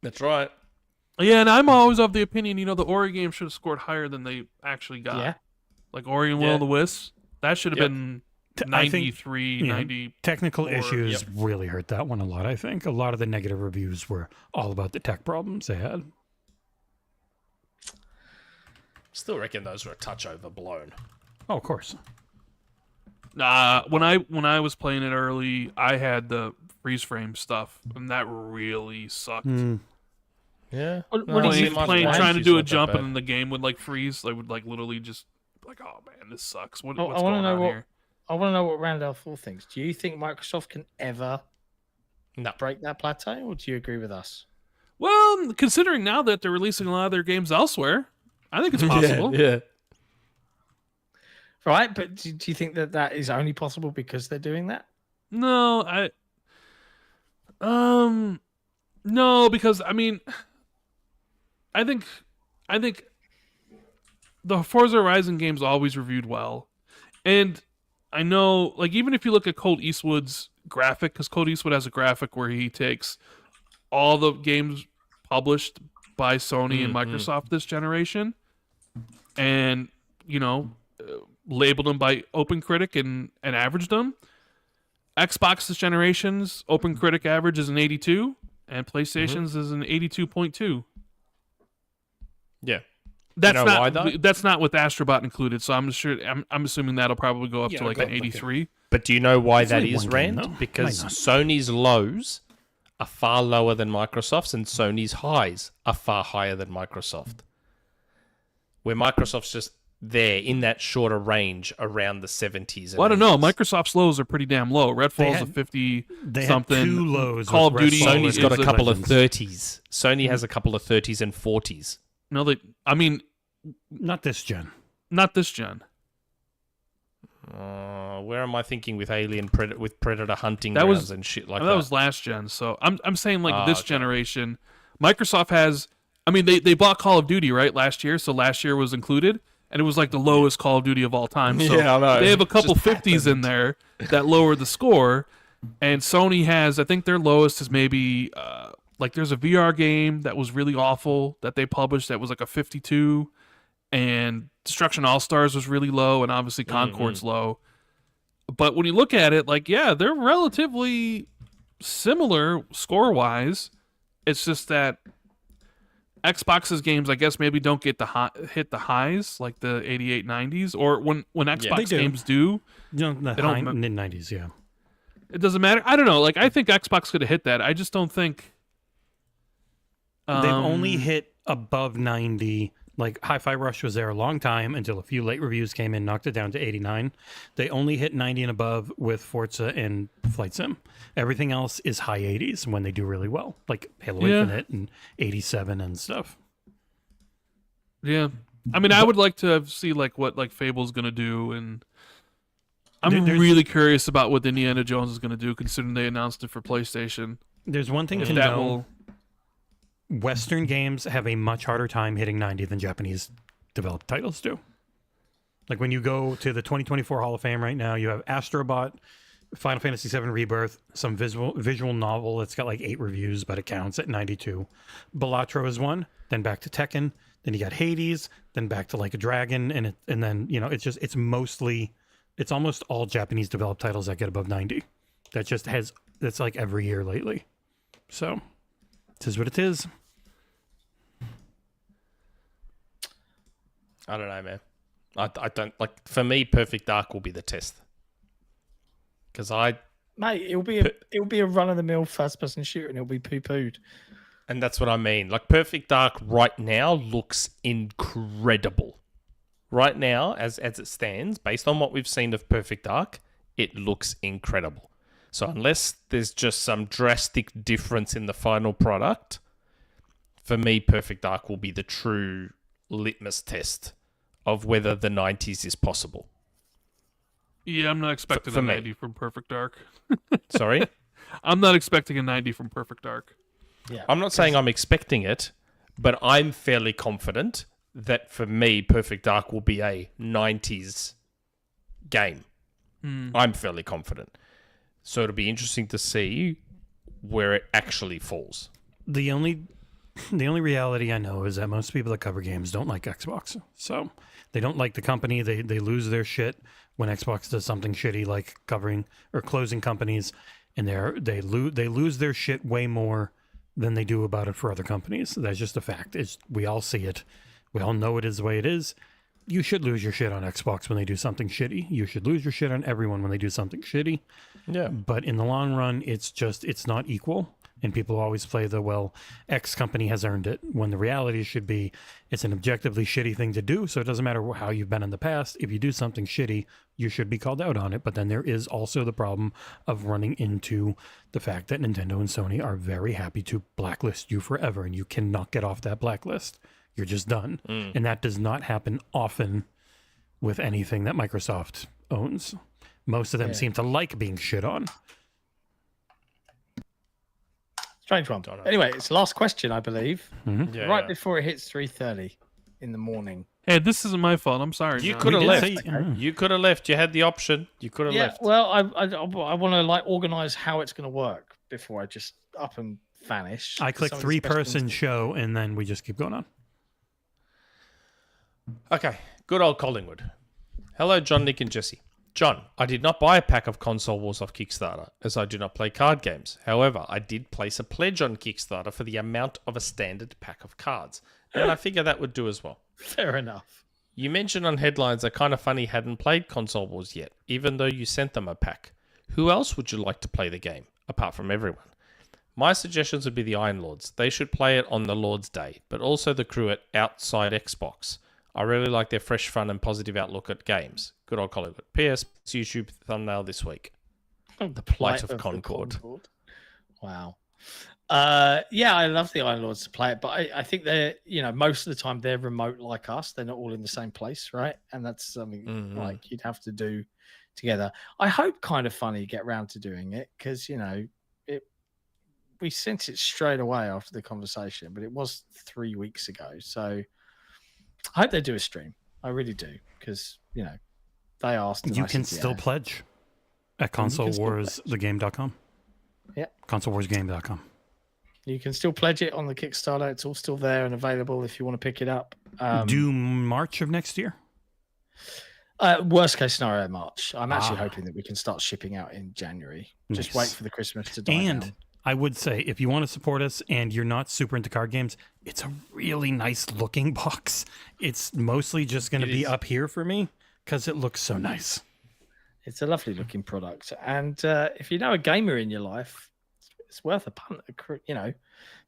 That's right. Yeah, and I'm always of the opinion, the Ori game should have scored higher than they actually got. Yeah. Like Ori and Will of the Wisps. That should have been 93, 90. Technical issues really hurt that one a lot, I think. A lot of the negative reviews were all about the tech problems they had. Still reckon those were a touch overblown. Oh, of course. When I was playing it early, I had the freeze frame stuff, and that really sucked. Yeah. Trying to do a jump, and then the game would freeze. They would literally just oh man, this sucks. What's going on here? I want to know what Randall 4 thinks. Do you think Microsoft can ever break that plateau, or do you agree with us? Well, considering now that they're releasing a lot of their games elsewhere, I think it's possible. Yeah. Right, but do you think that is only possible because they're doing that? No, No, because I mean, I think the Forza Horizon games always reviewed well, and I know, like, even if you look at Colt Eastwood's graphic, because Colt Eastwood has a graphic where he takes all the games published by Sony and Microsoft this generation, and labeled them by OpenCritic and averaged them. Xbox this generation's OpenCritic average is an 82, and PlayStation's is an 82.2. Yeah. That's You know not why, though? that's not with Astro Bot included, so I'm assuming that'll probably go up to like an 83. But do you know why that only is, one game, Rand? though. Because Why not? Sony's lows are far lower than Microsoft's, and Sony's highs are far higher than Microsoft. Where Microsoft's just there in that shorter range around the 70s. Well, I don't know. Microsoft's lows are pretty damn low. Redfall's had- a 50 They had something. two lows. Call of with Duty. Redfall Sony's and got a couple of Legends. 30s. Sony has a couple of 30s and 40s. No, I mean, Not this gen. not this gen. Where am I thinking with with Predator hunting That grounds was- and shit like that was last gen. So I'm saying like this okay. generation, Microsoft has. I mean, they bought Call of Duty right last year, so last year was included, and it was like the lowest Call of Duty of all time. So Yeah, I know. they have a It couple just 50s in there that lower the score, and Sony has. I think their lowest is maybe like there's a VR game that was really awful that they published that was like a 52, and Destruction All Stars was really low, and obviously Concord's low. But when you look at it, like, yeah, they're relatively similar score-wise. It's just that Xbox's games, I guess, maybe don't get hit the highs like the 88, 90s, or when Xbox They do. games do, The They don't mid 90s, yeah. it doesn't matter. I don't know. Like, I think Xbox could have hit that. I just don't think They've only hit above 90. Like, Hi-Fi Rush was there a long time until a few late reviews came in, knocked it down to 89. They only hit 90 and above with Forza and Flight Sim. Everything else is high 80s when they do really well, like Halo Yeah. Infinite and 87 and stuff. Yeah, I mean, I would like to see like what like Fable's gonna do, and I'm There's- really curious about what Indiana Jones is gonna do, considering they announced it for PlayStation. There's one thing If to that know. will, Western games have a much harder time hitting 90 than Japanese developed titles do. Like when you go to the 2024 Hall of Fame right now, you have Astro Bot, Final Fantasy VII Rebirth, some visual novel that's got like 8 reviews, but it counts at 92. Balatro is one, then back to Tekken, then you got Hades, then back to Like a Dragon, and then it's almost all Japanese developed titles that get above 90. That's like every year lately. So it is what it is. I don't know, man. I don't like. For me, Perfect Dark will be the test because Mate, it'll be a run of the mill first person shooter, and it'll be poo pooed. and that's what I mean. Like Perfect Dark right now looks incredible. Right now, as it stands, based on what we've seen of Perfect Dark, it looks incredible. So unless there's just some drastic difference in the final product, for me, Perfect Dark will be the true litmus test of whether the 90s is possible. yeah, I'm not expecting for a me. 90 from Perfect Dark. Sorry? I'm not expecting a 90 from Perfect Dark. Yeah, I'm not saying I'm expecting it, but I'm fairly confident that for me, Perfect Dark will be a 90s game. I'm fairly confident. So it'll be interesting to see where it actually falls. The only reality I know is that most people that cover games don't like Xbox. So they don't like the company. They lose their shit when Xbox does something shitty like covering or closing companies, and they lose their shit way more than they do about it for other companies. That's just a fact. We all see it. We all know it is the way it is. You should lose your shit on Xbox when they do something shitty. You should lose your shit on everyone when they do something shitty. Yeah. But in the long run, it's not equal. And people always play X company has earned it, when the reality should be it's an objectively shitty thing to do. So it doesn't matter how you've been in the past. If you do something shitty, you should be called out on it. But then there is also the problem of running into the fact that Nintendo and Sony are very happy to blacklist you forever, and you cannot get off that blacklist. You're just done. And that does not happen often with anything that Microsoft owns. Most of them seem to like being shit on. Strange one. Don't know. Anyway, it's the last question, I believe. Yeah, Right yeah. before it hits 3:30 in the morning. Hey, this isn't my fault. I'm sorry. You John. could have We did left. say- You could have left. You had the option. You could have Yeah, left. well, I want to like organize how it's going to work before I just up and vanish. I click Some of these 3-person questions- show, and then we just keep going on. Okay, good old Collingwood. Hello, John, Nick, and Jesse. John, I did not buy a pack of Console Wars off Kickstarter, as I do not play card games. However, I did place a pledge on Kickstarter for the amount of a standard pack of cards, and I figure that would do as well. Fair enough. You mentioned on headlines that Kind of Funny hadn't played Console Wars yet, even though you sent them a pack. Who else would you like to play the game, apart from everyone? My suggestions would be the Iron Lords. They should play it on the Lord's Day, but also the crew at Outside Xbox. I really like their fresh, fun, and positive outlook at games. Good old Collingwood. P.S. YouTube thumbnail this week. The Plight of the Concord. Wow. Yeah, I love the Iron Lords to play it, but I think they're, most of the time they're remote like us. They're not all in the same place, right? And that's something like you'd have to do together. I hope Kind of Funny get round to doing it because, we sent it straight away after the conversation, but it was 3 weeks ago. So I hope they do a stream. I really do because, they asked. and You I can said, still yeah. pledge at consolewarsthegame.com. Yep. consolewarsgame.com. You can still pledge it on the Kickstarter. It's all still there and available if you want to pick it up. Do March of next year? Worst case scenario, March. I'm actually hoping that we can start shipping out in January. Just Nice. wait for the Christmas to die And down. I would say if you want to support us and you're not super into card games, it's a really nice looking box. It's mostly just going to be up here for me because it looks so nice. It's a lovely looking product. And if you know a gamer in your life, it's worth a punt,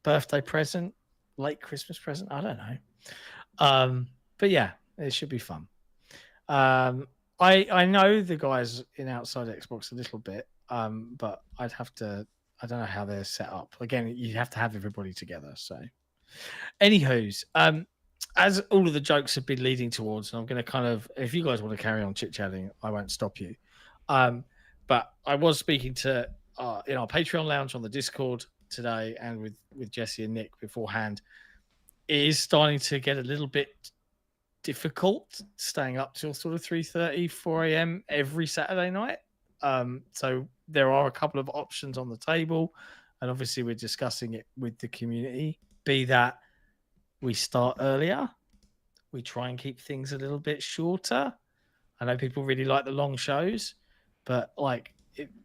birthday present, late Christmas present. I don't know. But yeah, it should be fun. I know the guys in Outside Xbox a little bit, but I don't know how they're set up. Again, you have to have everybody together. So, anywho's, as all of the jokes have been leading towards, and I'm going to if you guys want to carry on chit-chatting, I won't stop you. But I was speaking to in our Patreon lounge on the Discord today and with Jesse and Nick beforehand. It is starting to get a little bit difficult staying up till sort of 3:30, 4 a.m. every Saturday night. So there are a couple of options on the table, and obviously we're discussing it with the community. Be that we start earlier, we try and keep things a little bit shorter. I know people really like the long shows, but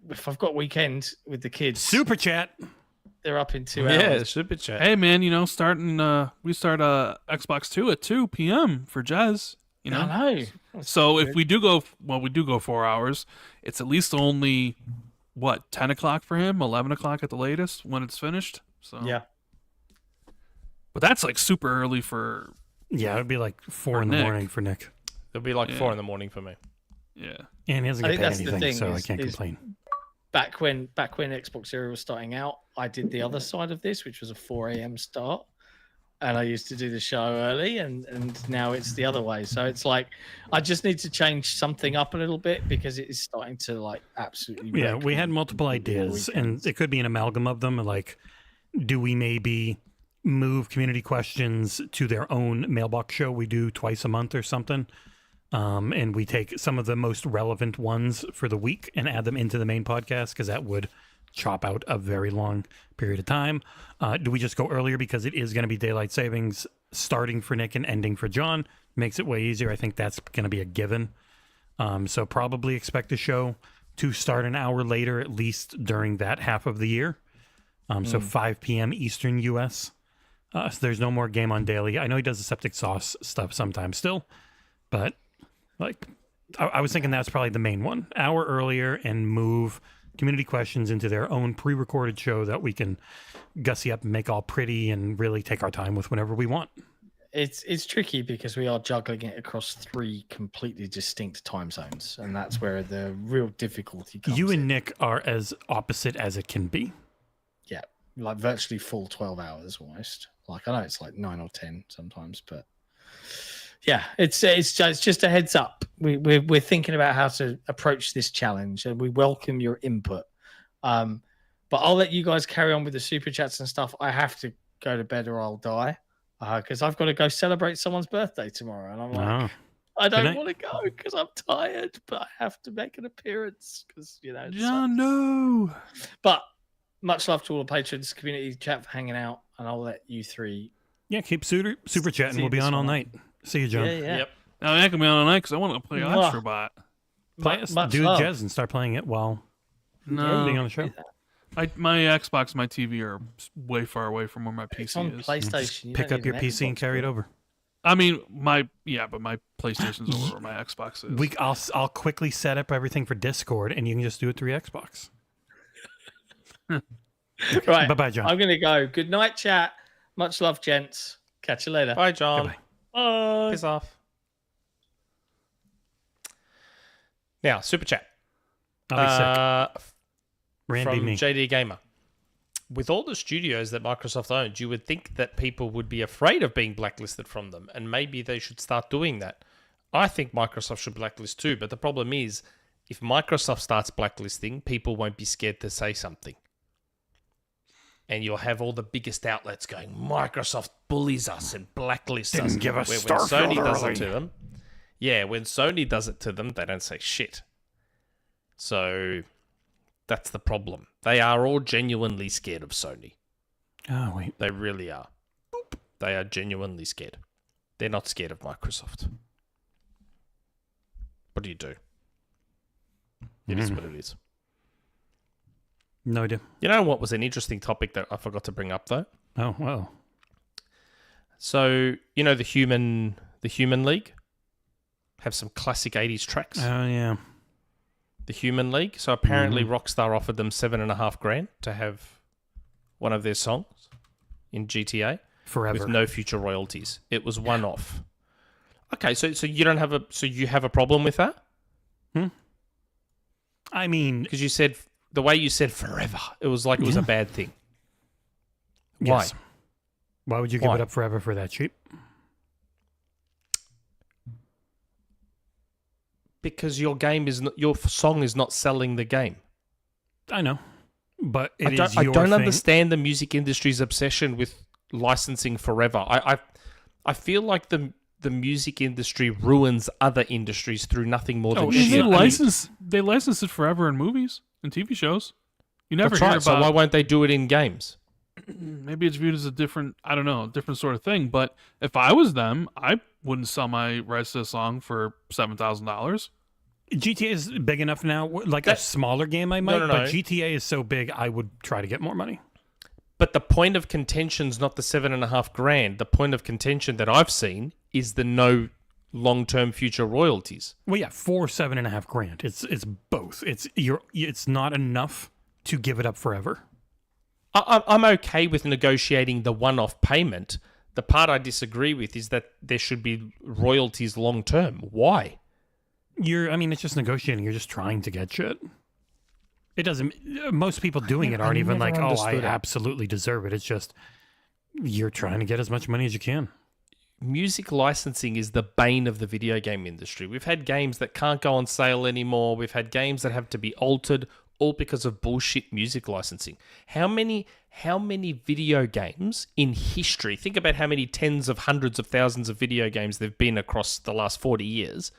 if I've got weekend with the kids, Super chat. they're up in 2 Yeah, hours. super chat. Hey, man, starting, we start Xbox 2 at 2 p.m. for Jez. I know. So if we do go 4 hours, it's at least only, 10 o'clock for him, 11 o'clock at the latest when it's finished. So Yeah. But that's super early for, Yeah, it would be like 4 For in the Nick. morning for Nick. It'll be like 4 in the morning for me. yeah. And he doesn't I get think paid that's the anything, thing so I is- can't is- complain. Back when XboxEra was starting out, I did the other side of this, which was a 4 a.m. start. And I used to do the show early, and now it's the other way. So it's I just need to change something up a little bit because it is starting to absolutely. Yeah, wreck we me had multiple before ideas, weekends. and it could be an amalgam of them. Do we maybe move community questions to their own mailbox show we do twice a month or something? And we take some of the most relevant ones for the week and add them into the main podcast because that would chop out a very long period of time. Do we just go earlier because it is going to be daylight savings starting for Nick and ending for John? Makes it way easier. I think that's going to be a given. So probably expect the show to start an hour later, at least during that half of the year. So 5 p.m. Eastern U.S. So there's no more Game On Daily. I know he does the Septic Sauce stuff sometimes still, but I was thinking that's probably the main one. Hour earlier and move community questions into their own pre-recorded show that we can gussy up and make all pretty and really take our time with whenever we want. It's tricky because we are juggling it across 3 completely distinct time zones, and that's where the real difficulty comes. You and in. Nick are as opposite as it can be. Yeah, virtually full 12 hours almost. I know it's 9 or 10 sometimes, but yeah, it's just a heads up. We're thinking about how to approach this challenge, and we welcome your input. But But I'll let you guys carry on with the super chats and stuff. I have to go to bed or I'll die because I've got to go celebrate someone's birthday tomorrow. And I'm like, I don't want to go because I'm tired, but I have to make an appearance because, John, no. But much love to all the patrons, community chat for hanging out. And I'll let you three. Yeah, keep super chatting. We'll be on all night. See you, John. Yeah. Yep. Now, I can be on all night because I want to play Astro Bot. Do Jez and start playing it while being on the show. My Xbox and my TV are way far away from where my PC It's on is. PlayStation. You Pick don't up need your an PC and Xbox, carry it do you? over. I mean, my PlayStation's over where my Xbox is. I'll quickly set up everything for Discord, and you can just do it through your Xbox. Right. Bye-bye, John. I'm going to go. Good night, chat. Much love, gents. Catch you later. Bye, John. Goodbye. Bye. Piss off. Now, super chat. I'll be sick. Randy From me. JD Gamer. With all the studios that Microsoft owns, you would think that people would be afraid of being blacklisted from them, and maybe they should start doing that. I think Microsoft should blacklist too, but the problem is, if Microsoft starts blacklisting, people won't be scared to say something. And you'll have all the biggest outlets going, Microsoft bullies us and blacklists us. Didn't give us When Sony Starfield does early. it to them, when Sony does it to them, they don't say shit. So that's the problem. They are all genuinely scared of Sony. Oh, wait. They really are. They are genuinely scared. They're not scared of Microsoft. What do you do? It is what it is. No idea. You know what was an interesting topic that I forgot to bring up though? Oh, well. So, you know the Human League have some classic 80s tracks. Oh, yeah. The Human League. So apparently Rockstar offered them $7,500 to have one of their songs in GTA Forever. with no future royalties. It was one off. Okay, so you don't have you have a problem with that? I mean, Because you said the way you said forever, it was like it was a bad thing. Why? yes. Why would you give Why? it up forever for that cheap? Because your song is not selling the game. I know. But I don't understand the music industry's obsession with licensing forever. I feel like the music industry ruins other industries through nothing more than shit. They license it forever in movies and TV shows. You never That's hear right. about. So why won't they do it in games? Maybe it's viewed as a different sort of thing. But if I was them, I wouldn't sell my rights to a song for $7,000. GTA is big enough now. Like a smaller game, I might. No. But GTA is so big, I would try to get more money. But the point of contention's not the $7,500. The point of contention that I've seen is the no long-term future royalties. Well, yeah, for $7,500. It's both. It's not enough to give it up forever. I'm okay with negotiating the one-off payment. The part I disagree with is that there should be royalties long-term. Why? It's just negotiating. You're just trying to get shit. It doesn't. Most people doing it aren't even like, oh, I absolutely deserve it. It's just you're trying to get as much money as you can. Music licensing is the bane of the video game industry. We've had games that can't go on sale anymore. We've had games that have to be altered, all because of bullshit music licensing. How many video games in history? Think about how many tens of hundreds of thousands of video games there've been across the last 40 years.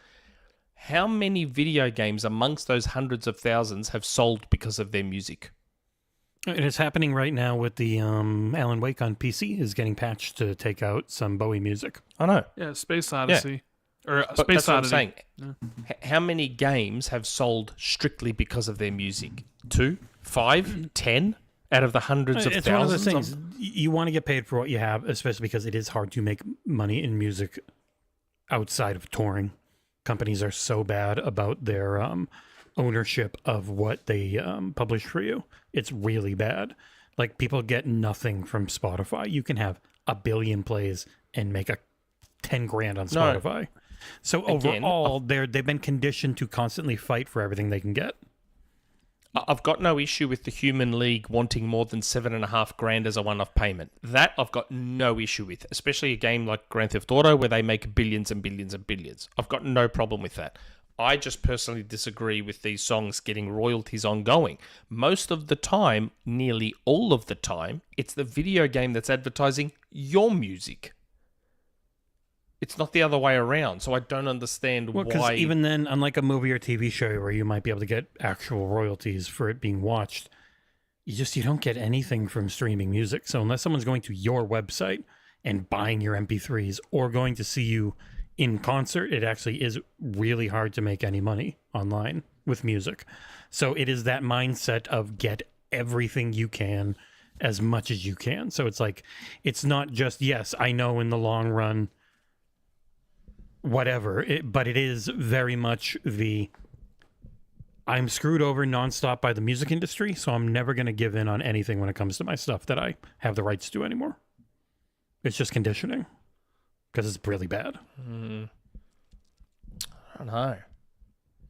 How many video games amongst those hundreds of thousands have sold because of their music? And it's happening right now with the Alan Wake on PC is getting patched to take out some Bowie music. I know. Yeah, Space Odyssey. Or But Space that's what I'm Odyssey. saying. How many games have sold strictly because of their music? 2, 5, 10 out of the hundreds of It's one of thousands? those things. You want to get paid for what you have, especially because it is hard to make money in music outside of touring. Companies are so bad about their ownership of what they publish for you. It's really bad. Like, people get nothing from Spotify. You can have 1 billion plays and make $10,000 on Spotify. So Again, overall, they've been conditioned to constantly fight for everything they can get. I've got no issue with the Human League wanting more than $7,500 as a one-off payment. That I've got no issue with, especially a game like Grand Theft Auto where they make billions and billions and billions. I've got no problem with that. I just personally disagree with these songs getting royalties ongoing. Most of the time, nearly all of the time, it's the video game that's advertising your music. It's not the other way around, so I don't understand Well, because why. even then, unlike a movie or TV show where you might be able to get actual royalties for it being watched, you don't get anything from streaming music. So unless someone's going to your website and buying your MP3s or going to see you in concert, it actually is really hard to make any money online with music. So it is that mindset of get everything you can as much as you can. So it's like, it's not just, yes, I know in the long run, whatever, but it is very much I'm screwed over nonstop by the music industry, so I'm never going to give in on anything when it comes to my stuff that I have the rights to anymore. It's just conditioning because it's really bad. I don't know.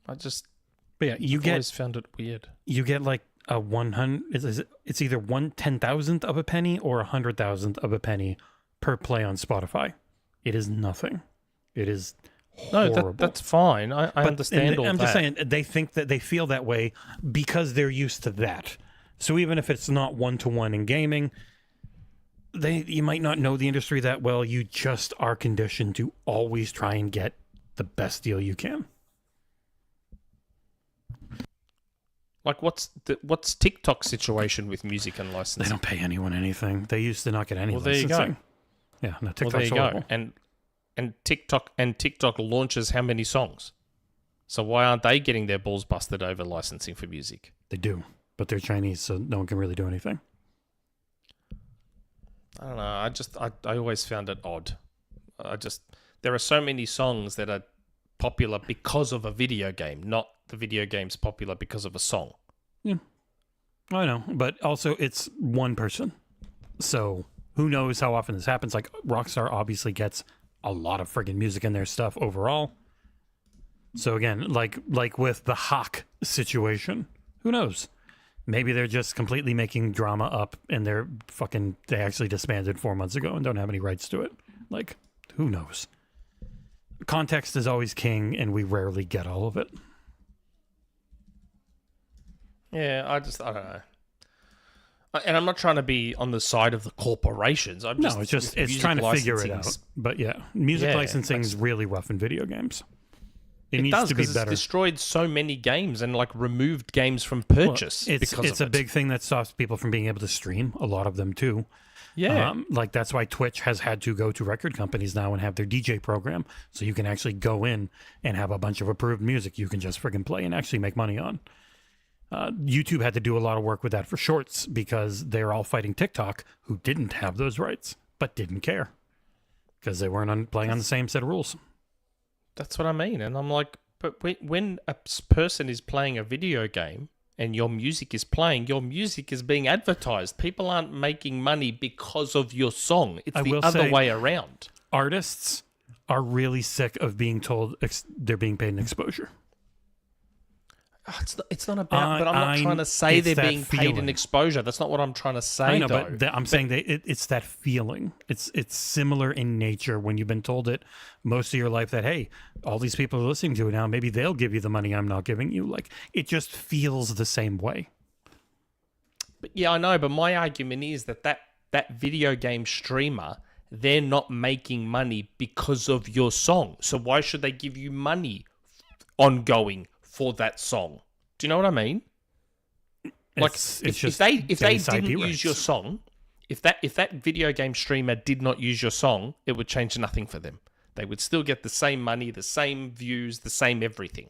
But yeah, Always found it weird. You get like a 100. It's either 1/10,000th of a penny or 100,000th of a penny per play on Spotify. It is nothing. It is horrible. No, that's fine. I understand all that. I'm just saying, they think that they feel that way because they're used to that. So even if it's not one-to-one in gaming, you might not know the industry that well. You just are conditioned to always try and get the best deal you can. Like, what's TikTok's situation with music and licensing? They don't pay anyone anything. They used to not get any Well, there you go. licensing. Yeah, no, TikTok's Well, there you horrible. go. And TikTok launches how many songs? So why aren't they getting their balls busted over licensing for music? They do, but they're Chinese, so no one can really do anything. I don't know. I always found it odd. There are so many songs that are popular because of a video game, not the video game's popular because of a song. Yeah, I know, but also it's one person, so who knows how often this happens? Like Rockstar obviously gets a lot of friggin' music in their stuff overall. So again, like with the Hawk situation, who knows? Maybe they're just completely making drama up and they actually disbanded 4 months ago and don't have any rights to it. Like, who knows? Context is always king and we rarely get all of it. Yeah, I don't know. And I'm not trying to be on the side of the corporations. It's trying to figure it out. But yeah, music Yeah, licensing is really rough in video games. It It needs does, to be because better. it's destroyed so many games and like removed games from purchase. It's because of a big thing that stops people from being able to stream. A lot of them too. Yeah. Like that's why Twitch has had to go to record companies now and have their DJ program, so you can actually go in and have a bunch of approved music you can just friggin' play and actually make money on. YouTube had to do a lot of work with that for shorts because they're all fighting TikTok, who didn't have those rights but didn't care because they weren't playing on the same set of rules. That's what I mean. And I'm like, but when a person is playing a video game and your music is playing, your music is being advertised. People aren't making money because of your song. It's the other way around. Artists are really sick of being told they're being paid in exposure. It's not about, but I'm not trying to say they're being paid in exposure. That's not what I'm trying to say, I know, though. but I'm saying that it's that feeling. It's similar in nature when you've been told it most of your life that, hey, all these people are listening to it now. Maybe they'll give you the money I'm not giving you. Like, it just feels the same way. But yeah, I know. But my argument is that video game streamer, they're not making money because of your song. So why should they give you money ongoing for that song? Do you know what I mean? Like, if they didn't use your song, if that video game streamer did not use your song, it would change nothing for them. They would still get the same money, the same views, the same everything.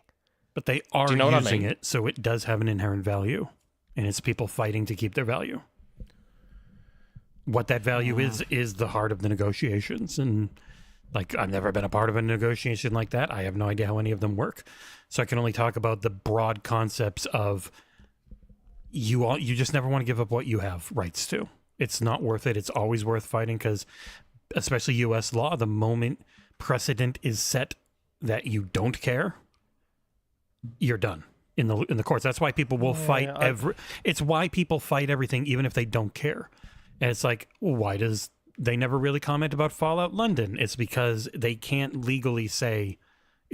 But they are using it, so it does have an inherent value, and it's people fighting to keep their value. What that value is the heart of the negotiations, and like, I've never been a part of a negotiation like that. I have no idea how any of them work. So I can only talk about the broad concepts of you just never want to give up what you have rights to. It's not worth it. It's always worth fighting because, especially U.S. law, the moment precedent is set that you don't care, you're done in the courts. That's why people will fight it's why people fight everything, even if they don't care. And it's like, well, why does they never really comment about Fallout London? It's because they can't legally say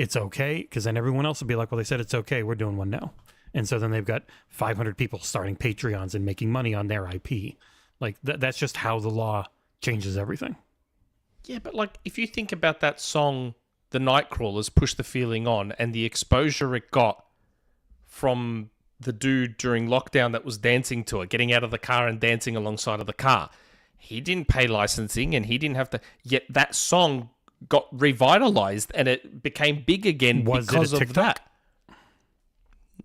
it's okay, because then everyone else will be like, well, they said it's okay, we're doing one now. And so then they've got 500 people starting Patreons and making money on their IP. Like, that's just how the law changes everything. Yeah, but like, if you think about that song, The Nightcrawlers, Push the Feeling On, and the exposure it got from the dude during lockdown that was dancing to it, getting out of the car and dancing alongside of the car. He didn't pay licensing and he didn't have to, yet that song got revitalized and it became big again because of that.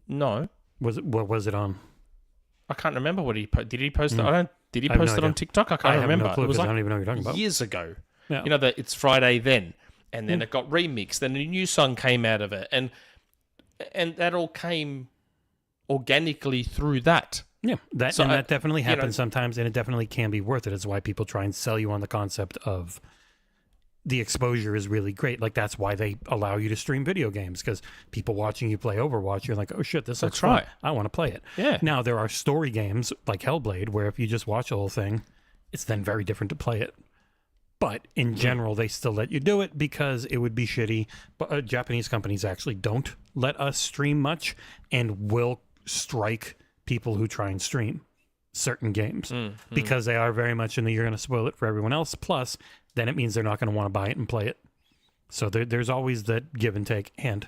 No. What was it on? I can't remember what he did. He post it? Did he post it on TikTok? I can't remember. No clue, it was like I don't even know what you're talking about. years ago. Yeah. You know, that It's Friday Then, and then it got remixed, and a new song came out of it, and that all came organically through that. Yeah, that definitely happens, you know, sometimes, and it definitely can be worth it. It's why people try and sell you on the concept of the exposure is really great. Like, that's why they allow you to stream video games, because people watching you play Overwatch, you're like, oh shit, this looks fun. right. I want to play it. Yeah. Now, there are story games like Hellblade where if you just watch the whole thing, it's then very different to play it. But in general, they still let you do it because it would be shitty. But Japanese companies actually don't let us stream much and will strike people who try and stream certain games because they are very much in the you're going to spoil it for everyone else. Plus, then it means they're not going to want to buy it and play it. So there's always that give and take. And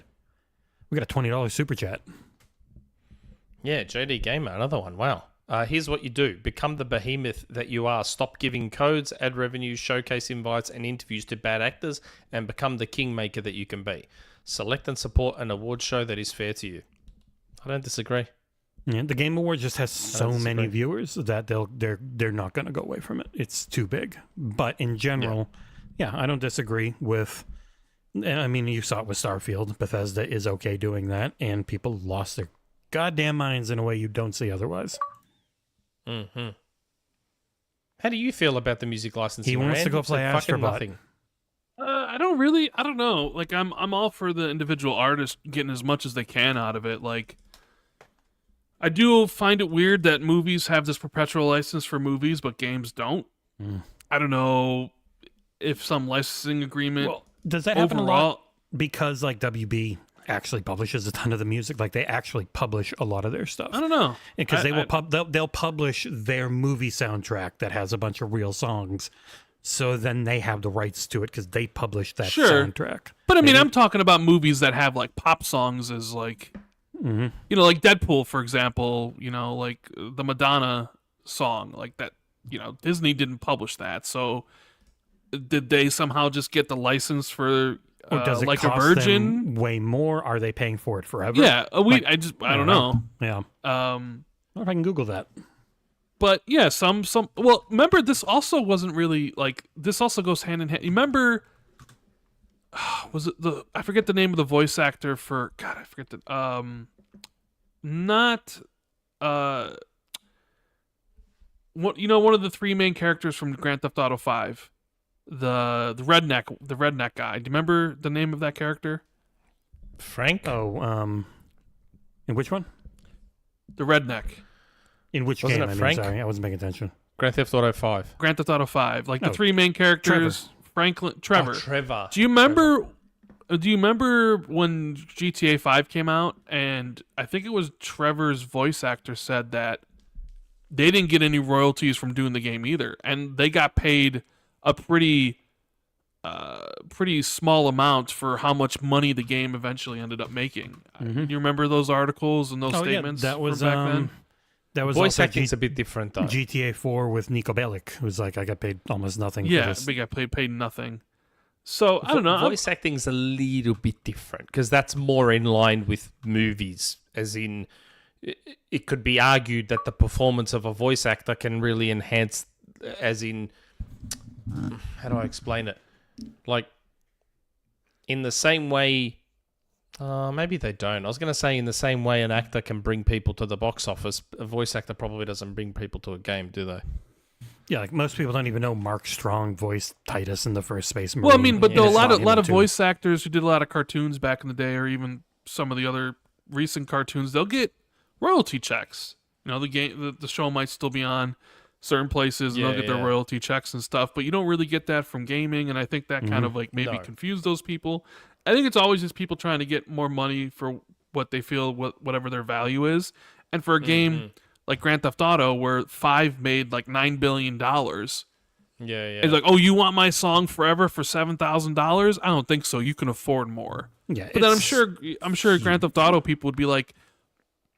we got a $20 super chat. Yeah, JD Gamer, another one. Wow. Here's what you do. Become the behemoth that you are. Stop giving codes, add revenues, showcase invites, and interviews to bad actors, and become the kingmaker that you can be. Select and support an award show that is fair to you. I don't disagree. Yeah, the Game Awards just has so many viewers that they're not going to go away from it. It's too big. But in general, yeah, I don't disagree with. I mean, you saw it with Starfield. Bethesda is okay doing that, and people lost their goddamn minds in a way you don't see otherwise. Mm-hmm. How do you feel about the music licensing? He wants to go play Astro Bot. Nothing. I don't know. Like, I'm all for the individual artist getting as much as they can out of it. Like, I do find it weird that movies have this perpetual license for movies, but games don't. I don't know if some licensing agreement. Well, does that happen a lot? Because like WB actually publishes a ton of the music. Like, they actually publish a lot of their stuff. I don't know, because they'll publish their movie soundtrack that has a bunch of real songs. So then they have the rights to it because they publish that soundtrack. But I mean, I'm talking about movies that have like pop songs as like, you know, like Deadpool, for example, you know, like the Madonna song, like that, you know, Disney didn't publish that. So did they somehow just get the license for or does it like cost a Virgin? Them way more? Are they paying for it forever? Yeah, I don't know. Yeah. I wonder if I can Google that. But yeah, some. Well, remember, this also wasn't really like. This also goes hand in hand. You remember? Was it I forget the name of the voice actor for. God, I forget the. Not. What, you know, one of the three main characters from Grand Theft Auto 5, the redneck guy. Do you remember the name of that character? Frank. Oh, in which one? The redneck. In which Wasn't game? it Frank? Sorry, I wasn't paying attention. Grand Theft Auto 5. Grand Theft Auto 5. Like the three main characters. Trevor. Trevor. Do you remember when GTA 5 came out, and I think it was Trevor's voice actor said that they didn't get any royalties from doing the game either, and they got paid a pretty small amount for how much money the game eventually ended up making. You remember those articles and those statements? Yeah, that was from back then? That was Voice also acting's a bit different though. GTA 4 with Nico Bellic, who's like, I got paid almost nothing. Yeah, for this. we got paid nothing. So I don't know. Voice acting's a little bit different because that's more in line with movies, as in it could be argued that the performance of a voice actor can really enhance, as in, how do I explain it? Like, in the same way, maybe they don't. I was going to say in the same way an actor can bring people to the box office, a voice actor probably doesn't bring people to a game, do they? Yeah, like most people don't even know Mark Strong voiced Titus in the first Space Marine. Well, I mean, but Yeah, a it's lot not of even voice actors who did a lot of cartoons back in the day, or even some of the other recent cartoons, they'll get royalty checks. You know, the show might still be on certain places, and they'll get their royalty checks and stuff. But you don't really get that from gaming, and I think that kind of like maybe confused those people. I think it's always just people trying to get more money for what they feel, whatever their value is. And for a game like Grand Theft Auto, where 5 made like $9 billion, it's like, oh, you want my song Forever for $7,000? I don't think so. You can afford more. Yeah, but then I'm sure Grand Theft Auto people would be like,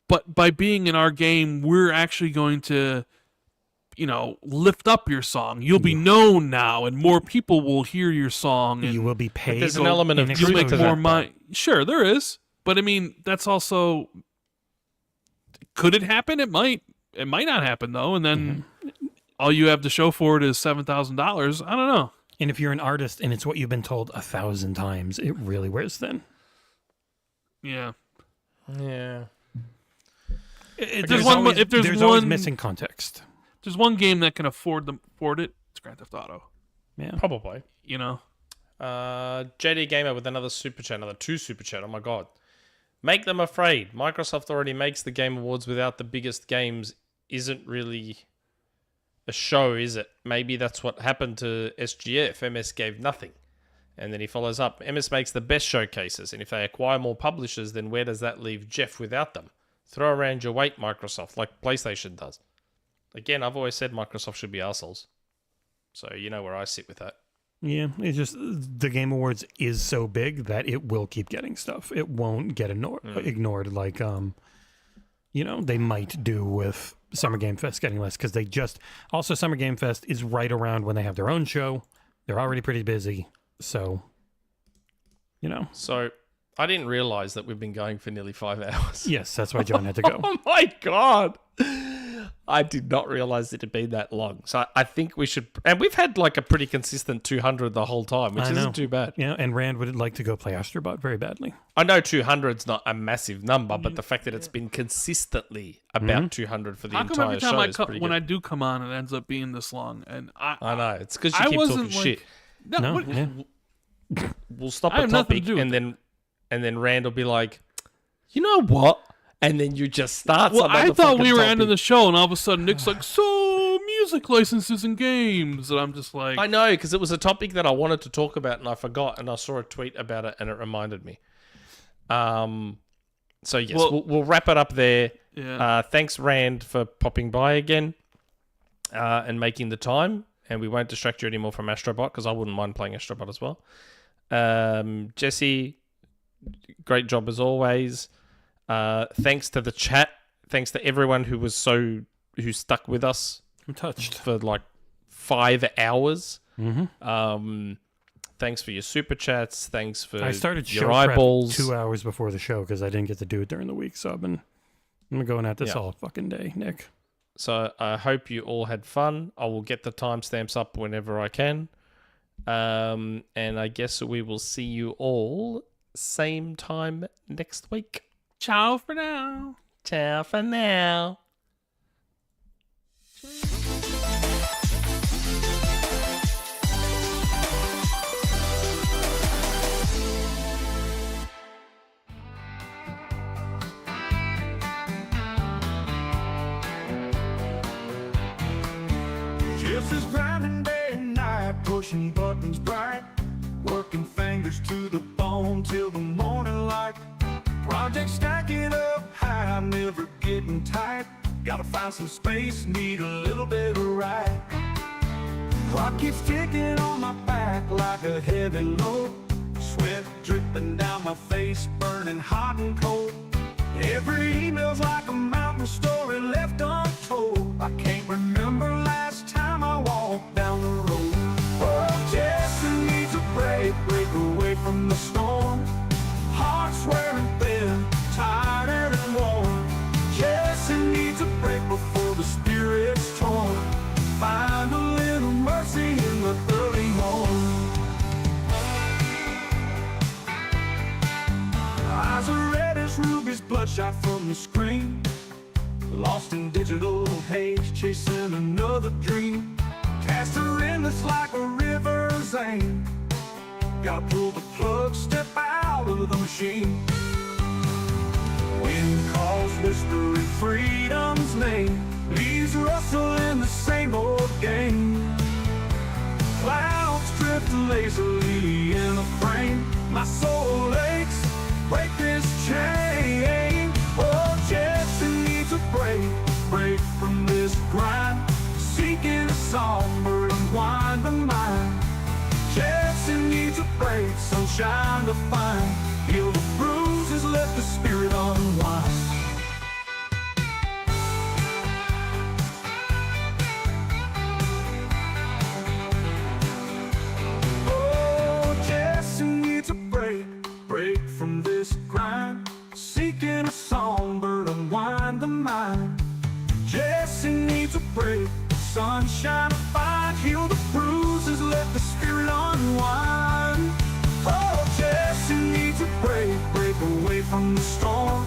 but by being in our game, we're actually going to, lift up your song. You'll be known now, and more people will hear your song. And you will be paid. But there's an element of you'll make truth to more that. money. Sure, there is. But I mean, that's also. Could it happen? It might. It might not happen though, and then all you have to show for it is $7,000. I don't know. And if you're an artist and it's what you've been told 1,000 times, it really wears thin. Yeah. Yeah. There's always missing context. There's one game that can afford it. It's Grand Theft Auto. Yeah, Probably. JD Gamer with another super chat, another 2 super chat. Oh my god. Make them afraid. Microsoft already makes the Game Awards without the biggest games. Isn't really a show, is it? Maybe that's what happened to SGF. MS gave nothing. And then he follows up. MS makes the best showcases, and if they acquire more publishers, then where does that leave Geoff without them? Throw around your weight, Microsoft, like PlayStation does. Again, I've always said Microsoft should be arseholes. So you know where I sit with that. Yeah, it's just the Game Awards is so big that it will keep getting stuff. It won't get ignored like, they might do with Summer Game Fest getting less, because also Summer Game Fest is right around when they have their own show. They're already pretty busy, so, So I didn't realize that we've been going for nearly 5 hours. Yes, that's why John had to go. Oh my god. I did not realize it had been that long. So I think we should... And we've had like a pretty consistent 200 the whole time, which isn't too bad. Yeah, and Rand would like to go play Astro Bot very badly. I know 200's not a massive number, but the fact that it's been consistently about 200 for the How come entire every show time is pretty good. when I do come on, it ends up being this long? And I know. It's because you keep wasn't talking shit. We'll stop I a have nothing to topic do with and then Rand will be like, you know what? And then you just start Well, some I other thought fucking we were topic. ending the show, and all of a sudden Nick's like, so music licenses and games. And I'm just like... I know, because it was a topic that I wanted to talk about and I forgot, and I saw a tweet about it and it reminded me. So yes, we'll wrap it up there. Yeah. Thanks, Rand, for popping by again and making the time. And we won't distract you anymore from Astro Bot, because I wouldn't mind playing Astro Bot as well. Jesse, great job as always. Thanks to the chat. Thanks to everyone who stuck with us. I'm touched. For like 5 hours. Mm-hmm. Thanks for your super chats. Thanks for I started your show eyeballs. prep 2 hours before the show because I didn't get to do it during the week. So I'm going at this all fucking day, Nick. So I hope you all had fun. I will get the timestamps up whenever I can. And I guess we will see you all same time next week. Ciao for now. Ciao for now. Just as grinding day and night, pushing buttons bright, working fingers to the bone till the morning light. Project stacking up high, never getting tight. Gotta find some space, need a little bit of right. Clock keeps ticking on my back like a heavy load. Sweat dripping down my face, burning hot and cold. Every email's like a mountain story left untold. I can't remember last time I walked down the road. Oh, Jesse needs a break away from the storm. Heart's wearing thin, tired and worn. Jesse needs a break before the spirit's torn. Find a little mercy in the early morn. Eyes are red as rubies, bloodshot from the screen. Lost in digital haze, chasing another dream. Cast her in this like a river's aim. Gotta pull the plug, step out of the machine. Wind calls, whispering freedom's name. Leaves rustle in the same old game. Clouds drift lazily in a frame. My soul to find. Heal the bruises, let the spirit unwind. Oh, Jesse needs a break from this grind. Seeking a songbird, unwind the mind. Jesse needs a break, sunshine to find. Heal the bruises, let the spirit unwind. Oh, Jesse needs a break away from the storm.